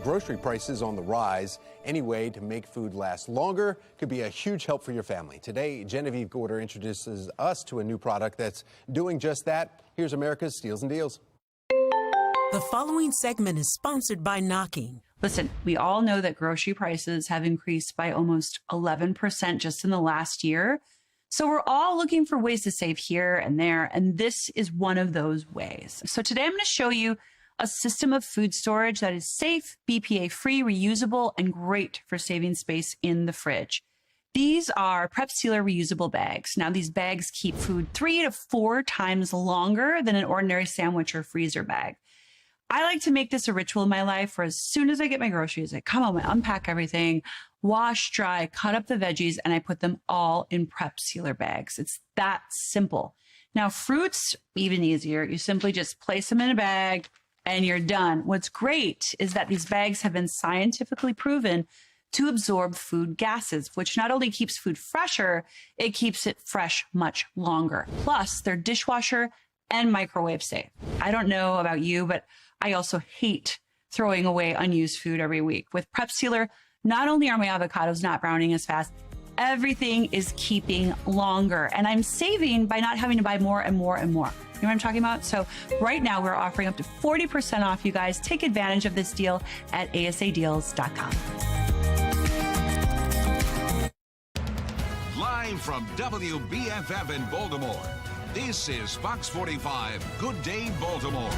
Grocery prices on the rise. Any way to make food last longer could be a huge help for your family. Today, Genevieve Gorder introduces us to a new product that's doing just that. Here's America's Steals and Deals. The following segment is sponsored by Knocking. Listen, we all know that grocery prices have increased by almost 11% just in the last year. So we're all looking for ways to save here and there, and this is one of those ways. So today I'm going to show you a system of food storage that is safe, BPA-free, reusable, and great for saving space in the fridge. These are Prep Sealer reusable bags. Now, these bags keep food 3 to 4 times longer than an ordinary sandwich or freezer bag. I like to make this a ritual in my life where as soon as I get my groceries, I come home, I unpack everything, wash, dry, cut up the veggies, and I put them all in Prep Sealer bags. It's that simple. Now, fruits, even easier. You simply just place them in a bag, and you're done. What's great is that these bags have been scientifically proven to absorb food gases, which not only keeps food fresher, it keeps it fresh much longer. Plus, they're dishwasher and microwave safe. I don't know about you, but I also hate throwing away unused food every week. With Prep Sealer, not only are my avocados not browning as fast, everything is keeping longer. And I'm saving by not having to buy more and more and more. You know what I'm talking about? So right now we're offering up to 40% off, you guys. Take advantage of this deal at asadeals.com. Live from WBFF in Baltimore, this is Fox 45 Good Day Baltimore.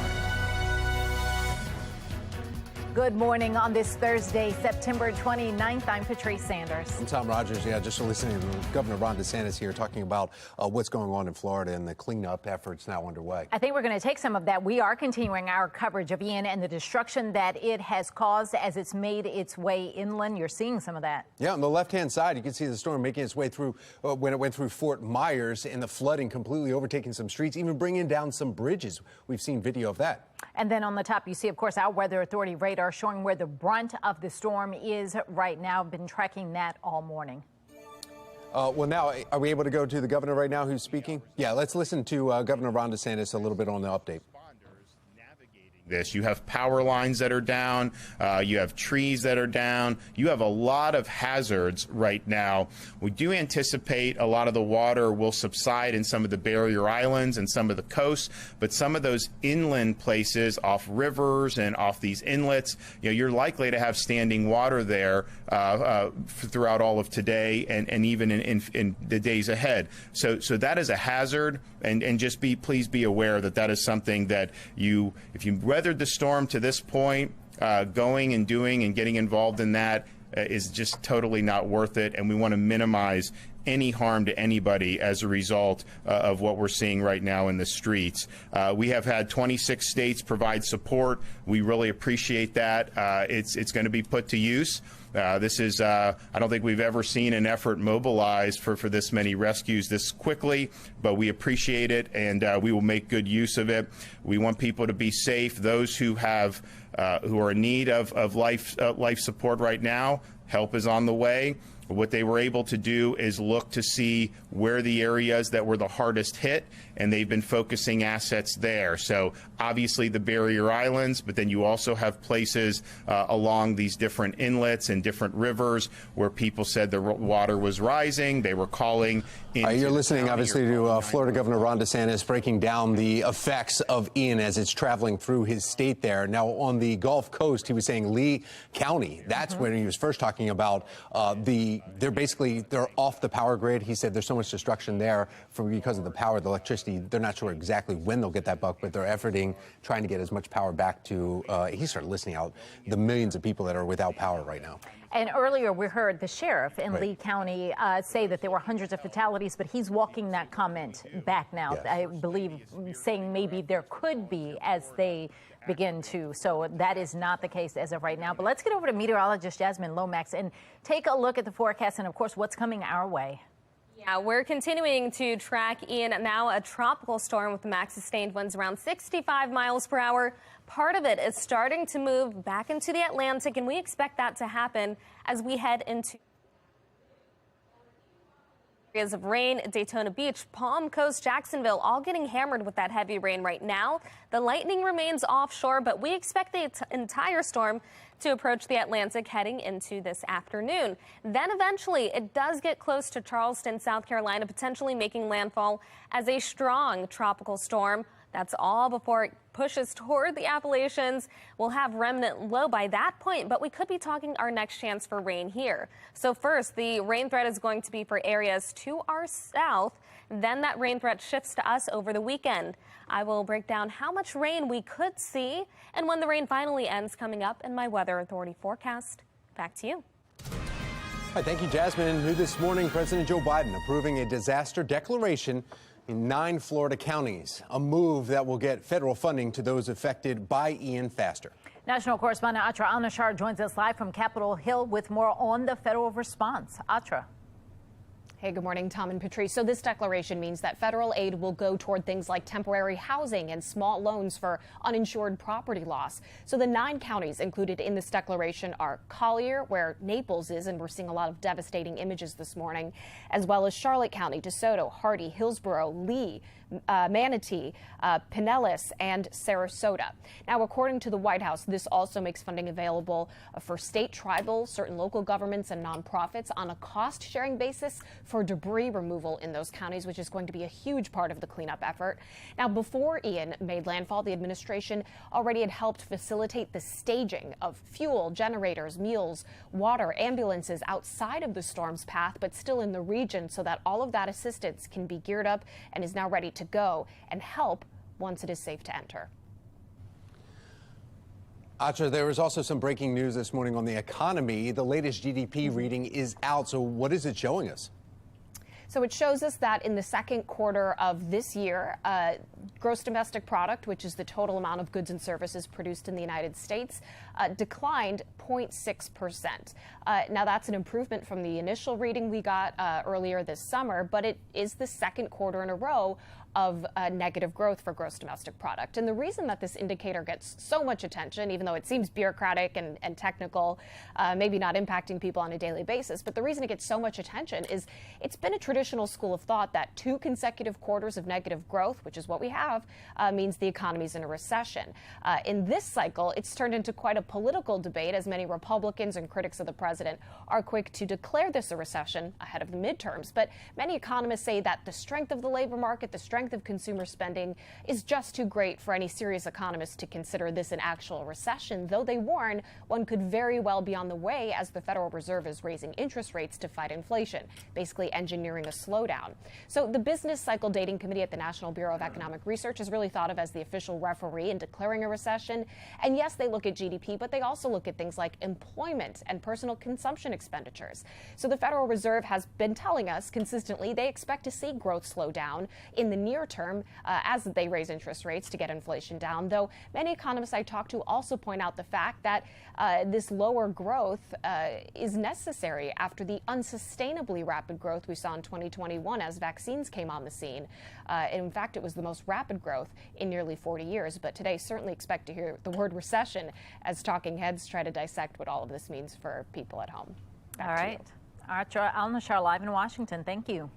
Good morning on this Thursday, September 29th. I'm Patrice Sanders. I'm Tom Rogers. Yeah, just listening to Governor Ron DeSantis here talking about what's going on in Florida and the cleanup efforts now underway. I think we're going to take some of that. We are continuing our coverage of Ian and the destruction that it has caused as it's made its way inland. You're seeing some of that. Yeah, on the left-hand side, you can see the storm making its way through when it went through Fort Myers and the flooding completely overtaking some streets, even bringing down some bridges. We've seen video of that. And then on the top, you see, of course, our Weather Authority radar showing where the brunt of the storm is right now. Been tracking that all morning. Well, now, are we able to go to the governor right now who's speaking? Yeah, let's listen to Governor Ron DeSantis a little bit on the update. This. You have power lines that are down, you have trees that are down, you have a lot of hazards right now. We do anticipate a lot of the water will subside in some of the barrier islands and some of the coasts, but some of those inland places off rivers and off these inlets, you're likely to have standing water there throughout all of today and even in the days ahead. So that is a hazard, and just please be aware that that is something that if you weathered the storm to this point, going and doing and getting involved in that is just totally not worth it, and we want to minimize any harm to anybody as a result of what we're seeing right now in the streets. We have had 26 states provide support. We really appreciate that. It's going to be put to use. This is, I don't think we've ever seen an effort mobilized for this many rescues this quickly, but we appreciate it, and we will make good use of it. We want people to be safe. Those who have, who are in need of life support right now, help is on the way. What they were able to do is look to see where the areas that were the hardest hit, and they've been focusing assets there. So obviously the barrier islands, but then you also have places along these different inlets and different rivers where people said the water was rising. They were calling. You're listening, obviously, to Florida Governor Ron DeSantis breaking down the effects of Ian as it's traveling through his state there. Now, on the Gulf Coast, he was saying Lee County. That's when he was first talking about they're off the power grid. He said there's so much destruction there because of the power, the electricity. They're not sure exactly when they'll get that buck, but they're efforting, trying to get as much power back to, he started listing out the millions of people that are without power right now. And earlier we heard the sheriff in Lee County say that there were hundreds of fatalities, but he's walking that comment back now, yes. I believe, saying maybe there could be as they begin to. So that is not the case as of right now. But let's get over to meteorologist Jasmine Lomax and take a look at the forecast and, of course, what's coming our way. Yeah, we're continuing to track Ian, now a tropical storm with max sustained winds around 65 miles per hour. Part of it is starting to move back into the Atlantic, and we expect that to happen as we head into areas of rain, Daytona Beach, Palm Coast, Jacksonville, all getting hammered with that heavy rain right now. The lightning remains offshore, but we expect the entire storm to approach the Atlantic heading into this afternoon. Then eventually it does get close to Charleston, South Carolina, potentially making landfall as a strong tropical storm. That's all before it pushes toward the Appalachians. We'll have remnant low by that point, but we could be talking our next chance for rain here. So first, the rain threat is going to be for areas to our south. Then that rain threat shifts to us over the weekend. I will break down how much rain we could see and when the rain finally ends coming up in my Weather Authority forecast. Back to you. All right, thank you, Jasmine. New this morning, President Joe Biden approving a disaster declaration in 9 Florida counties, a move that will get federal funding to those affected by Ian faster. National correspondent Atra Al-Nashar joins us live from Capitol Hill with more on the federal response. Atra. Hey, good morning, Tom and Patrice. So this declaration means that federal aid will go toward things like temporary housing and small loans for uninsured property loss. So the 9 counties included in this declaration are Collier, where Naples is, and we're seeing a lot of devastating images this morning, as well as Charlotte County, DeSoto, Hardee, Hillsborough, Lee, Manatee, Pinellas, and Sarasota. Now, according to the White House, this also makes funding available for state, tribal, certain local governments, and nonprofits on a cost-sharing basis for debris removal in those counties, which is going to be a huge part of the cleanup effort. Now, before Ian made landfall, the administration already had helped facilitate the staging of fuel, generators, meals, water, ambulances outside of the storm's path, but still in the region, so that all of that assistance can be geared up and is now ready to go and help once it is safe to enter. Atra, there was also some breaking news this morning on the economy. The latest GDP reading is out. So what is it showing us? So it shows us that in the second quarter of this year, gross domestic product, which is the total amount of goods and services produced in the United States, declined 0.6%. Now, that's an improvement from the initial reading we got earlier this summer, but it is the second quarter in a row of negative growth for gross domestic product. And the reason that this indicator gets so much attention, even though it seems bureaucratic and technical, maybe not impacting people on a daily basis, but the reason it gets so much attention is it's been a traditional school of thought that 2 consecutive quarters of negative growth, which is what we have, means the economy's in a recession. In this cycle, it's turned into quite a political debate, as many Republicans and critics of the president are quick to declare this a recession ahead of the midterms. But many economists say that the strength of the labor market, the strength strength of consumer spending is just too great for any serious economists to consider this an actual recession, though they warn one could very well be on the way as the Federal Reserve is raising interest rates to fight inflation, basically engineering a slowdown. So the Business Cycle Dating Committee at the National Bureau of Economic Research is really thought of as the official referee in declaring a recession. And yes, they look at GDP, but they also look at things like employment and personal consumption expenditures. So the Federal Reserve has been telling us consistently they expect to see growth slow down in the near term as they raise interest rates to get inflation down, though many economists I talked to also point out the fact that this lower growth is necessary after the unsustainably rapid growth we saw in 2021 as vaccines came on the scene. In fact, it was the most rapid growth in nearly 40 years. But today, certainly expect to hear the word recession as talking heads try to dissect what all of this means for people at home. All right. Al-Nashar live in Washington. Thank you.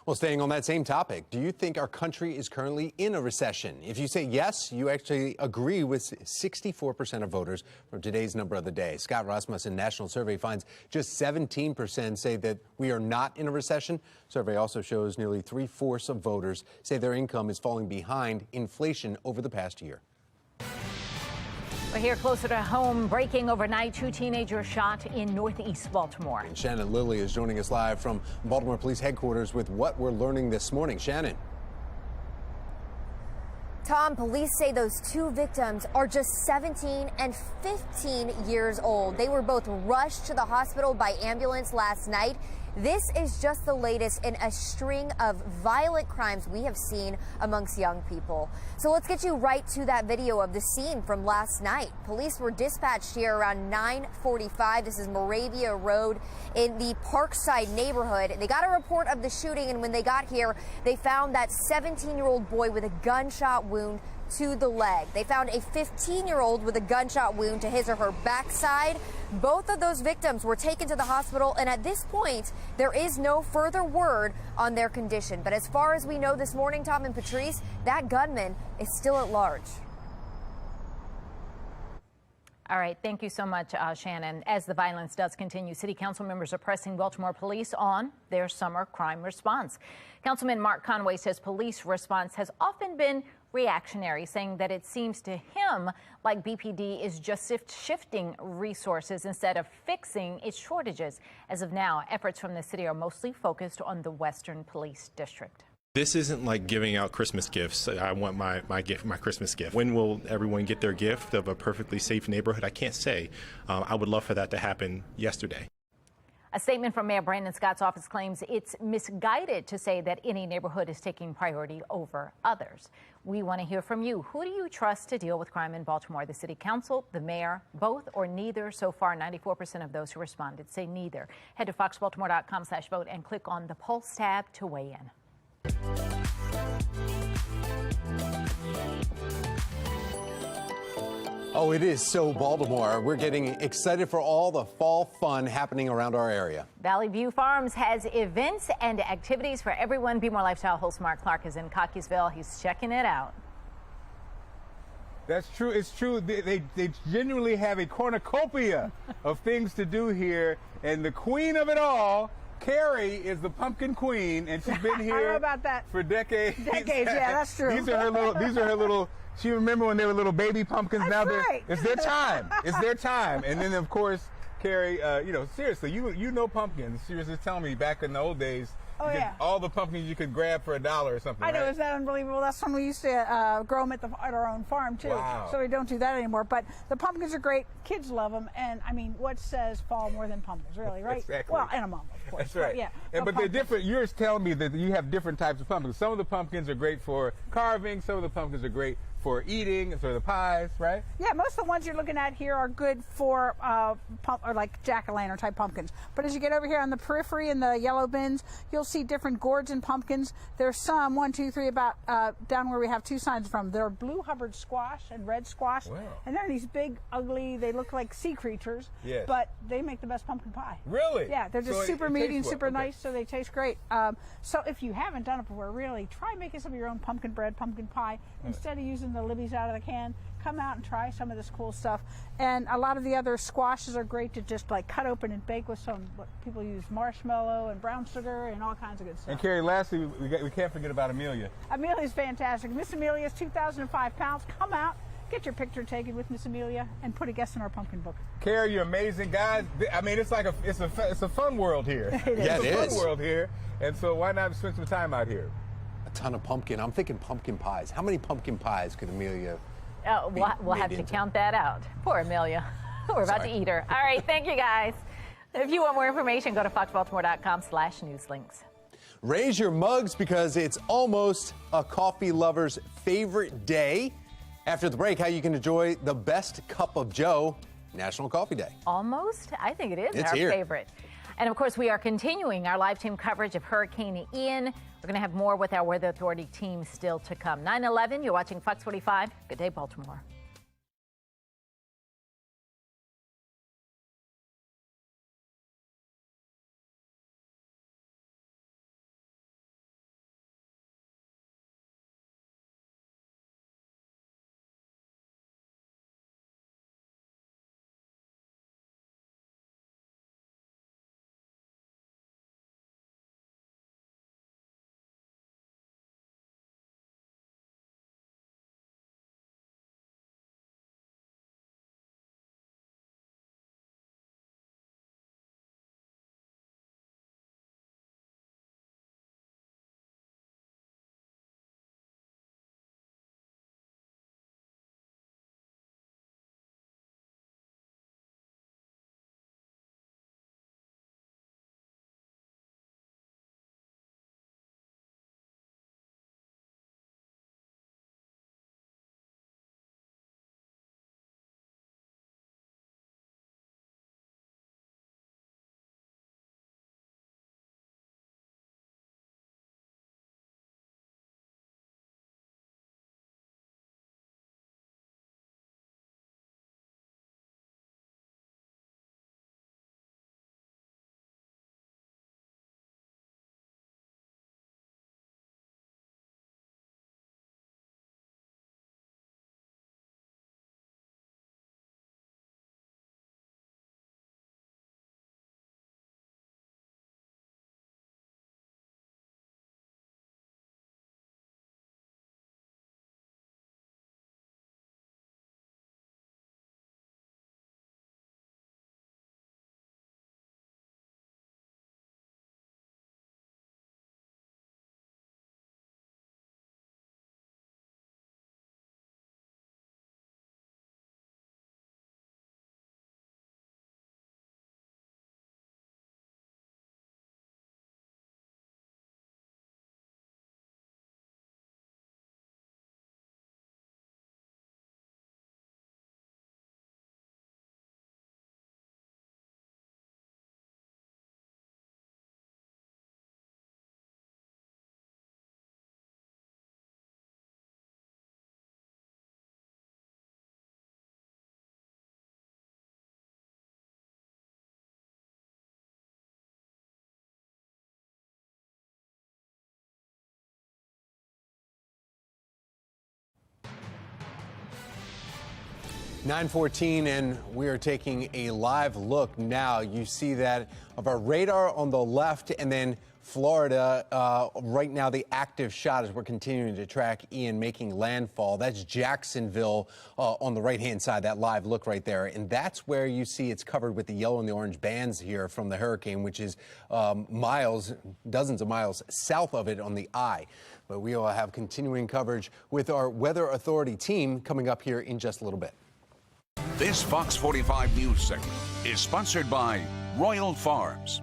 Well, staying on that same topic, do you think our country is currently in a recession? If you say yes, you actually agree with 64% of voters from today's number of the day. Scott Rasmussen National Survey finds just 17% say that we are not in a recession. Survey also shows nearly 3/4 of voters say their income is falling behind inflation over the past year. We're here closer to home. Breaking overnight, 2 teenagers shot in northeast Baltimore. And Shannon Lilly is joining us live from Baltimore Police Headquarters with what we're learning this morning. Shannon. Tom, police say those 2 victims are just 17 and 15 years old. They were both rushed to the hospital by ambulance last night. This is just the latest in a string of violent crimes we have seen amongst young people. So let's get you right to that video of the scene from last night. Police were dispatched here around 9:45. This is Moravia Road in the Parkside neighborhood. They got a report of the shooting, and when they got here, they found that 17-year-old boy with a gunshot wound to the leg. They found a 15-year-old with a gunshot wound to his or her backside. Both of those victims were taken to the hospital, and at this point, there is no further word on their condition. But as far as we know this morning, Tom and Patrice, that gunman is still at large. All right. Thank you so much, Shannon. As the violence does continue, city council members are pressing Baltimore police on their summer crime response. Councilman Mark Conway says police response has often been reactionary, saying that it seems to him like BPD is just shifting resources instead of fixing its shortages. As of now, efforts from the city are mostly focused on the Western Police District. This isn't like giving out Christmas gifts. I want my gift, my Christmas gift. When will everyone get their gift of a perfectly safe neighborhood? I can't say. I would love for that to happen yesterday. A statement from Mayor Brandon Scott's office claims it's misguided to say that any neighborhood is taking priority over others. We want to hear from you. Who do you trust to deal with crime in Baltimore? The city council, the mayor, both, or neither? So far, 94% of those who responded say neither. Head to foxbaltimore.com/vote and click on the Pulse tab to weigh in. Oh, it is so Baltimore. We're getting excited for all the fall fun happening around our area. Valley View Farms has events and activities for everyone. Be More Lifestyle host Mark Clark is in Cockeysville. He's checking it out. That's true. It's true. They genuinely have a cornucopia of things to do here. And the queen of it all, Carrie, is the pumpkin queen, and she's been here I don't know about that. for decades. Decades, yeah, that's true. These are her little. She remember when they were little baby pumpkins. That's now right. It's their time. It's their time. And then of course, Carrie, seriously, you know pumpkins. She was just telling me back in the old days. All the pumpkins you could grab for $1 or something. I know, right? is that unbelievable? That's when we used to grow them at our own farm too. Wow. So we don't do that anymore. But the pumpkins are great. Kids love them, and I mean, what says fall more than pumpkins, really, right? Exactly. Well, and a mom, of course. That's right. But they're different. You're telling me that you have different types of pumpkins. Some of the pumpkins are great for carving. Some of the pumpkins are great for eating, for the pies, right? Yeah, most of the ones you're looking at here are good for or like jack-o'-lantern type pumpkins. But as you get over here on the periphery in the yellow bins, you'll see different gourds and pumpkins. There's some, 1, 2, 3, about down where we have 2 signs from. They're blue Hubbard squash and red squash. Wow. And they're these big, ugly, they look like sea creatures. Yes. But they make the best pumpkin pie. Really? Yeah, they're just super meaty and super nice, so they taste great. So if you haven't done it before, really try making some of your own pumpkin bread, pumpkin pie, instead of using the libbies out of the can. Come out and try some of this cool stuff. And a lot of the other squashes are great to just like cut open and bake with some, what people use marshmallow and brown sugar and all kinds of good stuff. And Carrie, lastly, we can't forget about Amelia. Amelia's fantastic. Miss Amelia's 2,005 pounds. Come out, get your picture taken with Miss Amelia, and put a guest in our pumpkin book. Carrie, you're amazing, guys. I mean, it's like it's a fun world here. Yeah, it is. Fun world here, and so why not spend some time out here? A ton of pumpkin. I'm thinking pumpkin pies. How many pumpkin pies could Amelia? We'll have to count that out. Poor Amelia. We're about to eat her. All right, thank you, guys. If you want more information, go to foxbaltimore.com/newslinks. Raise your mugs because it's almost a coffee lover's favorite day. After the break, how you can enjoy the best cup of Joe, National Coffee Day. Almost? I think it is It's our here. favorite. And of course, we are continuing our live team coverage of Hurricane Ian. We're going to have more with our Weather Authority team still to come. 9/11, you're watching Fox 45. Good day, Baltimore. (9:14) and we are taking a live look now. You see that of our radar on the left, and then Florida right now, the active shot as we're continuing to track Ian making landfall. That's Jacksonville on the right-hand side, that live look right there. And that's where you see it's covered with the yellow and the orange bands here from the hurricane, which is miles, dozens of miles south of it on the eye. But we will have continuing coverage with our Weather Authority team coming up here in just a little bit. This Fox 45 news segment is sponsored by Royal Farms.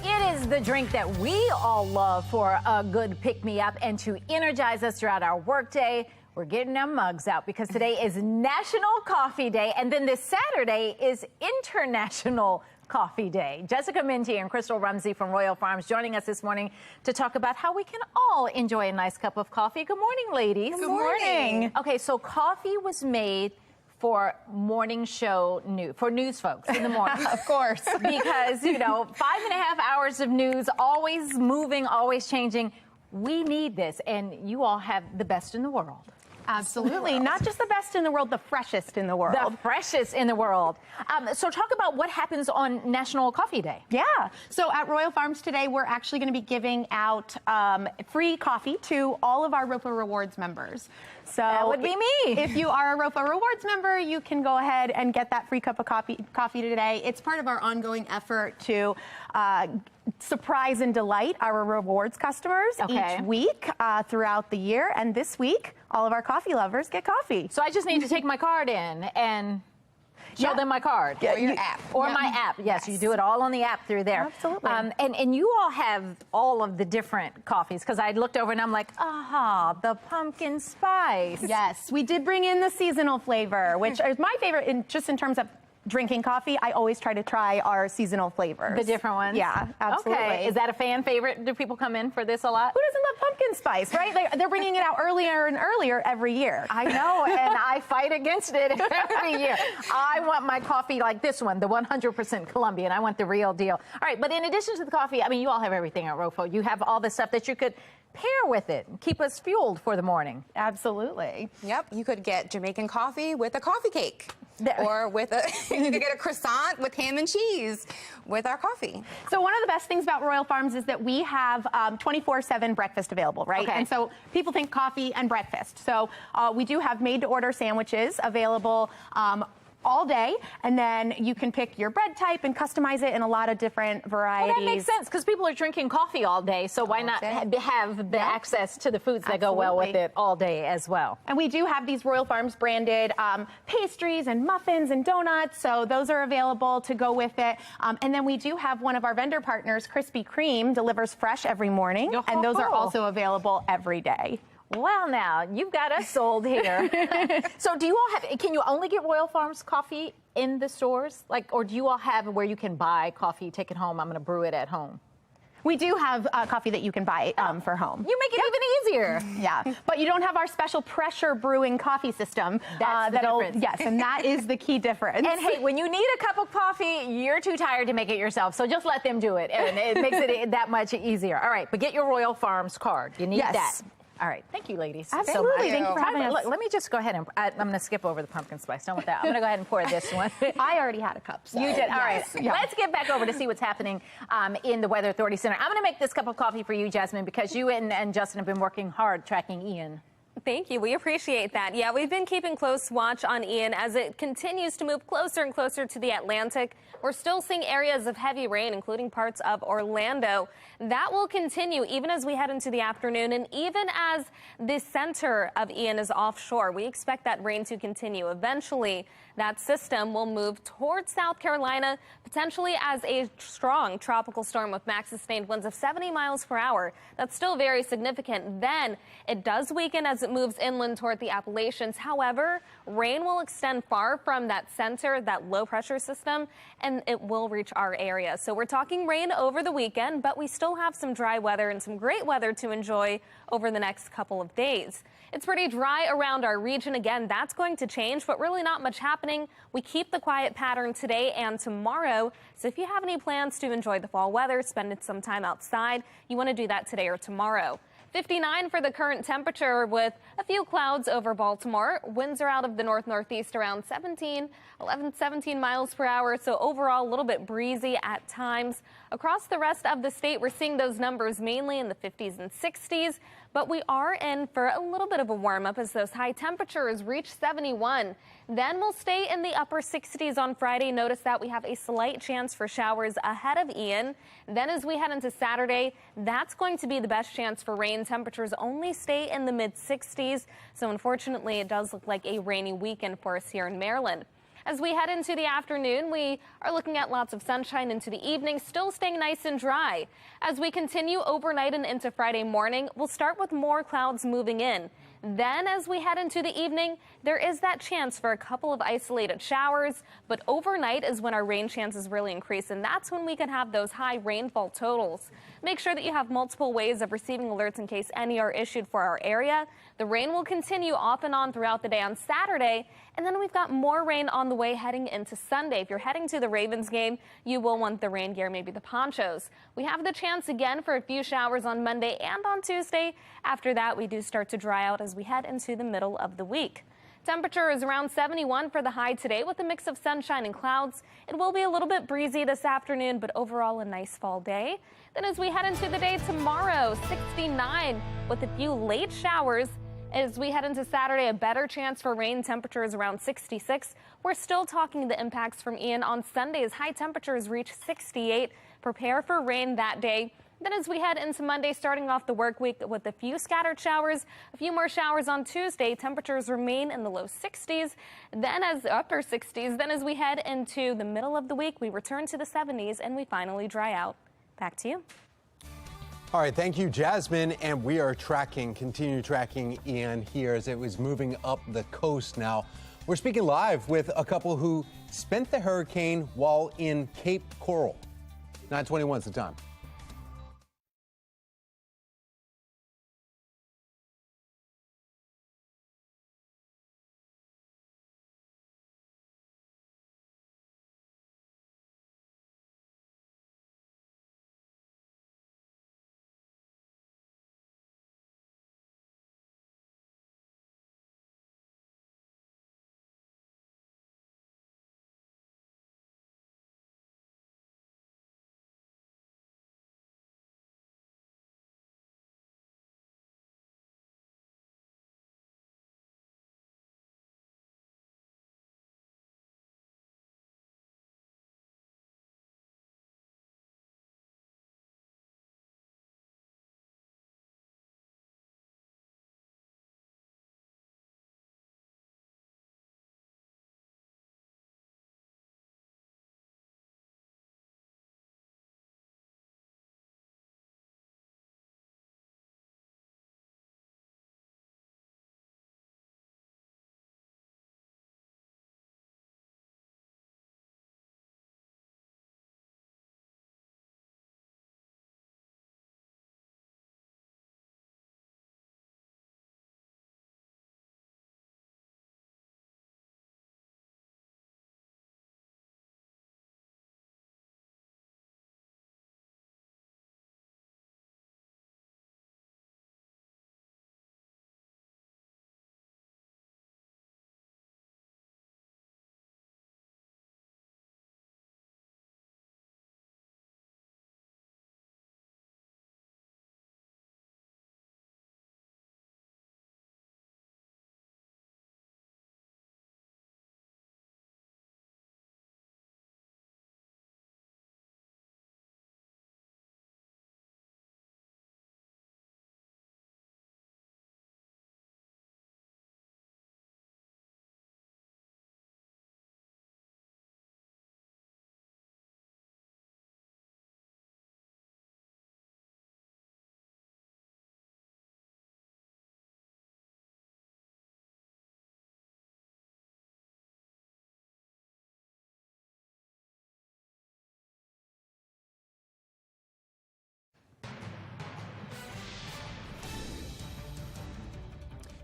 It is the drink that we all love for a good pick-me-up and to energize us throughout our workday. We're getting our mugs out because today is National Coffee Day, and then this Saturday is International Coffee Day. Jessica Minty and Crystal Rumsey from Royal Farms joining us this morning to talk about how we can all enjoy a nice cup of coffee. Good morning, ladies. Good morning. Okay, so coffee was made for morning show news, for news folks in the morning. Of course. Because, you know, 5.5 hours of news, always moving, always changing. We need this, and you all have the best in the world. Absolutely. Not just the best in the world, the freshest in the world. The freshest in the world. So talk about what happens on National Coffee Day. Yeah. So at Royal Farms today, we're actually going to be giving out free coffee to all of our ROPA Rewards members. So that would be me. If you are a ROPA Rewards member, you can go ahead and get that free cup of coffee today. It's part of our ongoing effort to surprise and delight our rewards customers each week throughout the year. And this week, all of our coffee lovers get coffee. So I just need to take my card in and show them my card. Or your app. Or my app. Yes, you do it all on the app through there. Absolutely. And you all have all of the different coffees, because I looked over and I'm like, aha, the pumpkin spice. Yes, we did bring in the seasonal flavor, which is my favorite just in terms of drinking coffee. I always try to try our seasonal flavors. The different ones? Yeah, absolutely. Okay. Is that a fan favorite? Do people come in for this a lot? Who doesn't love pumpkin spice, right? They're bringing it out earlier and earlier every year. I know, and I fight against it every year. I want my coffee like this one, the 100% Colombian. I want the real deal. All right, but in addition to the coffee, I mean, you all have everything at ROFO. You have all the stuff that you could pair with it and keep us fueled for the morning. Absolutely. Yep, you could get Jamaican coffee with a coffee cake. Or with you could get a croissant with ham and cheese with our coffee. So one of the best things about Royal Farms is that we have 24/7 breakfast available, right? Okay. And so people think coffee and breakfast. So we do have made-to-order sandwiches available all day, and then you can pick your bread type and customize it in a lot of different varieties. Well, that makes sense, because people are drinking coffee all day, so why not have the access to the foods that go well with it all day as well? And we do have these Royal Farms branded pastries and muffins and donuts, so those are available to go with it. And then we do have one of our vendor partners, Krispy Kreme, delivers fresh every morning, and those are also available every day. Well, now, you've got us sold here. So do you all have, can you only get Royal Farms coffee in the stores? Or do you all have where you can buy coffee, take it home, I'm going to brew it at home? We do have coffee that you can buy for home. You make it even easier. Yeah, but you don't have our special pressure brewing coffee system. That's the difference. Yes, and that is the key difference. And hey, when you need a cup of coffee, you're too tired to make it yourself, so just let them do it, and it makes it that much easier. All right, but get your Royal Farms card. You need that. All right. Thank you, ladies. Absolutely. Thank you for having us. Let me just go ahead and I'm going to skip over the pumpkin spice. Don't want that. I'm going to go ahead and pour this one. I already had a cup. So. You did. All right. Yeah. Let's get back over to see what's happening in the Weather Authority Center. I'm going to make this cup of coffee for you, Jasmine, because you and Justin have been working hard tracking Ian. Thank you. We appreciate that. Yeah, we've been keeping close watch on Ian as it continues to move closer and closer to the Atlantic. We're still seeing areas of heavy rain, including parts of Orlando. That will continue even as we head into the afternoon and even as the center of Ian is offshore. We expect that rain to continue. Eventually, that system will move towards South Carolina, potentially as a strong tropical storm with max sustained winds of 70 miles per hour. That's still very significant. Then it does weaken as it moves inland toward the Appalachians. However, rain will extend far from that center, that low pressure system, and it will reach our area. So we're talking rain over the weekend, but we still have some dry weather and some great weather to enjoy over the next couple of days. It's pretty dry around our region. Again, that's going to change, but really not much happening. We keep the quiet pattern today and tomorrow. So if you have any plans to enjoy the fall weather, spend some time outside, you want to do that today or tomorrow. 59 for the current temperature with a few clouds over Baltimore. Winds are out of the north-northeast around 17 miles per hour. So overall, a little bit breezy at times. Across the rest of the state, we're seeing those numbers mainly in the 50s and 60s. But we are in for a little bit of a warm-up as those high temperatures reach 71. Then we'll stay in the upper 60s on Friday. Notice that we have a slight chance for showers ahead of Ian. Then as we head into Saturday, that's going to be the best chance for rain. Temperatures only stay in the mid-60s. So unfortunately, it does look like a rainy weekend for us here in Maryland. As we head into the afternoon, we are looking at lots of sunshine into the evening, still staying nice and dry. As we continue overnight and into Friday morning, we'll start with more clouds moving in. Then as we head into the evening, there is that chance for a couple of isolated showers, but overnight is when our rain chances really increase, and that's when we can have those high rainfall totals. Make sure that you have multiple ways of receiving alerts in case any are issued for our area. The rain will continue off and on throughout the day on Saturday, and then we've got more rain on the way heading into Sunday. If you're heading to the Ravens game, you will want the rain gear, maybe the ponchos. We have the chance again for a few showers on Monday and on Tuesday. After that, we do start to dry out as as we head into the middle of the week. Temperature is around 71 for the high today with a mix of sunshine and clouds. It will be a little bit breezy this afternoon, but overall a nice fall day. Then as we head into the day tomorrow, 69 with a few late showers. As we head into Saturday, a better chance for rain. Temperatures around 66. We're still talking the impacts from Ian on Sunday as high temperatures reach 68. Prepare for rain that day. Then as we head into Monday, starting off the work week with a few scattered showers, a few more showers on Tuesday. Temperatures remain in the low 60s, then as upper 60s. Then as we head into the middle of the week, we return to the 70s and we finally dry out. Back to you. All right, thank you, Jasmine. And we are continue tracking Ian here as it was moving up the coast now. We're speaking live with a couple who spent the hurricane while in Cape Coral. 9:21 is the time.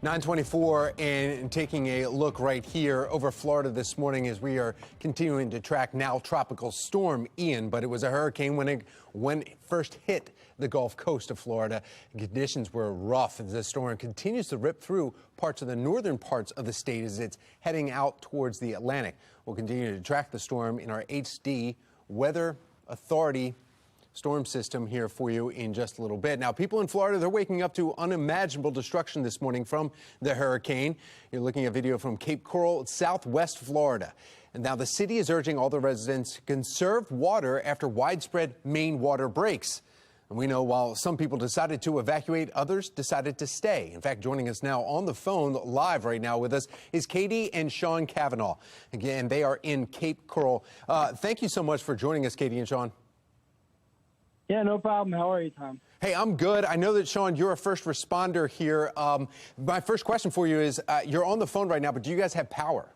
(9:24) and taking a look right here over Florida this morning as we are continuing to track now Tropical Storm Ian, but it was a hurricane when it first hit the Gulf Coast of Florida. Conditions were rough as the storm continues to rip through parts of the northern parts of the state as it's heading out towards the Atlantic. We'll continue to track the storm in our HD Weather Authority storm system here for you in just a little bit. Now, people in Florida, they're waking up to unimaginable destruction this morning from the hurricane. You're looking at video from Cape Coral, southwest Florida. And now the city is urging all the residents to conserve water after widespread main water breaks. And we know while some people decided to evacuate, others decided to stay. In fact, joining us now on the phone live right now with us is Katie and Sean Cavanaugh. Again, they are in Cape Coral. Thank you so much for joining us, Katie and Sean. Yeah, no problem. How are you, Tom? Hey, I'm good. I know that, Sean, you're a first responder here. My first question for you is, you're on the phone right now, but do you guys have power?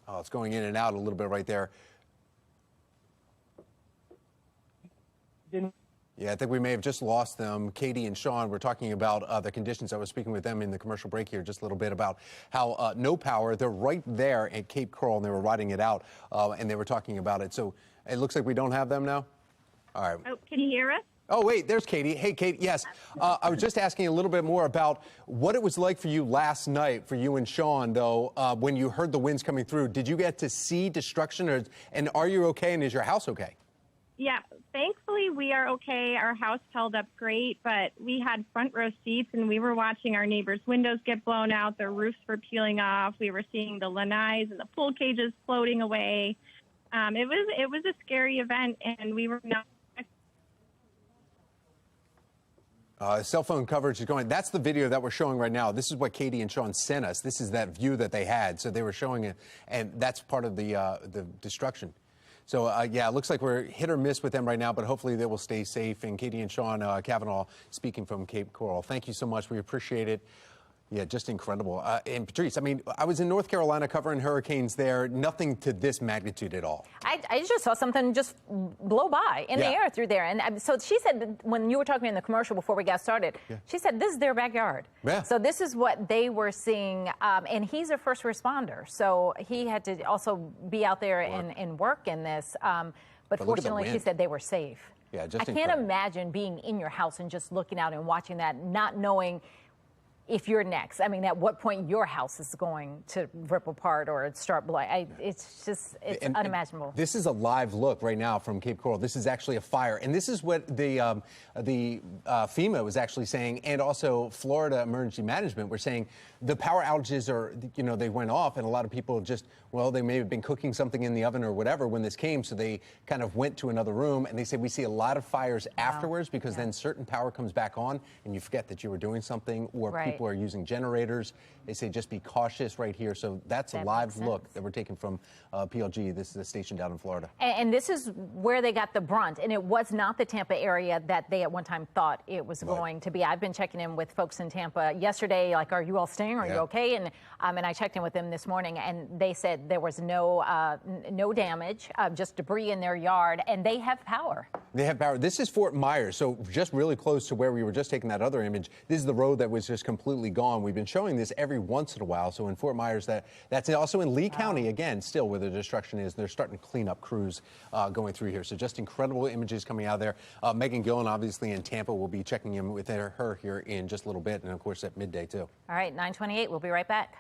Oh, it's going in and out a little bit right there. Yeah, I think we may have just lost them. Katie and Sean were talking about the conditions. I was speaking with them in the commercial break here just a little bit about how no power. They're right there at Cape Coral, and they were riding it out, and they were talking about it. So it looks like we don't have them now. All right. Oh, can you hear us? Oh, wait, there's Katie. Hey, Kate, yes. I was just asking a little bit more about what it was like for you last night, for you and Sean, though, when you heard the winds coming through. Did you get to see destruction, and are you okay, and is your house okay? Yeah, thankfully we are okay. Our house held up great, but we had front row seats and we were watching our neighbors' windows get blown out, their roofs were peeling off. We were seeing the lanais and the pool cages floating away. It was a scary event, and we were not. Cell phone coverage is going. That's the video that we're showing right now. This is what Katie and Sean sent us. This is that view that they had. So they were showing it, and that's part of the destruction. So, yeah, it looks like we're hit or miss with them right now, but hopefully they will stay safe. And Katie and Sean Cavanaugh speaking from Cape Coral. Thank you so much. We appreciate it. Yeah, just incredible. And Patrice, I mean, I was in North Carolina covering hurricanes there. Nothing to this magnitude at all. I just saw something just blow by in the air through there. And so she said, when you were talking in the commercial before we got started, she said, this is their backyard. Yeah. So this is what they were seeing. And he's a first responder. So he had to also be out there and work in this. But fortunately, she said they were safe. Yeah, just I can't imagine being in your house and just looking out and watching that, not knowing if you're next. I mean, at what point your house is going to rip apart or start blowing. It's unimaginable. This is a live look right now from Cape Coral. This is actually a fire. And this is what the FEMA was actually saying, and also Florida Emergency Management were saying the power outages are, you know, they went off, and a lot of people just, well, they may have been cooking something in the oven or whatever when this came, so they kind of went to another room, and they said we see a lot of fires afterwards because then certain power comes back on, and you forget that you were doing something, or people are using generators. They say just be cautious right here. So that's a live look that we're taking from PLG. This is a station down in Florida. And this is where they got the brunt. And it was not the Tampa area that they at one time thought it was going to be. I've been checking in with folks in Tampa yesterday, like, are you all staying? Are you okay? And I checked in with them this morning, and they said there was no damage, just debris in their yard, and they have power. They have power. This is Fort Myers, so just really close to where we were just taking that other image. This is the road that was just completely gone. We've been showing this every once in a while. So in Fort Myers, that's also in Lee County, again, still where the destruction is. They're starting to clean up crews going through here. So just incredible images coming out there. Megan Gillen, obviously, in Tampa, will be checking in with her here in just a little bit, and of course at midday too. All right, 9:28. We'll be right back.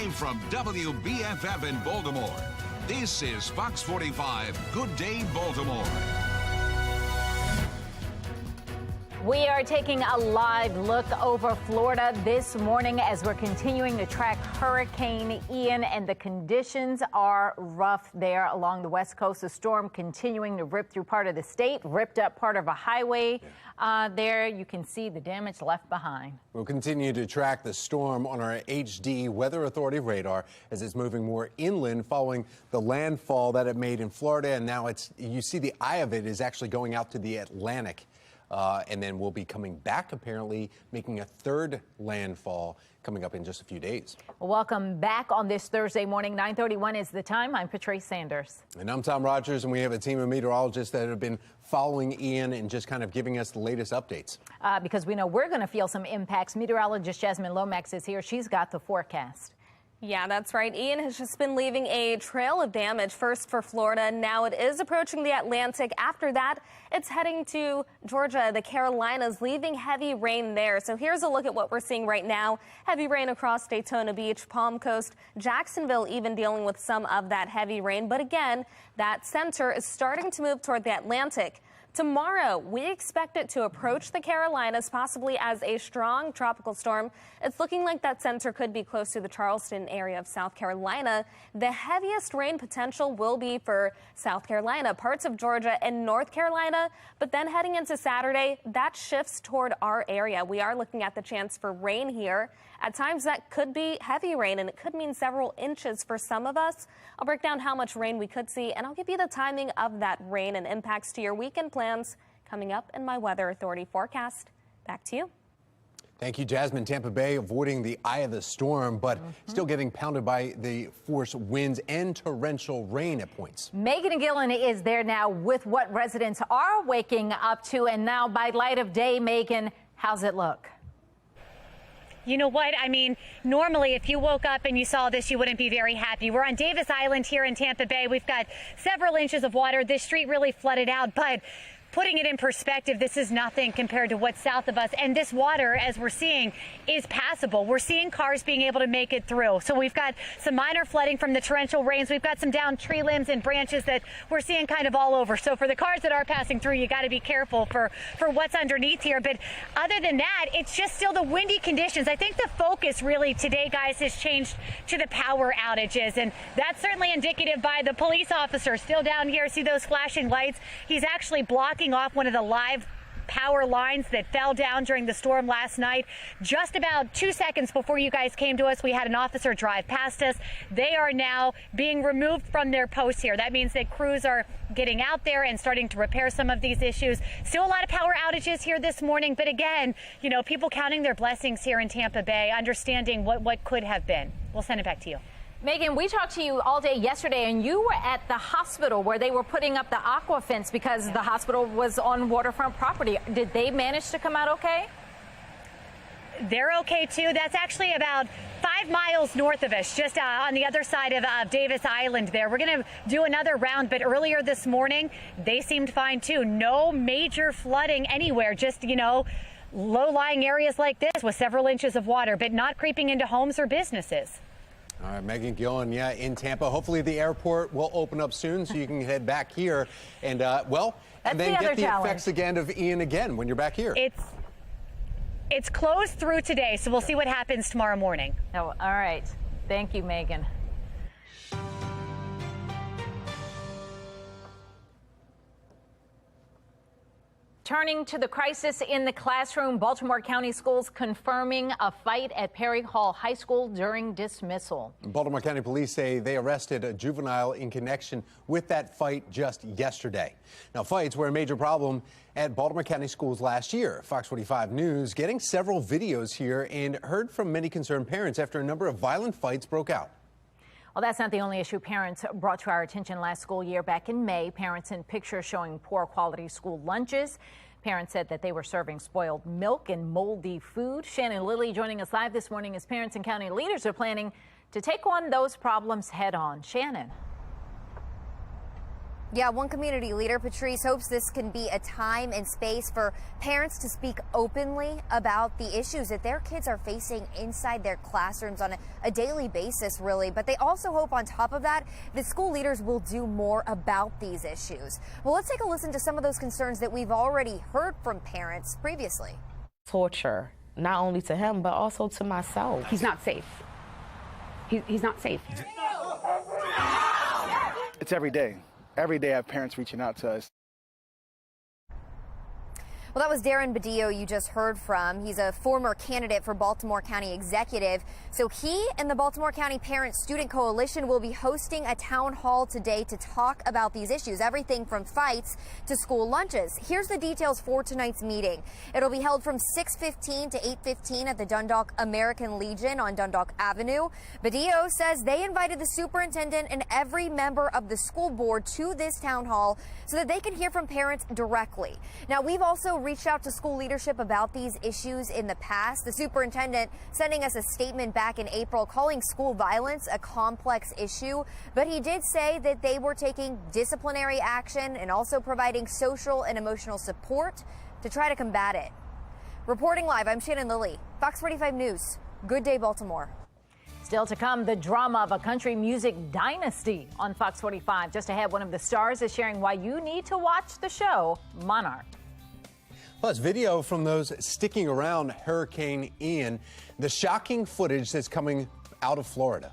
Live from WBFF in Baltimore, this is Fox 45 Good Day Baltimore. We are taking a live look over Florida this morning as we're continuing to track Hurricane Ian, and the conditions are rough there along the west coast. The storm continuing to rip through part of the state, ripped up part of a highway. There you can see the damage left behind. We'll continue to track the storm on our HD Weather Authority radar as it's moving more inland following the landfall that it made in Florida. And now you see the eye of it is actually going out to the Atlantic. And then we'll be coming back, apparently, making a third landfall coming up in just a few days. Welcome back on this Thursday morning. 9:31 is the time. I'm Patrice Sanders. And I'm Tom Rogers, and we have a team of meteorologists that have been following Ian and just kind of giving us the latest updates. Because we know we're going to feel some impacts. Meteorologist Jasmine Lomax is here. She's got the forecast. Yeah, that's right. Ian has just been leaving a trail of damage, first for Florida. Now it is approaching the Atlantic. After that, it's heading to Georgia, the Carolinas, leaving heavy rain there. So here's a look at what we're seeing right now. Heavy rain across Daytona Beach, Palm Coast, Jacksonville even dealing with some of that heavy rain. But again, that center is starting to move toward the Atlantic. Tomorrow, we expect it to approach the Carolinas, possibly as a strong tropical storm. It's looking like that center could be close to the Charleston area of South Carolina. The heaviest rain potential will be for South Carolina, parts of Georgia and North Carolina. But then heading into Saturday, that shifts toward our area. We are looking at the chance for rain here. At times, that could be heavy rain, and it could mean several inches for some of us. I'll break down how much rain we could see, and I'll give you the timing of that rain and impacts to your weekend plans coming up in my Weather Authority forecast. Back to you. Thank you, Jasmine. Tampa Bay avoiding the eye of the storm, but still getting pounded by the force winds and torrential rain at points. Megan Gillen is there now with what residents are waking up to. And now, by light of day, Megan, how's it look? You know what? I mean, normally if you woke up and you saw this, you wouldn't be very happy. We're on Davis Island here in Tampa Bay. We've got several inches of water. This street really flooded out, but putting it in perspective, this is nothing compared to what's south of us. And this water, as we're seeing, is passable. We're seeing cars being able to make it through. So we've got some minor flooding from the torrential rains. We've got some downed tree limbs and branches that we're seeing kind of all over. So for the cars that are passing through, you got to be careful for what's underneath here. But other than that, it's just still the windy conditions. I think the focus really today, guys, has changed to the power outages. And that's certainly indicative by the police officer still down here. See those flashing lights? He's actually blocking off one of the live power lines that fell down during the storm last night. Just about 2 seconds before you guys came to us, we had an officer drive past us. They are now being removed from their posts here. That means that crews are getting out there and starting to repair some of these issues. Still a lot of power outages here this morning, but again, you know, people counting their blessings here in Tampa Bay, understanding what could have been. We'll send it back to you. Megan, we talked to you all day yesterday, and you were at the hospital where they were putting up the aqua fence because the hospital was on waterfront property. Did they manage to come out okay? They're okay, too. That's actually about 5 miles north of us, just on the other side of Davis Island there. We're going to do another round, but earlier this morning, they seemed fine, too. No major flooding anywhere, just, you know, low-lying areas like this with several inches of water, but not creeping into homes or businesses. All right, Megan Gillen, in Tampa. Hopefully the airport will open up soon so you can head back here and, and then get the effects again of Ian again when you're back here. It's closed through today, so we'll see what happens tomorrow morning. Oh, all right. Thank you, Megan. Turning to the crisis in the classroom, Baltimore County Schools confirming a fight at Perry Hall High School during dismissal. Baltimore County Police say they arrested a juvenile in connection with that fight just yesterday. Now, fights were a major problem at Baltimore County schools last year. Fox 45 News getting several videos here and heard from many concerned parents after a number of violent fights broke out. Well, that's not the only issue parents brought to our attention last school year. Back in May, parents sent pictures showing poor quality school lunches. Parents said that they were serving spoiled milk and moldy food. Shannon Lilly joining us live this morning as parents and county leaders are planning to take on those problems head on. Shannon. Yeah, one community leader, Patrice, hopes this can be a time and space for parents to speak openly about the issues that their kids are facing inside their classrooms on a daily basis, really. But they also hope on top of that, that school leaders will do more about these issues. Well, let's take a listen to some of those concerns that we've already heard from parents previously. Torture, not only to him, but also to myself. He's not safe. He's not safe. It's every day. Every day I have parents reaching out to us. Well, that was Darren Badillo you just heard from. He's a former candidate for Baltimore County Executive. So he and the Baltimore County Parent Student Coalition will be hosting a town hall today to talk about these issues, everything from fights to school lunches. Here's the details for tonight's meeting. It'll be held from 6:15 to 8:15 at the Dundalk American Legion on Dundalk Avenue. Badillo says they invited the superintendent and every member of the school board to this town hall so that they can hear from parents directly. Now, we've also reached out to school leadership about these issues in the past. The superintendent sending us a statement back in April calling school violence a complex issue, but he did say that they were taking disciplinary action and also providing social and emotional support to try to combat it. Reporting live, I'm Shannon Lilly, Fox 45 News. Good day, Baltimore. Still to come, the drama of a country music dynasty on Fox 45. Just ahead, one of the stars is sharing why you need to watch the show Monarch. Plus, video from those sticking around Hurricane Ian, the shocking footage that's coming out of Florida.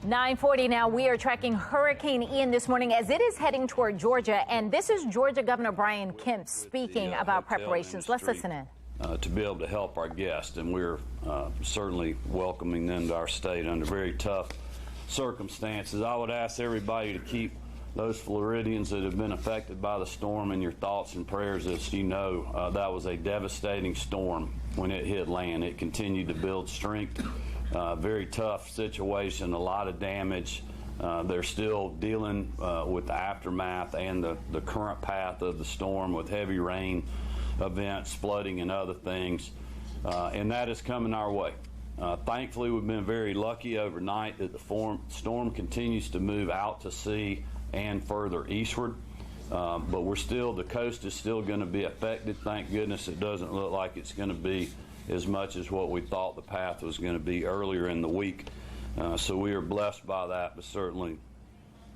.40 now. We are tracking Hurricane Ian this morning as it is heading toward Georgia. And this is Georgia Governor Brian Kemp speaking about preparations. Let's listen in. To be able to help our guests, and we're certainly welcoming them to our state under very tough circumstances. I would ask everybody to keep those Floridians that have been affected by the storm in your thoughts and prayers. As you know, that was a devastating storm when it hit land. It continued to build strength. Very tough situation, a lot of damage. They're still dealing with the aftermath and the current path of the storm with heavy rain events, flooding, and other things. and that is coming our way. Thankfully, we've been very lucky overnight that the storm continues to move out to sea and further eastward. But the coast is still going to be affected. Thank goodness it doesn't look like it's going to be as much as what we thought the path was going to be earlier in the week. So we are blessed by that, but certainly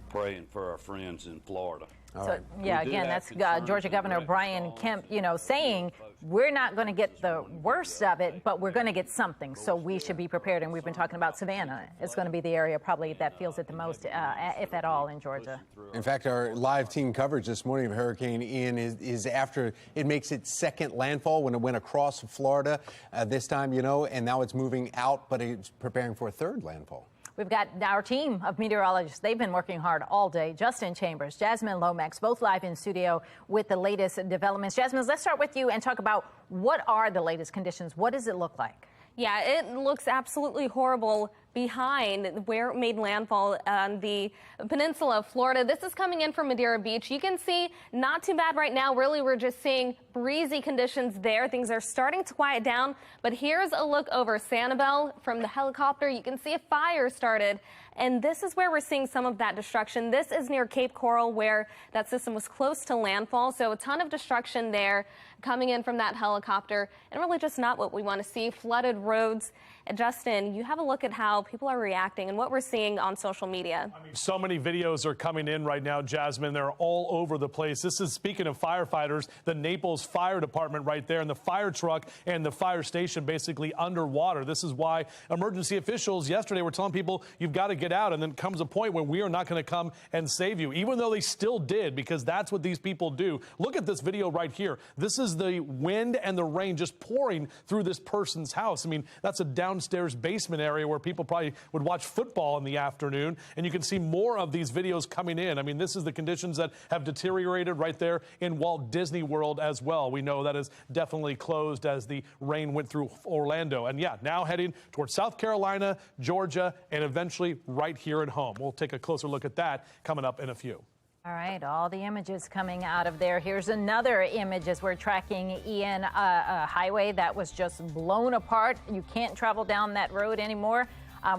praying for our friends in Florida. So, yeah, again, that's Georgia Governor Brian Kemp, saying we're not going to get the worst of it, but we're going to get something. So we should be prepared. And we've been talking about Savannah. It's going to be the area probably that feels it the most, if at all, in Georgia. In fact, our live team coverage this morning of Hurricane Ian is after it makes its second landfall when it went across Florida this time, and now it's moving out, but it's preparing for a third landfall. We've got our team of meteorologists. They've been working hard all day. Justin Chambers, Jasmine Lomax, both live in studio with the latest developments. Jasmine, let's start with you and talk about what are the latest conditions. What does it look like? Yeah, it looks absolutely horrible behind where it made landfall on the peninsula of Florida. This is coming in from Madeira Beach. You can see not too bad right now. Really, we're just seeing breezy conditions there. Things are starting to quiet down. But here's a look over Sanibel from the helicopter. You can see a fire started. And this is where we're seeing some of that destruction. This is near Cape Coral, where that system was close to landfall. So a ton of destruction there coming in from that helicopter, and really just not what we want to see. Flooded roads. Justin, you have a look at how people are reacting and what we're seeing on social media. So many videos are coming in right now, Jasmine. They're all over the place. This is, speaking of firefighters, the Naples Fire Department right there, and the fire truck and the fire station basically underwater. This is why emergency officials yesterday were telling people you've got to get out, and then comes a point when we are not going to come and save you, even though they still did, because that's what these people do. Look at this video right here. This is the wind and the rain just pouring through this person's house. I mean, that's a downstairs basement area where people probably would watch football in the afternoon, and you can see more of these videos coming in. I mean, this is the conditions that have deteriorated right there in Walt Disney World as well. We know that is definitely closed as the rain went through Orlando. And yeah, now heading towards South Carolina, Georgia, and eventually right here at home. We'll take a closer look at that coming up in a few. All right, all the images coming out of there. Here's another image as we're tracking Ian, a highway that was just blown apart. You can't travel down that road anymore.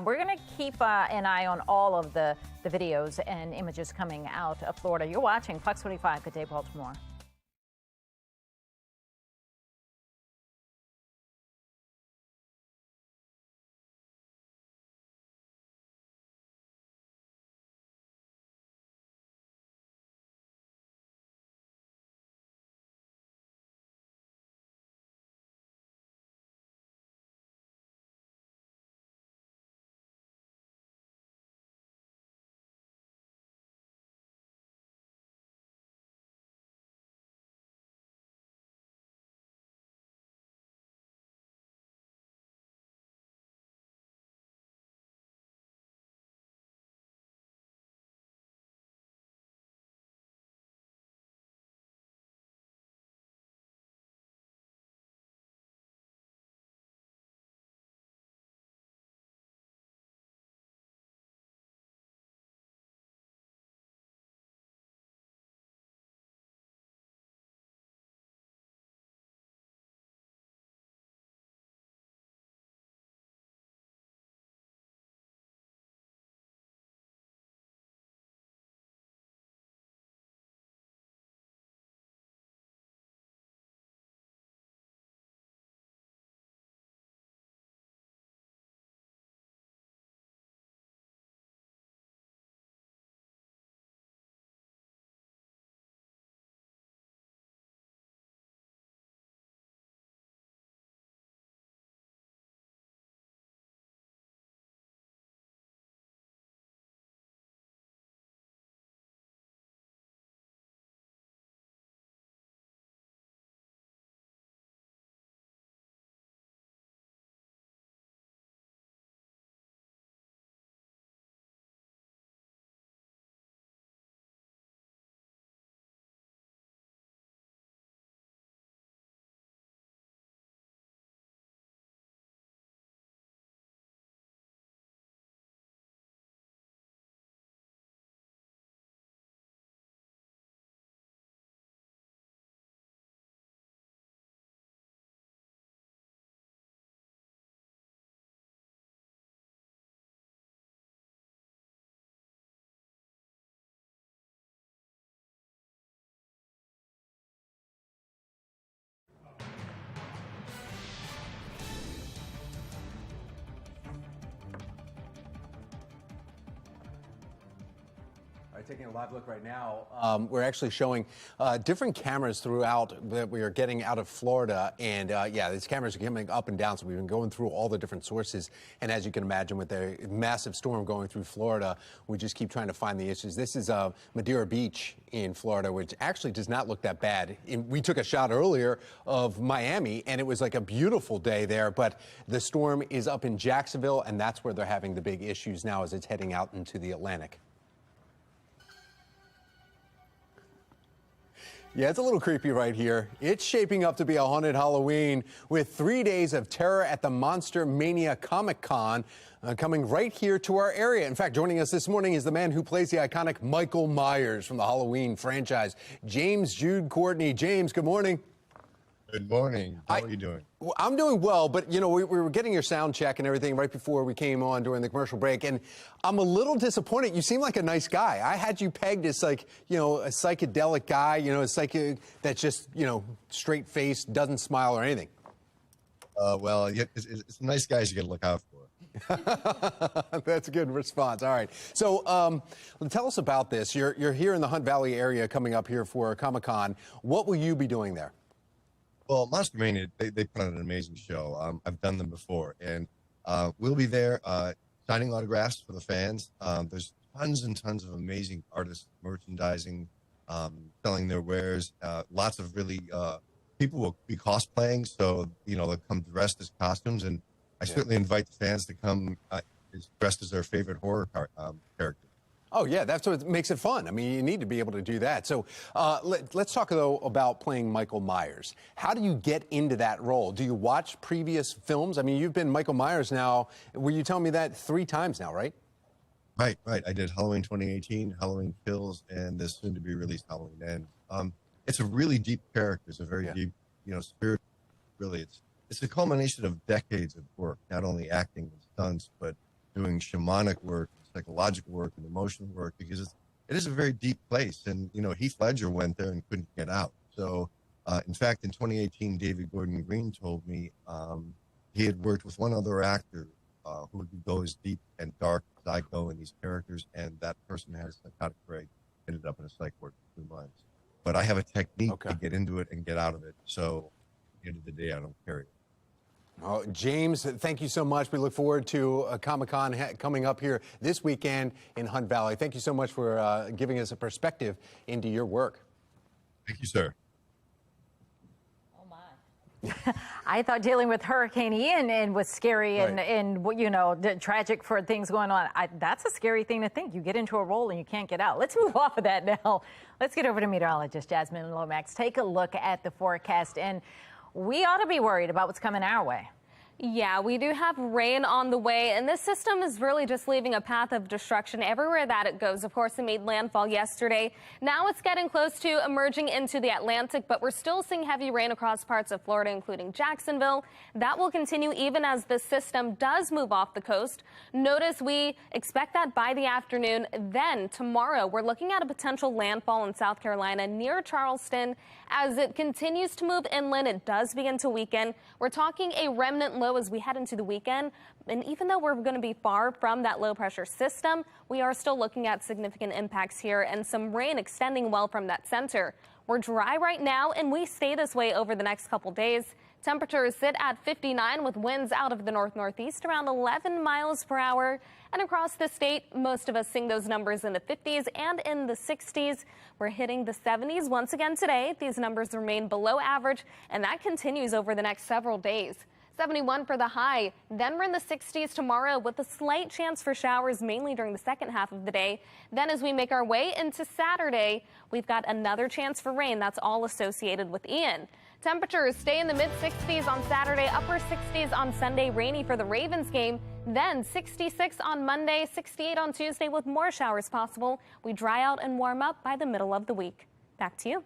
We're going to keep an eye on all of the videos and images coming out of Florida. You're watching Fox 45. Good day, Baltimore. taking a live look right now. We're actually showing different cameras throughout that we are getting out of Florida. And yeah, these cameras are coming up and down. So we've been going through all the different sources. And as you can imagine, with the massive storm going through Florida, we just keep trying to find the issues. This is Madeira Beach in Florida, which actually does not look that bad. We took a shot earlier of Miami, and it was like a beautiful day there. But the storm is up in Jacksonville, and that's where they're having the big issues now as it's heading out into the Atlantic. Yeah, it's a little creepy right here. It's shaping up to be a haunted Halloween with 3 days of terror at the Monster Mania Comic-Con coming right here to our area. In fact, joining us this morning is the man who plays the iconic Michael Myers from the Halloween franchise, James Jude Courtney. James, good morning. Good morning. How are you doing? I'm doing well, but, you know, we were getting your sound check and everything right before we came on during the commercial break, and I'm a little disappointed. You seem like a nice guy. I had you pegged as, like, you know, a psychedelic guy, you know, a psychic that's just, you know, straight-faced, doesn't smile or anything. Well, it's nice guys you got to look out for. That's a good response. All right. So tell us about this. You're here in the Hunt Valley area coming up here for Comic-Con. What will you be doing there? Well, Monster Mania, they put on an amazing show. I've done them before, and we'll be there signing autographs for the fans. There's tons and tons of amazing artists merchandising, selling their wares. Lots of really people will be cosplaying, so, you know, they'll come dressed as costumes, and I certainly invite the fans to come dressed as their favorite horror character. Oh, yeah, that's what makes it fun. I mean, you need to be able to do that. So let's talk, though, about playing Michael Myers. How do you get into that role? Do you watch previous films? I mean, you've been Michael Myers now. Were you telling me that 3 times now, right? Right. I did Halloween 2018, Halloween Kills, and this soon-to-be-released Halloween Ends. It's a really deep character. It's a very deep, you know, spirit. Really, it's a culmination of decades of work, not only acting and stunts, but doing shamanic work, psychological work, and emotional work, because it is a very deep place. And, you know, Heath Ledger went there and couldn't get out. So, in fact, in 2018, David Gordon Green told me he had worked with one other actor who would go as deep and dark as I go in these characters, and that person had a psychotic break, ended up in a psych ward for 2 months. But I have a technique to get into it and get out of it. So, at the end of the day, I don't carry it. Oh, James, thank you so much. We look forward to Comic-Con coming up here this weekend in Hunt Valley. Thank you so much for giving us a perspective into your work. Thank you, sir. Oh, my. I thought dealing with Hurricane Ian was scary and you know, tragic for things going on. That's a scary thing to think. You get into a role and you can't get out. Let's move off of that now. Let's get over to meteorologist Jasmine Lomax. Take a look at the forecast, and we ought to be worried about what's coming our way. Yeah, we do have rain on the way, and this system is really just leaving a path of destruction everywhere that it goes. Of course, it made landfall yesterday. Now it's getting close to emerging into the Atlantic, but we're still seeing heavy rain across parts of Florida, including Jacksonville. That will continue even as the system does move off the coast. Notice we expect that by the afternoon. Then tomorrow, we're looking at a potential landfall in South Carolina near Charleston. As it continues to move inland, it does begin to weaken. We're talking a remnant low as we head into the weekend. And even though we're going to be far from that low pressure system, we are still looking at significant impacts here and some rain extending well from that center. We're dry right now, and we stay this way over the next couple days. Temperatures sit at 59 with winds out of the north-northeast around 11 miles per hour. And across the state, most of us seeing those numbers in the 50s and in the 60s. We're hitting the 70s once again today. These numbers remain below average, and that continues over the next several days. 71 for the high. Then we're in the 60s tomorrow with a slight chance for showers, mainly during the second half of the day. Then as we make our way into Saturday, we've got another chance for rain. That's all associated with Ian. Temperatures stay in the mid-60s on Saturday, upper 60s on Sunday, rainy for the Ravens game. Then 66 on Monday, 68 on Tuesday with more showers possible. We dry out and warm up by the middle of the week. Back to you.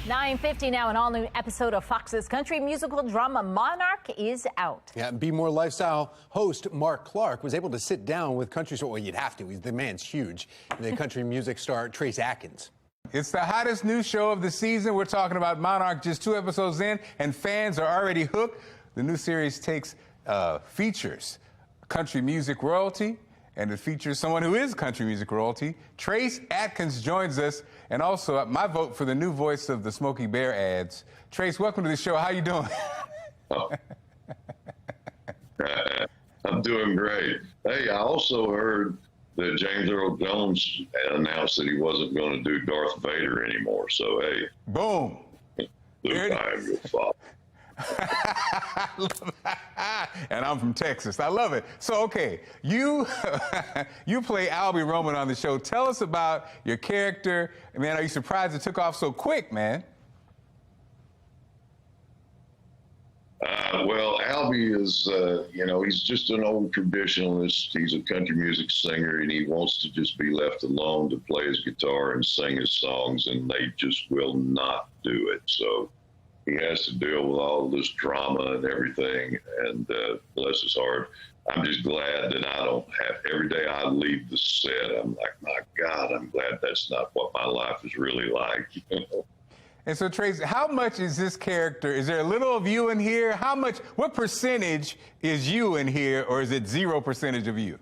9:50 now, an all-new episode of Fox's country musical drama Monarch is out. Yeah, Be More Lifestyle host Mark Clark was able to sit down with country star, well, you'd have to, the man's huge, the country music star Trace Atkins. It's the hottest new show of the season. We're talking about Monarch just 2 episodes in, and fans are already hooked. The new series features country music royalty and it features someone who is country music royalty. Trace Atkins joins us, and also my vote for the new voice of the Smokey Bear ads. Trace, welcome to the show. How you doing? Oh. I'm doing great. Hey, I also heard that James Earl Jones announced that he wasn't going to do Darth Vader anymore. So, hey. Boom. Luke, I am your father. And I'm from Texas. I love it. So, okay, you you play Albie Roman on the show. Tell us about your character. Man, are you surprised it took off so quick, man? Well, Albie is, he's just an old traditionalist. He's a country music singer, and he wants to just be left alone to play his guitar and sing his songs, and they just will not do it. So he has to deal with all this drama and everything, and bless his heart. I'm just glad that I don't have, every day I leave the set, I'm like, my God, I'm glad that's not what my life is really like, you know? And so, Trace, how much is this character? Is there a little of you in here? How much, what percentage is you in here, or is it 0% of you?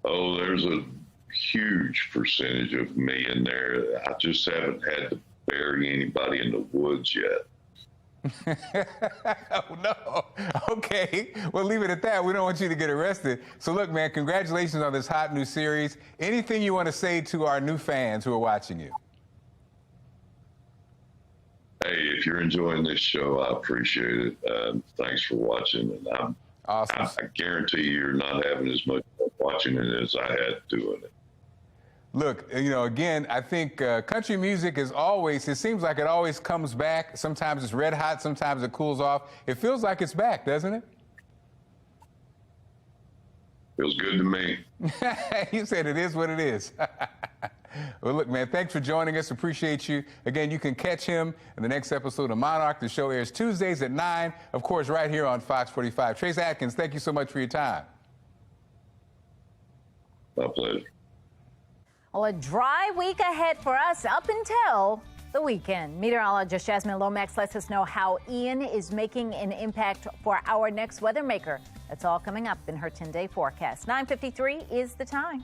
Oh, there's a huge percentage of me in there. I just haven't had to bury anybody in the woods yet. Oh, no. Okay. Well, leave it at that. We don't want you to get arrested. So, look, man, congratulations on this hot new series. Anything you want to say to our new fans who are watching you? Hey, if you're enjoying this show, I appreciate it. Thanks for watching. And awesome. I guarantee you're not having as much fun watching it as I had doing it. Look, again, I think country music is always, it seems like it always comes back. Sometimes it's red hot, sometimes it cools off. It feels like it's back, doesn't it? Feels good to me. You said it is what it is. Well, look, man, thanks for joining us. Appreciate you. Again, you can catch him in the next episode of Monarch. The show airs Tuesdays at 9, of course, right here on Fox 45. Trace Atkins, thank you so much for your time. My pleasure. Well, a dry week ahead for us up until the weekend. Meteorologist Jasmine Lomax lets us know how Ian is making an impact for our next weather maker. That's all coming up in her 10-day forecast. 9:53 is the time.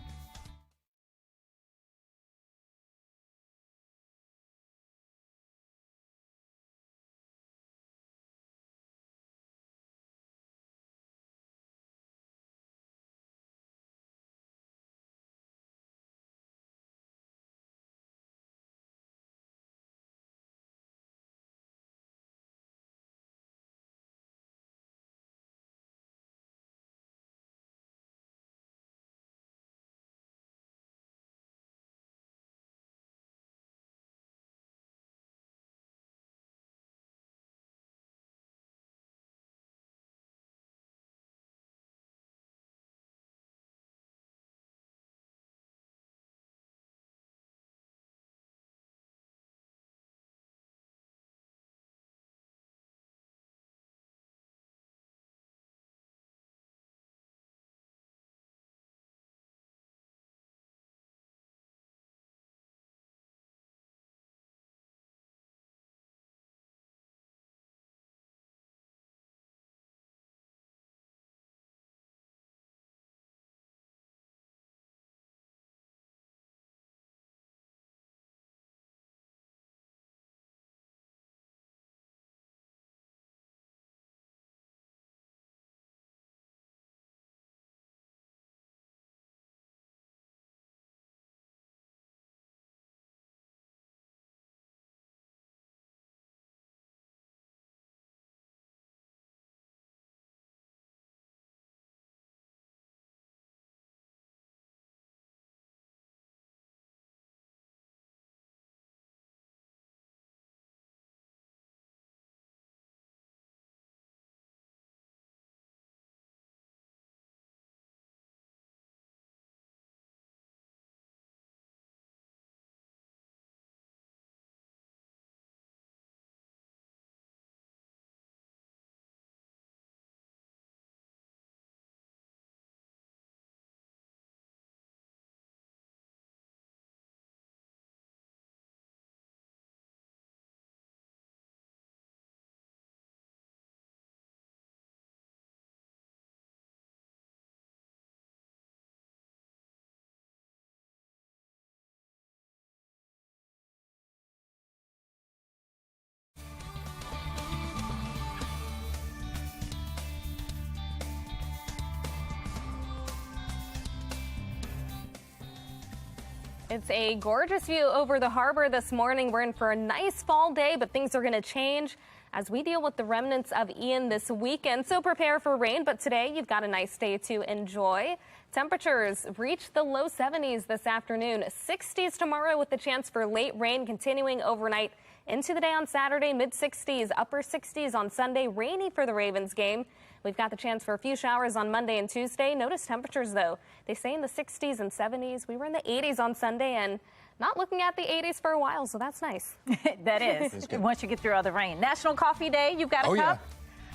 It's a gorgeous view over the harbor this morning. We're in for a nice fall day, but things are going to change as we deal with the remnants of Ian this weekend. So prepare for rain, but today you've got a nice day to enjoy. Temperatures reach the low 70s this afternoon, 60s tomorrow with the chance for late rain continuing overnight into the day on Saturday, mid-60s, upper 60s on Sunday, rainy for the Ravens game. We've got the chance for a few showers on Monday and Tuesday. Notice temperatures, though. They stay in the 60s and 70s. We were in the 80s on Sunday and not looking at the 80s for a while, so that's nice. That is, once you get through all the rain. National Coffee Day, you've got a cup? Yeah.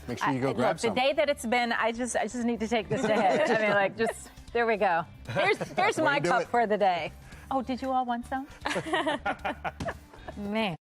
Make sure you go grab some. The day that it's been, I just need to take this to head. I mean, like, just, there we go. Here's my cup for the day. Oh, did you all want some? Man.